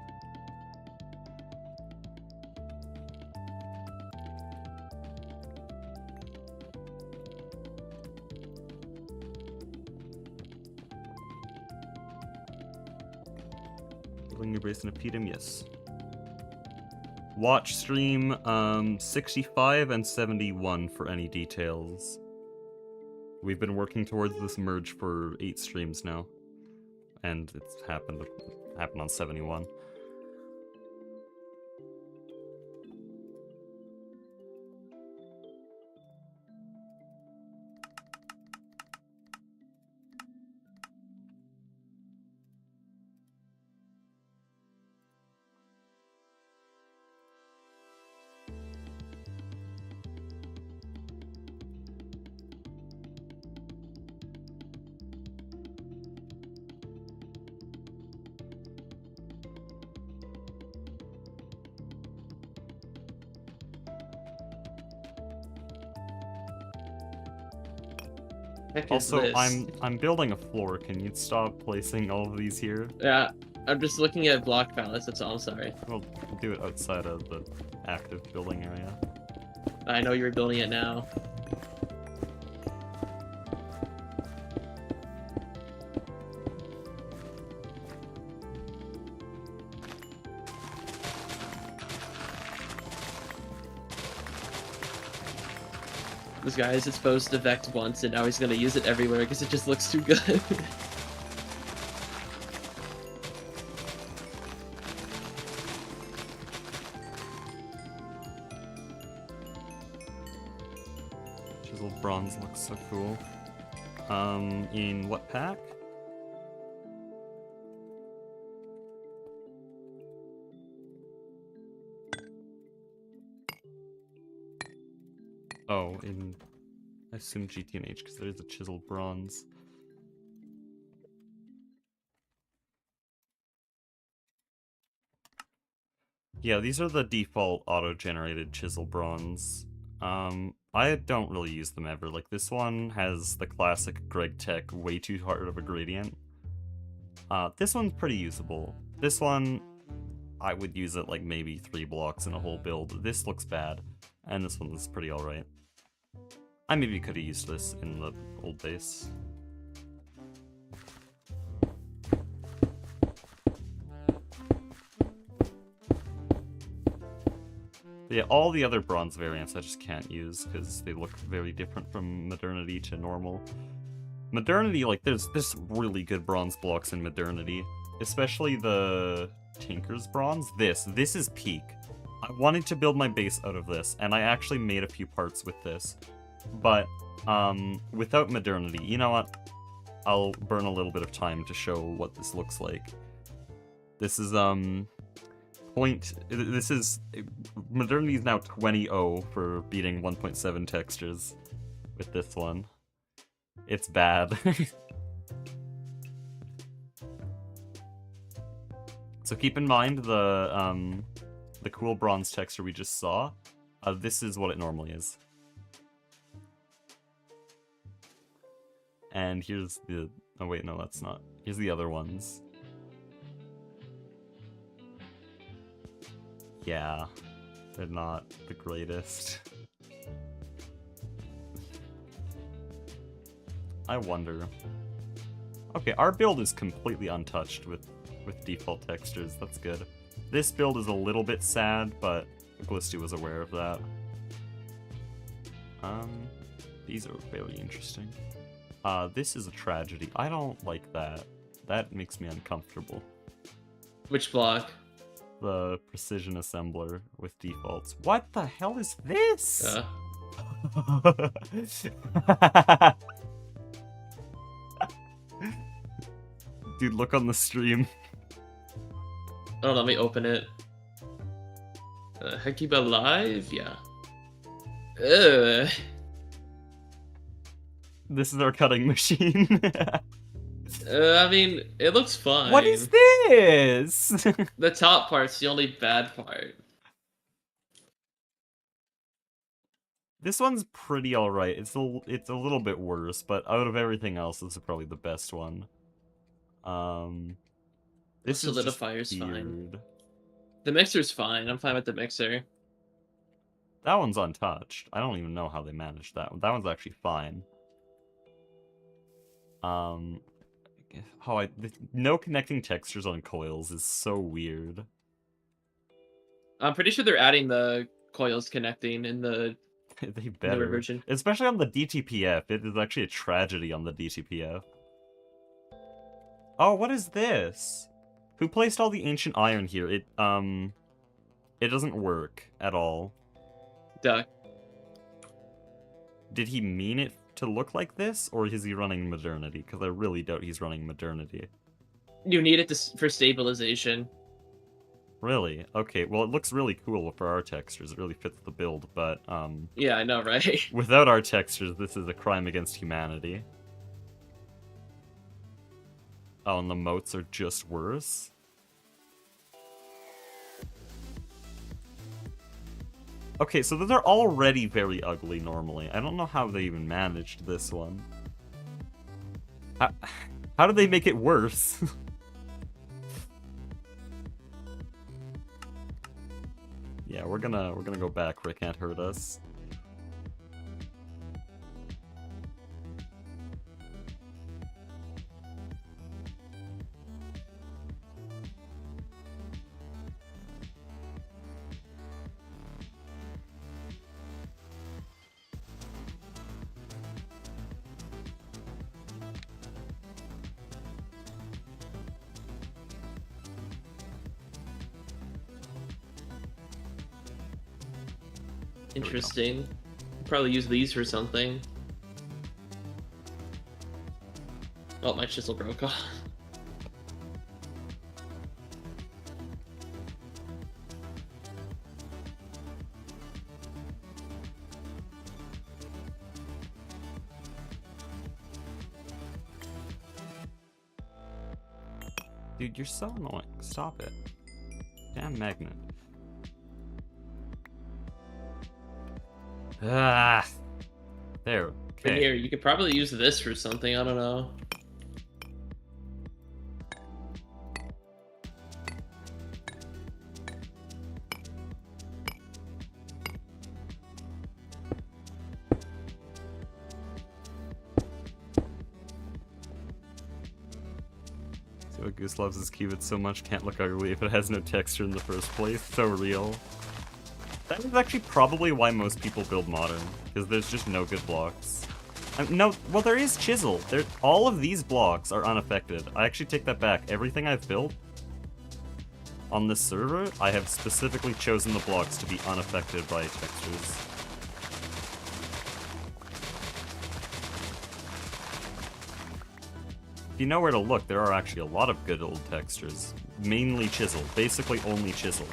Building your base in a pedum, yes. Watch stream 65 and 71 for any details. We've been working towards this merge for 8 streams now. And it's happened on 71. Heck is Also, this? I'm building a floor. Can you stop placing all of these here? Yeah, I'm just looking at block palettes. That's all. I'm sorry. Well, do it outside of the active building area. I know you're building it now. This guy is exposed to Vect once, and now he's gonna use it everywhere because it just looks too good. Chiseled bronze looks so cool. In what pack? Oh, in I assume GTNH because there is a chiseled bronze. Yeah, these are the default auto-generated chisel bronze. I don't really use them ever. Like, this one has the classic Greg Tech way too hard of a gradient. This one's pretty usable. This one, I would use it like maybe 3 blocks in a whole build. This looks bad, and this one is pretty alright. I maybe could have used this in the old base. But yeah, all the other bronze variants I just can't use because they look very different from Modernity to normal. Modernity, like, there's really good bronze blocks in Modernity. Especially the Tinker's bronze. This is peak. I wanted to build my base out of this, and I actually made a few parts with this. But, without Modernity, you know what? I'll burn a little bit of time to show what this looks like. This is, Modernity is now 20-0 for beating 1.7 textures with this one. It's bad. So keep in mind the cool bronze texture we just saw. This is what it normally is. And here's the... Oh wait, no, that's not. Here's the other ones. Yeah, they're not the greatest. I wonder. Okay, our build is completely untouched with default textures. That's good. This build is a little bit sad, but Glisty was aware of that. These are very interesting. This is a tragedy. I don't like that. That makes me uncomfortable. Which block? The precision assembler with defaults. What the hell is this? Dude, look on the stream. Oh, let me open it. Hekiba Live? Yeah. Ugh. This is our cutting machine. I mean, it looks fine. What is this? The top part's the only bad part. This one's pretty alright. It's a little bit worse, but out of everything else, this is probably the best one. This Solidifier's fine. The mixer's fine. I'm fine with the mixer. That one's untouched. I don't even know how they managed that one. That one's actually fine. No connecting textures on coils is so weird. I'm pretty sure they're adding the coils connecting in the they better. version. Especially on the DTPF. It is actually a tragedy on the DTPF. Oh, what is this? Who placed all the ancient iron here? It doesn't work at all. Duck. Did he mean it to look like this, or is he running Modernity? Because I really doubt he's running Modernity. You need it for stabilization. Really? Okay, well it looks really cool for our textures. It really fits the build, but yeah, I know, right? without our textures, this is a crime against humanity. Oh, and the moats are just worse? Okay, so those are already very ugly normally. I don't know how they even managed this one. How did they make it worse? Yeah, we're gonna go back where it can't hurt us. Interesting. Probably use these for something. Oh, my chisel broke off. Dude, you're so annoying. Stop it. Damn magnet. Ah. There. But Okay. here, you could probably use this for something, I don't know. So Goose loves his cubit so much, can't look ugly if it has no texture in the first place. So real. That is actually probably why most people build modern, because there's just no good blocks. No, well, there is chisel. All of these blocks are unaffected. I actually take that back. Everything I've built on this server, I have specifically chosen the blocks to be unaffected by textures. If you know where to look, there are actually a lot of good old textures. Mainly chisel. Basically only chisel.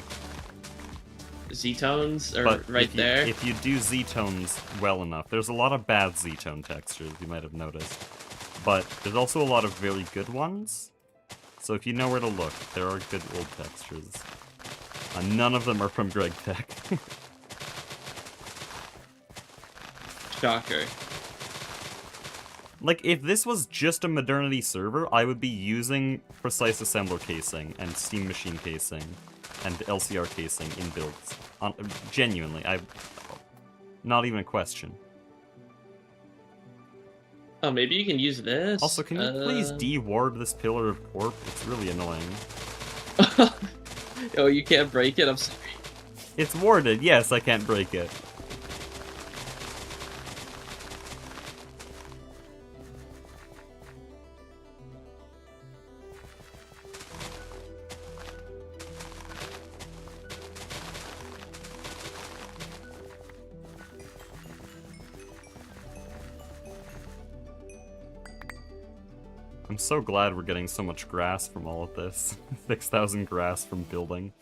Z-tones are But right there. If you do Z-tones well enough, there's a lot of bad Z-tone textures, you might have noticed. But there's also a lot of very good ones. So if you know where to look, there are good old textures. None of them are from Greg Tech. Shocker. Like, if this was just a Modernity server, I would be using Precise Assembler casing and Steam Machine casing and LCR casing in builds. Genuinely, not even a question. Oh, maybe you can use this? Also, can you please de-ward this Pillar of Corp? It's really annoying. Oh, you can't break it? I'm sorry. It's warded, yes, I can't break it. I'm so glad we're getting so much grass from all of this. 6,000 grass from building.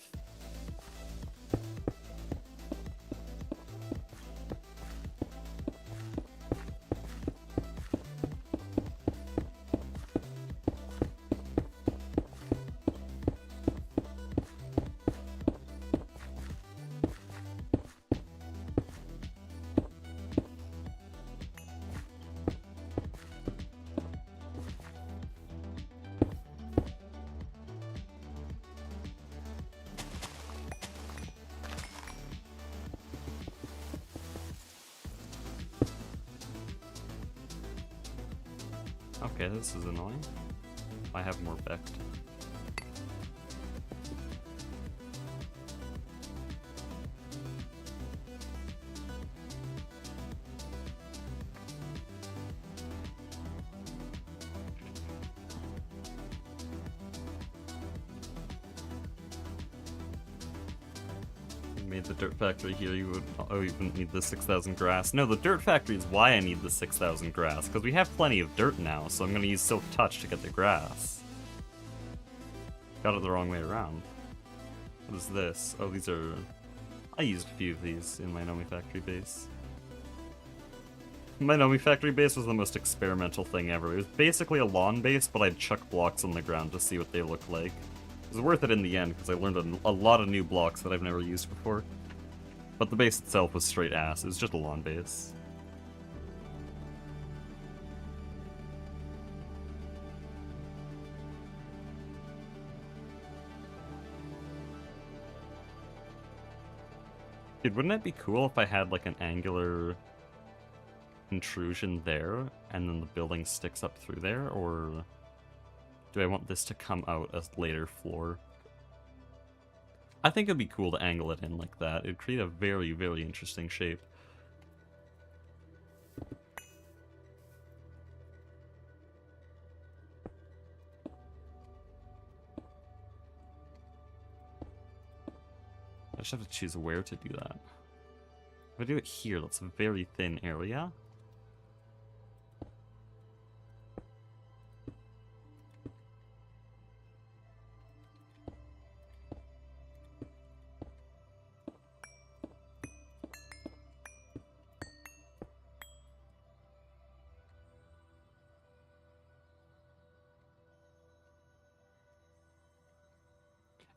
Okay, this is annoying. I have more Becht. Made the dirt factory here, you wouldn't need the 6,000 grass. No, the dirt factory is why I need the 6,000 grass, because we have plenty of dirt now, so I'm going to use Silk Touch to get the grass. Got it the wrong way around. What is this? Oh, these are... I used a few of these in my Nomi factory base. My Nomi factory base was the most experimental thing ever. It was basically a lawn base, but I'd chuck blocks on the ground to see what they look like. It was worth it in the end, because I learned a lot of new blocks that I've never used before. But the base itself was straight ass. It was just a lawn base. Dude, wouldn't it be cool if I had like an angular intrusion there, and then the building sticks up through there, or do I want this to come out as later floor? I think it'd be cool to angle it in like that. It'd create a very, very interesting shape. I just have to choose where to do that. If I do it here, that's a very thin area.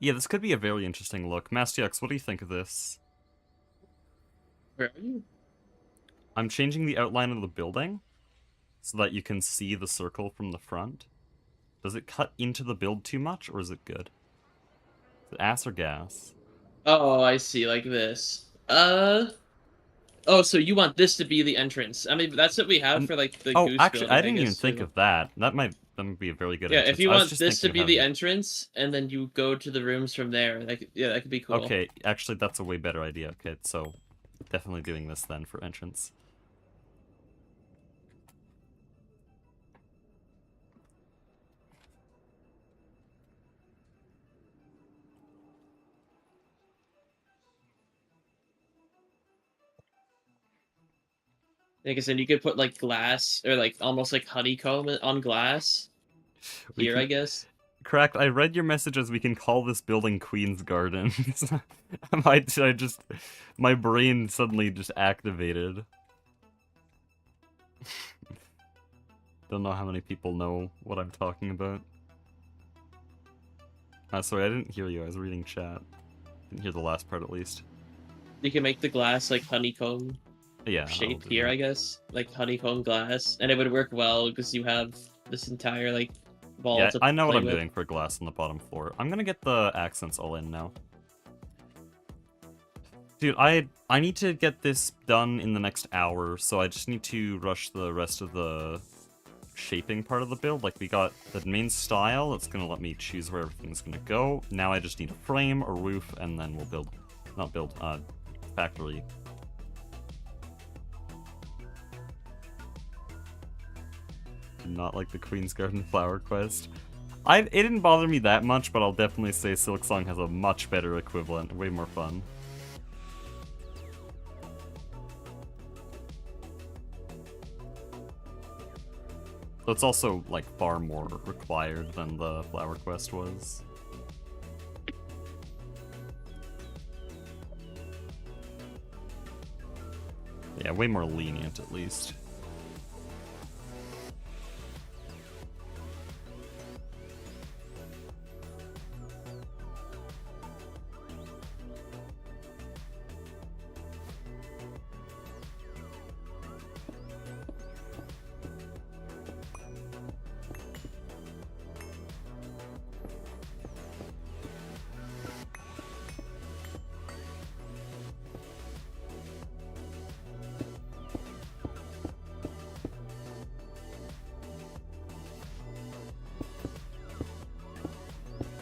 Yeah, this could be a very interesting look. Mastiox, what do you think of this? Where are you? I'm changing the outline of the building so that you can see the circle from the front. Does it cut into the build too much, or is it good? Is it ass or gas? Oh, I see, like this. Oh, so you want this to be the entrance? I mean, that's what we have for like the Oh, goose actually, building, I didn't even guess. think of that. That might be a very good Yeah, entrance. if you I was want just this to thinking be of the having... entrance, and then you go to the rooms from there, like, yeah, that could be cool. Okay, actually, that's a way better idea. Okay, so definitely doing this then for entrance. Like I said, you could put like glass or like almost like honeycomb on glass We here, can... I guess. Correct, I read your messages. We can call this building Queen's Gardens. I just... My brain suddenly just activated. Don't know how many people know what I'm talking about. Sorry, I didn't hear you. I was reading chat. Didn't hear the last part, at least. You can make the glass like honeycomb Yeah, shape I'll do here, that. I guess, like honeycomb glass, and it would work well because you have this entire like wall Yeah, to I know what play I'm with. doing for glass on the bottom floor. I'm gonna get the accents all in now. Dude, I need to get this done in the next hour, so I just need to rush the rest of the shaping part of the build. Like, we got the main style, it's gonna let me choose where everything's gonna go. Now I just need a frame, a roof, and then we'll build... Not build, factory. Not like the Queen's Garden Flower Quest. It didn't bother me that much, but I'll definitely say Silksong has a much better equivalent, way more fun. So it's also, like, far more required than the Flower Quest was. Yeah, way more lenient, at least.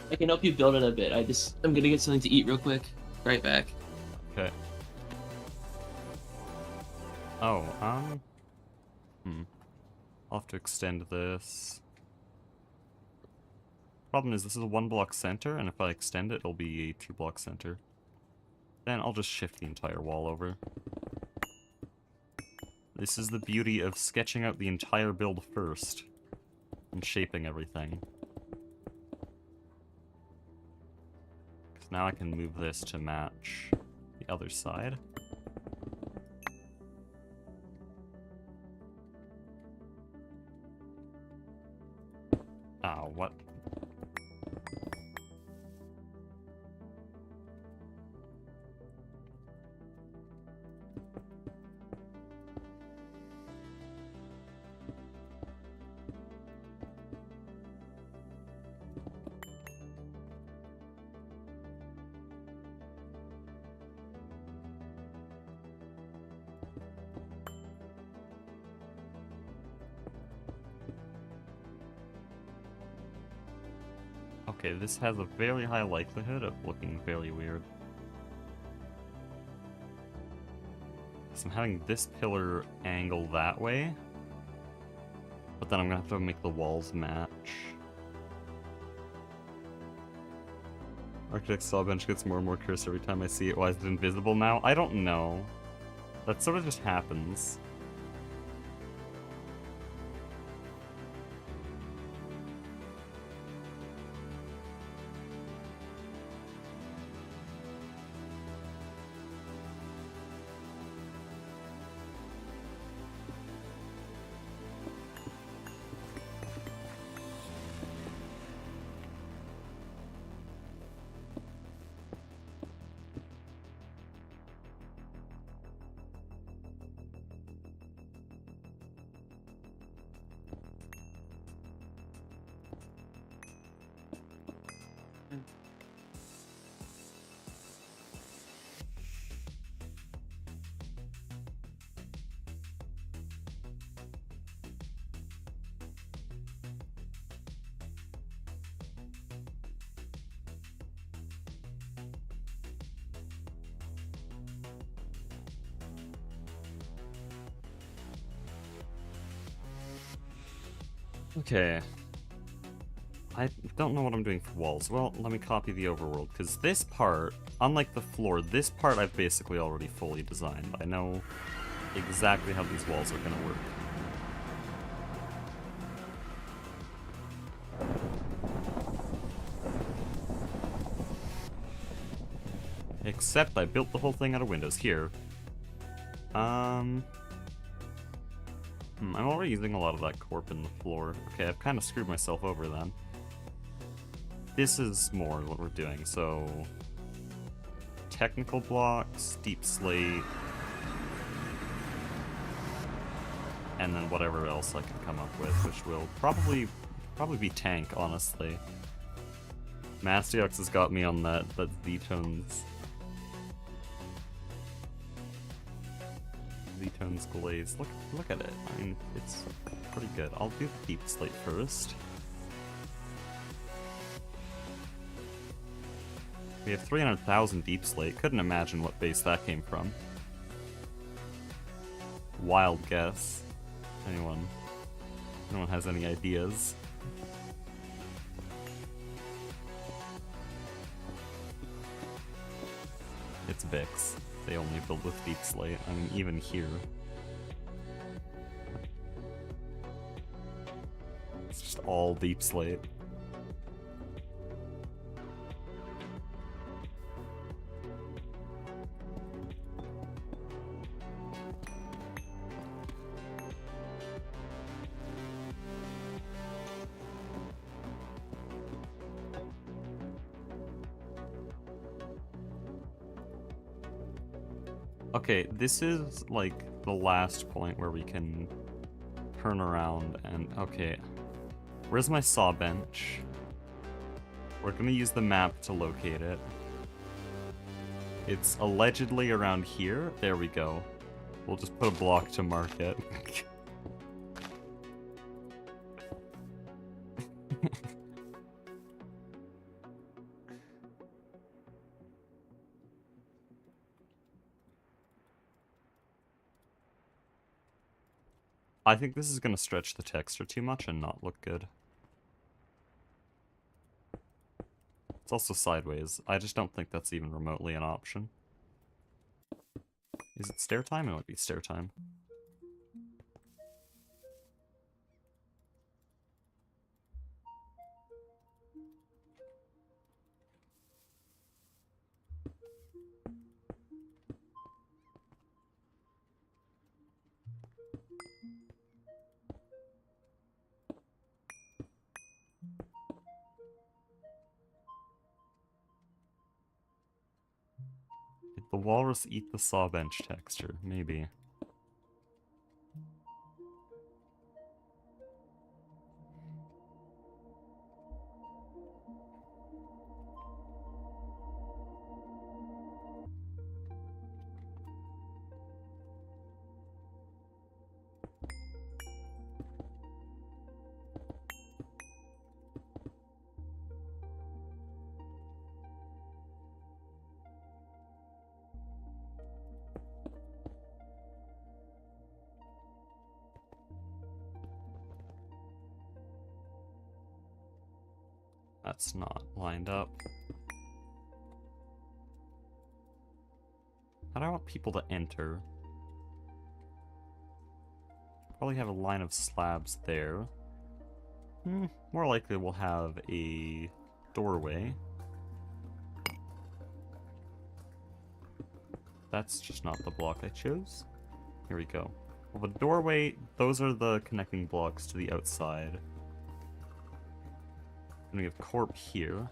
I can help you build it a bit. I'm gonna get something to eat real quick. Right back. Okay. Oh, I'll have to extend this. Problem is, this is a 1-block center, and if I extend it, it'll be a 2-block center. Then I'll just shift the entire wall over. This is the beauty of sketching out the entire build first, and shaping everything. Because now I can move this to match the other side. Oh, what? Okay, this has a very high likelihood of looking very weird. So I'm having this pillar angle that way, but then I'm gonna have to make the walls match. Architect's saw bench gets more and more cursed every time I see it. Why is it invisible now? I don't know. That sort of just happens. Okay. I don't know what I'm doing for walls. Well, let me copy the overworld, because this part, unlike the floor, this part I've basically already fully designed. I know exactly how these walls are going to work. Except I built the whole thing out of windows here. I'm already using a lot of that corp in the floor. Okay, I've kind of screwed myself over then. This is more what we're doing, so... technical blocks, deep slate... and then whatever else I can come up with, which will probably be tank, honestly. Mastiox has got me on that Z-Tones... Z-Tones glaze. Look at it. I mean, it's pretty good. I'll do the deep slate first. We have 300,000 deep slate. Couldn't imagine what base that came from. Wild guess. Anyone has any ideas? It's Vix. They only build with deep slate. I mean, even here. It's just all deep slate. Okay, this is like the last point where we can turn around and... okay. Where's my saw bench? We're gonna use the map to locate it. It's allegedly around here. There we go. We'll just put a block to mark it. I think this is going to stretch the texture too much and not look good. It's also sideways. I just don't think that's even remotely an option. Is it stair time? It might be stair time. Did the walrus eat the saw bench texture? Maybe. That's not lined up. How do I want people to enter? Probably have a line of slabs there. More likely we'll have a doorway. That's just not the block I chose. Here we go. Well, the doorway, those are the connecting blocks to the outside. And we have corp here.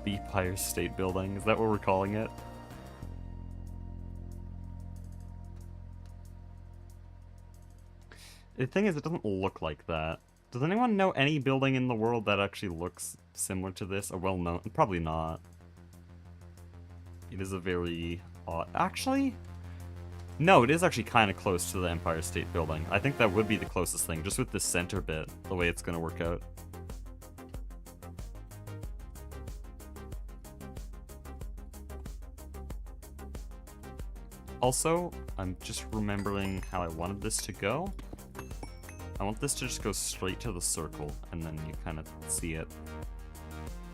The Empire State Building, is that what we're calling it? The thing is, it doesn't look like that. Does anyone know any building in the world that actually looks similar to this? Or well known? Probably not. It is a very odd... Actually? No, it is actually kind of close to the Empire State Building. I think that would be the closest thing, just with the center bit, the way it's going to work out. Also, I'm just remembering how I wanted this to go. I want this to just go straight to the circle, and then you kind of see it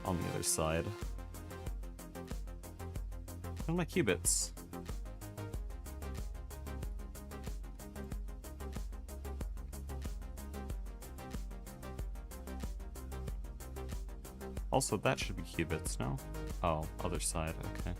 on the other side. And my qubits. Also, that should be qubits, no? Oh, other side, okay.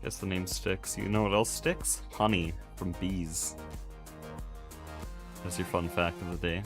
Guess the name sticks. You know what else sticks? Honey from bees. That's your fun fact of the day.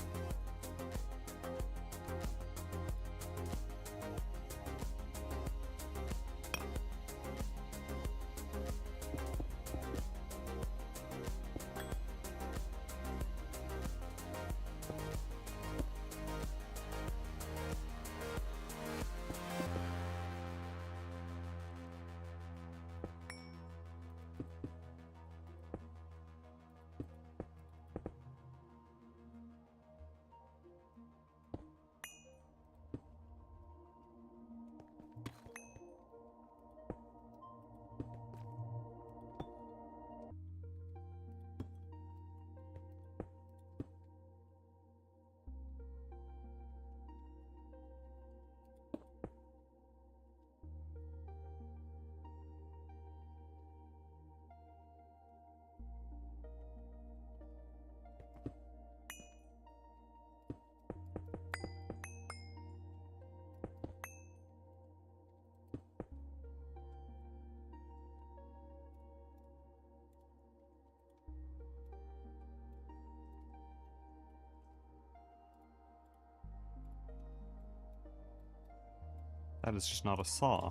That is just not a saw.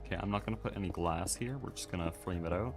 Okay, I'm not gonna put any glass here, we're just gonna frame it out.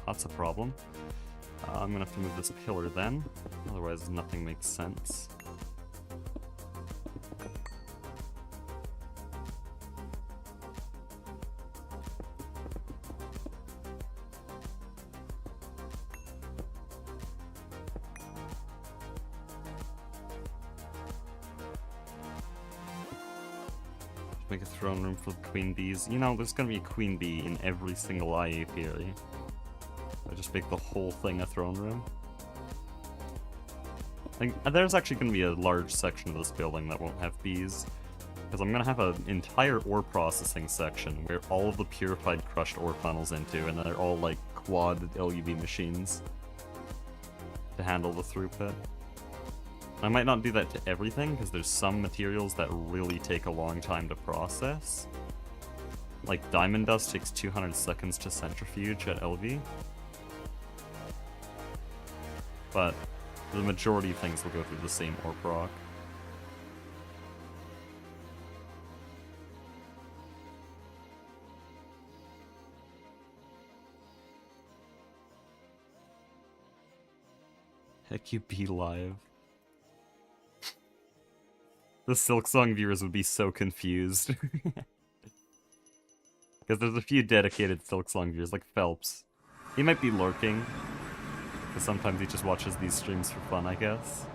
That's a problem. I'm gonna have to move this pillar then, otherwise nothing makes sense. Make a throne room for the queen bees. You know, there's gonna be a queen bee in every single apiary. I just make the whole thing a throne room. Like, there's actually gonna be a large section of this building that won't have bees. Because I'm gonna have an entire ore processing section where all of the purified crushed ore funnels into, and they're all like quad LUV machines to handle the throughput. I might not do that to everything, because there's some materials that really take a long time to process. Like diamond dust takes 200 seconds to centrifuge at LV. But the majority of things will go through the same ore proc. Heck, you be live. The Silksong viewers would be so confused. Because there's a few dedicated Silksong viewers, like Phelps. He might be lurking. Because sometimes he just watches these streams for fun, I guess.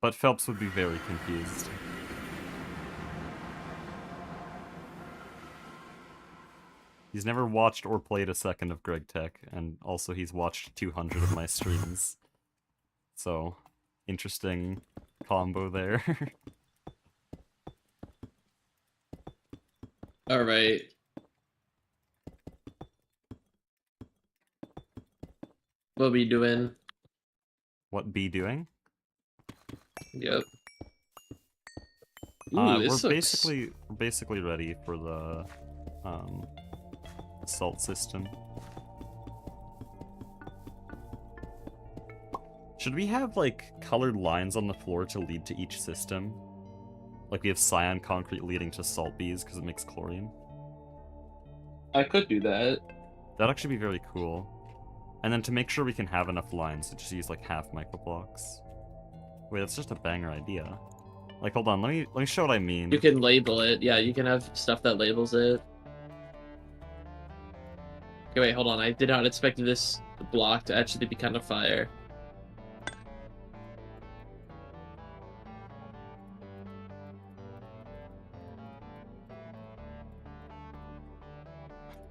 But Phelps would be very confused. He's never watched or played a second of Greg Tech, and also he's watched 200 of my streams. So, interesting combo there. Alright. What we doing? What B doing? Yep. Ooh, We're this looks... basically ready for the assault system. Should we have like colored lines on the floor to lead to each system? Like we have cyan concrete leading to salt bees because it makes chlorine. I could do that. That'd actually be very cool. And then to make sure we can have enough lines, to just use like half microblocks. Wait, that's just a banger idea. Like, hold on, let me show what I mean. You can label it. Yeah, you can have stuff that labels it. Okay, wait, hold on. I did not expect this block to actually be kind of fire.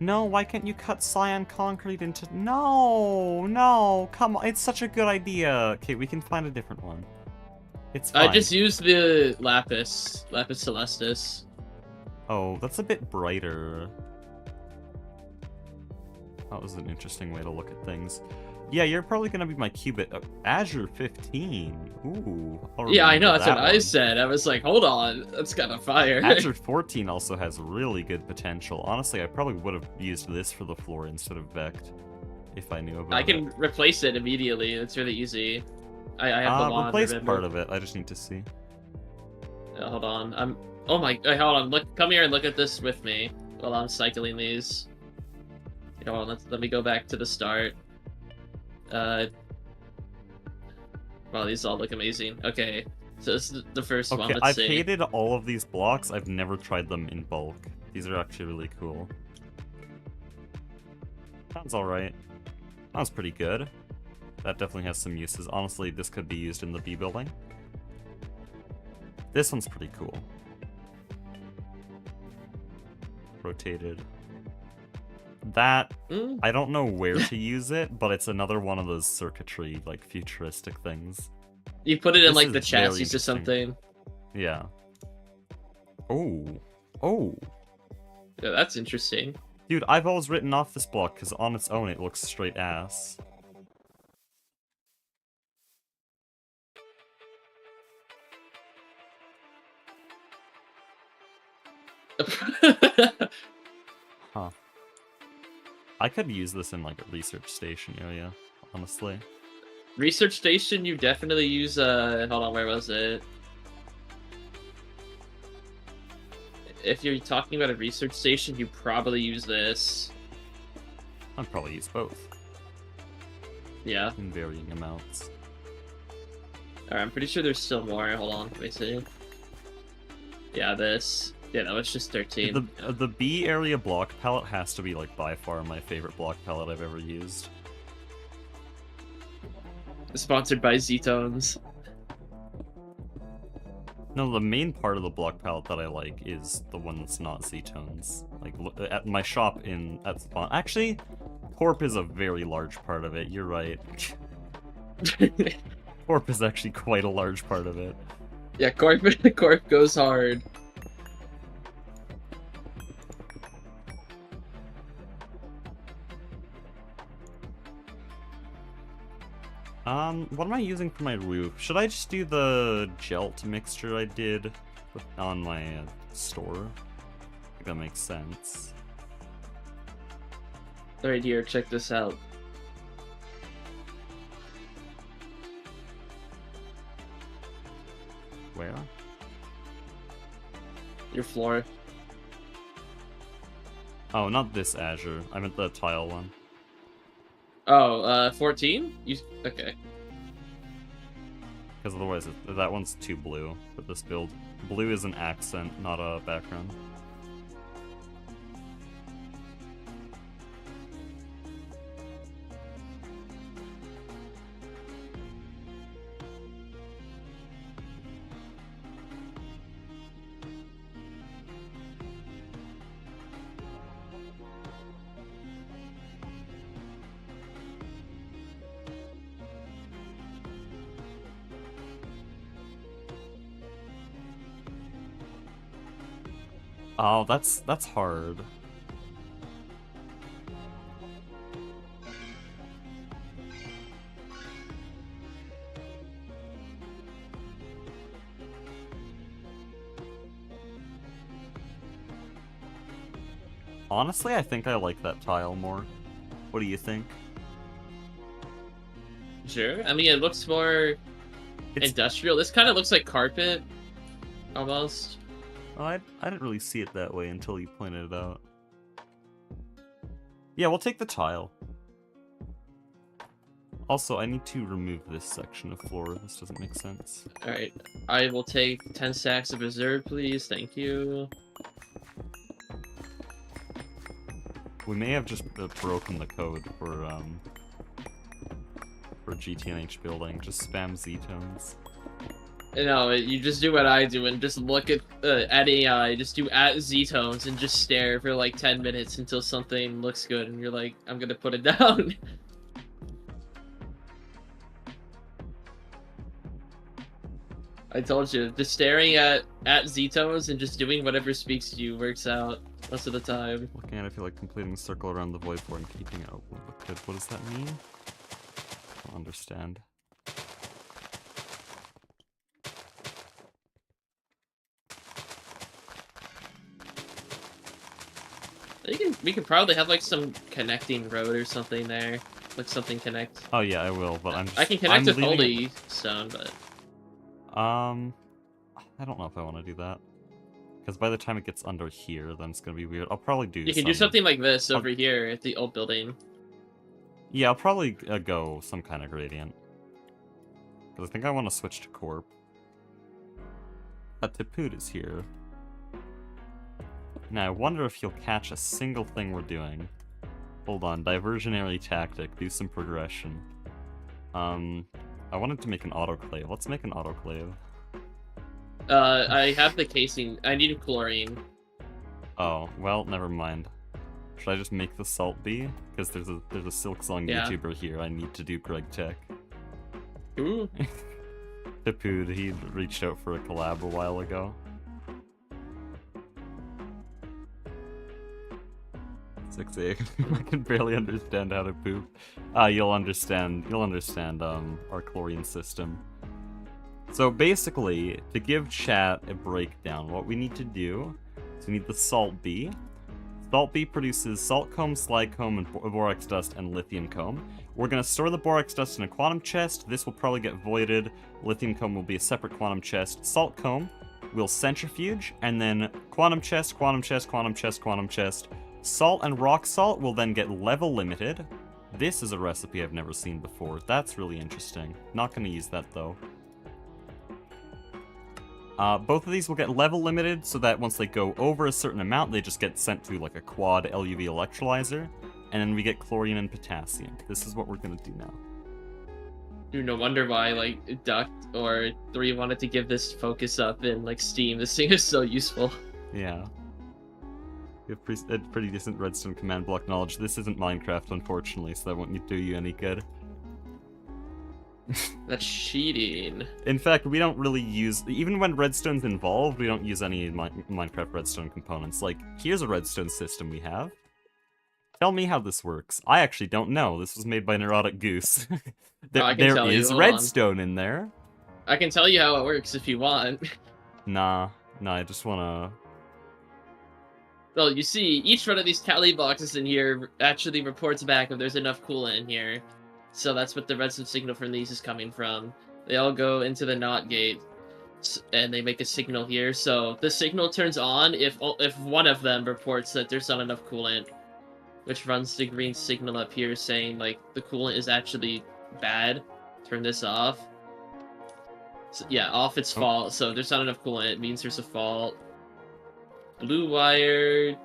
No, why can't you cut cyan concrete into... No, come on, it's such a good idea. Okay, we can find a different one. It's fine. I just used the lapis celestis. Oh, that's a bit brighter. That was an interesting way to look at things. Yeah, you're probably gonna be my qubit. Azure 15. Ooh. Yeah, I know, that's that what I one. said. I was like, hold on, that's kind of fire. Azure 14 also has really good potential. Honestly, I probably would have used this for the floor instead of Vect, if I knew about it. I can replace it immediately. It's really easy. I have the wand. Replace part of it. I just need to see. Hold on. Oh my. Hold on. Look. Come here and look at this with me while I'm cycling these. Hold on. Let me go back to the start. Wow, these all look amazing. Okay, so this is the first one. Let's I've see. hated all of these blocks. I've never tried them in bulk. These are actually really cool. Sounds alright. Sounds pretty good. That definitely has some uses. Honestly, this could be used in the B building. This one's pretty cool. Rotated. That, I don't know where to use it, but it's another one of those circuitry, like, futuristic things. You put it in, This like, is the very chassis or interesting. something. Yeah. Oh. Oh. Yeah, that's interesting. Dude, I've always written off this block, because on its own it looks straight ass. Huh. I could use this in, like, a research station area, honestly. Research station, you definitely use, hold on, where was it? If you're talking about a research station, you probably use this. I'd probably use both. Yeah. In varying amounts. Alright, I'm pretty sure there's still more. Hold on, let me see. Yeah, this. Yeah, that was just 13. The B area block palette has to be, like, by far my favorite block palette I've ever used. Sponsored by Z-Tones. No, the main part of the block palette that I like is the one that's not Z-tones. Like, at my shop at Spawn. Actually, Corp is a very large part of it, you're right. Corp is actually quite a large part of it. Yeah, Corp goes hard. What am I using for my roof? Should I just do the gelt mixture I did on my store? I think that makes sense. Alright, here, check this out. Where? Your floor. Oh, not this Azure. I meant the tile one. Oh, 14? Okay. Because otherwise, that one's too blue for this build. Blue is an accent, not a background. Oh, that's hard. Honestly, I think I like that tile more. What do you think? Sure. I mean, it looks more industrial. This kind of looks like carpet, almost. Oh, I didn't really see it that way until you pointed it out. Yeah, we'll take the tile. Also, I need to remove this section of floor. This doesn't make sense. Alright. I will take 10 stacks of reserve, please. Thank you. We may have just broken the code for GTNH building. Just spam Z-tones. No, you just do what I do and just look at AI, just do @Z-tones and just stare for like 10 minutes until something looks good and you're like, I'm gonna put it down. I told you, just staring at Z-tones and just doing whatever speaks to you works out most of the time. Looking at it, I feel like completing the circle around the void board and keeping it open. What does that mean? I don't understand. We could probably have like some connecting road or something there, like something connect. Oh yeah, I will, but I can connect with Holy Stone, but I don't know if I want to do that because by the time it gets under here, then it's gonna be weird. I'll probably do. You can do something like this over here at the old building. Yeah, I'll probably go some kind of gradient because I think I want to switch to Corp. Tiput is here. Now, I wonder if he'll catch a single thing we're doing. Hold on, diversionary tactic, do some progression. I wanted to make an autoclave. Let's make an autoclave. I have the casing. I need chlorine. Oh, well, never mind. Should I just make the salt bee? Because there's a Silk Song YouTuber here I need to do Greg Tech. Ooh. Tiput, he reached out for a collab a while ago. 6A. I can barely understand how to poop. You'll understand our chlorine system. So basically, to give chat a breakdown, what we need to do is we need the salt bee. Salt bee produces salt comb, slag comb, and borax dust and lithium comb. We're going to store the borax dust in a quantum chest. This will probably get voided. Lithium comb will be a separate quantum chest. Salt comb will centrifuge, and then quantum chest, quantum chest, quantum chest, quantum chest. Salt and rock salt will then get level limited. This is a recipe I've never seen before. That's really interesting. Not going to use that though. Both of these will get level limited so that once they go over a certain amount, they just get sent to like a quad LUV electrolyzer. And then we get chlorine and potassium. This is what we're going to do now. Dude, no wonder why like Duct or 3 wanted to give this focus up in like Steam. This thing is so useful. Yeah. You have pretty decent redstone command block knowledge. This isn't Minecraft, unfortunately, so that won't do you any good. That's cheating. In fact, we don't really use... Even when redstone's involved, we don't use any Minecraft redstone components. Like, here's a redstone system we have. Tell me how this works. I actually don't know. This was made by Neurotic Goose. there is redstone in there. I can tell you how it works if you want. Nah, I just wanna... Well, you see, each one of these tally boxes in here actually reports back if there's enough coolant in here. So that's what the redstone signal from these is coming from. They all go into the NOT gate, and they make a signal here. So the signal turns on if one of them reports that there's not enough coolant, which runs the green signal up here saying, like, the coolant is actually bad. Turn this off. So, yeah, off its fault. So if there's not enough coolant, it means there's a fault. Blue wire...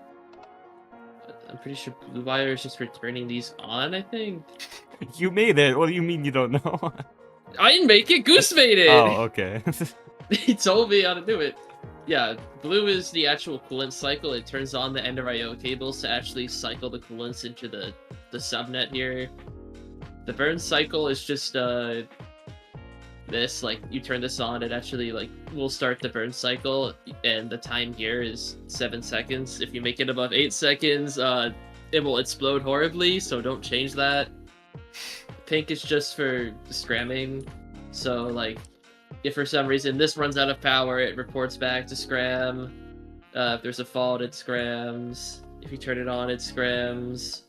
I'm pretty sure blue wire is just for turning these on, I think. You made it! What do you mean you don't know? I didn't make it! Goose made it! Oh, okay. He told me how to do it. Yeah, blue is the actual coolant cycle. It turns on the Ender IO cables to actually cycle the coolants into the subnet here. The burn cycle is just this, like, you turn this on, it actually, like, will start the burn cycle, and the time here is 7 seconds. If you make it above 8 seconds, it will explode horribly, so don't change that. Pink is just for scramming, so, like, if for some reason this runs out of power, it reports back to scram. If there's a fault, it scrams. If you turn it on, it scrams.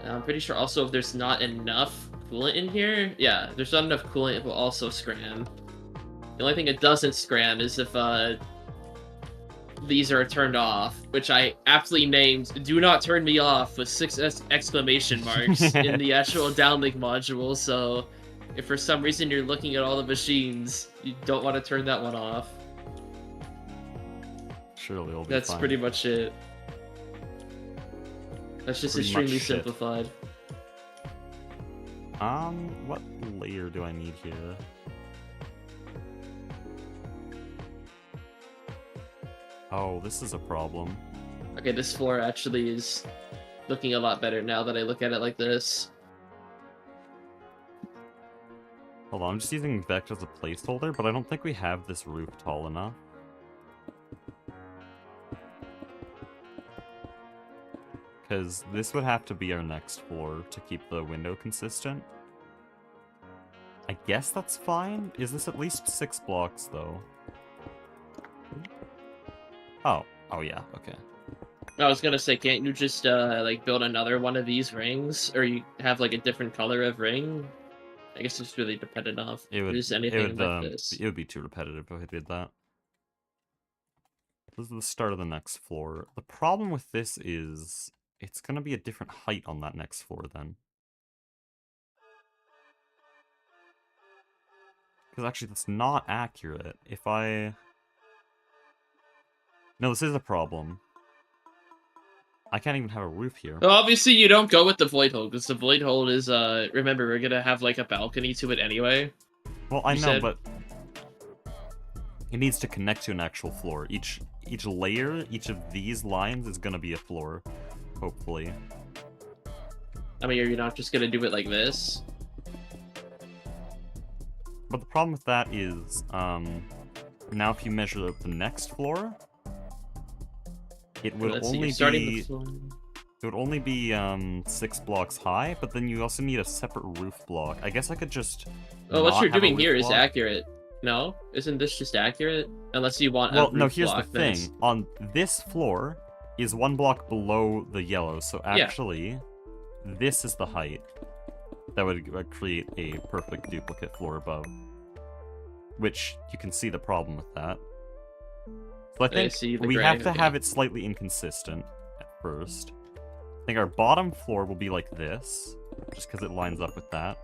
I'm pretty sure also if there's not enough coolant in here, yeah, if there's not enough coolant, it will also scram. The only thing it doesn't scram is if these are turned off, which I aptly named "Do Not Turn Me Off" with 6 exclamation marks in the actual downlink module. So if for some reason you're looking at all the machines, you don't want to turn that one off. Surely it'll be That's fine. pretty much it. That's just Pretty extremely much shit. simplified. What layer do I need here? Oh, this is a problem. Okay, this floor actually is looking a lot better now that I look at it like this. Hold on, I'm just using Vect as a placeholder, but I don't think we have this roof tall enough. Because this would have to be our next floor to keep the window consistent. I guess that's fine. Is this at least 6 blocks, though? Oh yeah, okay. I was gonna say, can't you just, like, build another one of these rings? Or you have, like, a different color of ring? I guess it's really dependent on just anything like this. It would be too repetitive if I did that. This is the start of the next floor. The problem with this is it's going to be a different height on that next floor then. Because actually that's not accurate. If I... No, this is a problem. I can't even have a roof here. Well, obviously you don't go with the void hole, because the void hole is, remember, we're gonna have, like, a balcony to it anyway. Well, I know, but it needs to connect to an actual floor. Each layer, each of these lines is gonna be a floor, hopefully. I mean, are you not just gonna do it like this? But the problem with that is, now if you measure the next floor, it would only be 6 blocks high, but then you also need a separate roof block. I guess I could just. Oh, what you're doing here is accurate. No, isn't this just accurate? Unless you want. Well, no. Here's the thing: on this floor is 1 block below the yellow, so actually, this is the height that would create a perfect duplicate floor above. Which you can see the problem with that. So I think we have to have it slightly inconsistent at first. I think our bottom floor will be like this, just because it lines up with that.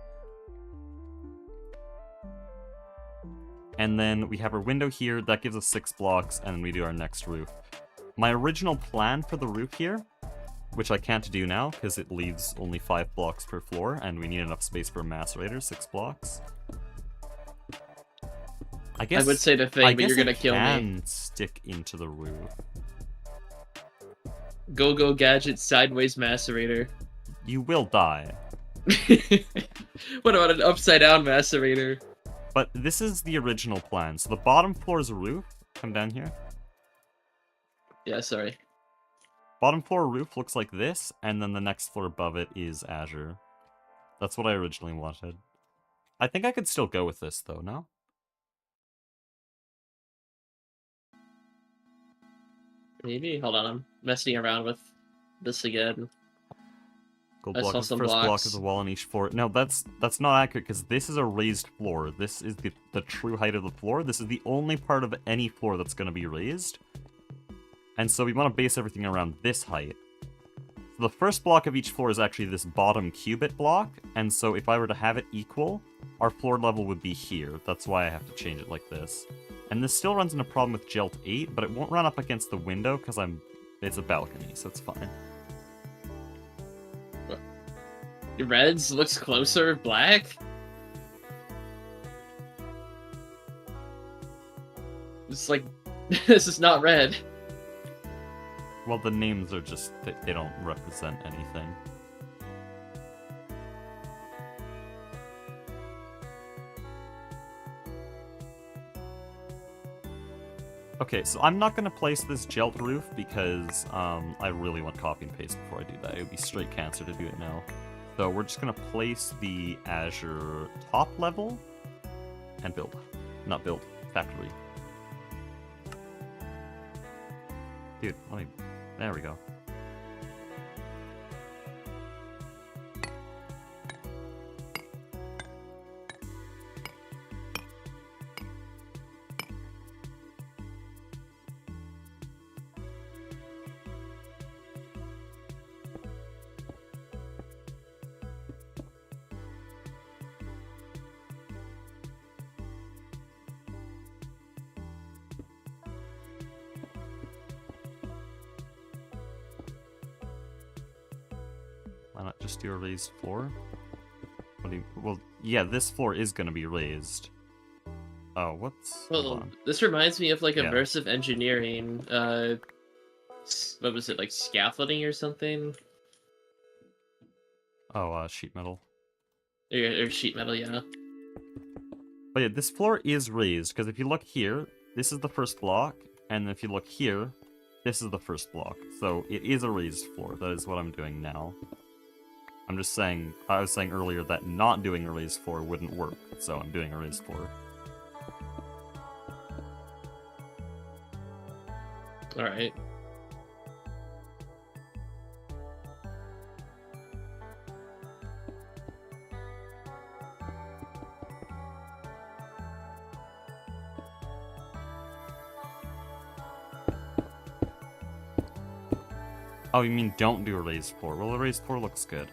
And then we have our window here, that gives us 6 blocks, and then we do our next roof. My original plan for the roof here which I can't do now because it leaves only 5 blocks per floor, and we need enough space for a macerator, 6 blocks. I guess I would say the thing, but you're gonna kill me. I can stick into the roof. Go gadget sideways macerator. You will die. What about an upside down macerator? But this is the original plan. So the bottom floor is a roof. Come down here. Yeah, sorry. Bottom floor roof looks like this, and then the next floor above it is Azure. That's what I originally wanted. I think I could still go with this, though, no? Maybe? Hold on, I'm messing around with this again. Gold I block saw is the some first block blocks. of the wall on each floor. No, that's not accurate, because this is a raised floor. This is the true height of the floor. This is the only part of any floor that's going to be raised. And so we want to base everything around this height. So the first block of each floor is actually this bottom cubit block, and so if I were to have it equal, our floor level would be here. That's why I have to change it like this. And this still runs into a problem with Gelt 8, but it won't run up against the window because it's a balcony, so it's fine. Reds looks closer, black? It's like, this is not red. Well, the names are just, they don't represent anything. Okay, so I'm not going to place this Gelt roof because I really want copy and paste before I do that. It would be straight cancer to do it now. So we're just going to place the Azure top level and build. Not build, factory. Dude, let me... There we go. Why not just do a raised floor? What do you... Well, yeah, this floor is going to be raised. Oh, what's... Hold Well, on. this reminds me of like Yeah. immersive engineering. What was it, like scaffolding or something? Oh, sheet metal. Or sheet metal, yeah. But yeah, this floor is raised, because if you look here, this is the first block, and if you look here, this is the first block. So it is a raised floor. That is what I'm doing now. I'm just saying, I was saying earlier that not doing a raised floor wouldn't work, so I'm doing a raised floor. Alright. Oh, you mean don't do a raised floor? Well, a raised floor looks good.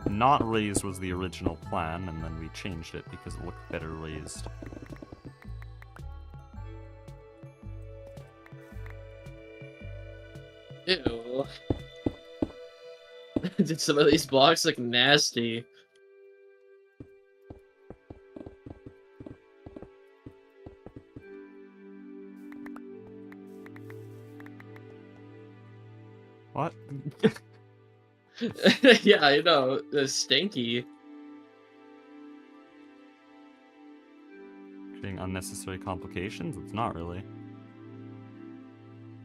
Not raised was the original plan, and then we changed it because it looked better raised. Ew. Did some of these blocks look nasty? What? Yeah, I know. It's stinky. Creating unnecessary complications? It's not really.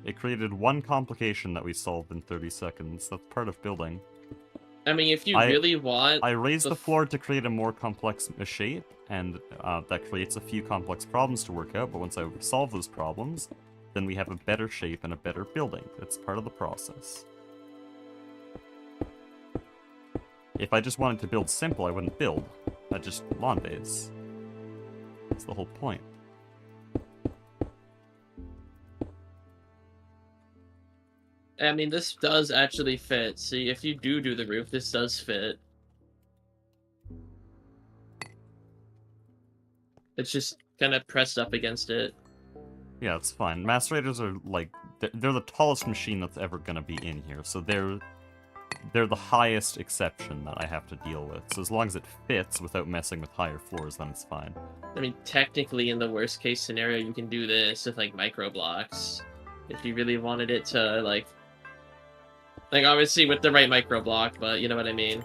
It created one complication that we solved in 30 seconds. That's part of building. I mean, if you really want... I raised the floor to create a more complex shape, and that creates a few complex problems to work out, but once I solve those problems, then we have a better shape and a better building. It's part of the process. If I just wanted to build simple, I wouldn't build. I'd just lawn base. That's the whole point. I mean, this does actually fit. See, if you do the roof, this does fit. It's just kind of pressed up against it. Yeah, it's fine. Macerators are like they're the tallest machine that's ever gonna be in here, so they're the highest exception that I have to deal with. So as long as it fits without messing with higher floors, then it's fine. I mean, technically, in the worst case scenario, you can do this with like micro blocks, if you really wanted it to like obviously with the right micro block, but you know what I mean.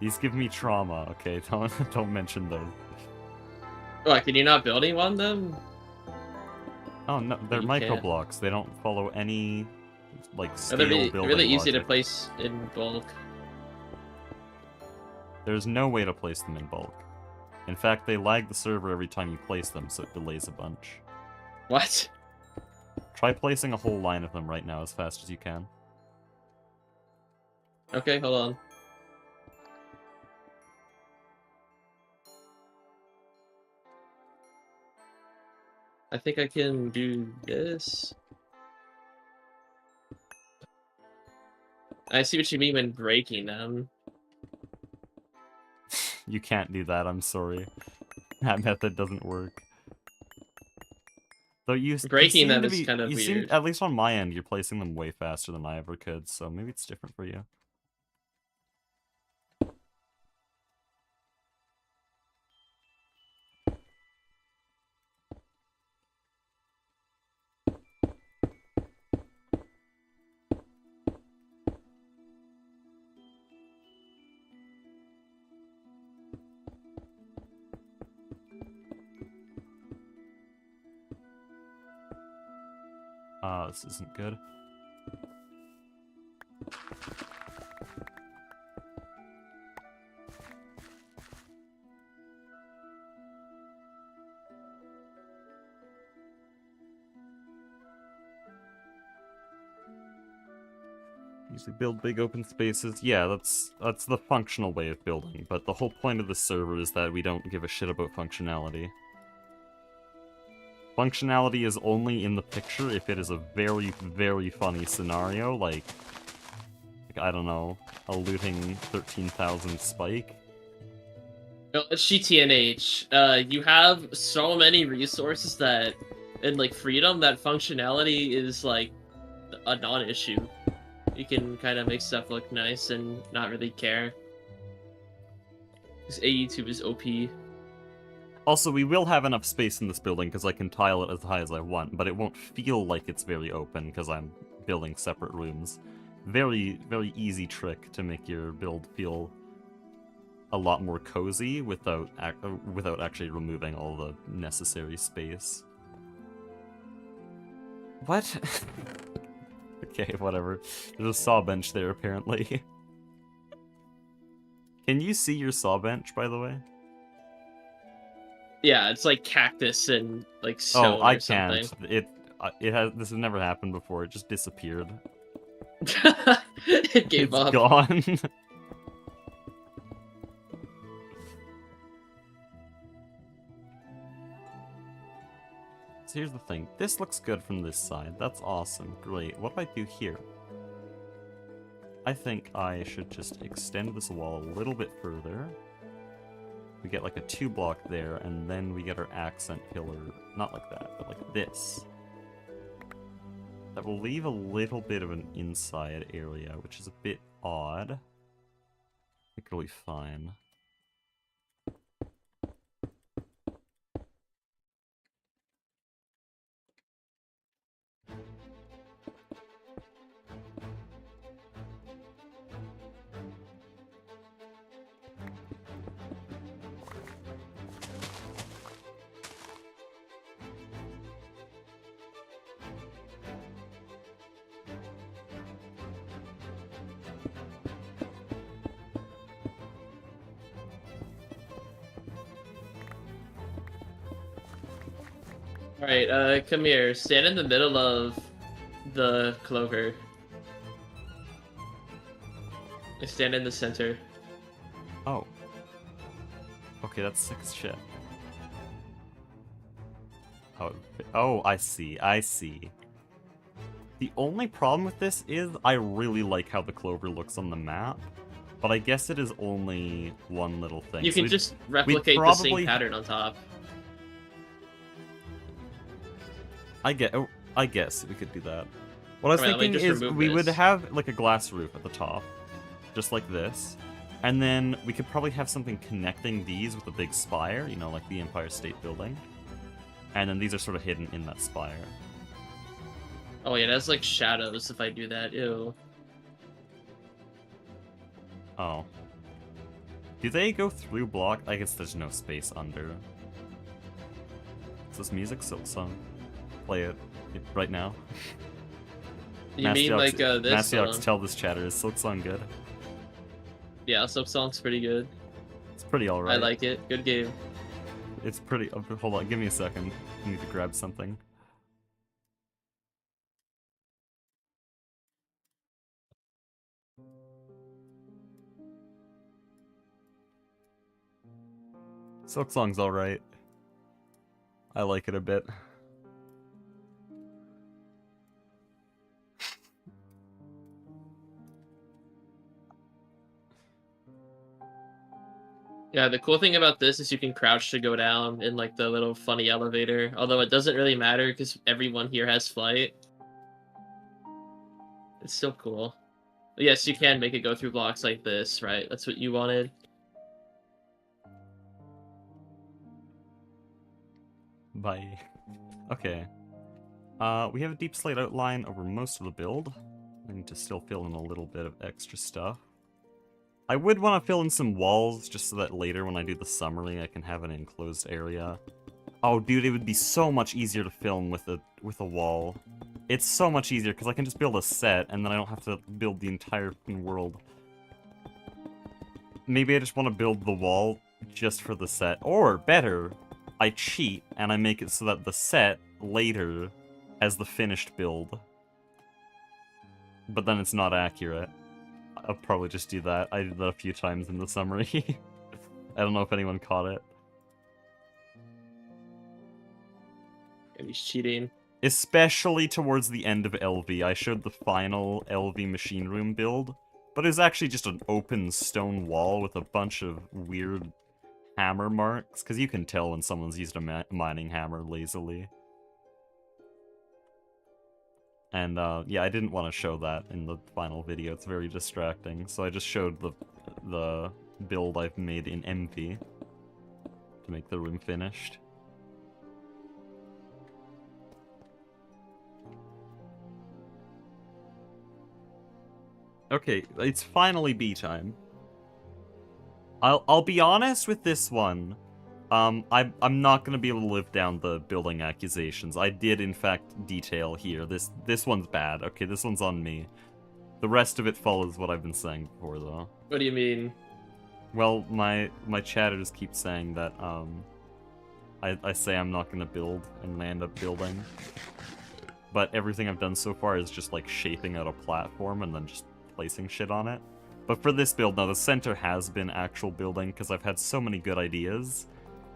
These give me trauma. Okay, don't mention those. What, can you not build any one then? Oh no, they're You micro can't. blocks. They don't follow any like Oh, scale they're really, building really easy to logic. place in bulk. There's no way to place them in bulk. In fact, they lag the server every time you place them, so it delays a bunch. What? Try placing a whole line of them right now as fast as you can. Okay, hold on. I think I can do this. I see what you mean when breaking them. You can't do that, I'm sorry. That method doesn't work. Though you Breaking seem them to is be, kind of you seem, weird. at least on my end, you're placing them way faster than I ever could, so maybe it's different for you. This isn't good. Usually build big open spaces. Yeah, that's the functional way of building, but the whole point of the server is that we don't give a shit about functionality. Functionality is only in the picture if it is a very, very funny scenario, like I don't know, a looting 13,000 spike. No, it's GTNH. You have so many resources that, and like freedom, that functionality is like a non-issue. You can kind of make stuff look nice and not really care. Because AEtube is OP. Also, we will have enough space in this building because I can tile it as high as I want, but it won't feel like it's very open because I'm building separate rooms. Very, very easy trick to make your build feel a lot more cozy without actually removing all the necessary space. What? Okay, whatever. There's a saw bench there, apparently. Can you see your saw bench, by the way? Yeah, it's like cactus and like stone I or something. can't. This has never happened before. It just disappeared. It gave It's up. gone. So here's the thing. This looks good from this side. That's awesome. Great. What do I do here? I think I should just extend this wall a little bit further. We get like a 2-block there, and then we get our accent pillar. Not like that, but like this. That will leave a little bit of an inside area, which is a bit odd. I think it'll be fine. Alright, come here. Stand in the middle of the clover. Stand in the center. Oh. Okay, that's sick as shit. Oh, I see. The only problem with this is I really like how the clover looks on the map, but I guess it is only one little thing. You So can just replicate the same pattern on top. I guess we could do that. What I was Alright, let me thinking just is remove we would this. have like a glass roof at the top, just like this, and then we could probably have something connecting these with a big spire, you know, like the Empire State Building, and then these are sort of hidden in that spire. Oh yeah, that's like shadows if I do that. Ew. Oh. Do they go through block? I guess there's no space under. Is this music Silk Song? Play it right now. You mean like this? Mastiox, tell this chatter, is Silk Song good? Yeah, Silk Song's pretty good. It's pretty alright. I like it. Good game. It's pretty... hold on, give me a second. I need to grab something. Silk Song's alright. I like it a bit. Yeah, the cool thing about this is you can crouch to go down in like the little funny elevator. Although it doesn't really matter because everyone here has flight. It's still cool. But yes, you can make it go through blocks like this, right? That's what you wanted. Bye. Okay. We have a deep slate outline over most of the build. I need to still fill in a little bit of extra stuff. I would want to fill in some walls, just so that later when I do the summary I can have an enclosed area. Oh dude, it would be so much easier to film with a wall. It's so much easier, because I can just build a set, and then I don't have to build the entire world. Maybe I just want to build the wall just for the set. Or, better, I cheat, and I make it so that the set, later, has the finished build. But then it's not accurate. I'll probably just do that. I did that a few times in the summary. I don't know if anyone caught it. And he's cheating. Especially towards the end of LV. I showed the final LV machine room build, but it was actually just an open stone wall with a bunch of weird hammer marks, because you can tell when someone's used a mining hammer lazily. And yeah, I didn't want to show that in the final video. It's very distracting, so I just showed the build I've made in MV to make the room finished. Okay, it's finally B time. I'll be honest with this one. I'm not gonna be able to live down the building accusations. I did in fact detail here. This one's bad. Okay, this one's on me. The rest of it follows what I've been saying before, though. What do you mean? Well, my chatters keep saying that I say I'm not gonna build and I end up building. But everything I've done so far is just like shaping out a platform and then just placing shit on it. But for this build, now the center has been actual building because I've had so many good ideas,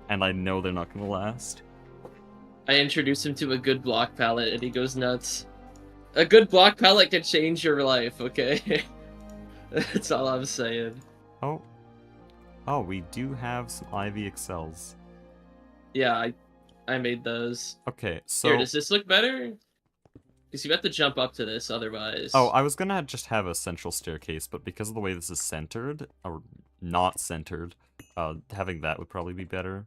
and I know they're not gonna last. I introduce him to a good block palette and he goes nuts. A good block palette can change your life, okay? That's all I'm saying. Oh, we do have some Ivy Excels. Yeah, I made those. Okay, so Here, does this look better? Because you have to jump up to this otherwise. oh, I was gonna just have a central staircase, but because of the way this is centered, or not centered, having that would probably be better.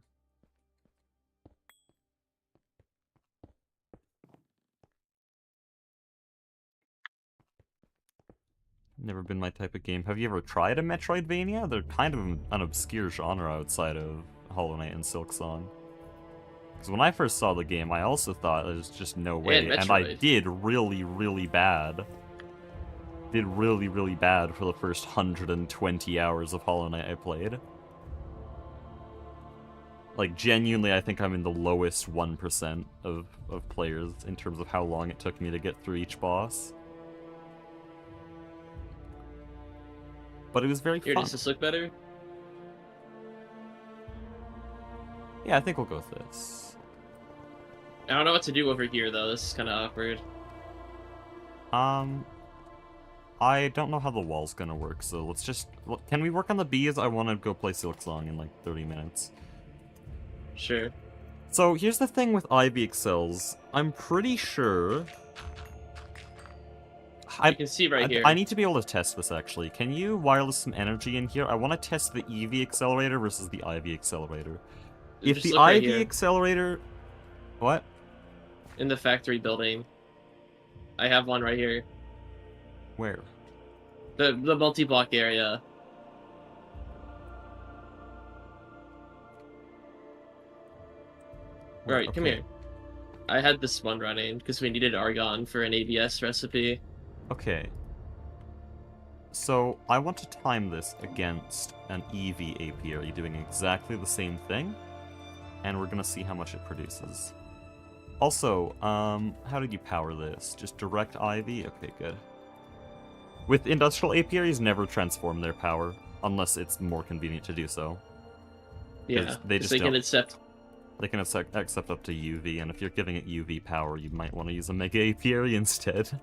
Never been my type of game. Have you ever tried a Metroidvania? They're kind of an obscure genre outside of Hollow Knight and Silksong. Because when I first saw the game, I also thought there's just no way, and I did really, really bad. Did really, really bad for the first 120 hours of Hollow Knight I played. Like, genuinely, I think I'm in the lowest 1% of players in terms of how long it took me to get through each boss. But it was very fun. Here, does this look better? Yeah, I think we'll go with this. I don't know what to do over here, though. This is kind of awkward. I don't know how the wall's gonna work, so let's just... Can we work on the bees? I want to go play Silksong in like 30 minutes. Sure. So here's the thing with Ivy Excels. I'm pretty sure... You can see right here. I need to be able to test this, actually. Can you wireless some energy in here? I want to test the EV accelerator versus the Ivy accelerator. If Just the look right Ivy here. accelerator... What? In the factory building. I have one right here. Where? The multi-block area. Alright, come here. I had this one running because we needed argon for an ABS recipe. Okay. So, I want to time this against an EV apiary doing exactly the same thing, and we're gonna see how much it produces. Also, how did you power this? Just direct IV? Okay, good. With industrial apiaries, never transform their power, unless it's more convenient to do so. Yeah, they just can accept. They can accept up to UV, and if you're giving it UV power, you might want to use a Mega Apiary instead.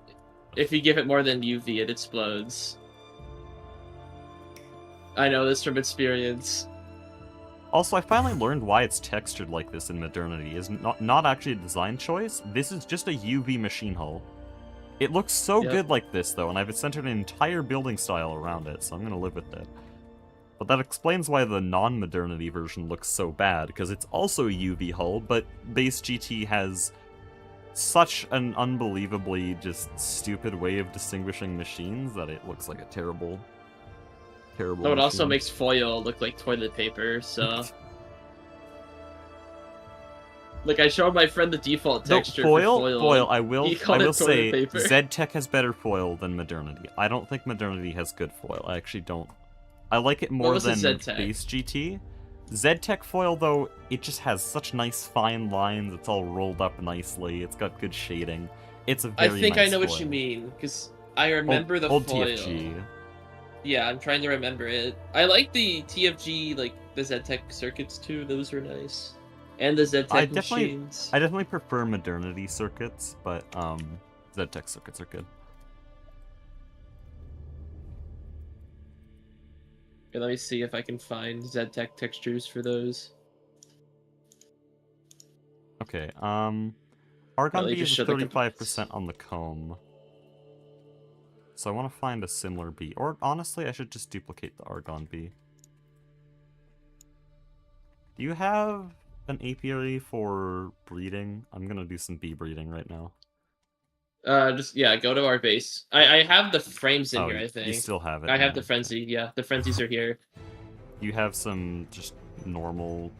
If you give it more than UV, it explodes. I know this from experience. Also, I finally learned why it's textured like this in Modernity. Is not actually a design choice. This is just a UV machine hull. It looks so good like this, though, and I've centered an entire building style around it, so I'm gonna live with it. But that explains why the non-Modernity version looks so bad, because it's also a UV hull, but Base GT has such an unbelievably just stupid way of distinguishing machines that it looks like a terrible Oh, it machine. also makes foil look like toilet paper, so... Like, I showed my friend the default texture for foil. I will say, ZTech has better foil than Modernity. I don't think Modernity has good foil. I actually don't. I like it more than Base GT. ZTech foil, though, it just has such nice fine lines. It's all rolled up nicely. It's got good shading. It's a very nice I think I know foil. what you mean, because I remember the old foil. TFG. Yeah, I'm trying to remember it. I like the TFG, like, the ZTech circuits, too. Those were nice. And the ZTech machines. I definitely prefer Modernity circuits, but ZTech circuits are good. Okay, let me see if I can find ZTech textures for those. Okay, Argon B is 35% on the comb. So I want to find a similar B. Or, honestly, I should just duplicate the Argon B. Do you have an apiary for breeding? I'm gonna do some bee breeding right now. Yeah, go to our base. I have the frames in here, I think. You still have it. I have the frenzy, yeah. The frenzies are here. You have some just normal...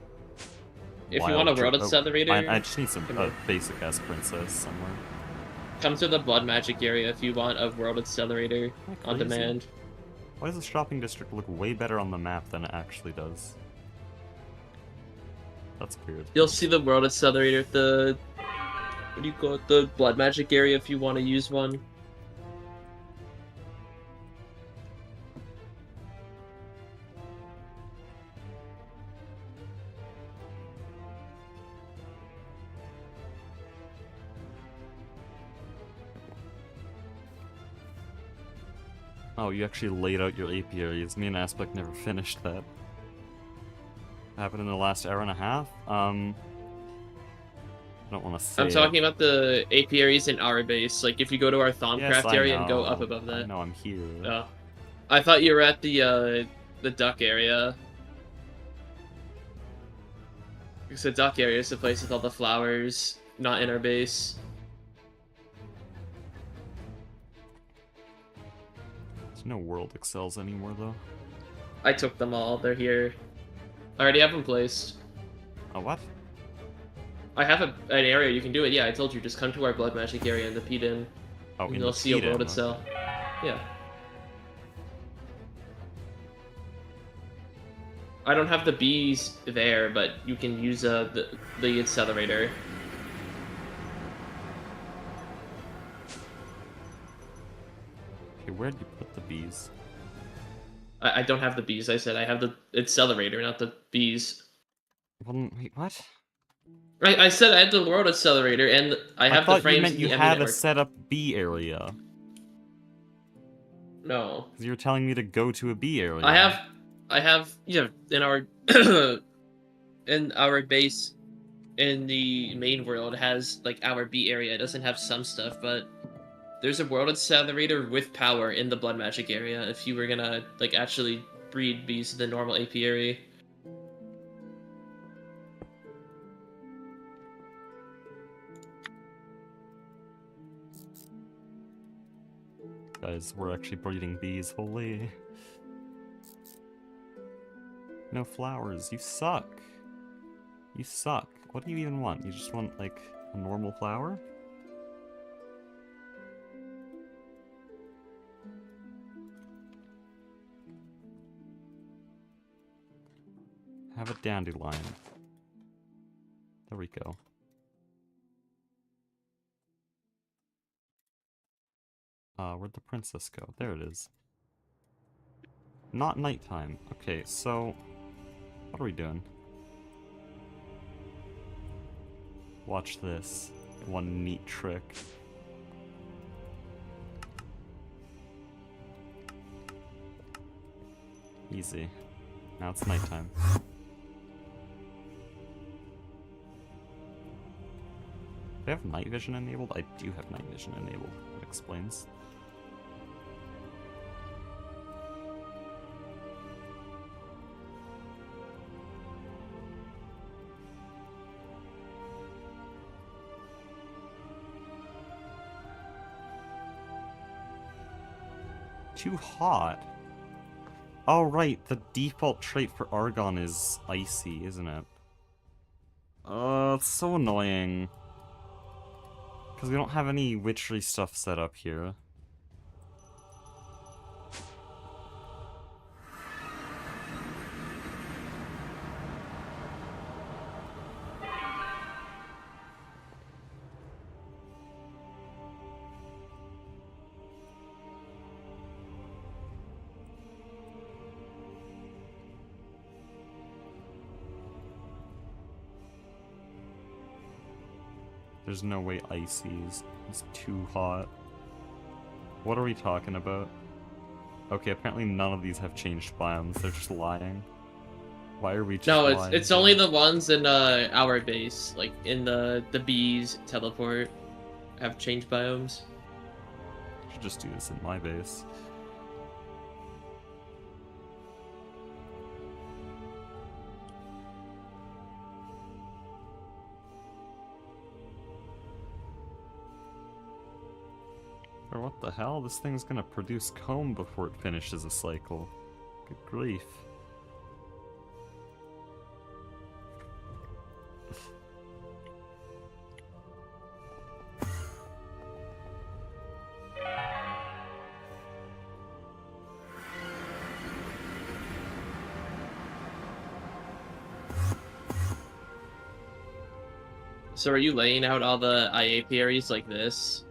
If you want a world accelerator... I just need some basic-ass princess somewhere. Come to the Blood Magic area if you want a world accelerator on demand. Why does the shopping district look way better on the map than it actually does? That's weird. You'll see the world accelerator at the... What do you call it? The Blood Magic area if you want to use one. Oh, you actually laid out your apiaries. Me and Aspect never finished that. Happened in the last hour and a half? I don't want to say I'm talking about the apiaries in our base. Like, if you go to our Thaumcraft area and go up above that. No, I'm here. Oh. I thought you were at the duck area. Because the duck area is the place with all the flowers, not in our base. There's no world excels anymore, though. I took them all. They're here. I already have them placed. Oh, what? I have an area you can do it. Yeah, I told you. Just come to our Blood Magic area in the P-Den. Oh, and you'll see a world itself. Yeah. I don't have the bees there, but you can use the accelerator. Okay, where'd you put the bees? I don't have the bees, I said. I have the accelerator, not the bees. Well, wait, what? I said I had the world accelerator, and I have the frames. You had a set up bee area. No. Because you were telling me to go to a bee area. I have, yeah, in our, in our base. in the main world has like our bee area. It doesn't have some stuff, but there's a world accelerator with power in the blood magic area if you were gonna like actually breed bees in the normal apiary. Guys, we're actually breeding bees, holy. No flowers, you suck. You suck. What do you even want? You just want, like, a normal flower? Have a dandelion. There we go. Where'd the princess go? There it is. Not nighttime. Okay, so... what are we doing? Watch this. One neat trick. Easy. Now it's nighttime. Do I have night vision enabled? I do have night vision enabled. That explains. Too hot? Oh right, the default trait for Argon is icy, isn't it? It's so annoying. Because we don't have any witchery stuff set up here. There's no way icy is too hot. What are we talking about? Okay, apparently none of these have changed biomes. They're just lying. Why are we just lying? It's only the ones in our base, like in the bees teleport, have changed biomes. I should just do this in my base. Or what the hell? This thing's gonna produce comb before it finishes a cycle. Good grief. So are you laying out all the apiaries like this?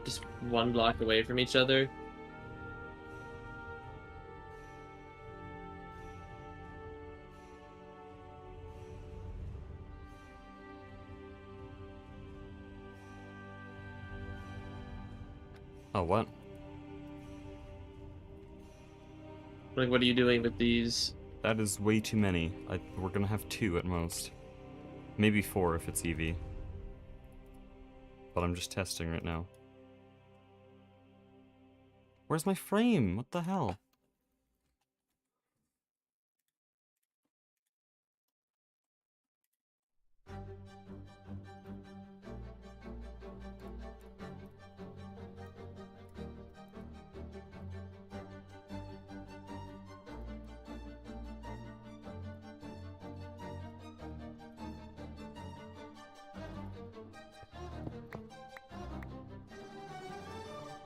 Just one block away from each other? Oh, what? Like, what are you doing with these? That is way too many. We're gonna have 2 at most. Maybe 4 if it's EV. But I'm just testing right now. Where's my frame? What the hell?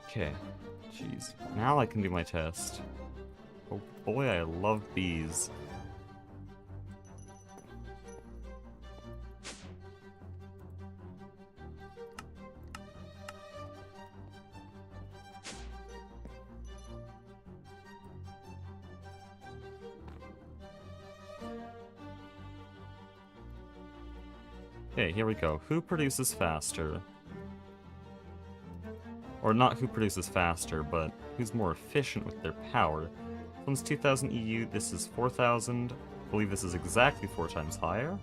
Okay. Jeez. Now I can do my test. Oh boy, I love bees. Okay, here we go. Who produces faster? Or not who produces faster, but who's more efficient with their power. This one's 2000 EU, this is 4000. I believe this is exactly 4 times higher.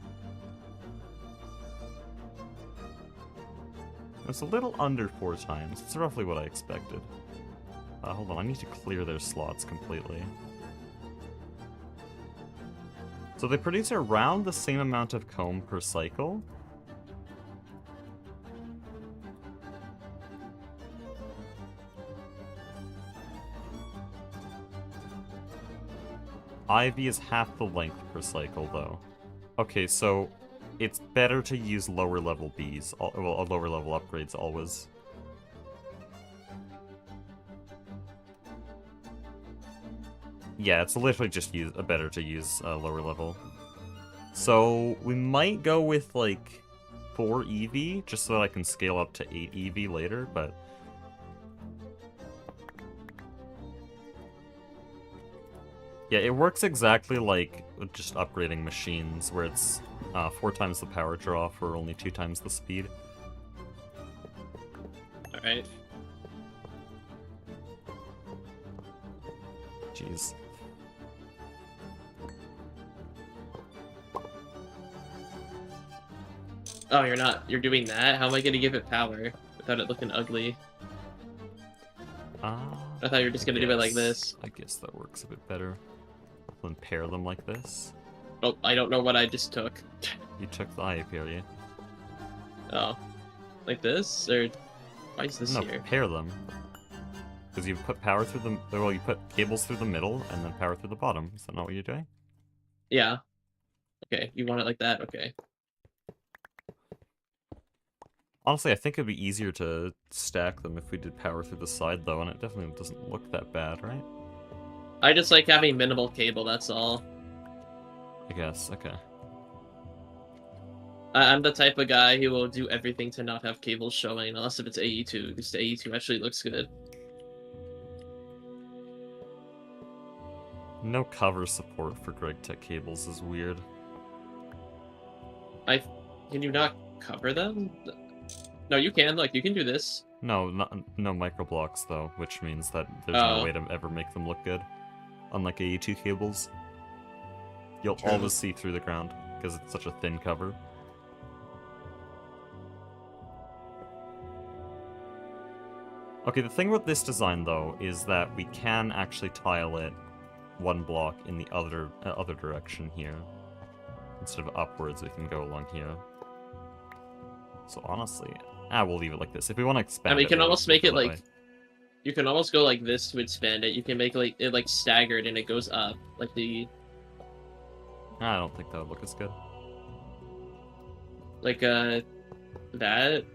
It's a little under 4 times. It's roughly what I expected. Hold on, I need to clear their slots completely. So they produce around the same amount of comb per cycle. Ivy is half the length per cycle, though. Okay, so it's better to use lower level bees, well, lower level upgrades always. Yeah, it's literally just better to use lower level. So we might go with like 4 EV, just so that I can scale up to 8 EV later, but... Yeah, it works exactly like just upgrading machines, where it's 4 times the power draw for only 2 times the speed. Alright. Jeez. Oh, you're doing that? How am I gonna give it power without it looking ugly? I thought you were just gonna do it like this. I guess that works a bit better. Then pair them like this. Oh, I don't know what I just took. You took the Apiary. Oh. Like this? Or why is this No, here? pair them. Because you put power through the... Well, you put cables through the middle, and then power through the bottom. Is that not what you're doing? Yeah. Okay, you want it like that? Okay. Honestly, I think it'd be easier to stack them if we did power through the side, though, and it definitely doesn't look that bad, right? I just like having minimal cable, that's all. I guess, okay. I'm the type of guy who will do everything to not have cables showing, unless if it's AE2, because the AE2 actually looks good. No cover support for Greg Tech cables is weird. Can you not cover them? No, you can. Like, you can do this. No, no microblocks, though, which means that there's no Oh. way to ever make them look good. Unlike AE2 cables. You'll True. always see through the ground, because it's such a thin cover. Okay, the thing with this design, though, is that we can actually tile it 1 block in the other direction here. Instead of upwards, we can go along here. So honestly, we'll leave it like this. If we want to expand I mean, you it, can we'll almost make go it that like... way. You can almost go like this to expand it. You can make like it like staggered and it goes up. Like the... I don't think that would look as good. Like, that?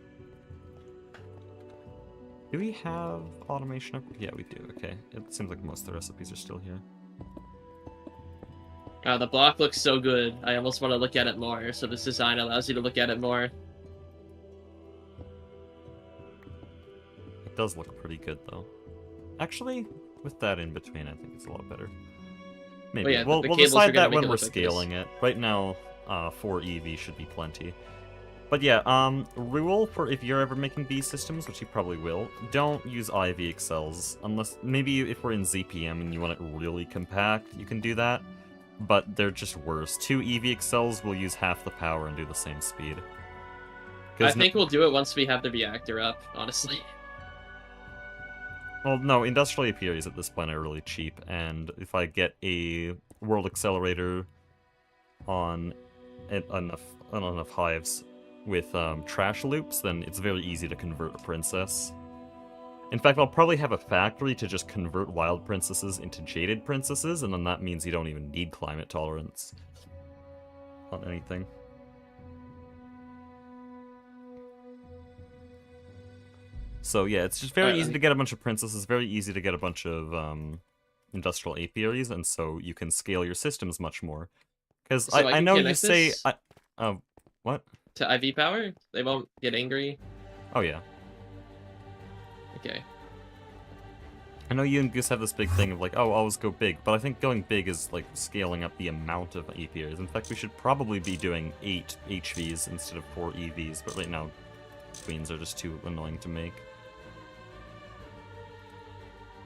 Do we have automation up? Yeah, we do. Okay. It seems like most of the recipes are still here. The block looks so good. I almost want to look at it more, so this design allows you to look at it more. It does look pretty good, though. Actually, with that in between, I think it's a lot better. Maybe. yeah, we'll the cables are decide gonna that make when it we're look like this. scaling it. Right now, 4 EV should be plenty. But yeah, rule for if you're ever making B systems, which you probably will, don't use IVXLs. Unless, maybe if we're in ZPM and you want it really compact, you can do that. But they're just worse. 2 EVXLs will use half the power and do the same speed. I think we'll do it once we have the reactor up, honestly. Well, no, industrial apiaries at this point are really cheap, and if I get a world accelerator on enough hives with trash loops, then it's very easy to convert a princess. In fact, I'll probably have a factory to just convert wild princesses into jaded princesses, and then that means you don't even need climate tolerance on anything. So yeah, it's just very easy to get a bunch of princesses, very easy to get a bunch of industrial apiaries, and so you can scale your systems much more. Because So I I can know you connect say... this? What? To IV power? They won't get angry? Oh yeah. Okay. I know you and Goose have this big thing of like, oh, always go big, but I think going big is like scaling up the amount of apiaries. In fact, we should probably be doing 8 HVs instead of 4 EVs, but right now, queens are just too annoying to make.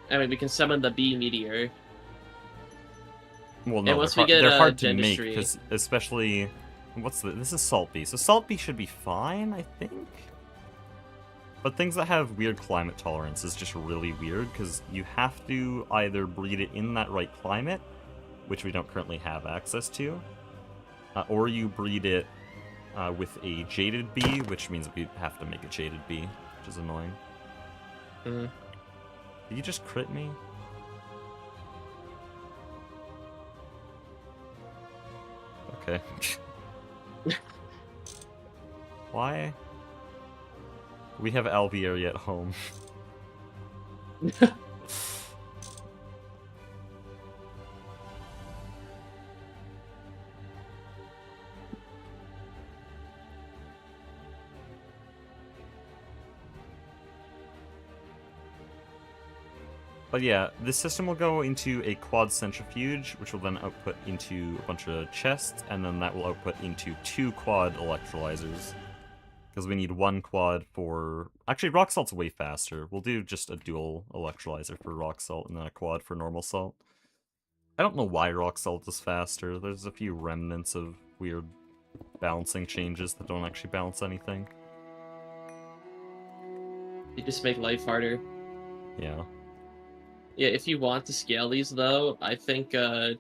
I mean, we can summon the bee meteor. Well, And no, once they're, we get, they're hard to make, dentistry- because especially... This is Salt Bee. So Salt Bee should be fine, I think? But things that have weird climate tolerance is just really weird, because you have to either breed it in that right climate, which we don't currently have access to, or you breed it with a jaded bee, which means we have to make a jaded bee, which is annoying. Mm. Did you just crit me? Okay. Why? We have Alvieri at home. But yeah, this system will go into a quad centrifuge, which will then output into a bunch of chests, and then that will output into 2 quad electrolyzers. Because we need 1 quad for... Actually, rock salt's way faster. We'll do just a dual electrolyzer for rock salt and then a quad for normal salt. I don't know why rock salt is faster. There's a few remnants of weird balancing changes that don't actually balance anything. You just make life harder. Yeah. Yeah, if you want to scale these, though, I think, oh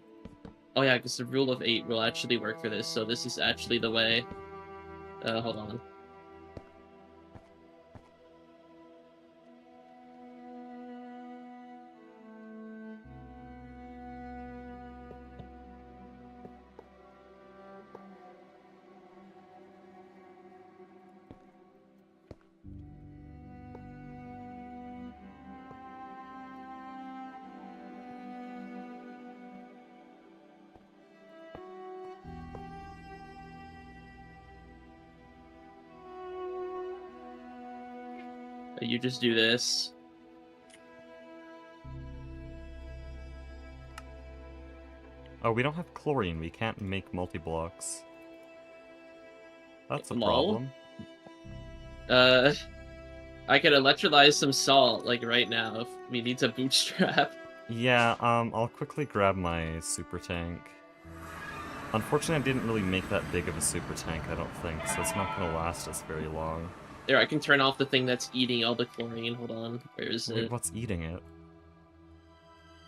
yeah, because the rule of 8 will actually work for this, so this is actually the way. Hold on. You just do this. Oh, we don't have chlorine. We can't make multi-blocks. That's a Lol. problem. I could electrolyze some salt, like, right now, if we need to bootstrap. Yeah, I'll quickly grab my super tank. Unfortunately, I didn't really make that big of a super tank, I don't think, so it's not gonna last us very long. There, I can turn off the thing that's eating all the chlorine. Hold on. Where is Wait, it? what's eating it?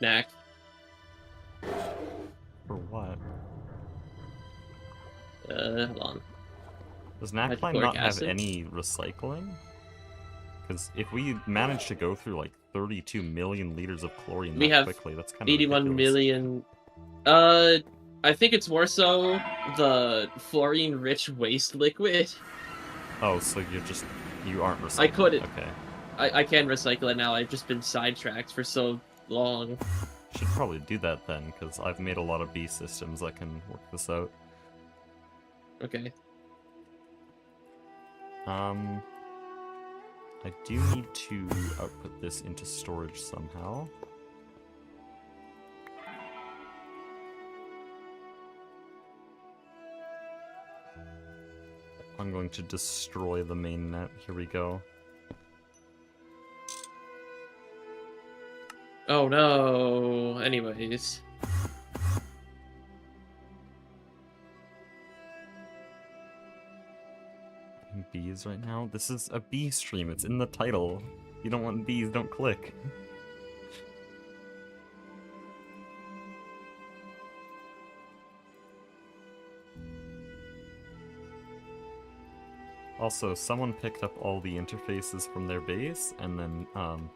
Knack. For what? Hold on. Does Nacline Hydrochloric not have acid? any recycling? Because if we manage to go through like 32 million liters of chlorine We that have quickly, that's kind of 81 ridiculous. million. I think it's more so the fluorine-rich waste liquid. Oh, so you aren't recycling. I couldn't. Okay. I can recycle it now. I've just been sidetracked for so long. Should probably do that then, because I've made a lot of bee systems that can work this out. Okay. I do need to output this into storage somehow. I'm going to destroy the main net. Here we go. Oh no. Anyways. Bees right now? This is a bee stream. It's in the title. If you don't want bees, don't click. Also, someone picked up all the interfaces from their base and then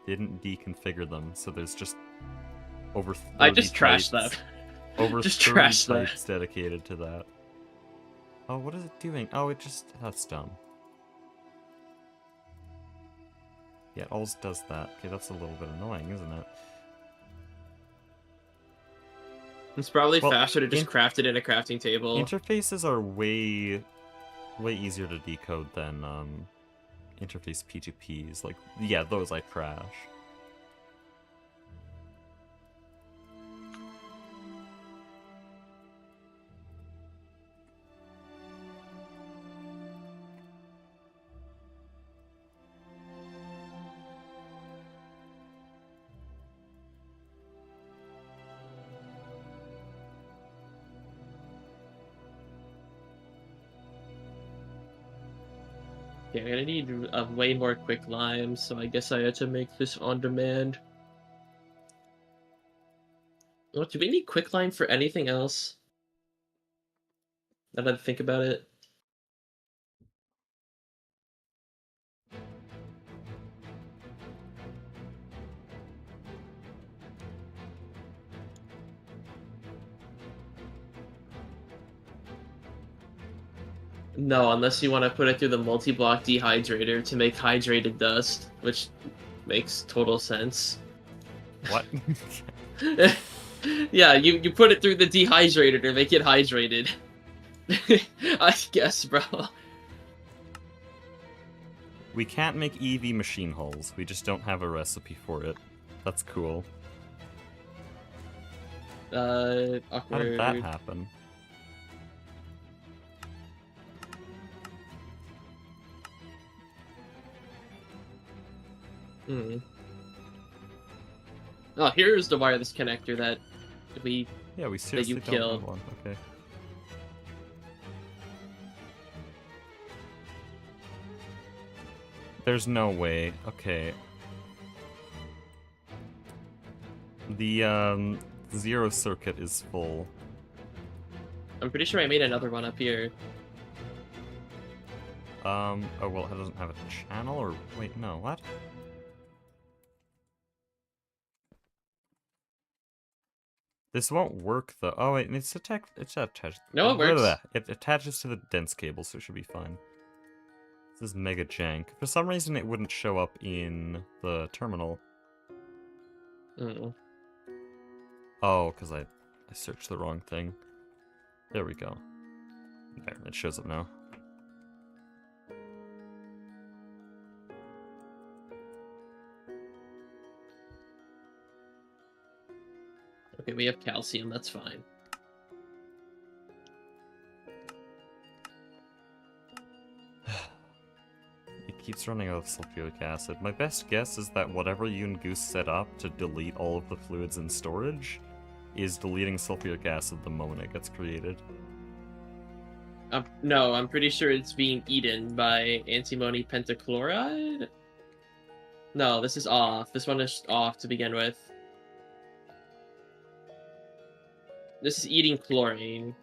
didn't deconfigure them, so there's just over 30 I just trashed types, that. over Just 30 trashed that. types dedicated to that. Oh, what is it doing? Oh, that's dumb. Yeah, it always does that. Okay, that's a little bit annoying, isn't it? It's probably Well, faster to just craft it in a crafting table. Interfaces are way easier to decode than interface P2Ps. Like, yeah, those I crash. Okay, I'm gonna need way more quick lime, so I guess I had to make this on demand. Oh, do we need quick lime for anything else? Now that I think about it. No, unless you want to put it through the multi-block dehydrator to make hydrated dust, which makes total sense. What? Yeah, you put it through the dehydrator to make it hydrated. I guess, bro. We can't make EV machine hulls. We just don't have a recipe for it. That's cool. Awkward. How did that happen? Hmm. Oh, here's the wireless connector that we... Yeah, we seriously don't killed. have one. Okay. There's no way. Okay. The zero circuit is full. I'm pretty sure I made another one up here. Oh well, it doesn't have a channel, or wait, no, what? This won't work though. Oh wait, it's attached. No, it works. It attaches to the dense cable, so it should be fine. This is mega jank. For some reason, it wouldn't show up in the terminal. Mm. Oh, because I searched the wrong thing. There we go. There, it shows up now. Okay, we have calcium, that's fine. It keeps running out of sulfuric acid. My best guess is that whatever you and Goose set up to delete all of the fluids in storage is deleting sulfuric acid the moment it gets created. No, I'm pretty sure it's being eaten by antimony pentachloride? No, this is off. This one is off to begin with. This is eating chlorine.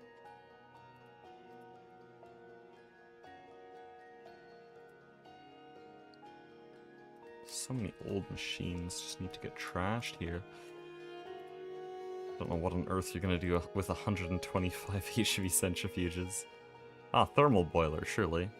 So many old machines just need to get trashed here. Don't know what on earth you're gonna do with 125 HV centrifuges. Ah, thermal boiler, surely.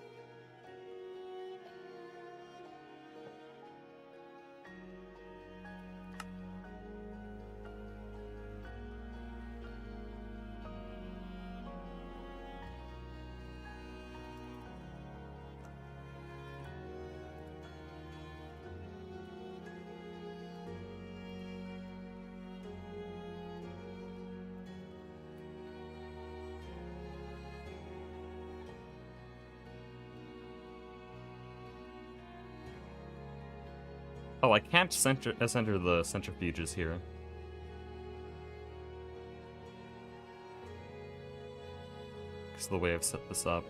Oh, I can't center the centrifuges here. Because of the way I've set this up.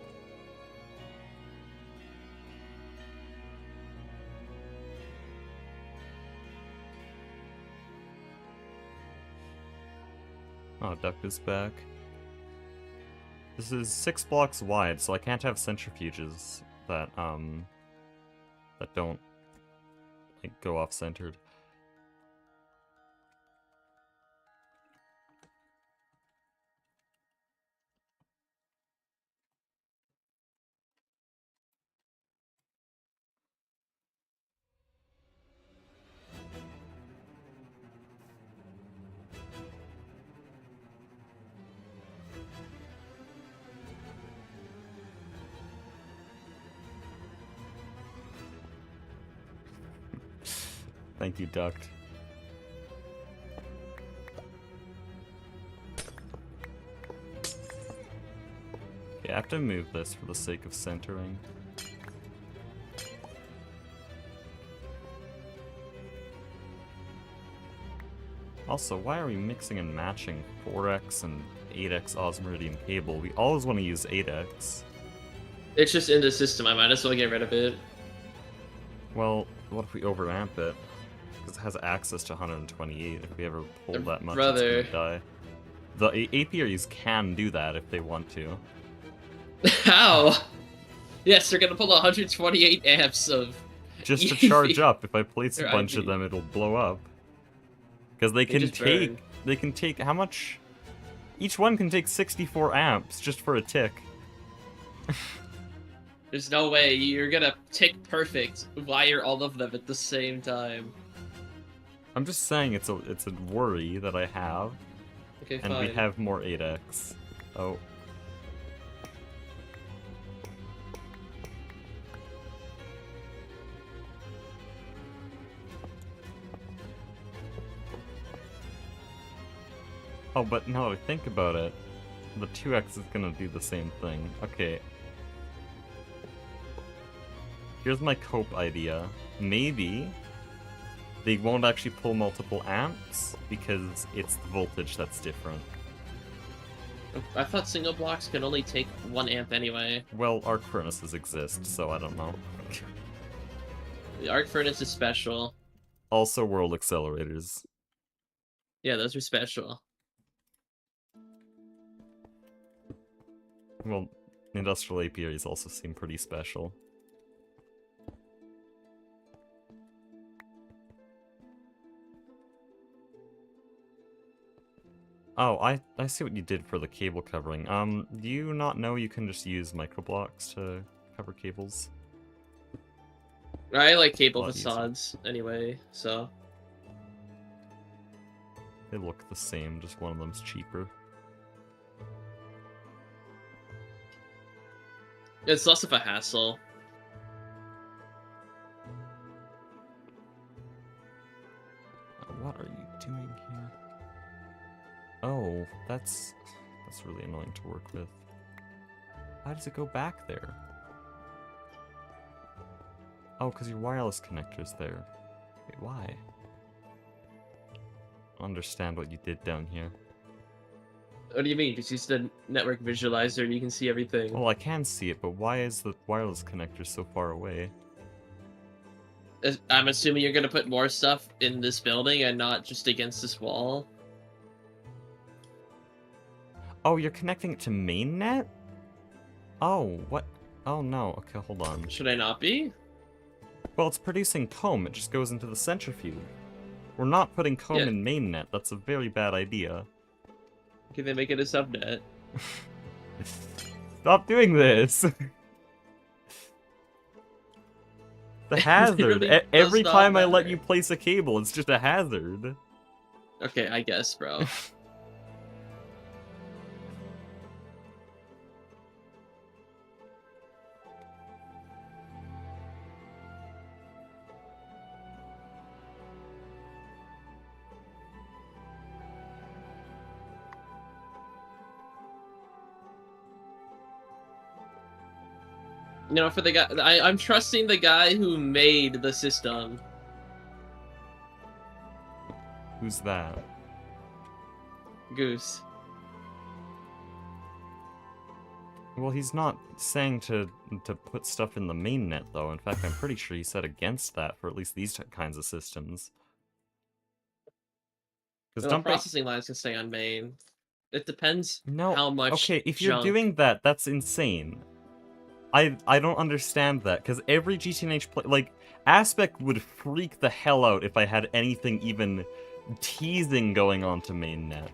Oh, Duck is back. This is 6 blocks wide, so I can't have centrifuges that don't like go off centered. Thank you, Duct. Okay, I have to move this for the sake of centering. Also, why are we mixing and matching 4x and 8x osmiridium cable? We always want to use 8x. It's just in the system. I might as well get rid of it. Well, what if we overamp it? Because it has access to 128. If we ever pull that much, Brother. it's gonna die. The apiaries can do that if they want to. How? Yes, they're gonna pull 128 amps of. Just to EV. charge up, if I place a Their bunch of IV. them, it'll blow up. Because they They can just take... burn. They can take... How much? Each one can take 64 amps just for a tick. There's no way you're gonna tick perfect wire all of them at the same time. I'm just saying it's a worry that I have. Okay, And fine. we have more 8x. Oh. Oh, but no, think about it. The 2x is gonna do the same thing. Okay. Here's my cope idea. Maybe they won't actually pull multiple amps because it's the voltage that's different. I thought single blocks could only take 1 amp anyway. Well, arc furnaces exist, so I don't know. The arc furnace is special. Also world accelerators. Yeah, those are special. Well, industrial apiaries also seem pretty special. Oh, I see what you did for the cable covering. Do you not know you can just use microblocks to cover cables? I like cable Lot easier. facades anyway, so. They look the same, just one of them's cheaper. It's less of a hassle. What are you doing here? Oh, that's really annoying to work with. How does it go back there? Oh, because your wireless connector's there. Wait, why? I understand what you did down here. What do you mean? Just use the network visualizer and you can see everything. Well, I can see it, but why is the wireless connector so far away? I'm assuming you're gonna put more stuff in this building and not just against this wall. Oh, you're connecting it to mainnet? Oh, what? Oh no, okay, hold on. Should I not be? Well, it's producing comb, it just goes into the centrifuge. We're not putting comb Yeah. in mainnet, that's a very bad idea. Can they make it a subnet? Stop doing this! The hazard! literally does Every not time I let matter. you place a cable, it's just a hazard. Okay, I guess, bro. You know, for the guy, I'm trusting the guy who made the system. Who's that? Goose. Well, he's not saying to put stuff in the mainnet, though. In fact, I'm pretty sure he said against that for at least these kinds of systems. Because Well, dumping... processing lines can stay on main. It depends No, how much. okay, if you're junk- doing that, that's insane. I don't understand that, because every GTNH play... Like, Aspect would freak the hell out if I had anything even teasing going on to mainnet.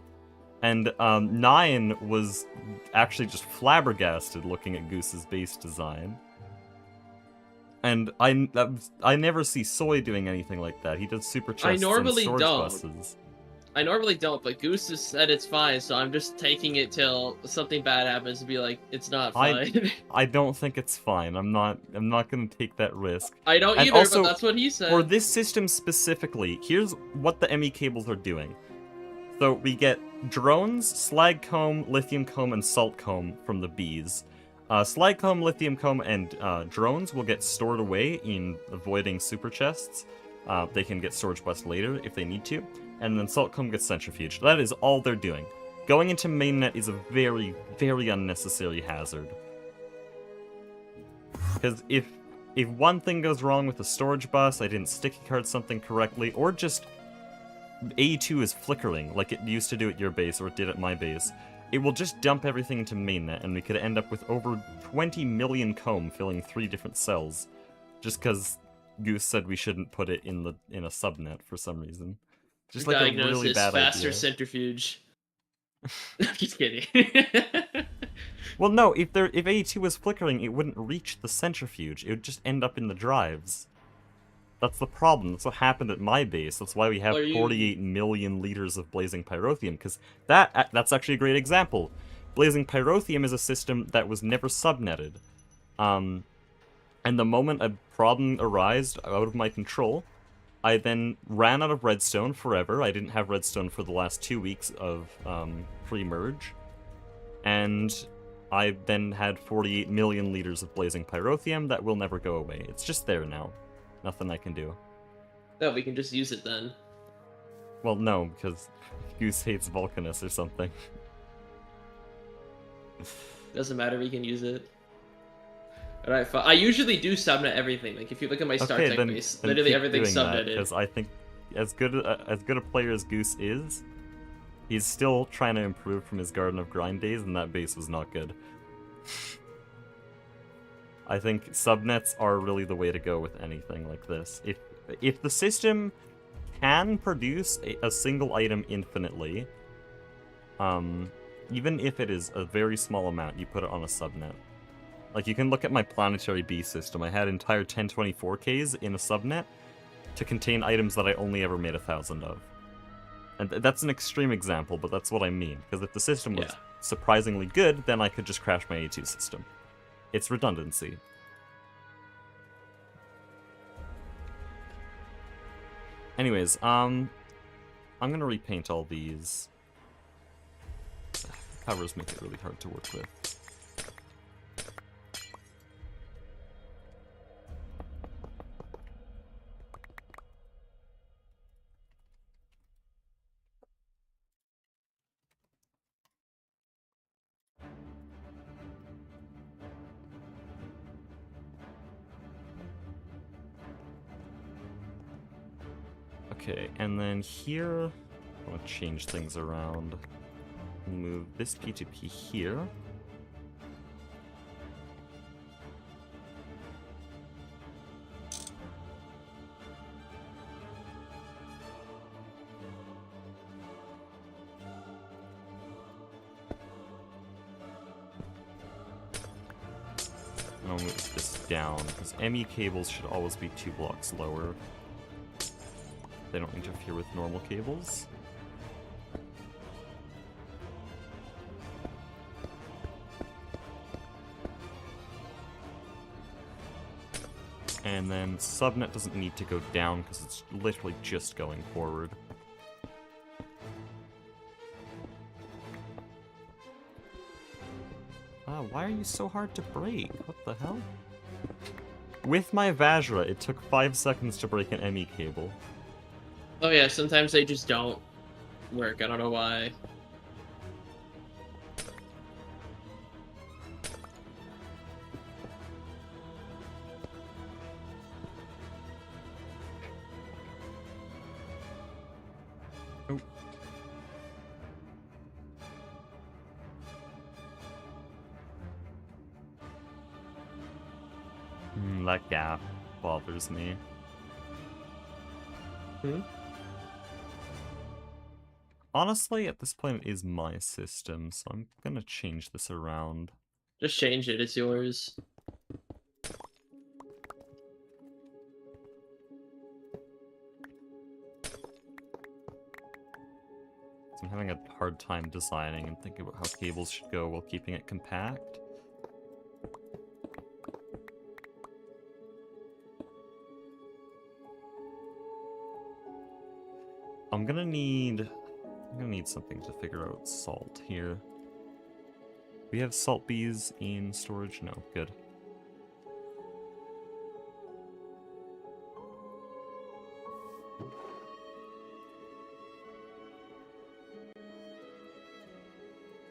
And 9 was actually just flabbergasted looking at Goose's base design. And I never see Soy doing anything like that. He does super chests normally and storage don't. buses. I normally don't, but Goose has said it's fine, so I'm just taking it till something bad happens to be like, it's not fine. I don't think it's fine. I'm not gonna take that risk. I don't And either, also, but that's what he said. For this system specifically, here's what the ME cables are doing. So we get drones, slag comb, lithium comb, and salt comb from the bees. Slag comb, lithium comb, and drones will get stored away in avoiding super chests. They can get storage bus later if they need to. And then salt comb gets centrifuged. That is all they're doing. Going into mainnet is a very, very unnecessary hazard. Because if one thing goes wrong with the storage bus, I didn't sticky card something correctly, or just A2 is flickering, like it used to do at your base, or it did at my base, it will just dump everything into mainnet, and we could end up with over 20 million comb filling 3 different cells, just because Goose said we shouldn't put it in a subnet for some reason. Just like a really Diagnosis, bad faster idea. centrifuge. Just kidding. Well, no, if A2 was flickering, it wouldn't reach the centrifuge. It would just end up in the drives. That's the problem. That's what happened at my base. That's why we have 48 million liters of blazing pyrotheum, because that's actually a great example. Blazing pyrotheum is a system that was never subnetted. And the moment a problem arose out of my control, I then ran out of redstone forever. I didn't have redstone for the last 2 weeks of pre-merge. And I then had 48 million liters of blazing pyrotheum that will never go away. It's just there now. Nothing I can do. No, we can just use it then. Well, no, because Goose hates Vulcanus or something. Doesn't matter, we can use it. Alright, I usually do subnet everything. Like, if you look at my StarTech base, literally everything's subnetted. Because I think, as good a player as Goose is, he's still trying to improve from his Garden of Grind days, and that base was not good. I think subnets are really the way to go with anything like this. If the system can produce a single item infinitely, even if it is a very small amount, you put it on a subnet. Like, you can look at my planetary bee system. I had entire 1024Ks in a subnet to contain items that I only ever made 1,000 of. And that's an extreme example, but that's what I mean. Because if the system was surprisingly good, then I could just crash my A2 system. It's redundancy. Anyways, I'm gonna repaint all these. Covers make it really hard to work with. Okay, and then here, I want to change things around. Move this P2P here. And I'll move this down, because ME cables should always be 2 blocks lower. They don't interfere with normal cables. And then subnet doesn't need to go down because it's literally just going forward. Why are you so hard to break? What the hell? With my Vajra, it took 5 seconds to break an ME cable. Oh yeah, sometimes they just don't work. I don't know why. Oh. That gap bothers me. Honestly, at this point, it is my system, so I'm gonna change this around. Just change it, it's yours. So I'm having a hard time designing and thinking about how cables should go while keeping it compact. I'm gonna need something to figure out salt here. We have salt bees in storage? No, good.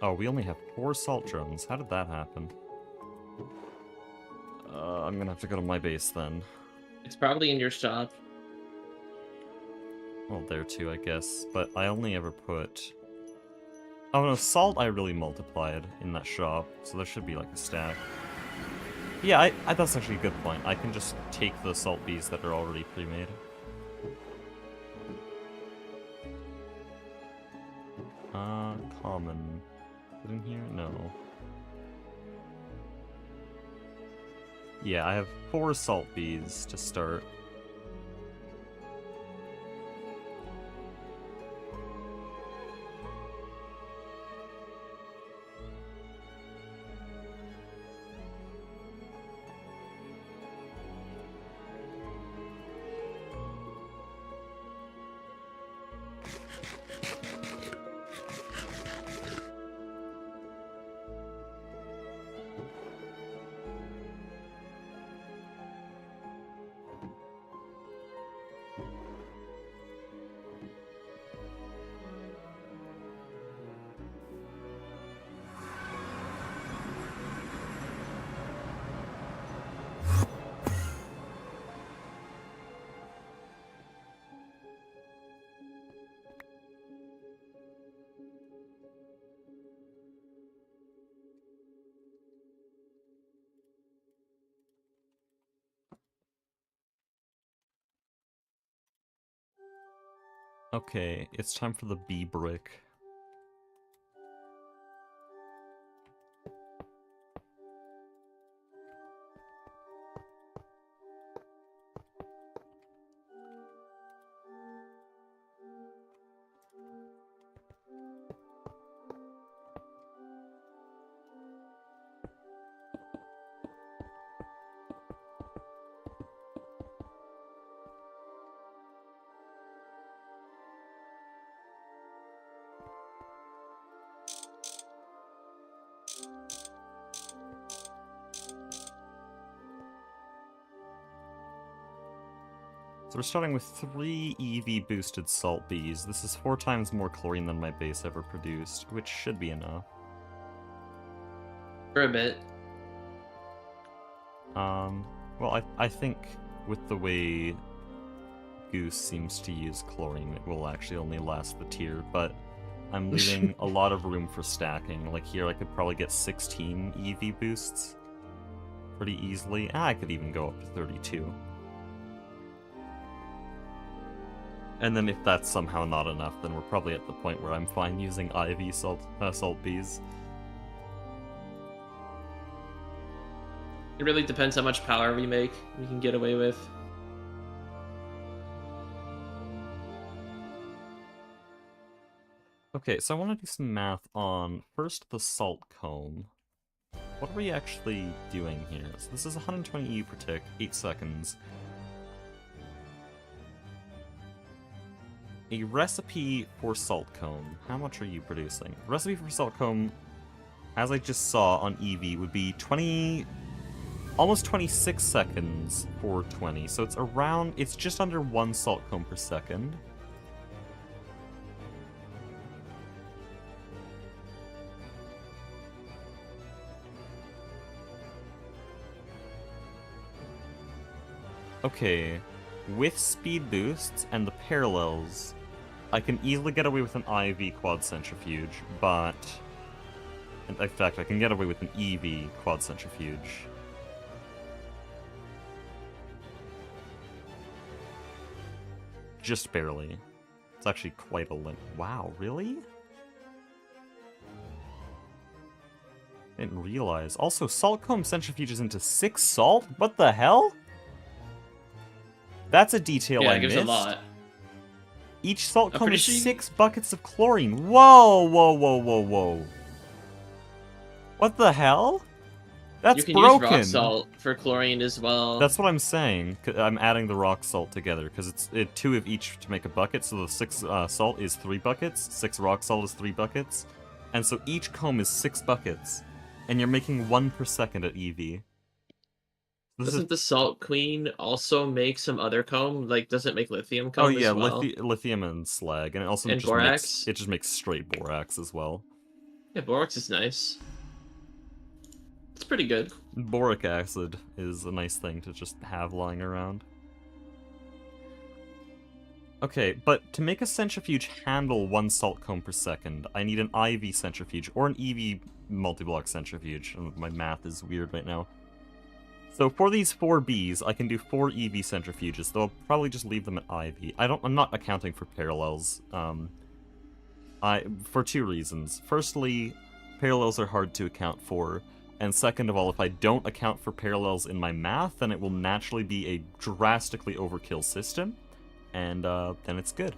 Oh, we only have 4 salt drones. How did that happen? I'm gonna have to go to my base then. It's probably in your shop. Well, there too, I guess. But I only ever put... Oh no, salt I really multiplied in that shop, so there should be like a stack. Yeah, that's actually a good point. I can just take the salt bees that are already pre-made. Common. Is it in here? No. Yeah, I have 4 salt bees to start. Okay, it's time for the bee brick. So we're starting with 3 EV boosted salt bees. This is 4 times more chlorine than my base ever produced, which should be enough. For a bit. Well, I think with the way Goose seems to use chlorine, it will actually only last the tier, but I'm leaving a lot of room for stacking. Like here, I could probably get 16 EV boosts pretty easily. I could even go up to 32. And then if that's somehow not enough, then we're probably at the point where I'm fine using IV salt bees. It really depends how much power we can get away with. Okay, so I want to do some math on, first, the salt comb. What are we actually doing here? So this is 120 EU per tick, 8 seconds. A recipe for salt comb. How much are you producing? Recipe for salt comb, as I just saw on Eevee, would be almost 26 seconds for 20. So it's just under 1 salt comb per second. Okay, with speed boosts and the parallels, I can easily get away with an IV quad centrifuge, but... in fact, I can get away with an EV quad centrifuge. Just barely. It's actually quite a limit. Wow, really? I didn't realize. Also, salt comb centrifuges into 6 salt? What the hell? That's a detail I missed. Yeah, it gives a lot. Each salt comb is sure 6 buckets of chlorine. Whoa, whoa, whoa, whoa, whoa. What the hell? That's broken. You can use rock salt for chlorine as well. That's what I'm saying. I'm adding the rock salt together, because it's 2 of each to make a bucket, so the 6 salt is 3 buckets, 6 rock salt is 3 buckets, and so each comb is 6 buckets, and you're making 1 per second at EV. Doesn't the Salt Queen also make some other comb? Like, does it make lithium comb as well? lithium and slag, and it also and just borax? makes straight borax as well. Yeah, borax is nice. It's pretty good. Boric acid is a nice thing to just have lying around. Okay, but to make a centrifuge handle 1 salt cone per second, I need an IV centrifuge, or an EV multi-block centrifuge. My math is weird right now. So for these 4 Bs, I can do 4 EV centrifuges, though I'll probably just leave them at IV. I'm not accounting for parallels, for 2 reasons. Firstly, parallels are hard to account for, and second of all, if I don't account for parallels in my math, then it will naturally be a drastically overkill system, and then it's good.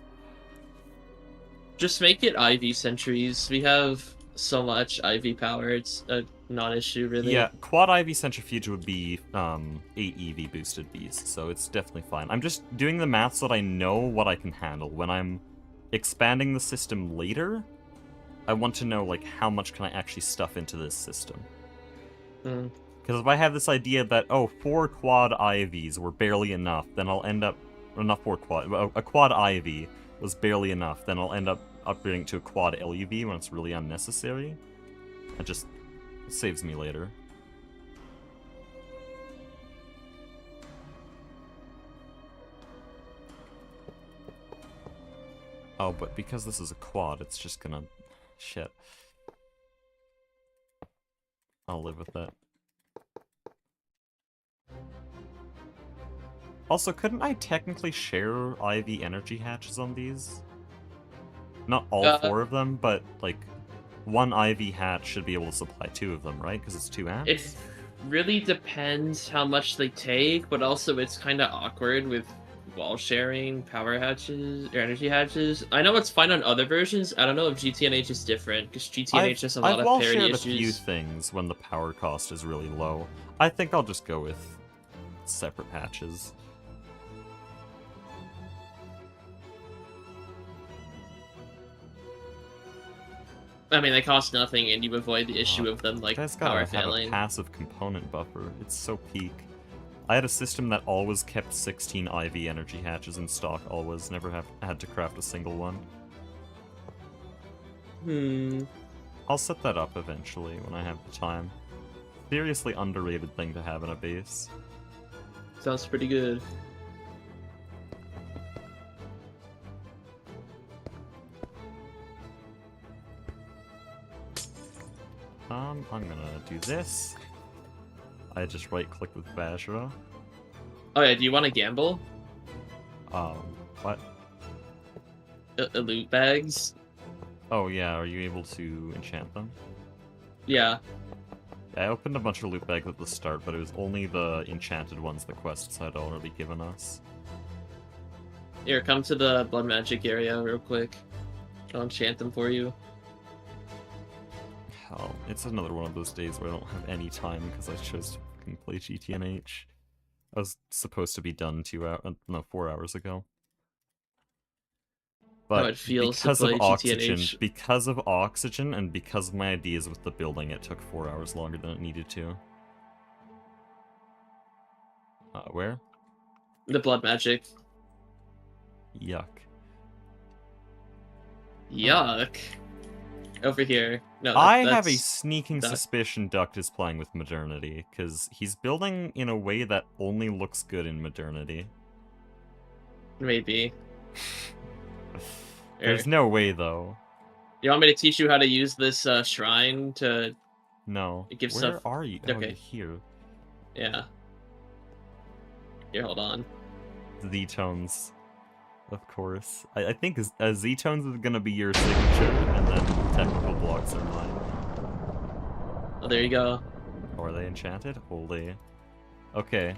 Just make it IV sentries. We have so much IV power, it's a non-issue, really. Yeah, quad IV centrifuge would be 8 EV boosted Bs, so it's definitely fine. I'm just doing the math so that I know what I can handle. When I'm expanding the system later, I want to know, like, how much can I actually stuff into this system. Because if I have this idea that, oh, 4 quad IVs were barely enough, then I'll end up... Or not 4 quad... A quad IV was barely enough, then I'll end up upgrading to a quad LUV when it's really unnecessary. It just saves me later. Oh, but because this is a quad, it's just gonna... Shit. I'll live with that. Also, couldn't I technically share IV energy hatches on these? Not all 4 of them, but, like, 1 IV hatch should be able to supply 2 of them, right? Because it's 2 amps? It really depends how much they take, but also it's kind of awkward with wall sharing power hatches or energy hatches. I know it's fine on other versions. I don't know if GTNH is different, because GTNH has a lot I've of wall parity shared issues. a few things when the power cost is really low. I think I'll just go with separate hatches. I mean, they cost nothing, and you avoid the issue of them, like, That's power gotta have failing. a passive component buffer. It's so peak. I had a system that always kept 16 IV energy hatches in stock, always. Never had to craft a single one. I'll set that up eventually when I have the time. Seriously underrated thing to have in a base. Sounds pretty good. I'm gonna do this. I just right-click with Bajra. Oh yeah, do you want to gamble? What? Loot bags? Oh yeah, are you able to enchant them? Yeah. I opened a bunch of loot bags at the start, but it was only the enchanted ones the quests had already given us. Here, come to the blood magic area real quick. I'll enchant them for you. Hell, it's another one of those days where I don't have any time because I chose to fucking play GTNH. I was supposed to be done 4 hours ago. But How it feels because to play of oxygen, GTNH. because of oxygen, and because of my ideas with the building, it took 4 hours longer than it needed to. Where? The blood magic. Yuck. Yuck. Over here. No, I have a that's... sneaking suspicion Duct is playing with modernity, because he's building in a way that only looks good in modernity. Maybe. There's no way, though. You want me to teach you how to use this shrine to... No. It gives Where stuff... are you? Okay. Oh, you're here. Yeah. Here, hold on. Z-Tones. Of course. I think Z-Tones is gonna be your signature, and then technical blocks are mine. Oh, there you go. Oh, are they enchanted? Holy. Okay.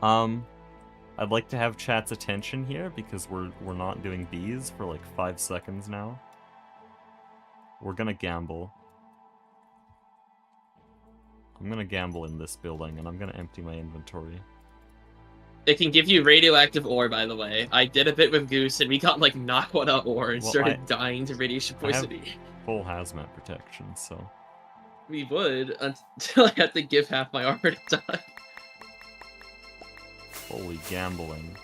I'd like to have chat's attention here, because we're not doing bees for like 5 seconds now. We're gonna gamble. I'm gonna gamble in this building, and I'm gonna empty my inventory. It can give you radioactive ore, by the way. I did a bit with Goose, and we got, like, knocked out ore and started dying to radiation poisoning. I have full hazmat protection, so... We would, until I had to give half my armor to die. Holy gambling.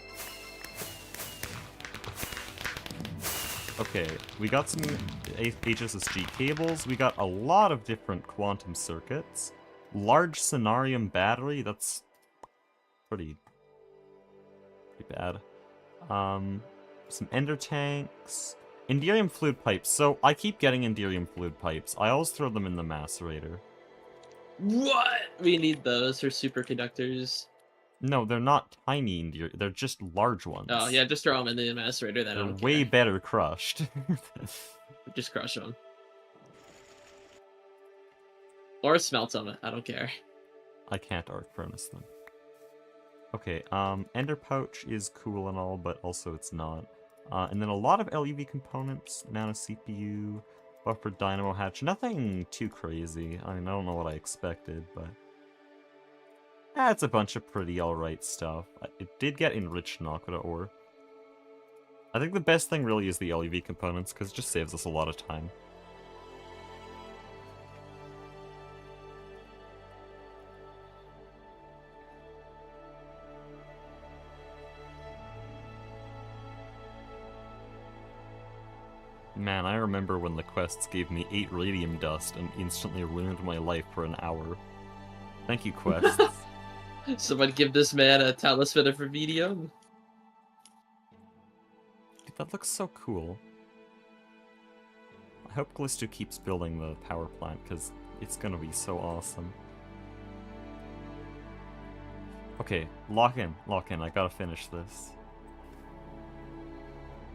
Okay, we got some HSSG cables, we got a lot of different quantum circuits. Large Cenarium battery, that's pretty bad. Some ender tanks. Enderium fluid pipes. So I keep getting Enderium fluid pipes. I always throw them in the macerator. What? We need those for superconductors. No, they're not tiny Enderium. They're just large ones. Oh, yeah, just throw them in the macerator, then I They're don't way care. better crushed. Just crush them. Or smelt them, I don't care. I can't arc furnace them. Okay, Ender Pouch is cool and all, but also it's not. And then a lot of LUV components, Nano CPU, Buffer Dynamo Hatch, nothing too crazy. I mean, I don't know what I expected, but... it's a bunch of pretty alright stuff. It did get enriched Nakoda ore. I think the best thing really is the LUV components, because it just saves us a lot of time. Man, I remember when the quests gave me 8 radium dust and instantly ruined my life for an hour. Thank you, quests. Someone give this man a talisman of Remedium. Dude, that looks so cool. I hope Glisto keeps building the power plant, because it's gonna be so awesome. Okay, lock in, I gotta finish this.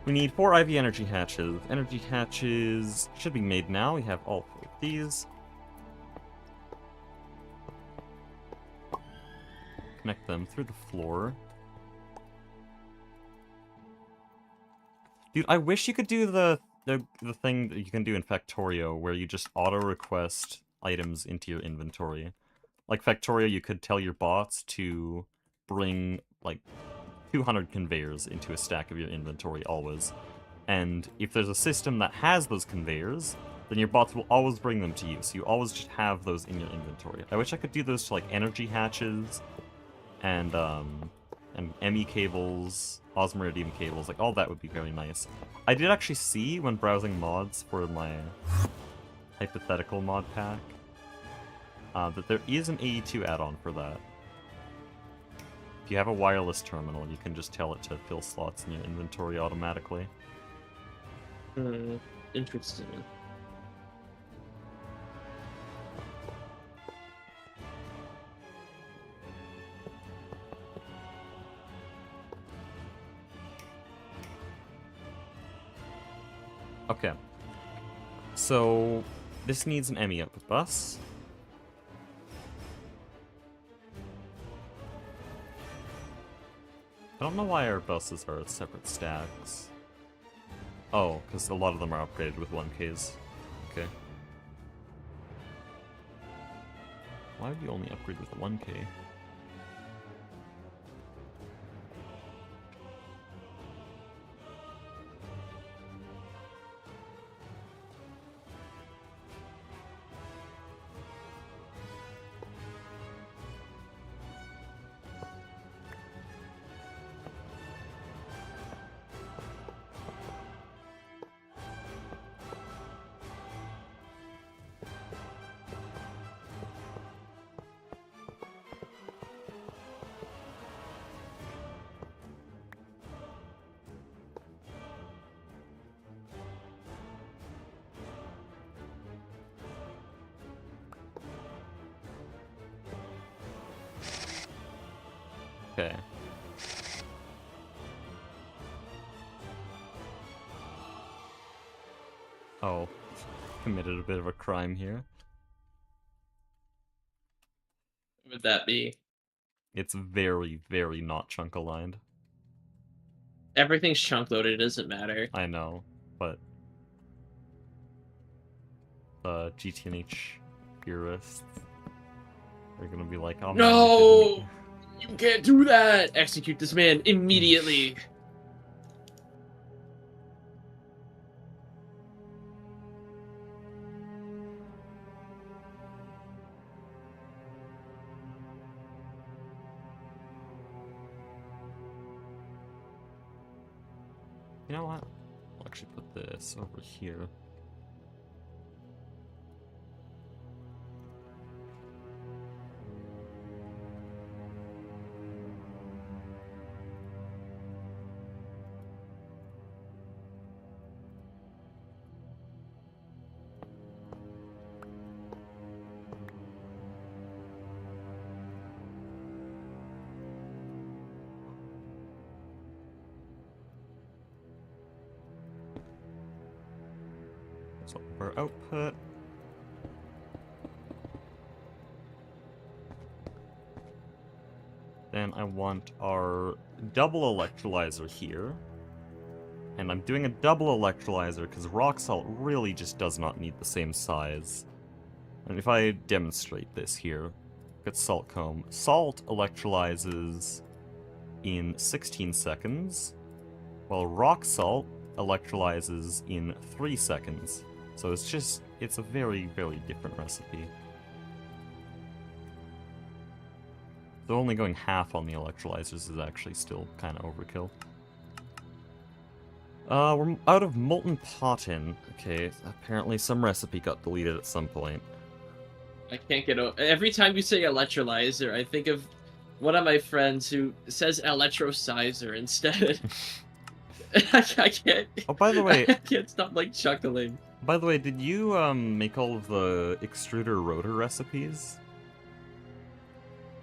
We need 4 IV energy hatches. Energy hatches should be made now. We have all 4 of these. Connect them through the floor. Dude, I wish you could do the thing that you can do in Factorio, where you just auto-request items into your inventory. Like Factorio, you could tell your bots to bring, like, 200 conveyors into a stack of your inventory always. And if there's a system that has those conveyors, then your bots will always bring them to you, so you always just have those in your inventory. I wish I could do those to, like, energy hatches, and ME cables, Osmeridium cables, like, all that would be very nice. I did actually see, when browsing mods for my hypothetical mod pack, that there is an AE2 add-on for that. If you have a wireless terminal, you can just tell it to fill slots in your inventory automatically. Interesting. Okay. So, this needs an ME output bus. I don't know why our buses are separate stacks. Oh, because a lot of them are upgraded with 1Ks. Okay. Why would you only upgrade with 1K? Okay. Oh, committed a bit of a crime here. What would that be? It's very, very not chunk aligned. Everything's chunk loaded, it doesn't matter. I know, but the GTNH purists are gonna be like, oh man, No! You can't do that! Execute this man immediately! You know what? I'll actually put this over here. So our output. Then I want our double electrolyzer here. And I'm doing a double electrolyzer because rock salt really just does not need the same size. And if I demonstrate this here, look at salt comb. Salt electrolyzes in 16 seconds, while rock salt electrolyzes in 3 seconds. So it's a very, very different recipe. So only going half on the electrolyzers is actually still kind of overkill. We're out of molten potin. Okay, apparently some recipe got deleted at some point. I can't get over. Every time you say electrolyzer, I think of one of my friends who says electrosizer instead. I can't. Oh, by the way, I can't stop like chuckling. did you make all of the extruder rotor recipes?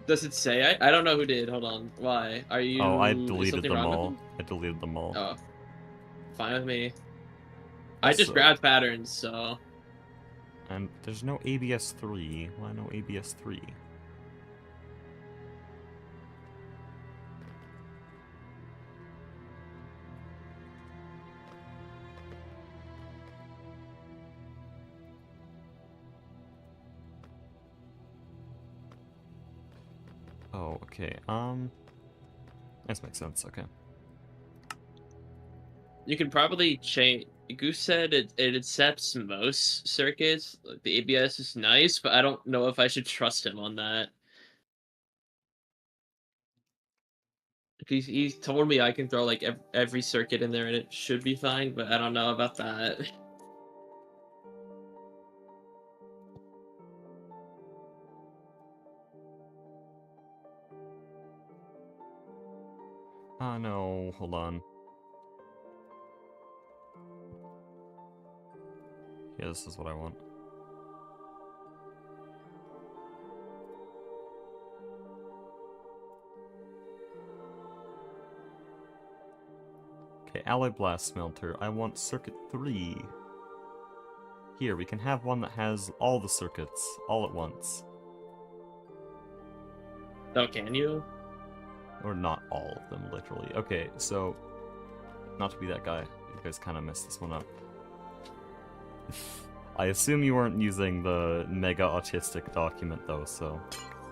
Does it say? I don't know who did. Hold on. Why? Are you? Oh, I is deleted something them wrong with all. them? I deleted them all. Oh, fine with me. I just So- grabbed patterns, so. And there's no ABS 3. Why no ABS 3? Oh, okay. This makes sense. Okay. You can probably change. Goose said it accepts most circuits. Like, the ABS is nice, but I don't know if I should trust him on that. He's told me I can throw like every circuit in there and it should be fine, but I don't know about that. Oh no, hold on. Yeah, this is what I want. Okay, alloy blast smelter. I want circuit 3. Here, we can have one that has all the circuits all at once. Oh, can you? Or not all of them, literally. Okay, so, not to be that guy, you guys kind of messed this one up. I assume you weren't using the mega autistic document though, so...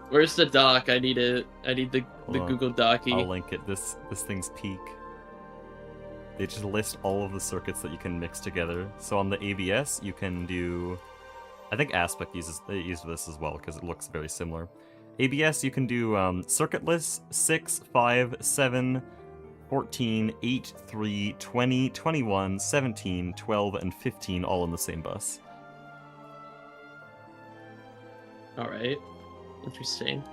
Where's the doc? I need it. I need the Hold on. Google Docky. I'll link it. This thing's peak. They just list all of the circuits that you can mix together. So on the ABS, you can do... I think Aspect uses this as well, because it looks very similar. ABS, you can do circuit lists 6, 5, 7, 14, 8, 3, 20, 21, 17, 12, and 15 all on the same bus. Alright. Interesting.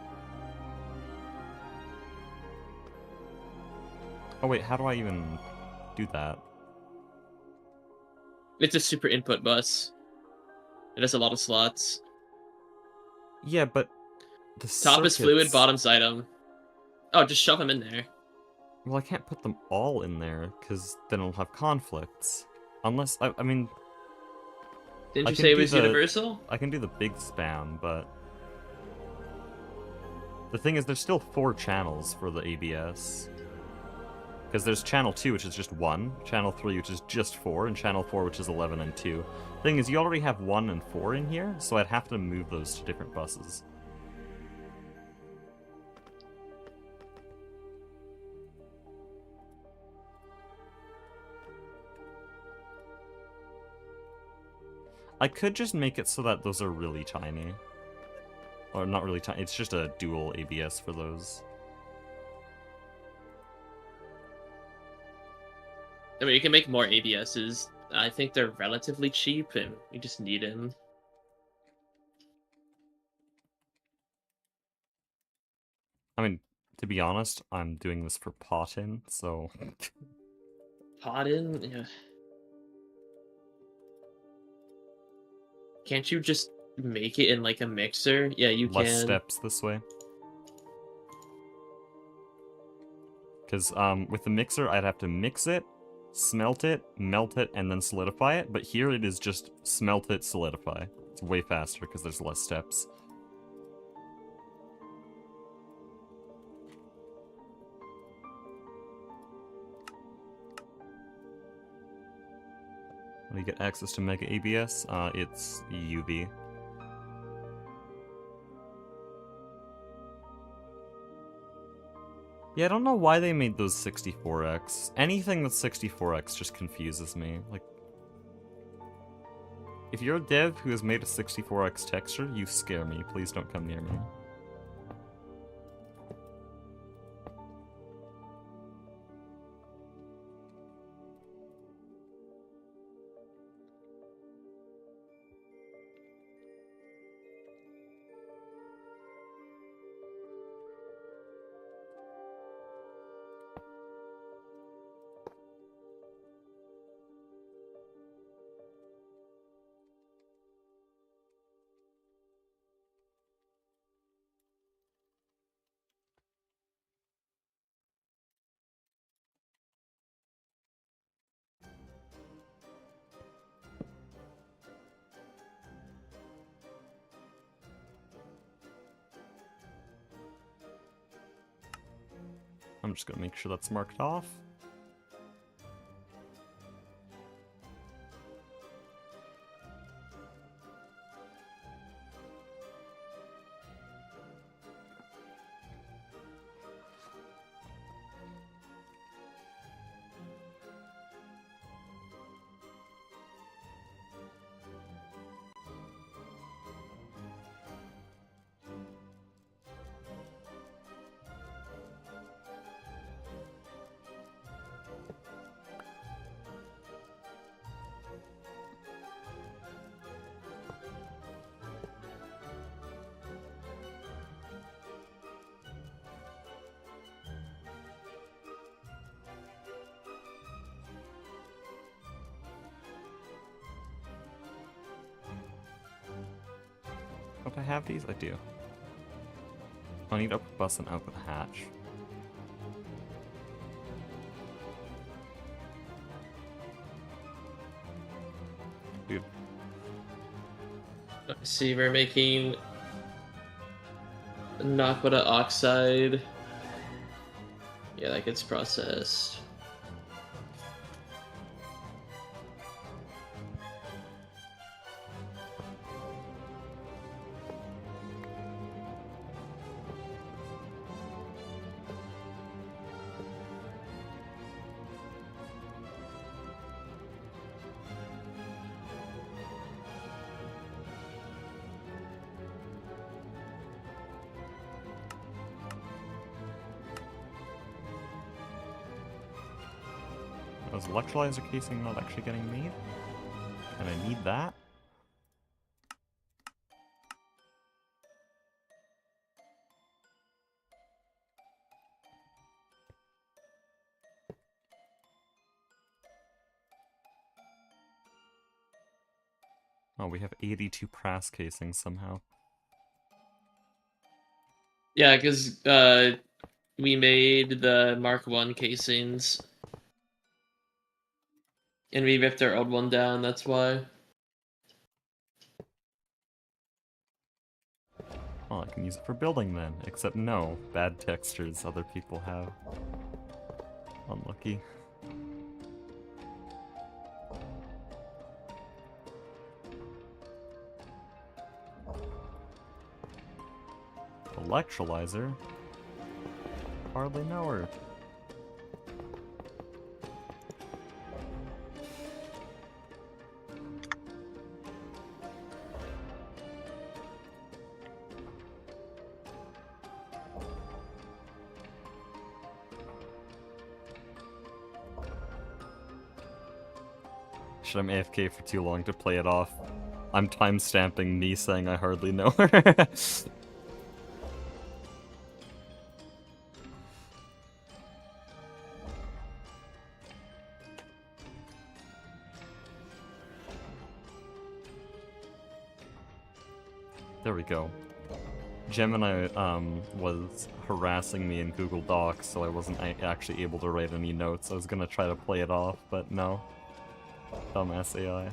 Oh wait, how do I even do that? It's a super input bus. It has a lot of slots. Yeah, but the Top is fluid, circuits- bottom's item. Oh, just shove them in there. Well, I can't put them all in there, because then I'll have conflicts. Unless, I mean... Didn't I you can say it do was the- universal? I can do the big span, but... The thing is, there's still 4 channels for the ABS. Because there's channel 2, which is just 1, channel 3, which is just 4, and channel 4, which is 11 and 2. Thing is, you already have 1 and 4 in here, so I'd have to move those to different buses. I could just make it so that those are really tiny. Or not really tiny, it's just a dual ABS for those. I mean, you can make more ABSs. I think they're relatively cheap, and you just need them. I mean, to be honest, I'm doing this for pot-in, so... Pot in? Yeah. Can't you just make it in, like, a mixer? Yeah, you Less can. steps this way. Because with the mixer, I'd have to mix it, smelt it, melt it, and then solidify it, but here it is just smelt it, solidify. It's way faster because there's less steps. When you get access to Mega ABS, it's UV. Yeah, I don't know why they made those 64x. Anything that's 64x just confuses me. Like, if you're a dev who has made a 64x texture, you scare me. Please don't come near me. I'm just gonna make sure that's marked off. Don't I have these? I do. I need upper bus and output hatch. Dude. See, we're making Naquita oxide. Yeah, that gets processed. Was electrolyzer casing not actually getting made? And I need that. Oh, we have 82 brass casings somehow. Yeah, because we made the Mark 1 casings. And we ripped our old one down, that's why. Well, I can use it for building then. Except no, bad textures other people have. Unlucky. Electrolyzer? Hardly know her. Should I'm AFK for too long to play it off? I'm timestamping me saying I hardly know her. There we go. Gemini was harassing me in Google Docs, so I wasn't actually able to write any notes. I was gonna try to play it off, but no. Dumb SAI.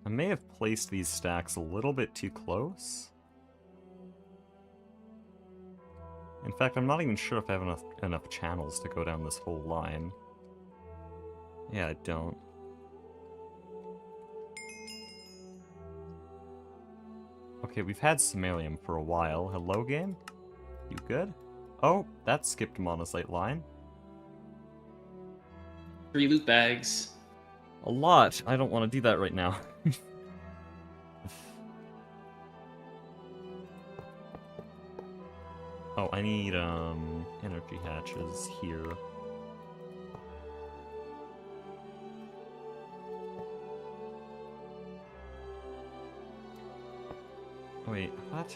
I may have placed these stacks a little bit too close. In fact, I'm not even sure if I have enough channels to go down this whole line. Yeah, I don't. Okay, we've had Sumerium for a while. Hello, game? You good? Oh, that skipped monocyte line. 3 loot bags. A lot. I don't want to do that right now. Oh, I need, energy hatches here. Wait, what?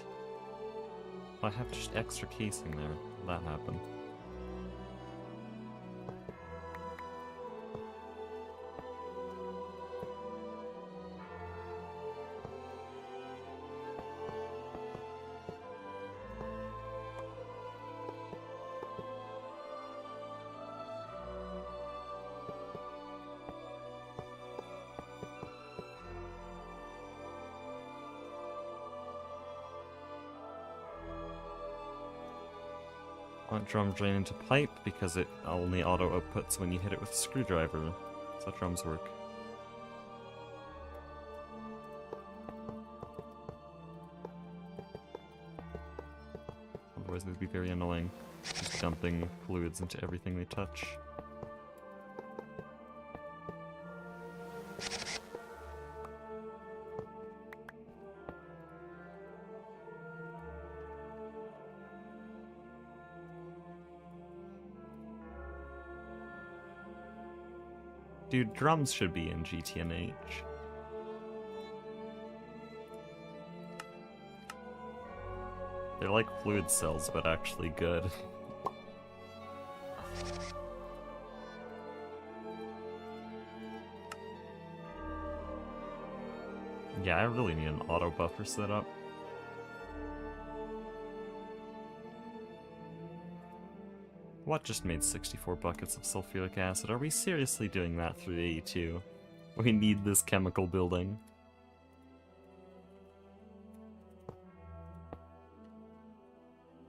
Oh, I have just extra casing there. That happened. Want drum drain into pipe because it only auto outputs when you hit it with a screwdriver. That's how drums work. Otherwise they'd be very annoying. Just dumping fluids into everything they touch. Dude, drums should be in GTNH. They're like fluid cells, but actually good. Yeah, I really need an auto buffer set up. What just made 64 buckets of sulfuric acid? Are we seriously doing that through AE2? We need this chemical building.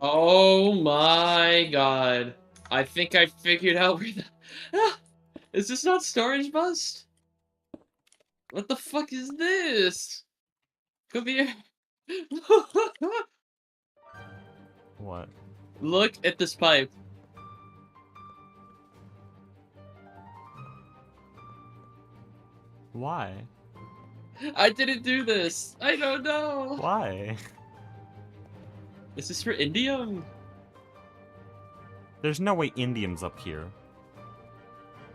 Oh my god. I think I figured out where the... Ah! Is this not storage bust? What the fuck is this? Come here. What? Look at this pipe. Why? I didn't do this. I don't know. Why? Is this for indium? There's no way indium's up here.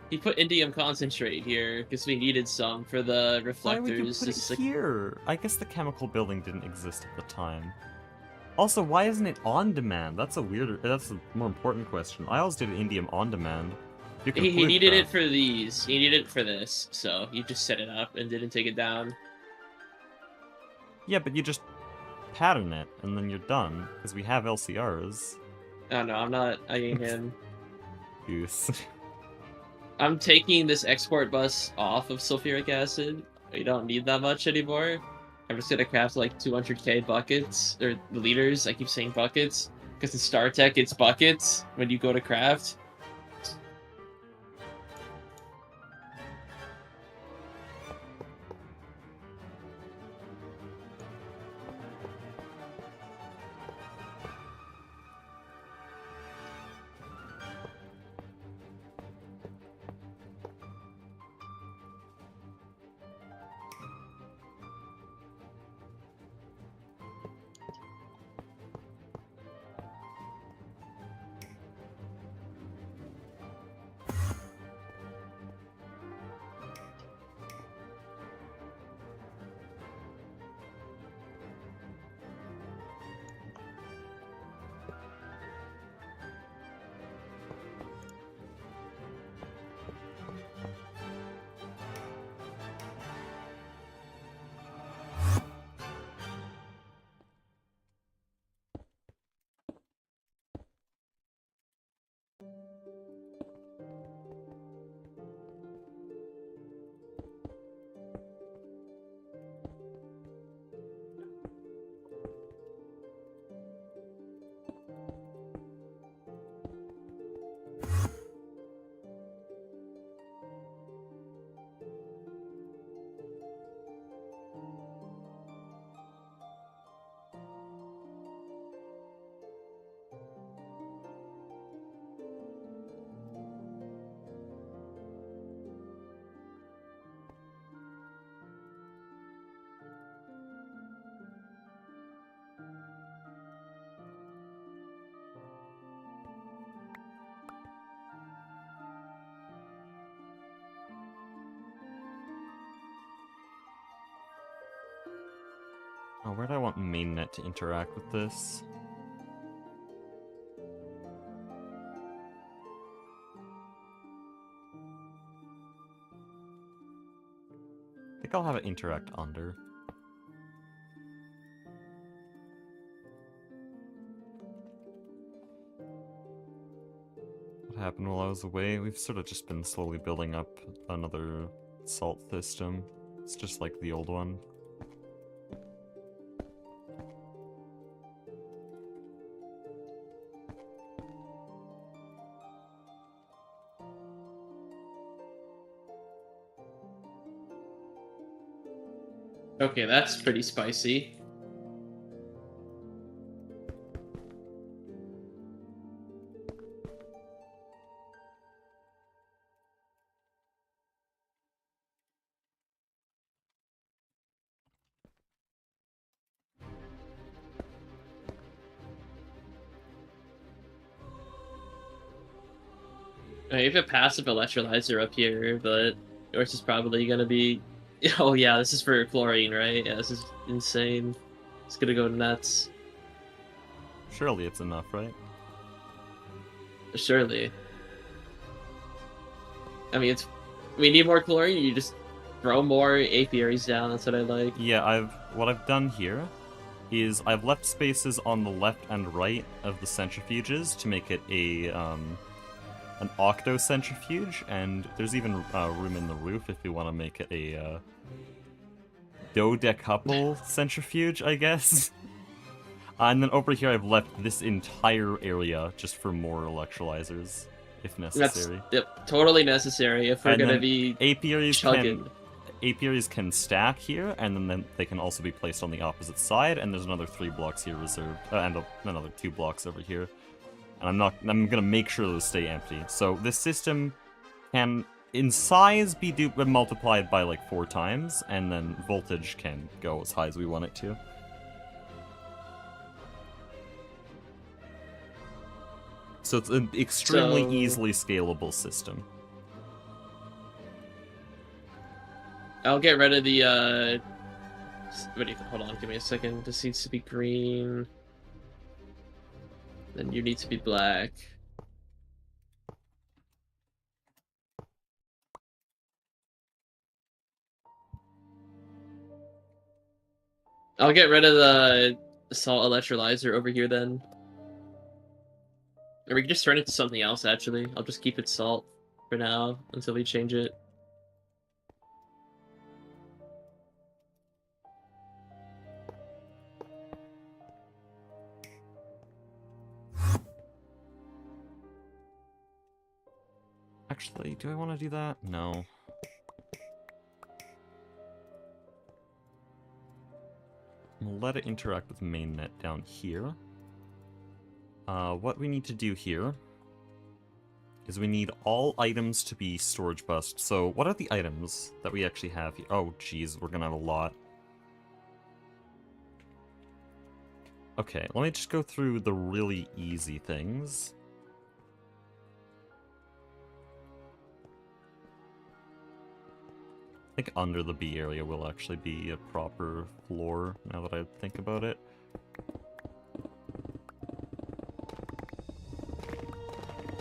He put indium concentrate here because we needed some for the Why would you reflectors. put This is it like... here? I guess the chemical building didn't exist at the time. Also, why isn't it on demand? That's a more important question. I always did indium on demand. You can He needed it craft. for these. He needed it for this, so he just set it up and didn't take it down. Yeah, but you just pattern it, and then you're done, because we have LCRs. Oh no, I'm not eyeing him. Goose. I'm taking this export bus off of sulfuric acid. We don't need that much anymore. I'm just gonna craft like 200k buckets, or liters, I keep saying buckets. Because in StarTech it's buckets when you go to craft. Oh, where do I want mainnet to interact with this? I think I'll have it interact under. What happened while I was away? We've sort of just been slowly building up another salt system. It's just like the old one. Okay, that's pretty spicy. I have a passive electrolyzer up here, but yours is probably gonna be... Oh yeah, this is for chlorine, right? Yeah, this is insane. It's gonna go nuts. Surely it's enough, right? Surely. I mean, we need more chlorine, you just throw more apiaries down, that's what I like. Yeah, what I've done here is I've left spaces on the left and right of the centrifuges to make it a an octocentrifuge, and there's even room in the roof if you want to make it a dodecuple centrifuge, I guess. And then over here I've left this entire area just for more electrolyzers, if necessary. That's totally necessary if we're And gonna then be apiaries chugging. can stack here, and then they can also be placed on the opposite side, and there's another 3 blocks here reserved, and another 2 blocks over here. And I'm gonna make sure those stay empty. So this system can, in size, be multiplied by like 4 times, and then voltage can go as high as we want it to. So it's an extremely easily scalable system. I'll get rid of the, hold on, give me a second. This needs to be green. Then you need to be black. I'll get rid of the salt electrolyzer over here then. Or we can just turn it to something else, actually. I'll just keep it salt for now until we change it. Actually, do I want to do that? No. We'll let it interact with mainnet down here. What we need to do here is we need all items to be storage bused. So what are the items that we actually have here? Oh, geez, we're gonna have a lot. Okay, let me just go through the really easy things. I think under the B area will actually be a proper floor, now that I think about it.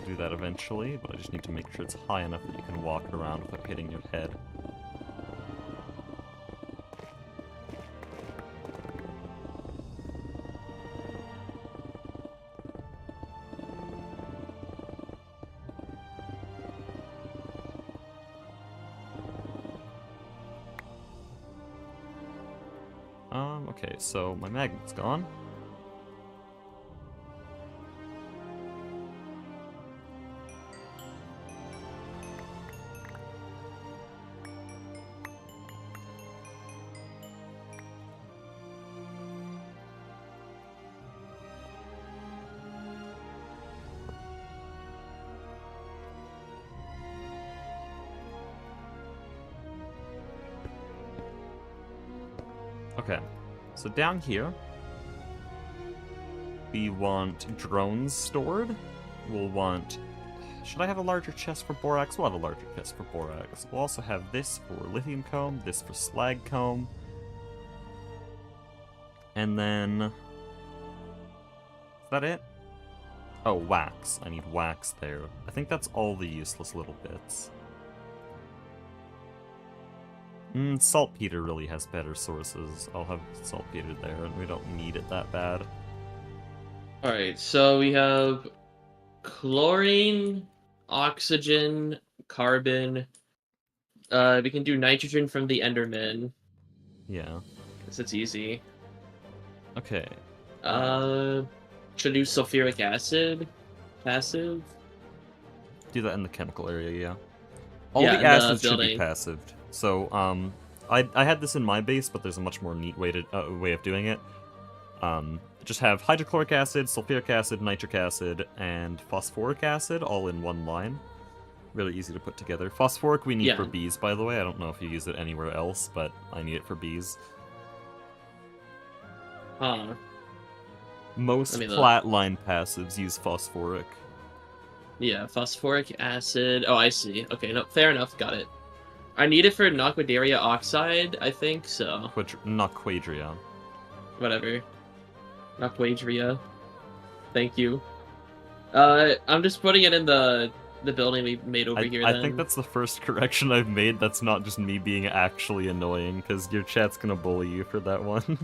Do that eventually, but I just need to make sure it's high enough that you can walk around without hitting your head. Okay, so my magnet's gone. Okay, so down here, we want drones stored. We'll want... Should I have a larger chest for borax? We'll have a larger chest for borax. We'll also have this for lithium comb, this for slag comb. And then... Is that it? Oh, wax. I need wax there. I think that's all the useless little bits. Saltpeter really has better sources. I'll have saltpeter there, and we don't need it that bad. Alright, so we have chlorine, oxygen, carbon. We can do nitrogen from the Enderman. Yeah. Because it's easy. Okay. Should do sulfuric acid. Passive. Do that in the chemical area, yeah. All Yeah, the in the acids should be building. passive. So, I had this in my base, but there's a much more neat way of doing it. Just have hydrochloric acid, sulfuric acid, nitric acid, and phosphoric acid all in one line. Really easy to put together. Phosphoric we need for bees, by the way. I don't know if you use it anywhere else, but I need it for bees. Huh. Most flatline passives use phosphoric. Yeah, phosphoric acid. Oh, I see. Okay, no, fair enough. Got it. I need it for Naquadaria oxide, I think, so... Naquadria. Whatever. Naquadria. Thank you. I'm just putting it in the building we made over here, I think that's the first correction I've made that's not just me being actually annoying, because your chat's gonna bully you for that one.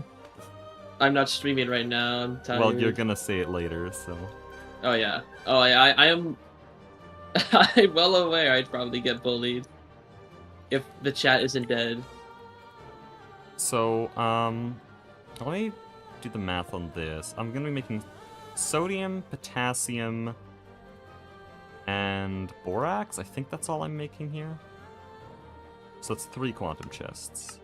I'm not streaming right now, I'm tired. Well, you're gonna say it later, so... Oh, yeah. Oh, I am... I'm well aware I'd probably get bullied. If the chat isn't dead. So, let me do the math on this. I'm gonna be making sodium, potassium, and borax. I think that's all I'm making here. So it's 3 quantum chests.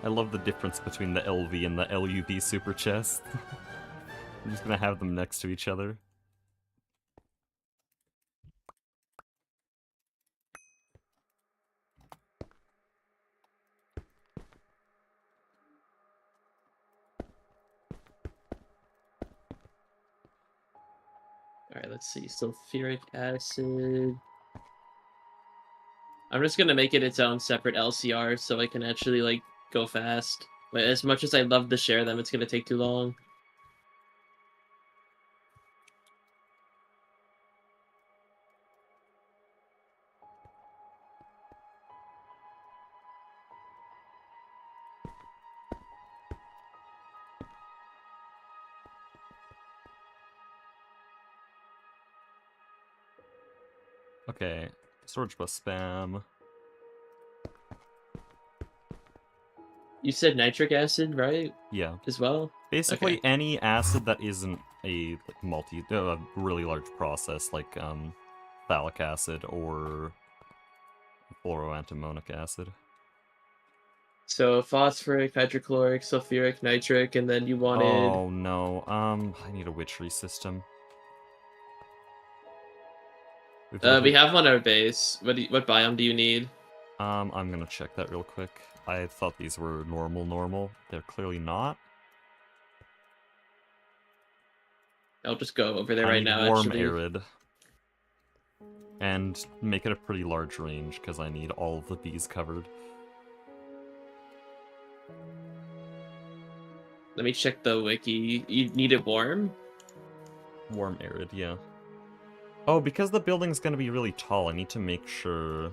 I love the difference between the LV and the LUV super chest. I'm just gonna have them next to each other. Alright, let's see. Sulfuric acid. I'm just gonna make it its own separate LCR so I can actually, like, go fast. But as much as I'd love to share them, it's gonna take too long. Okay, storage bus spam. You said nitric acid, right? Yeah. As well? Basically, Okay. any acid that isn't a really large process, like phthalic acid or fluoroantimonic acid. So phosphoric, hydrochloric, sulfuric, nitric, and then you wanted... Oh no, I need a witchery system. We have one on our base. What biome do you need? I'm gonna check that real quick. I thought these were normal. They're clearly not. I'll just go over there I right need now, warm actually. arid. And make it a pretty large range, because I need all of the bees covered. Let me check the wiki. You need it warm? Warm arid, yeah. Oh, because the building's gonna be really tall, I need to make sure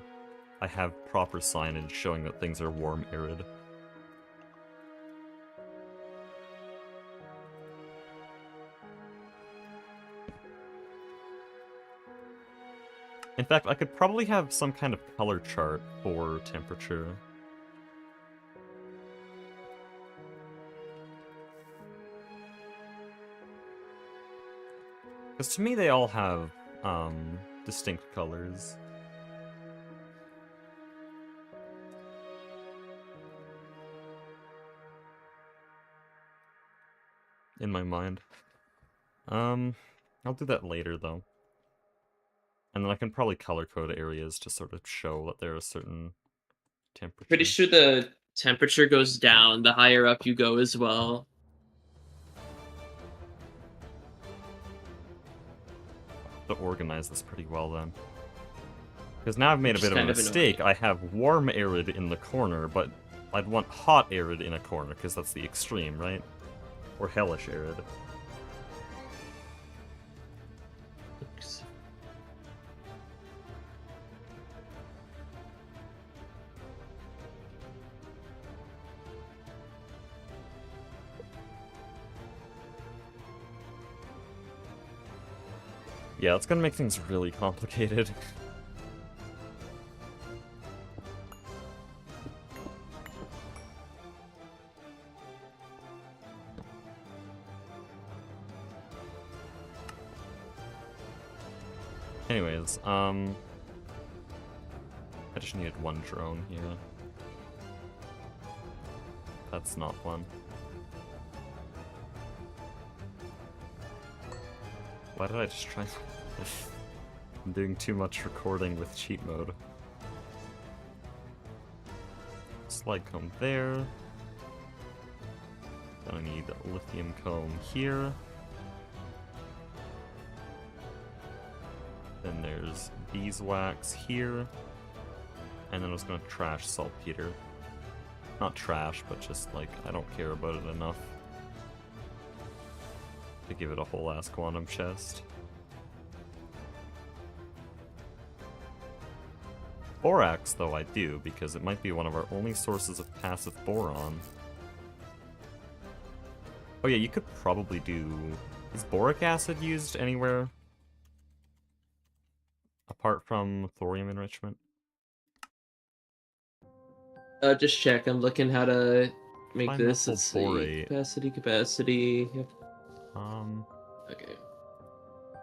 I have proper signage showing that things are warm arid. In fact, I could probably have some kind of color chart for temperature. Because to me they all have, distinct colors. In my mind. I'll do that later, though. And then I can probably color code areas to sort of show that they're a certain temperature. Pretty sure the temperature goes down the higher up you go as well. to organize this pretty well then. Because now I've made a Which bit is of a kind of mistake. annoying. I have warm arid in the corner, but I'd want hot arid in a corner, because that's the extreme, right? Or hellish arid. Oops. Yeah, it's gonna make things really complicated. Anyways, I just needed one drone here. That's not one. Why did I just try? I'm doing too much recording with cheat mode. Slide comb there. Then I need lithium comb here. Then there's beeswax here. And then I was gonna trash saltpeter. Not trash, but just like, I don't care about it enough to give it a whole ass quantum chest. Borax, though, I do, because it might be one of our only sources of passive boron. Oh yeah, you could probably do... Is boric acid used anywhere? Apart from thorium enrichment? Just check. I'm looking how to make this. Bimethyl Let's see. borate. Capacity. Yep. Okay.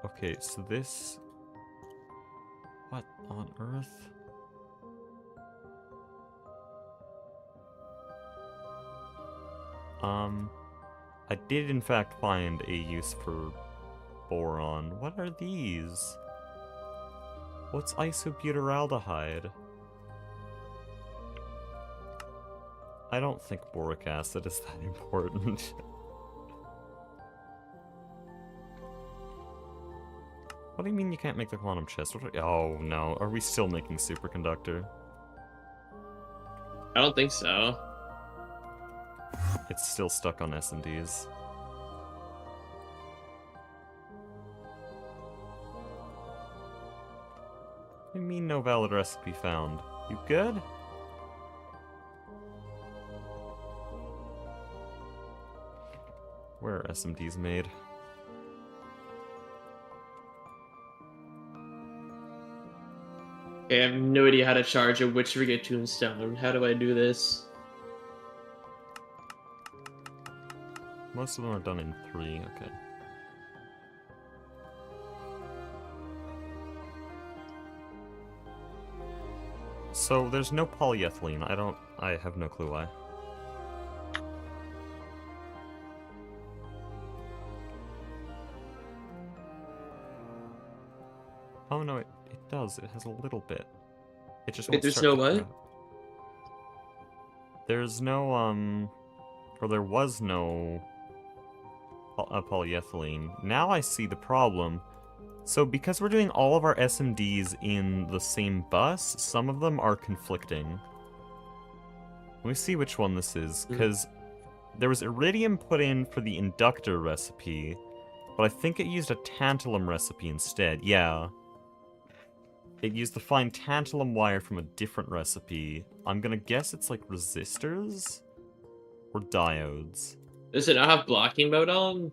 Okay, so this... What on earth? I did in fact find a use for boron. What are these? What's isobutyraldehyde? I don't think boric acid is that important. What do you mean you can't make the quantum chest? Oh no, are we still making superconductor? I don't think so. It's still stuck on SMDs. What do you mean no valid recipe found? You good? Where are SMDs made? Okay, I have no idea how to charge a Witchery Tombstone. How do I do this? Most of them are done in 3, okay. So there's no polyethylene. I have no clue why. Oh no, it does. It has a little bit. It just Wait, won't there's start no to what? grow. There's no, or there was no polyethylene. Now I see the problem. So because we're doing all of our SMDs in the same bus, some of them are conflicting. Let me see which one this is, because there was iridium put in for the inductor recipe, but I think it used a tantalum recipe instead. Yeah. It used the fine tantalum wire from a different recipe. I'm gonna guess it's like resistors? Or diodes. Does it not have blocking mode on?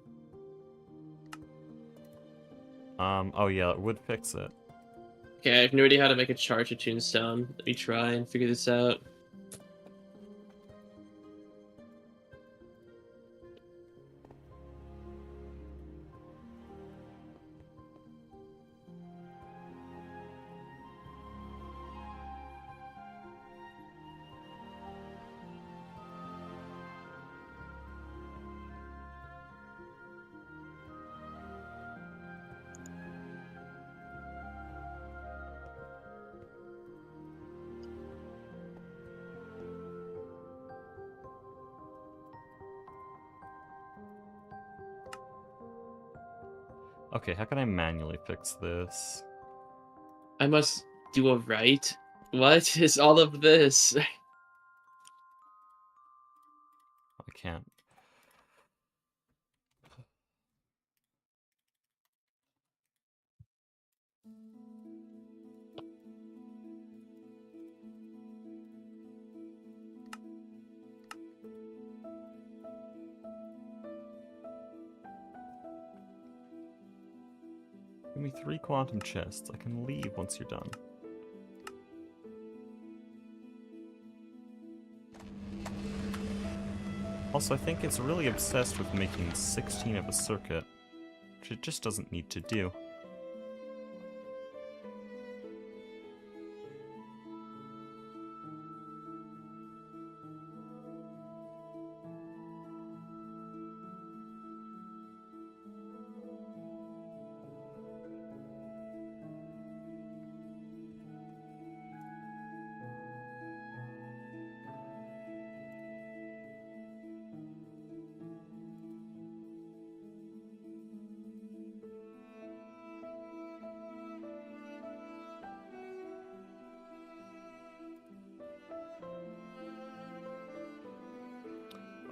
Oh yeah, it would fix it. Okay, I have no idea how to make a charge a Tombstone. Let me try and figure this out. Okay, how can I manually fix this? I must do a write? What is all of this? I can't. Give me 3 quantum chests. I can leave once you're done. Also, I think it's really obsessed with making 16 of a circuit, which it just doesn't need to do.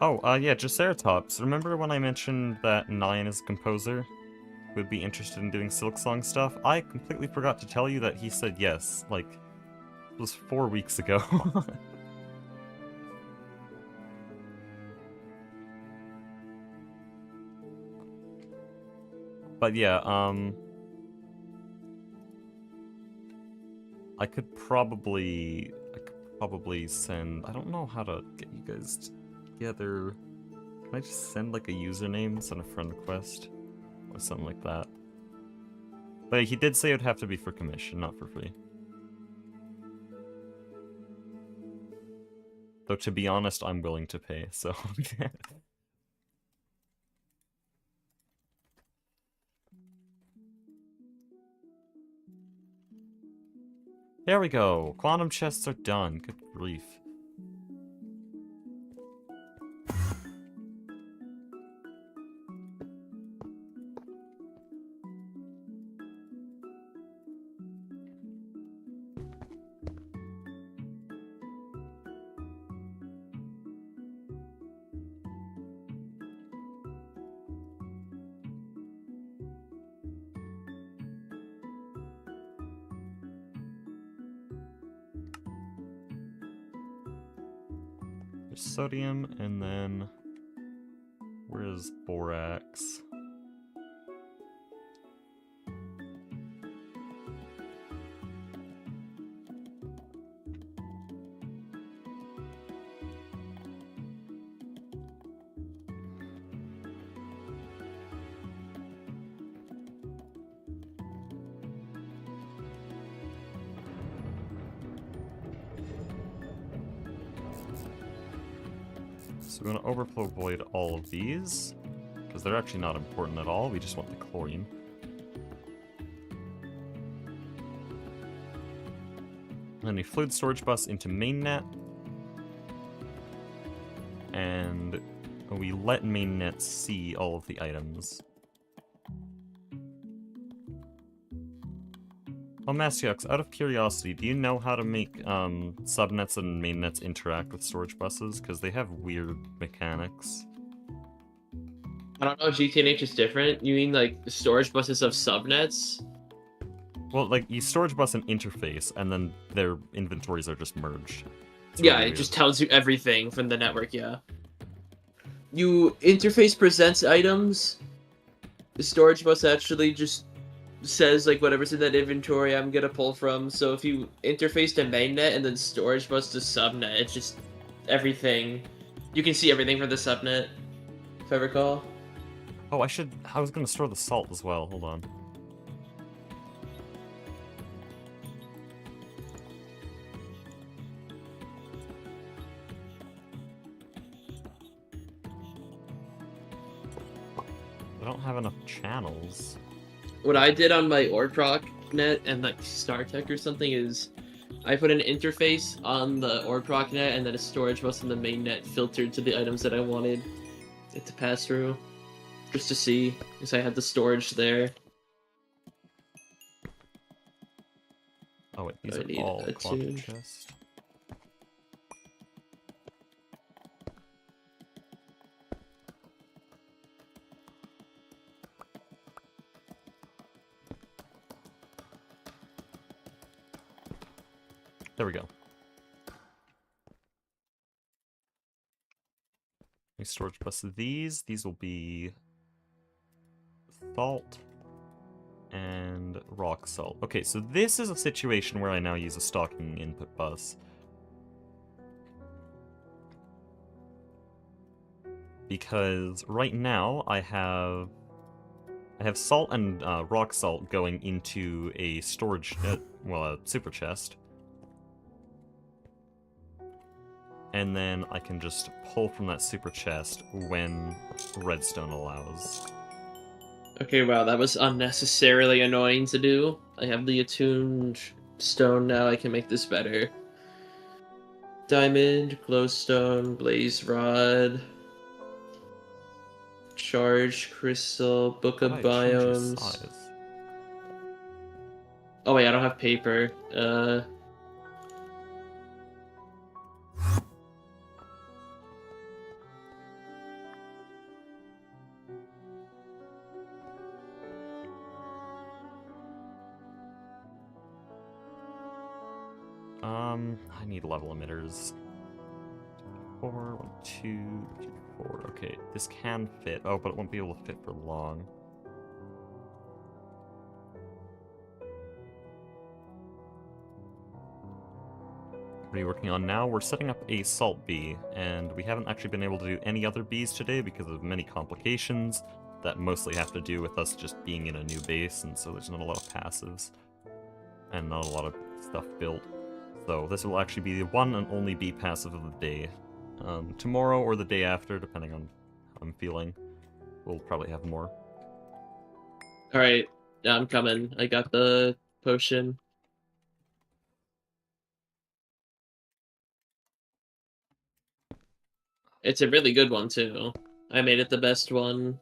Oh, yeah, Triceratops. Remember when I mentioned that Nyan is a composer who would be interested in doing Silksong stuff? I completely forgot to tell you that he said yes, like, it was 4 weeks ago. But yeah, I could probably send, I don't know how to get you guys together. Can I just send like a username, send a friend request, or something like that? But he did say it would have to be for commission, not for free. Though to be honest, I'm willing to pay, so... There we go! Quantum chests are done. Good grief. There's sodium, and then... Where's borax? So we're going to overflow void all of these, because they're actually not important at all, we just want the chlorine. Then we fluid storage bus into mainnet, and we let mainnet see all of the items. Oh, Mastiox, out of curiosity, do you know how to make subnets and mainnets interact with storage buses? Because they have weird mechanics. I don't know if GTNH is different. You mean like storage buses of subnets? Well, like, you storage bus an interface, and then their inventories are just merged. It's Yeah, really it weird. just tells you everything from the network, yeah. You interface presents items. The storage bus actually just says like whatever's in that inventory I'm gonna pull from. So if you interface to mainnet and then storage bus to subnet, it's just everything. You can see everything from the subnet, if I recall. Oh, I was gonna store the salt as well, hold on. I don't have enough channels. What I did on my OrgProc net and like StarTech or something is I put an interface on the OrgProc net and then a storage bus on the main net filtered to the items that I wanted it to pass through. Just to see, because I had the storage there. Oh wait, these I are need all a quantum tune. chest. There we go. We storage bus these. These will be salt and rock salt. Okay, so this is a situation where I now use a stocking input bus. Because right now I have salt and rock salt going into a storage, well, a super chest. And then I can just pull from that super chest when redstone allows. Okay, wow, that was unnecessarily annoying to do. I have the attuned stone now, I can make this better. Diamond, glowstone, blaze rod, charge crystal, book How of do I change your biomes. size? Oh wait, I don't have paper. I need level emitters. 4, 1, 2, 3, 4. Okay, this can fit. Oh, but it won't be able to fit for long. What are you working on now? We're setting up a salt bee, and we haven't actually been able to do any other bees today because of many complications that mostly have to do with us just being in a new base, and so there's not a lot of passives and not a lot of stuff built. So this will actually be the one and only bee passive of the day. Tomorrow or the day after, depending on how I'm feeling, we'll probably have more. Alright, yeah, I'm coming. I got the potion. It's a really good one, too. I made it the best one.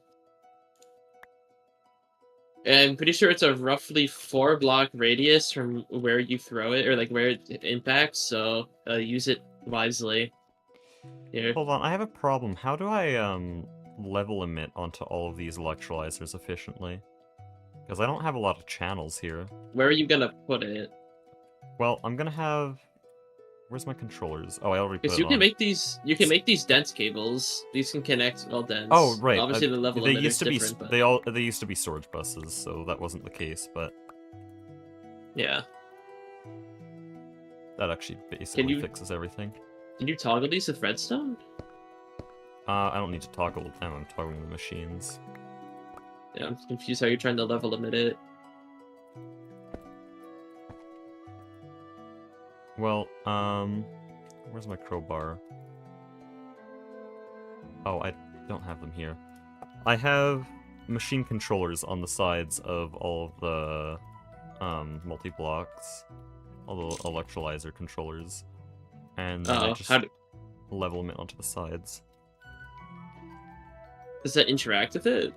And I'm pretty sure it's a roughly 4-block radius from where you throw it, or like where it impacts, so use it wisely. Here. Hold on, I have a problem. How do I level emit onto all of these electrolyzers efficiently? Because I don't have a lot of channels here. Where are you gonna put it? Well, I'm gonna have... Where's my controllers? Oh, I already put Because it you can on. make these dense cables. These can connect all dense. Oh, right. Obviously, the level they emitter used is to be different, but they used to be storage buses, so that wasn't the case. But yeah. that actually basically fixes everything. Can you toggle these with redstone? I don't need to toggle them. I'm toggling the machines. Yeah, I'm confused how you're trying to level emit it. Well, where's my crowbar? Oh, I don't have them here. I have machine controllers on the sides of all of the multi-blocks, all the electrolyzer controllers, and then I just level them onto the sides. Does that interact with it?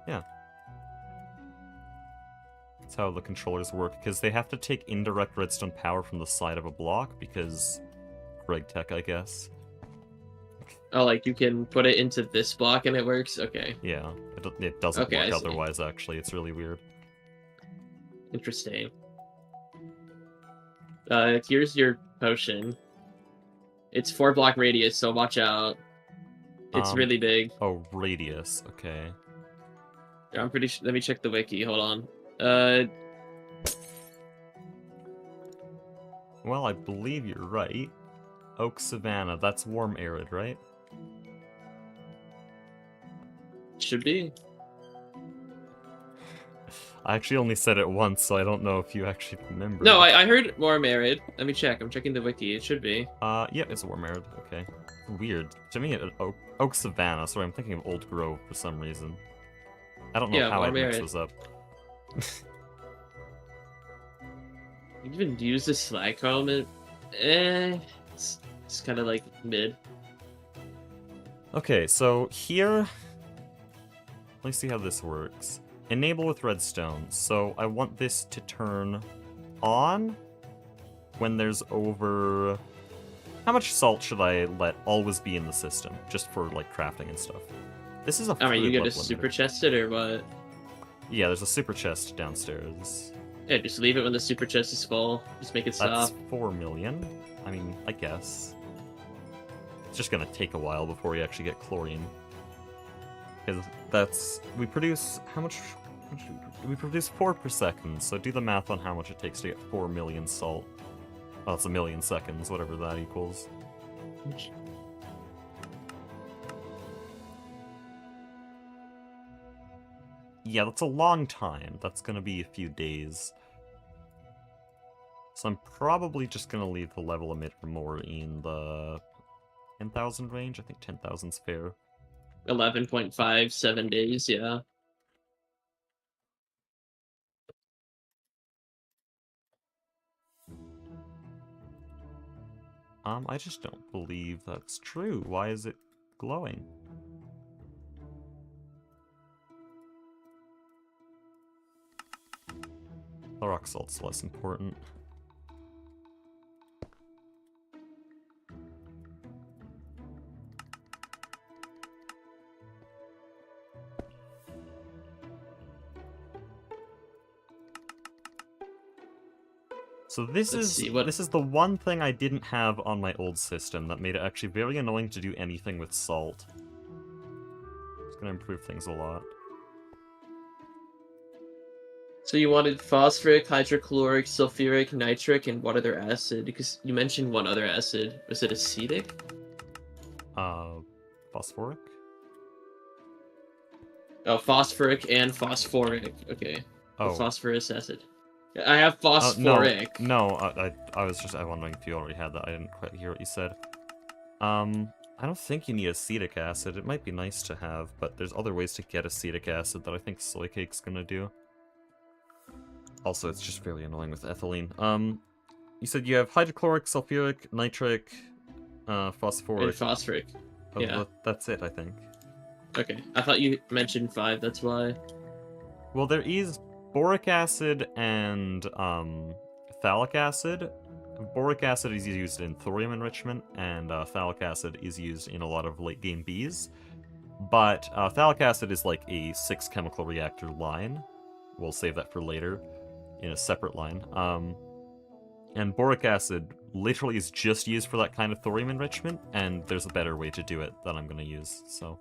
Yeah. That's how the controllers work, because they have to take indirect redstone power from the side of a block, because Greg Tech, I guess. Oh, like you can put it into this block and it works? Okay. Yeah, it doesn't Okay, work otherwise, actually. It's really weird. Interesting. Here's your potion. It's 4-block radius, so watch out. It's really big. Oh, radius, okay. Yeah, I'm pretty sure. Let me check the wiki, hold on. Well, I believe you're right. Oak Savanna, that's warm arid, right? Should be. I actually only said it once, so I don't know if you actually remember. No, I heard warm arid. Let me check. I'm checking the wiki. It should be. Yep, it's warm arid. Okay. Weird. To me, Oak Savanna. Sorry, I'm thinking of Old Grove for some reason. I don't know how I mixed those up. You even use the slag chrome? It's kind of like mid. Okay, so here, let's see how this works. Enable with redstone. So I want this to turn on when there's over... How much salt should I let always be in the system, just for, like, crafting and stuff? This is a I mean, you fluid get a level super emitter. chest it or what? Yeah, there's a super chest downstairs. Yeah, just leave it when the super chest is full. Just make it stop. That's 4 million. I mean, I guess. It's just gonna take a while before we actually get chlorine. Because that's... We produce... How much... We produce 4 per second, so do the math on how much it takes to get 4 million salt. Well, it's a million seconds, whatever that equals. Yeah, that's a long time. That's gonna be a few days. So I'm probably just gonna leave the level emitter more in the 10,000 range. I think 10,000's fair. 11.57 days, yeah. I just don't believe that's true. Why is it glowing? The rock salt's less important. So this is the one thing I didn't have on my old system that made it actually very annoying to do anything with salt. It's gonna improve things a lot. So you wanted phosphoric, hydrochloric, sulfuric, nitric, and what other acid? Because you mentioned one other acid. Was it acetic? Phosphoric? Oh, phosphoric and phosphoric. Okay. Oh. The phosphorus acid. I have phosphoric. I was just wondering if you already had that. I didn't quite hear what you said. I don't think you need acetic acid. It might be nice to have, but there's other ways to get acetic acid that I think Soy Cake's gonna do. Also, it's just fairly annoying with ethylene. You said you have hydrochloric, sulfuric, nitric, phosphoric. And phosphoric. Oh, Yeah. That's it, I think. Okay. I thought you mentioned 5, that's why. Well, there is boric acid and phthalic acid. Boric acid is used in thorium enrichment, and phthalic acid is used in a lot of late-game Bs. But phthalic acid is like a 6-chemical reactor line. We'll save that for later in a separate line. And boric acid literally is just used for that kind of thorium enrichment, and there's a better way to do it that I'm going to use, so...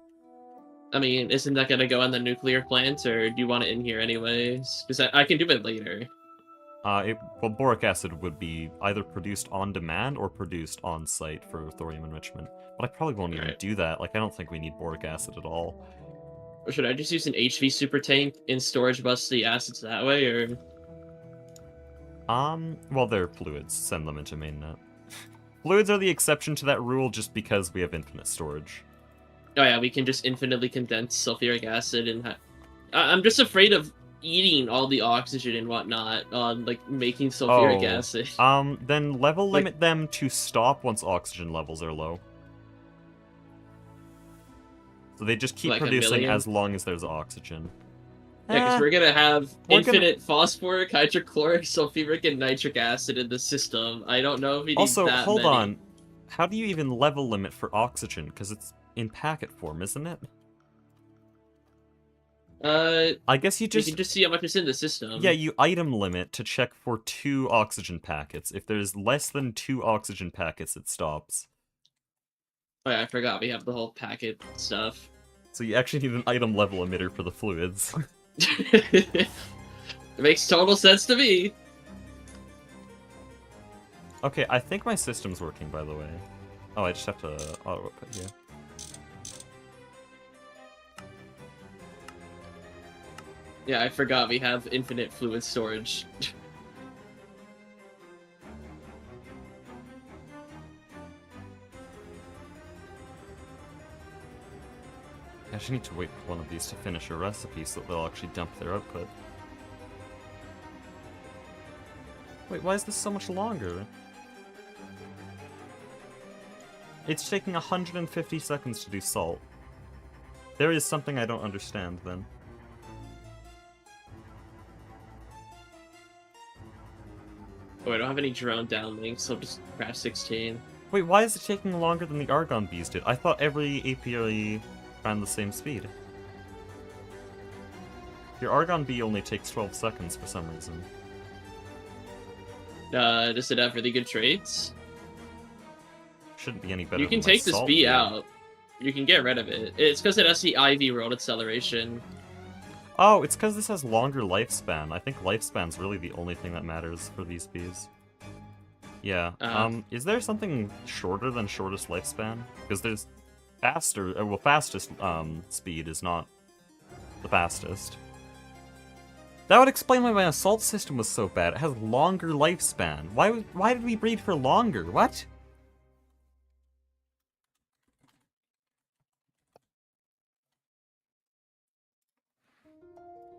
I mean, isn't that going to go on the nuclear plant, or do you want it in here anyways? Because I can do it later. Well, boric acid would be either produced on demand or produced on site for thorium enrichment. But I probably won't even do that. Like, I don't think we need boric acid at all. Or should I just use an HV super tank in storage bus the acids that way, or...? Well, they're fluids. Send them into mainnet. Fluids are the exception to that rule just because we have infinite storage. Oh yeah, we can just infinitely condense sulfuric acid and... I'm just afraid of eating all the oxygen and whatnot on, like, making sulfuric acid. Then level limit them to stop once oxygen levels are low. So they just keep Like producing as long as there's oxygen. Yeah, because we're gonna have infinite phosphoric, hydrochloric, sulfuric, and nitric acid in the system. I don't know if we need also, that hold many. on. How do you even level limit for oxygen? Because it's in packet form, isn't it? I guess you can just see how much is in the system. Yeah, you item limit to check for 2 oxygen packets. If there's less than 2 oxygen packets, it stops. Oh yeah, I forgot we have the whole packet stuff. So you actually need an item level emitter for the fluids. It makes total sense to me. Okay, I think my system's working, by the way. Oh, I just have to auto-output here. Yeah, I forgot we have infinite fluid storage. I actually need to wait for one of these to finish a recipe so that they'll actually dump their output. Wait, why is this so much longer? It's taking 150 seconds to do salt. There is something I don't understand, then. Oh, I don't have any drone downlinks, so I'll just crash 16. Wait, why is it taking longer than the Argon bees did? I thought every apiary ran the same speed. Your Argon bee only takes 12 seconds for some reason. Does it have really good traits? Shouldn't be any better You can than my take this salt bee bee. out. You can get rid of it. It's because it has the IV world acceleration. Oh, it's because this has longer lifespan. I think lifespan's really the only thing that matters for these bees. Yeah. Is there something shorter than shortest lifespan? Because there's faster. Well, fastest speed is not the fastest. That would explain why my assault system was so bad. It has longer lifespan. Why did we breed for longer? What?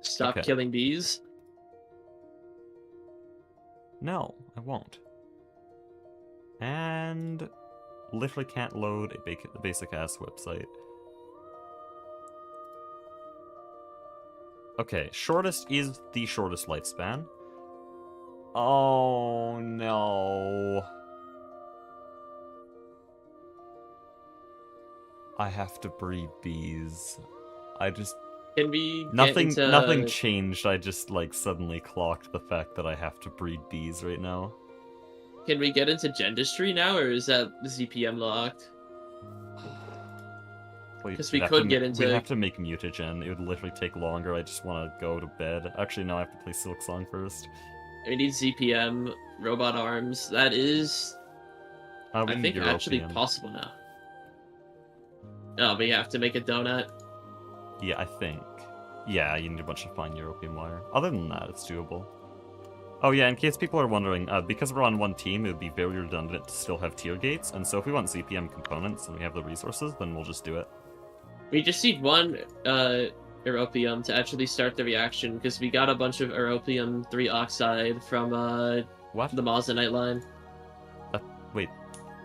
Stop Okay. killing bees. No, I won't. And literally can't load a basic ass website. Okay, shortest is the shortest lifespan. Oh no. I have to breed bees. I just Can we get nothing into... nothing changed. I just like suddenly clocked the fact that I have to breed bees right now. Can we get into Gendustry now, or is that ZPM locked? Because we could get into... We'd have to make mutagen. It would literally take longer. I just want to go to bed. Actually, no, I have to play Silk Song first. We need ZPM, robot arms. That is, We I need think, actually European. possible now. Oh, but you have to make a donut. Yeah, I think. Yeah, you need a bunch of fine European wire. Other than that, it's doable. Oh yeah, in case people are wondering, because we're on one team, it would be very redundant to still have tier gates, and so if we want ZPM components and we have the resources, then we'll just do it. We just need one Europium to actually start the reaction, because we got a bunch of Europium 3 oxide from What? the Mosinite line. Wait.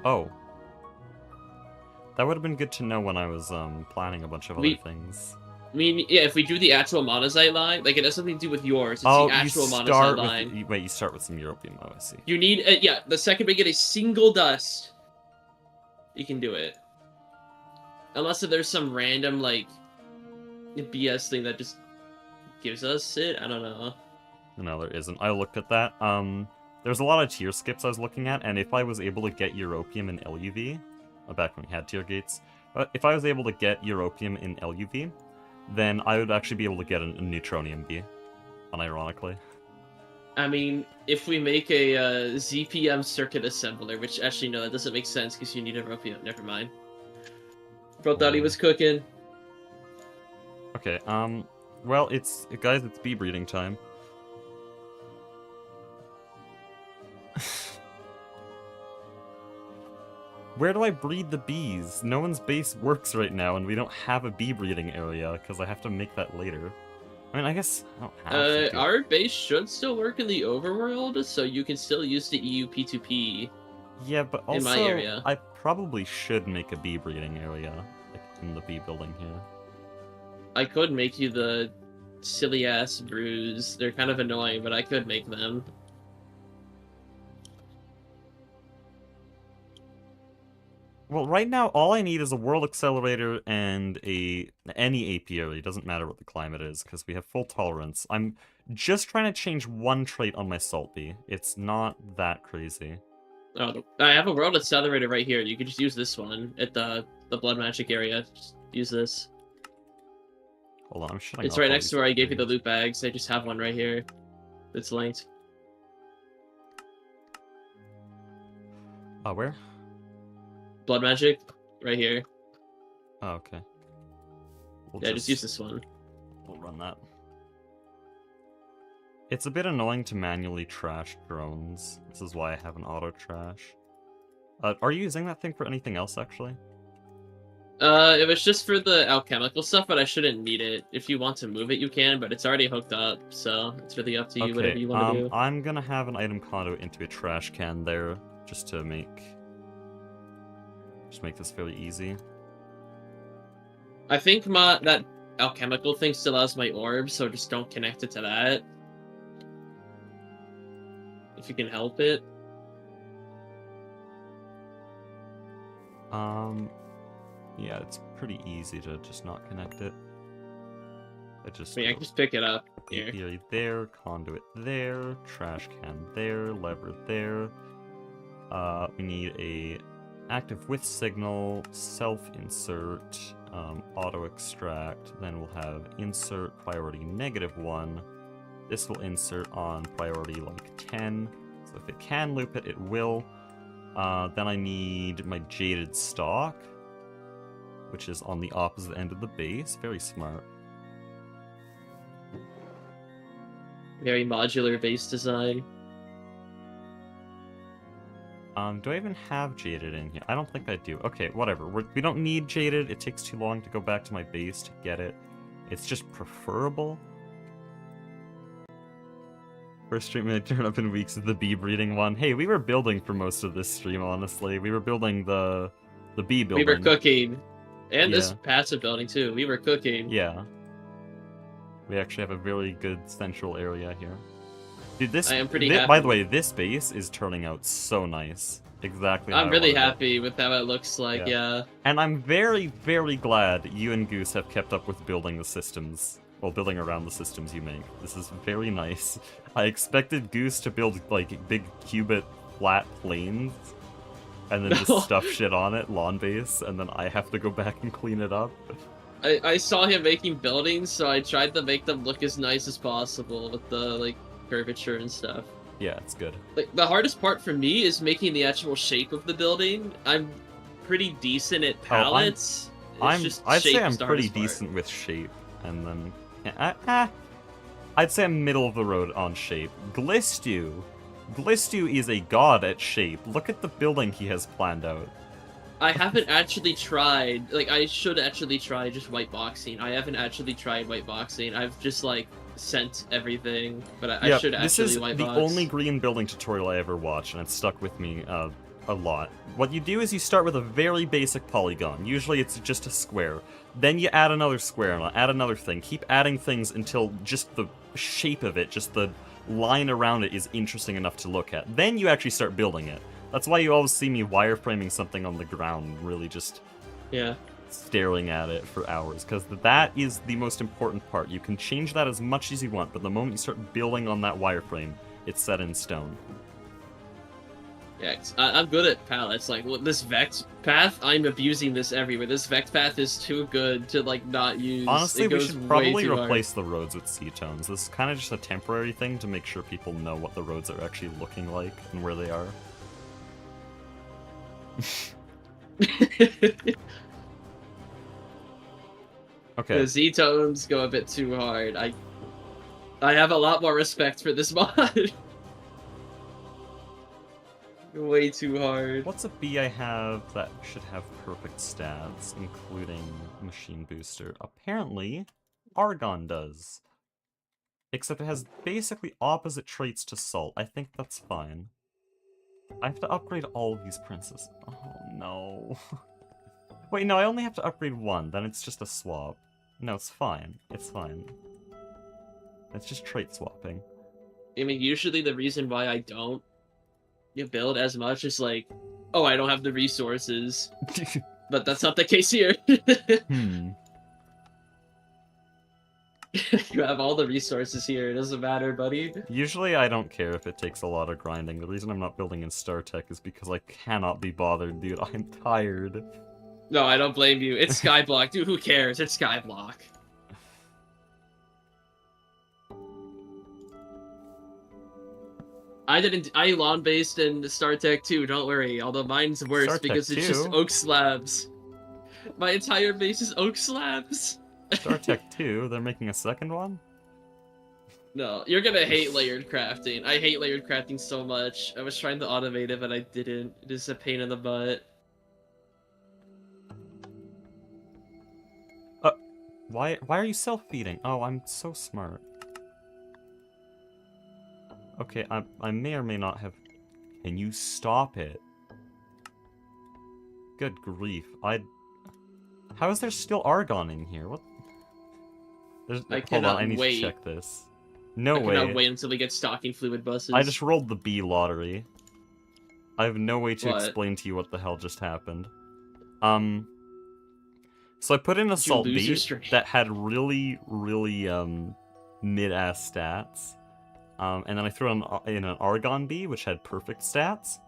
Oh. That would have been good to know when I was planning a bunch of other things. I mean, yeah, if we do the actual monazite line, like, it has something to do with yours. It's Oh, the actual you monazite start line. with... Wait, you start with some European. Oh, I see. You need, yeah, the second we get a single dust, you can do it. Unless there's some random, like, BS thing that just gives us it. I don't know. No, there isn't. I looked at that. There's a lot of tier skips I was looking at, and if I was able to get Europium in LUV, back when we had tier gates, if I was able to get Europium in LUV, then I would actually be able to get a Neutronium bee, unironically. I mean, if we make a ZPM circuit assembler, which actually, no, that doesn't make sense because you need a Europium. Never mind. Bro thought he was cooking. Okay, well, guys, it's bee breeding time. Where do I breed the bees? No one's base works right now, and we don't have a bee breeding area, because I have to make that later. I mean, I guess I don't have to. Our base should still work in the overworld, so you can still use the EU P2P. Yeah, but also, in my area. I probably should make a bee breeding area, like, in the bee building here. I could make you the silly-ass brews. They're kind of annoying, but I could make them. Well, right now, all I need is a world accelerator and any apiary. It doesn't matter what the climate is, because we have full tolerance. I'm just trying to change one trait on my salt bee. It's not that crazy. Oh, I have a world accelerator right here. You could just use this one at the blood magic area. Just use this. Hold on, I'm shutting It's off right all next these to where I gave you the things. loot bags. I just have one right here. It's linked. Where? Blood magic, right here. Oh, okay. We'll Yeah, just use this one. We'll run that. It's a bit annoying to manually trash drones. This is why I have an auto trash. Are you using that thing for anything else, actually? It was just for the alchemical stuff, but I shouldn't need it. If you want to move it, you can, but it's already hooked up, so it's really up to you, whatever you want to do. I'm gonna have an item conduit into a trash can there, just to make this very easy. I think that alchemical thing still has my orb, so just don't connect it to that. if you can help it. Yeah, it's pretty easy to just not connect it. I can just pick it up here. Apiary there, conduit there, trash can there, lever there. We need a active with signal, self-insert, auto-extract, then we'll have insert priority -1. This will insert on priority like 10, so if it can loop it, it will. Then I need my jaded stock, which is on the opposite end of the base. Very smart. Very modular base design. Do I even have jaded in here? I don't think I do. Okay, whatever. We don't need jaded. It takes too long to go back to my base to get it. It's just preferable. First stream may turn up in weeks is the bee breeding one. Hey, we were building for most of this stream, honestly. We were building the bee building. We were cooking. And this passive building, too. We were cooking. Yeah. We actually have a very good central area here. Dude, this... I am pretty happy. By the way, this base is turning out so nice. Exactly how I'm I really wanted it. happy with how it looks like, yeah. And I'm very, very glad you and Goose have kept up with building the systems. Well, building around the systems you make. This is very nice. I expected Goose to build, like, big cubit flat planes, and then just stuff shit on it, lawn base, and then I have to go back and clean it up. I saw him making buildings, so I tried to make them look as nice as possible with the, like, curvature and stuff. Yeah, it's good. Like, the hardest part for me is making the actual shape of the building. I'm pretty decent at palettes. I'd say I'm pretty decent with shape, and then... I'd say I'm middle of the road on shape. Glistu is a god at shape. Look at the building he has planned out. I haven't actually tried, like, I should actually try just white boxing. I haven't actually tried white boxing. I've just, like, sent everything, but I should actually white box. This is the only green building tutorial I ever watched, and it's stuck with me a lot. What you do is you start with a very basic polygon. Usually it's just a square. Then you add another square and add another thing. Keep adding things until just the shape of it, just the line around it is interesting enough to look at. Then you actually start building it. That's why you always see me wireframing something on the ground, really just staring at it for hours, because that is the most important part. You can change that as much as you want, but the moment you start building on that wireframe, it's set in stone. Yeah, I'm good at palettes. Like, this Vex path, I'm abusing this everywhere. This Vex path is too good to, like, not use. Honestly, we should probably replace the roads with C-tones. This is kind of just a temporary thing to make sure people know what the roads are actually looking like and where they are. Okay. The Z-tones go a bit too hard. I have a lot more respect for this mod. Way too hard. What's a bee I have that should have perfect stats, including machine booster? Apparently, Argon does. Except it has basically opposite traits to Salt. I think that's fine. I have to upgrade all of these princes. Oh no. Wait, no, I only have to upgrade one, then it's just a swap. No, it's fine. It's fine. It's just trait swapping. I mean, usually the reason why I don't build as much is like, oh, I don't have the resources. But that's not the case here. You have all the resources here. It doesn't matter, buddy. Usually I don't care if it takes a lot of grinding. The reason I'm not building in StarTech is because I cannot be bothered, dude. I'm tired. No, I don't blame you. It's Skyblock. Dude, who cares? It's Skyblock. I lawn based in StarTech too, don't worry. Although mine's worse StarTech because it's just oak slabs. My entire base is oak slabs. StarTech 2, they're making a second one? No, you're gonna hate layered crafting. I hate layered crafting so much. I was trying to automate it, but I didn't. It is a pain in the butt. Why are you self-feeding? Oh, I'm so smart. Okay, I may or may not have... Can you stop it? Good grief, How is there still Argon in here? What? I cannot I need wait. to check this. No I cannot way. wait until we get stocking fluid buses. I just rolled the B lottery. I have no way to What? explain to you what the hell just happened. So I put in a Did you Salt lose your B string? that had really, mid-ass stats. And then I threw in an Argon B, which had perfect stats.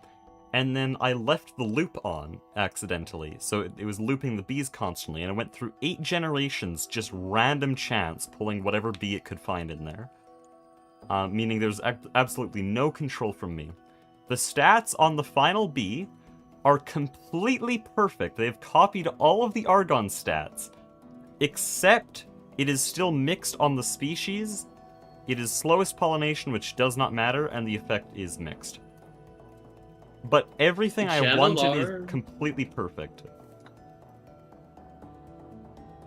And then I left the loop on, accidentally. So it was looping the Bs constantly, and I went through 8 generations, just random chance, pulling whatever B it could find in there. Meaning there's absolutely no control from me. The stats on the final B are completely perfect. They've copied all of the Argon stats, except it is still mixed on the species. It is slowest pollination, which does not matter, and the effect is mixed. But everything I wanted is Channelar? completely perfect.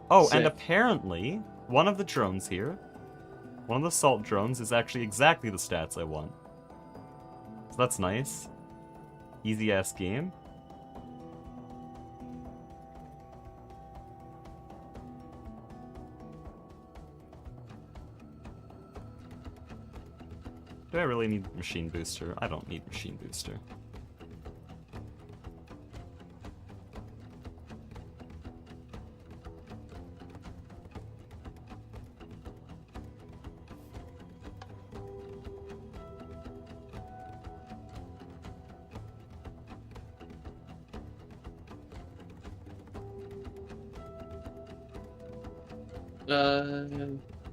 Oh, and Sick. apparently, one of the drones here, one of the salt drones, is actually exactly the stats I want. So that's nice. Easy-ass game. Do I really need Machine Booster? I don't need Machine Booster.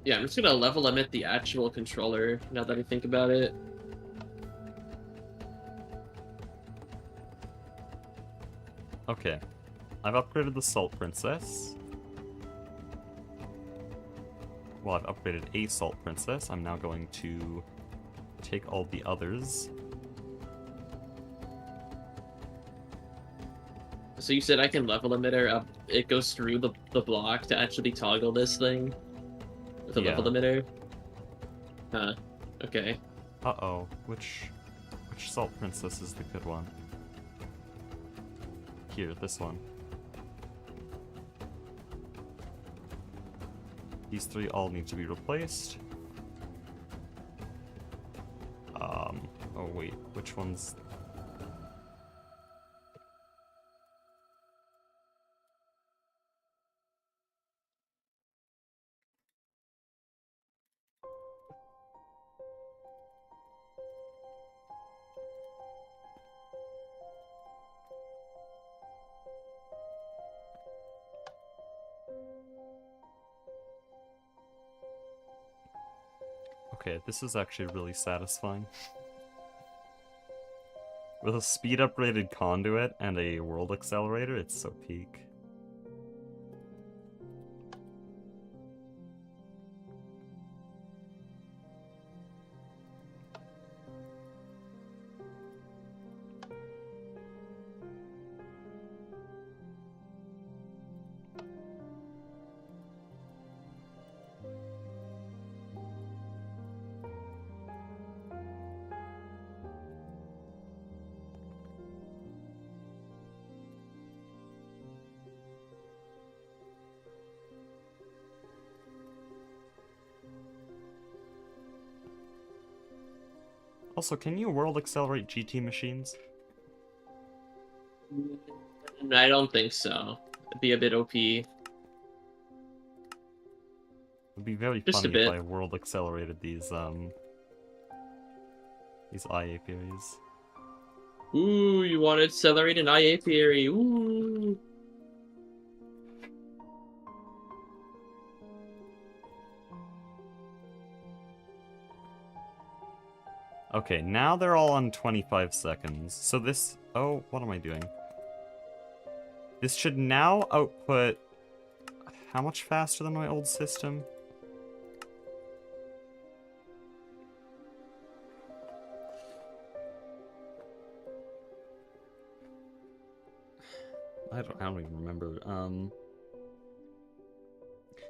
Yeah, I'm just gonna level limit the actual controller now that I think about it. Okay. I've upgraded the Salt Princess. Well, I've upgraded a Salt Princess. I'm now going to take all the others. So you said I can level emitter up. It goes through the block to actually toggle this thing with a level emitter. Huh. Okay. Uh-oh. Which Salt Princess is the good one? Here, this one. These 3 all need to be replaced. Oh wait, which one's... Okay, this is actually really satisfying. With a speed upgraded conduit and a world accelerator, it's so peak. Also, can you world accelerate GT machines? I don't think so. It'd be a bit OP. It'd be very Just a funny if bit. I world accelerated these IA apiaries. Ooh, you want to accelerate an IA apiary. Ooh. Okay, now they're all on 25 seconds. So this... Oh, what am I doing? This should now output... How much faster than my old system? I don't even remember.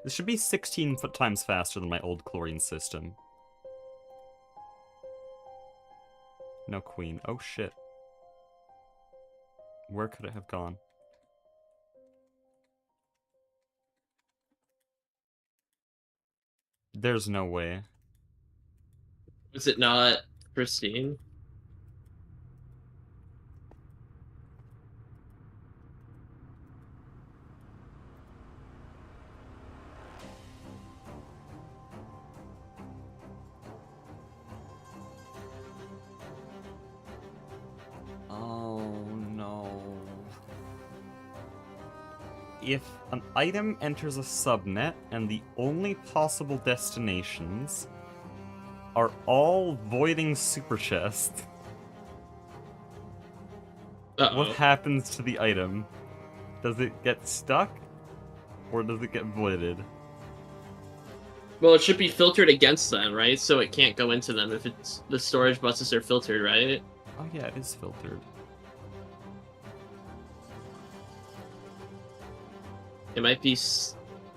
This should be 16 times faster than my old chlorine system. No queen. Oh shit. Where could it have gone? There's no way. Was it not pristine? Oh no. If an item enters a subnet and the only possible destinations are all voiding super chest, what Uh-oh. happens to the item? Does it get stuck? Or does it get voided? Well, it should be filtered against them, right? So it can't go into them if it's the storage buses are filtered, right? Oh yeah, it is filtered. It might be.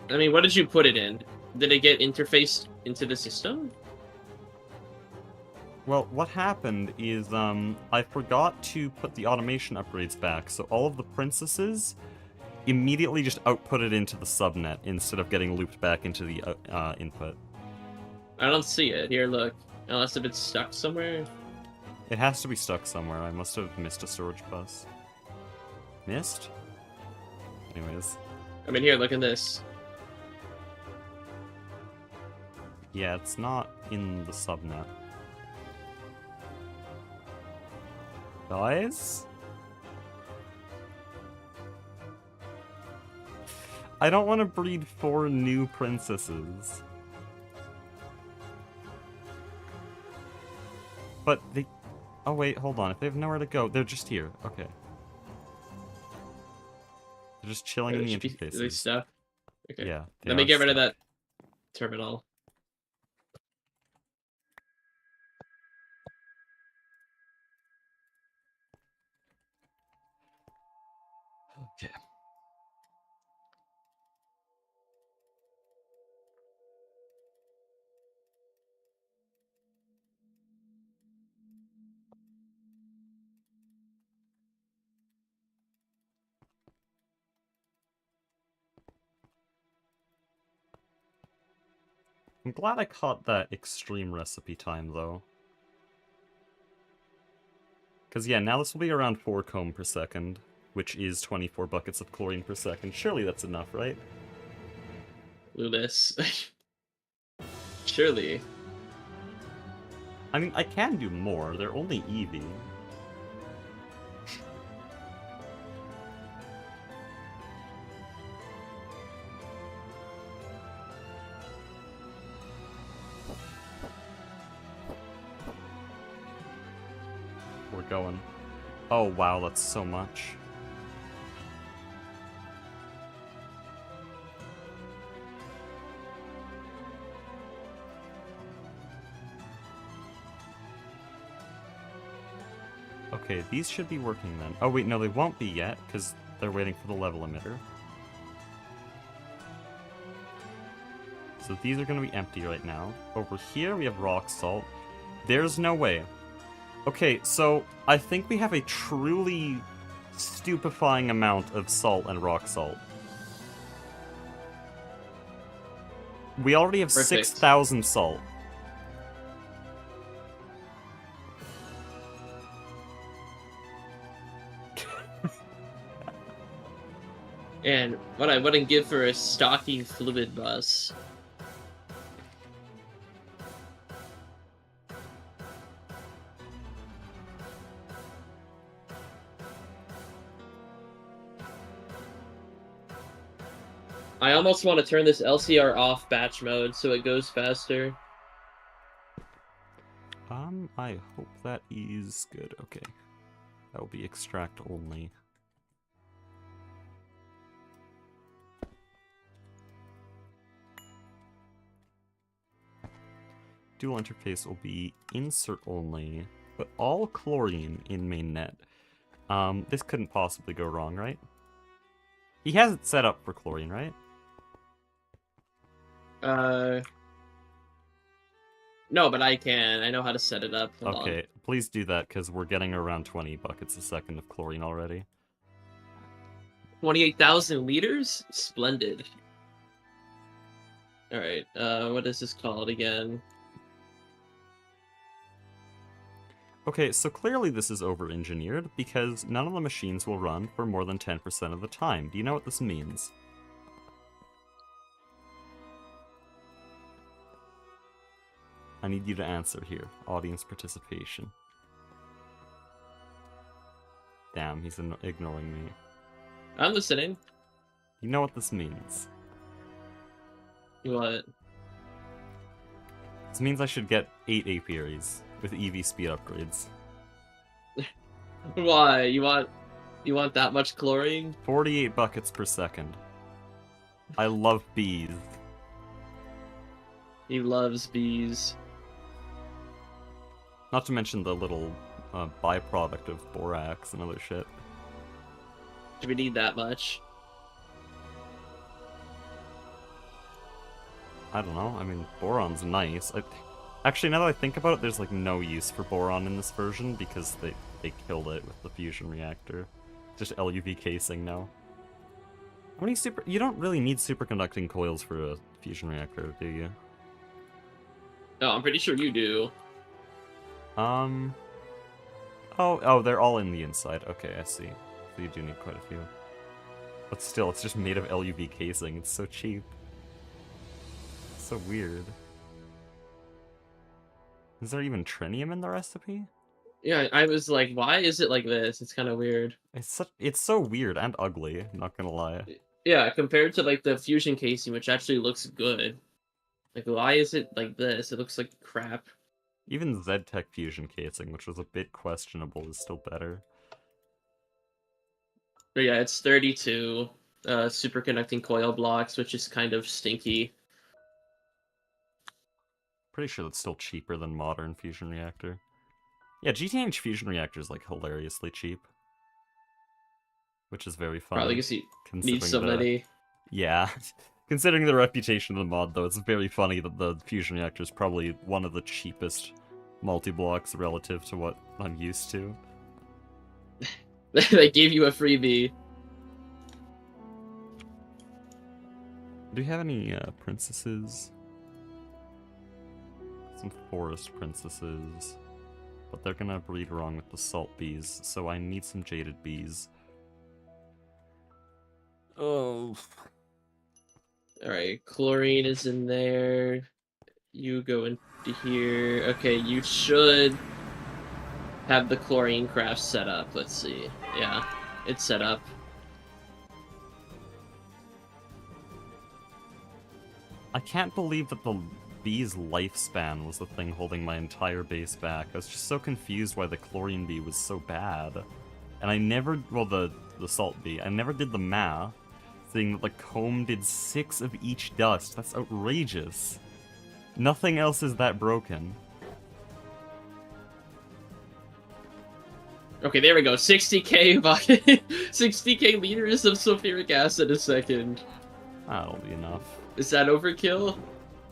I mean, what did you put it in? Did it get interfaced into the system? Well, what happened is, I forgot to put the automation upgrades back, so all of the princesses immediately just outputted into the subnet instead of getting looped back into the input. I don't see it. Here, look. Unless if it's stuck somewhere. It has to be stuck somewhere. I must have missed a storage bus. Missed? Anyways. I mean, here, look at this. Yeah, it's not in the subnet. Guys? I don't want to breed 4 new princesses. But they... Oh wait, hold on. If they have nowhere to go, they're just here. Okay. They're just chilling in the interfaces. Stuff. Okay. Yeah. Let me get rid of that terminal. Okay. I'm glad I caught that extreme recipe time, though. Because, yeah, now this will be around 4 comb per second, which is 24 buckets of chlorine per second. Surely that's enough, right? Lewis. Surely. I mean, I can do more. They're only Eevee. We're going. Oh, wow, that's so much. Okay, these should be working then. Oh wait, no, they won't be yet, because they're waiting for the level emitter. So these are going to be empty right now. Over here we have rock salt. There's no way. Okay, so I think we have a truly stupefying amount of salt and rock salt. We already have Perfect. 6,000 salt. And what I wouldn't give for a stocking fluid bus. I almost want to turn this LCR off batch mode so it goes faster. I hope that is good. Okay. That will be extract only. Dual interface will be insert only, but all chlorine in mainnet. This couldn't possibly go wrong, right? He has it set up for chlorine, right? No, but I can. I know how to set it up. Hold Okay, on. please do that, because we're getting around 20 buckets a second of chlorine already. 28,000 liters? Splendid. Alright, what is this called again? Okay, so clearly this is over-engineered, because none of the machines will run for more than 10% of the time. Do you know what this means? I need you to answer here. Audience participation. Damn, he's ignoring me. I'm listening. You know what this means? What? This means I should get 8 apiaries with EV speed upgrades. Why? You want that much chlorine? 48 buckets per second. I love bees. He loves bees. Not to mention the little byproduct of borax and other shit. Do we need that much? I don't know. I mean, boron's nice. Actually, now that I think about it, there's like no use for boron in this version because they killed it with the fusion reactor. Just LUV casing now. How many You don't really need superconducting coils for a fusion reactor, do you? No, I'm pretty sure you do. Oh, they're all in the inside. Okay, I see. So you do need quite a few. But still, it's just made of LUV casing. It's so cheap. It's so weird. Is there even trinium in the recipe? Yeah, I was like, why is it like this? It's kind of weird. It's so weird and ugly, not gonna lie. Yeah, compared to like the fusion casing, which actually looks good. Like, why is it like this? It looks like crap. Even ZTech fusion casing, which was a bit questionable, is still better. But yeah, it's 32 superconducting coil blocks, which is kind of stinky. Pretty sure that's still cheaper than modern fusion reactor. Yeah, GTH fusion reactor is like hilariously cheap. Which is very funny. Probably because you need considering so many. Yeah. Considering the reputation of the mod, though, it's very funny that the fusion reactor is probably one of the cheapest multi-blocks relative to what I'm used to. They gave you a freebie. Do you have any princesses? Some forest princesses. But they're gonna breed wrong with the salt bees, so I need some jaded bees. Oh. Alright, chlorine is in there. You go into here. Okay, you should have the chlorine craft set up. Let's see. Yeah, it's set up. I can't believe that the bee's lifespan was the thing holding my entire base back. I was just so confused why the chlorine bee was so bad. And I never, well, the salt bee, I never did the math, seeing that the comb did 6 of each dust. That's outrageous. Nothing else is that broken. Okay, there we go. 60k 60k liters of sulfuric acid a second. That'll be enough. Is that overkill?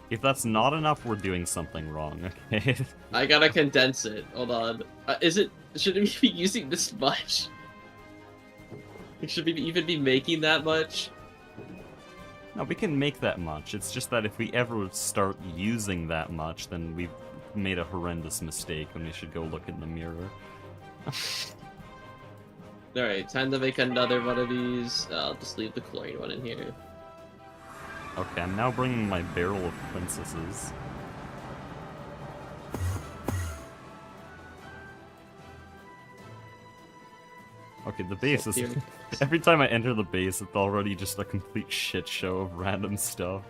If that's not enough, we're doing something wrong, okay? I gotta condense it. Hold on. Should we be using this much? Should we even be making that much? No, we can make that much. It's just that if we ever start using that much, then we've made a horrendous mistake and we should go look in the mirror. Alright, time to make another one of these. I'll just leave the chlorine one in here. Okay, I'm now bringing my barrel of princesses. Okay, the base is... Every time I enter the base, it's already just a complete shit show of random stuff.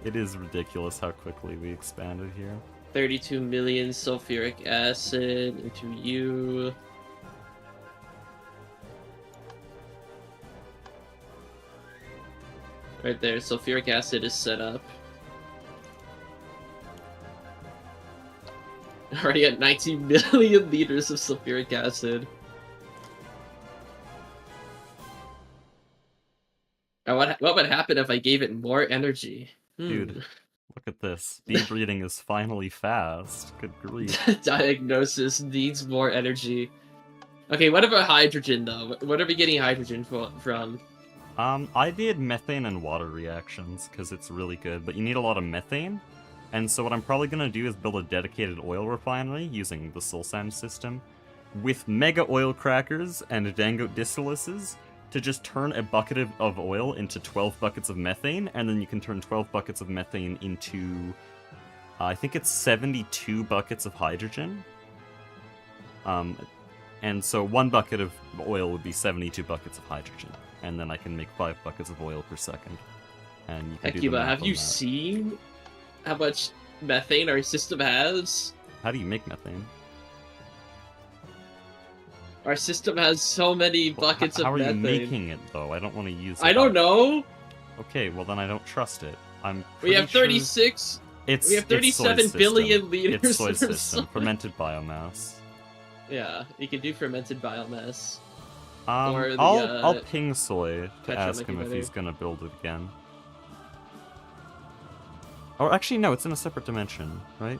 It is ridiculous how quickly we expanded here. 32 million sulfuric acid into you. Right there, sulfuric acid is set up. Already at 19 million liters of sulfuric acid. What would happen if I gave it more energy? Dude, look at this. Bee breeding is finally fast. Good grief. Diagnosis needs more energy. Okay, what about hydrogen though? What are we getting hydrogen from? I did methane and water reactions, because it's really good, but you need a lot of methane, And so what I'm probably going to do is build a dedicated oil refinery using the soul sand system with mega oil crackers and dango distillaces to just turn a bucket of oil into 12 buckets of methane, and then you can turn 12 buckets of methane into, I think it's 72 buckets of hydrogen. And so 1 bucket of oil would be 72 buckets of hydrogen, and then I can make 5 buckets of oil per second. And you can do the Akiba, math have on you that. seen how much methane our system has? How do you make methane? Our system has so many buckets How of are you methane. making it, though? I don't want to use it. I don't know. Okay, well then I don't trust it. I'm We have pretty 36. Sure We have it's soy 37 billion system. liters. It's soy or system, something. fermented biomass. Yeah, you can do fermented biomass. I'll Or the, I'll ping Soy to Petra ask might be him if better. he's gonna build it again. Or actually, no, it's in a separate dimension, right?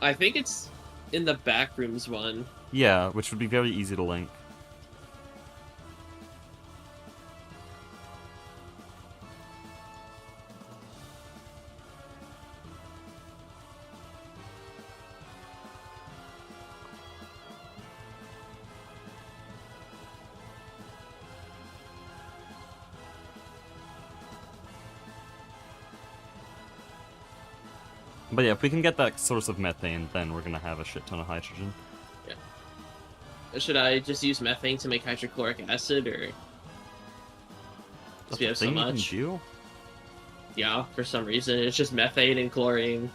I think it's in the backrooms one. Yeah, which would be very easy to link. But yeah, if we can get that source of methane, then we're gonna have a shit ton of hydrogen. Should I just use methane to make hydrochloric acid, or That's we a have so thing you much? can do? Yeah, for some reason it's just methane and chlorine.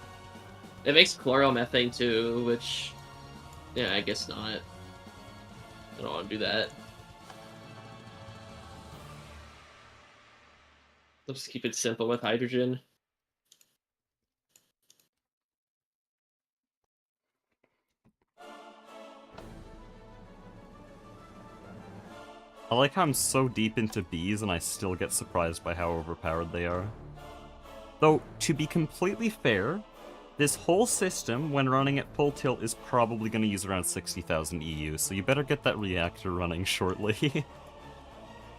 It makes chloromethane too, which, yeah, I guess not. I don't want to do that. Let's just keep it simple with hydrogen. I like how I'm so deep into bees and I still get surprised by how overpowered they are. Though, to be completely fair, this whole system, when running at full tilt, is probably going to use around 60,000 EU, so you better get that reactor running shortly.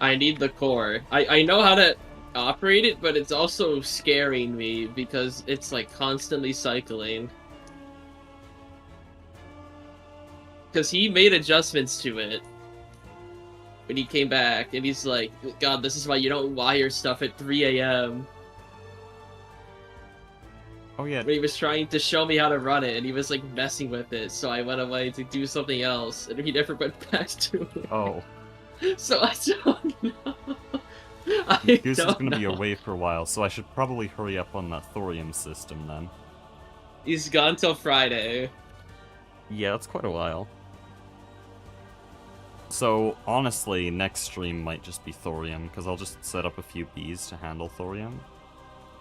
I need the core. I know how to operate it, but it's also scaring me because it's like constantly cycling. Because he made adjustments to it when he came back, and he's like, God, this is why you don't wire stuff at 3 a.m. Oh yeah, When he was trying to show me how to run it, and he was like messing with it, so I went away to do something else, and he never went back to it. oh. So I don't know. I Goose is don't going to be know. away for a while, so I should probably hurry up on that thorium system then. He's gone till Friday. Yeah, that's quite a while. So, honestly, next stream might just be thorium, because I'll just set up a few bees to handle thorium.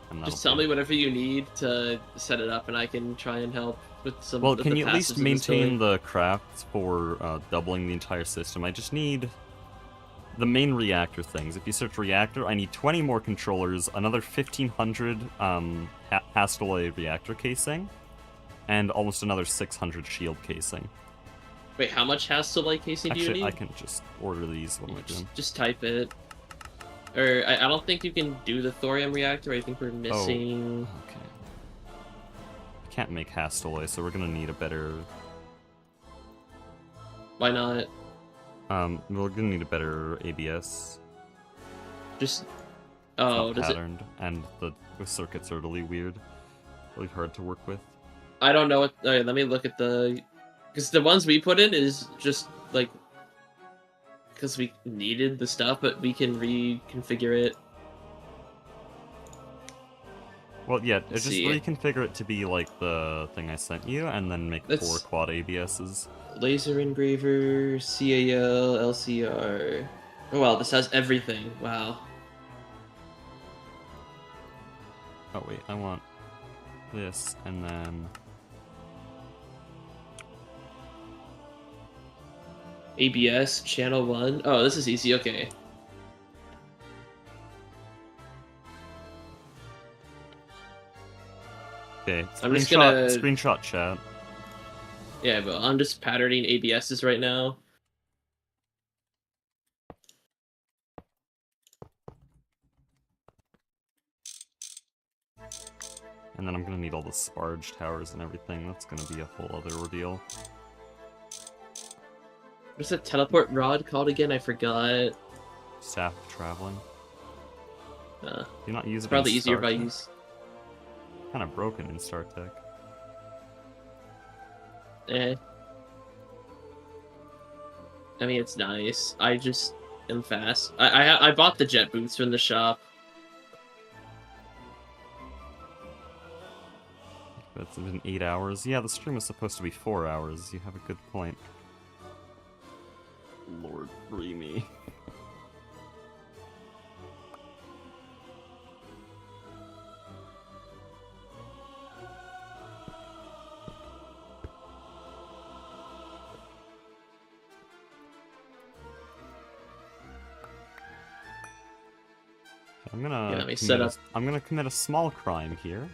And Just that'll tell be- me whatever you need to set it up, and I can try and help with some. Well, of can the you at least passives in the story. maintain the crafts for doubling the entire system? I just need the main reactor things. If you search reactor, I need 20 more controllers, another 1,500 Hastelloy reactor casing, and almost another 600 shield casing. Wait, how much Hastelloy casing do you Actually, need? I can just order these when we're done. Just type it. Or I don't think you can do the thorium reactor. I think we're missing. Okay. I can't make Hastelloy, so we're gonna need a better. Why not? We're gonna need a better ABS. Just. It's Oh, not does it? patterned, and the circuits are really weird, really hard to work with. I don't know what. Alright, let me look at the. Because the ones we put in is just like. Because we needed the stuff, but we can reconfigure it. Well, yeah, Let's just see. reconfigure it to be like the thing I sent you, and then make 4 Let's- quad ABSs. Laser engraver, CAL, LCR. Oh wow, this has everything. Wow. Oh wait, I want this, and then ABS, channel 1. Oh, this is easy, okay. okay. I'm just gonna- Screenshot chat. Yeah, but I'm just patterning ABSs right now. And then I'm gonna need all the sparge towers and everything. That's gonna be a whole other ordeal. What's that teleport rod called again? I forgot. Staff of traveling. Uh, Do you not use it probably in easier if I StarTech? use. Kind of broken in StarTech. Eh. I mean, it's nice. I just am fast. I bought the jet boots from the shop. That's been 8 hours. Yeah, the stream was supposed to be 4 hours. You have a good point. Lord, free me. I'm gonna Yeah, let me set up. I'm gonna commit a small crime here.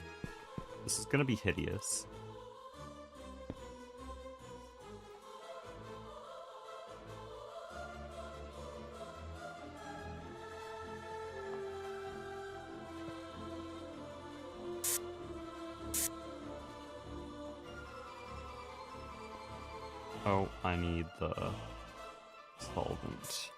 This is gonna be hideous. Oh, I need the solvent.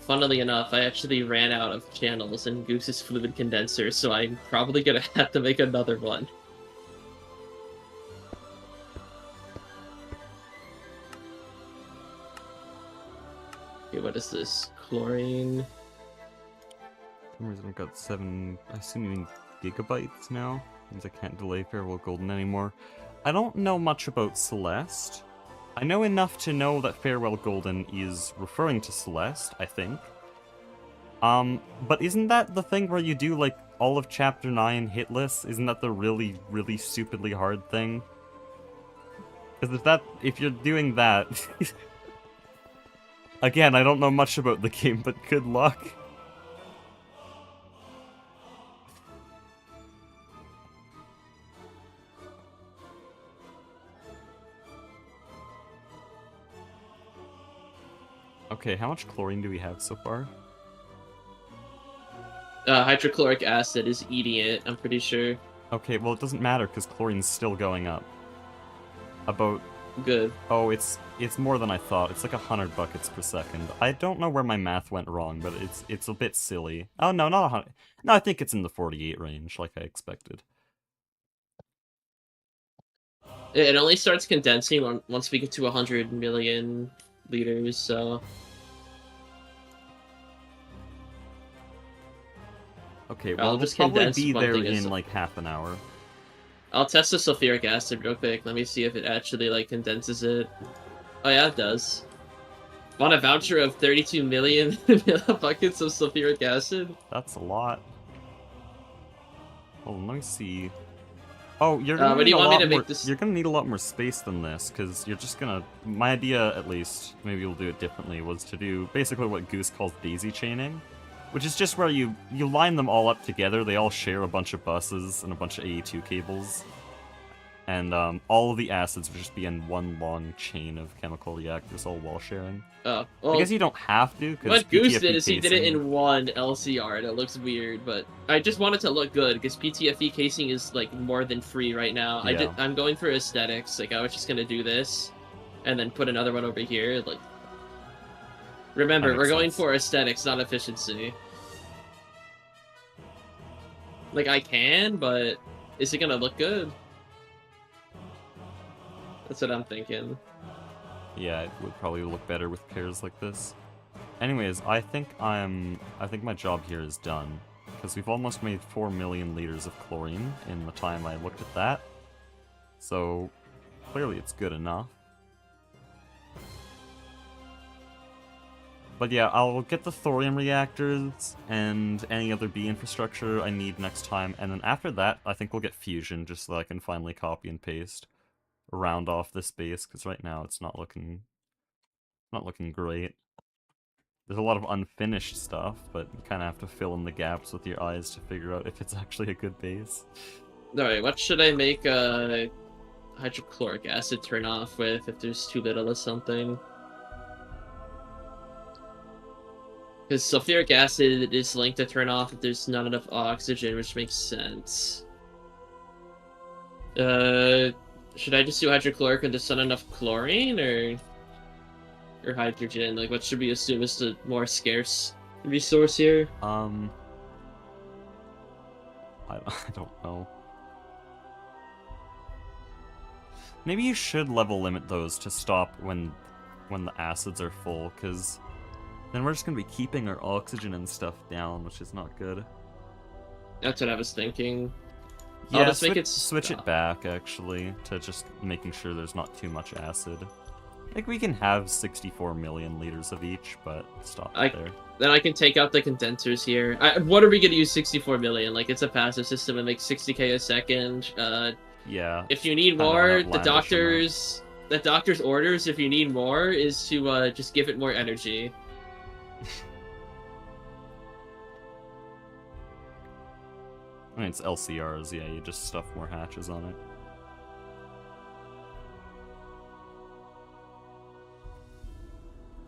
Funnily enough, I actually ran out of channels in Goose's fluid condenser, so I'm probably gonna have to make another one. Okay, what is this? Chlorine. For some reason I've got 7, I assume you mean gigabytes now? Means I can't delay Farewell Golden anymore. I don't know much about Celeste. I know enough to know that Farewell Golden is referring to Celeste, I think. But isn't that the thing where you do, like, all of Chapter 9 hit lists? Isn't that the really, really stupidly hard thing? Because if you're doing that... Again, I don't know much about the game, but good luck. Okay, how much chlorine do we have so far? Hydrochloric acid is eating it, I'm pretty sure. Okay, well it doesn't matter because chlorine's still going up. About Good. oh, it's more than I thought. It's like 100 buckets per second. I don't know where my math went wrong, but it's a bit silly. Oh no, not 100. No, I think it's in the 48 range, like I expected. It only starts condensing once we get to 100 million liters, so... Okay, I'll well, just we'll probably condense be one there thing in as- like half an hour. I'll test the sulfuric acid real quick. Let me see if it actually, like, condenses it. Oh yeah, it does. Want a voucher of 32 million buckets of sulfuric acid? That's a lot. Hold on, let me see. Oh, you're gonna what do need you a want me lot to more. make this- You're gonna need a lot more space than this, because you're just gonna. My idea, at least, maybe we'll do it differently, was to do basically what Goose calls daisy chaining, which is just where you line them all up together. They all share a bunch of buses and a bunch of AE2 cables, and all of the acids would just be in one long chain of chemical reactors, all wall sharing. Oh, well, I guess you don't have to, because what Goose did is he did it in one LCR, and it looks weird, but I just want it to look good, because PTFE casing is, like, more than free right now. Yeah. I'm going for aesthetics. Like, I was just gonna do this, and then put another one over here, like... Remember, That we're makes going sense. for aesthetics, not efficiency. Like, I can, but is it gonna look good? That's what I'm thinking. Yeah, it would probably look better with pairs like this. Anyways, I think my job here is done, because we've almost made 4 million liters of chlorine in the time I looked at that. So, clearly it's good enough. But yeah, I'll get the thorium reactors and any other B infrastructure I need next time, and then after that, I think we'll get fusion, just so that I can finally copy and paste, round off this base, because right now it's not looking great. There's a lot of unfinished stuff, but you kind of have to fill in the gaps with your eyes to figure out if it's actually a good base. Alright, what should I make hydrochloric acid turn off with if there's too little of something. Because sulfuric acid is linked to turn off if there's not enough oxygen, which makes sense. Should I just do hydrochloric and just not enough chlorine, or hydrogen? Like, what should we assume is the more scarce resource here? I don't know. Maybe you should level limit those to stop when the acids are full, because then we're just gonna be keeping our oxygen and stuff down, which is not good. That's what I was thinking. Yeah, I'll just make it switch it stop. back, actually, to just making sure there's not too much acid. Like, we can have 64 million liters of each, but stop it there. Then I can take out the condensers here. What are we gonna use 64 million? Like, it's a passive system, it makes 60k a second. Yeah. If you need Kinda more, an the outlandish doctor's orders, if you need more, is to just give it more energy. I mean, it's LCRs, yeah, you just stuff more hatches on it.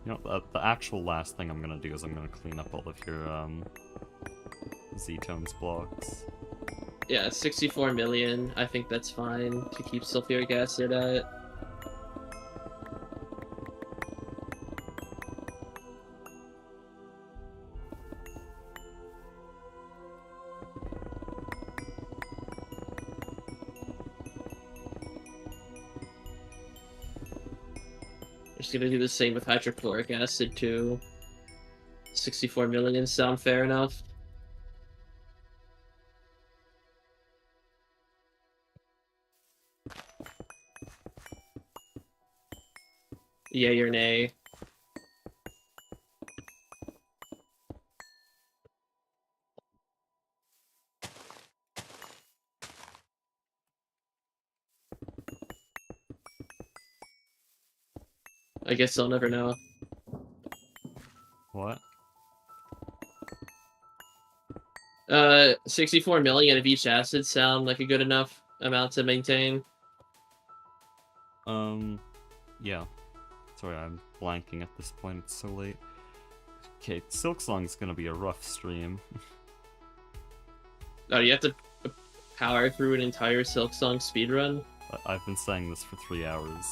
You know, the actual last thing I'm gonna do is I'm gonna clean up all of your, Z-tones blocks. Yeah, 64 million. I think that's fine to keep sulfuric acid at. Just gonna do the same with hydrochloric acid too. 64 million sound fair enough? Yay or nay? I guess I'll never know. What? 64 million of each acid sound like a good enough amount to maintain? Yeah. Sorry, I'm blanking at this point, it's so late. Okay, Silksong's gonna be a rough stream. Oh, you have to power through an entire Silksong speedrun? I've been saying this for 3 hours.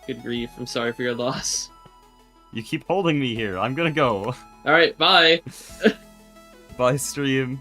Good grief, I'm sorry for your loss. You keep holding me here, I'm gonna go. Alright, bye! Bye, stream.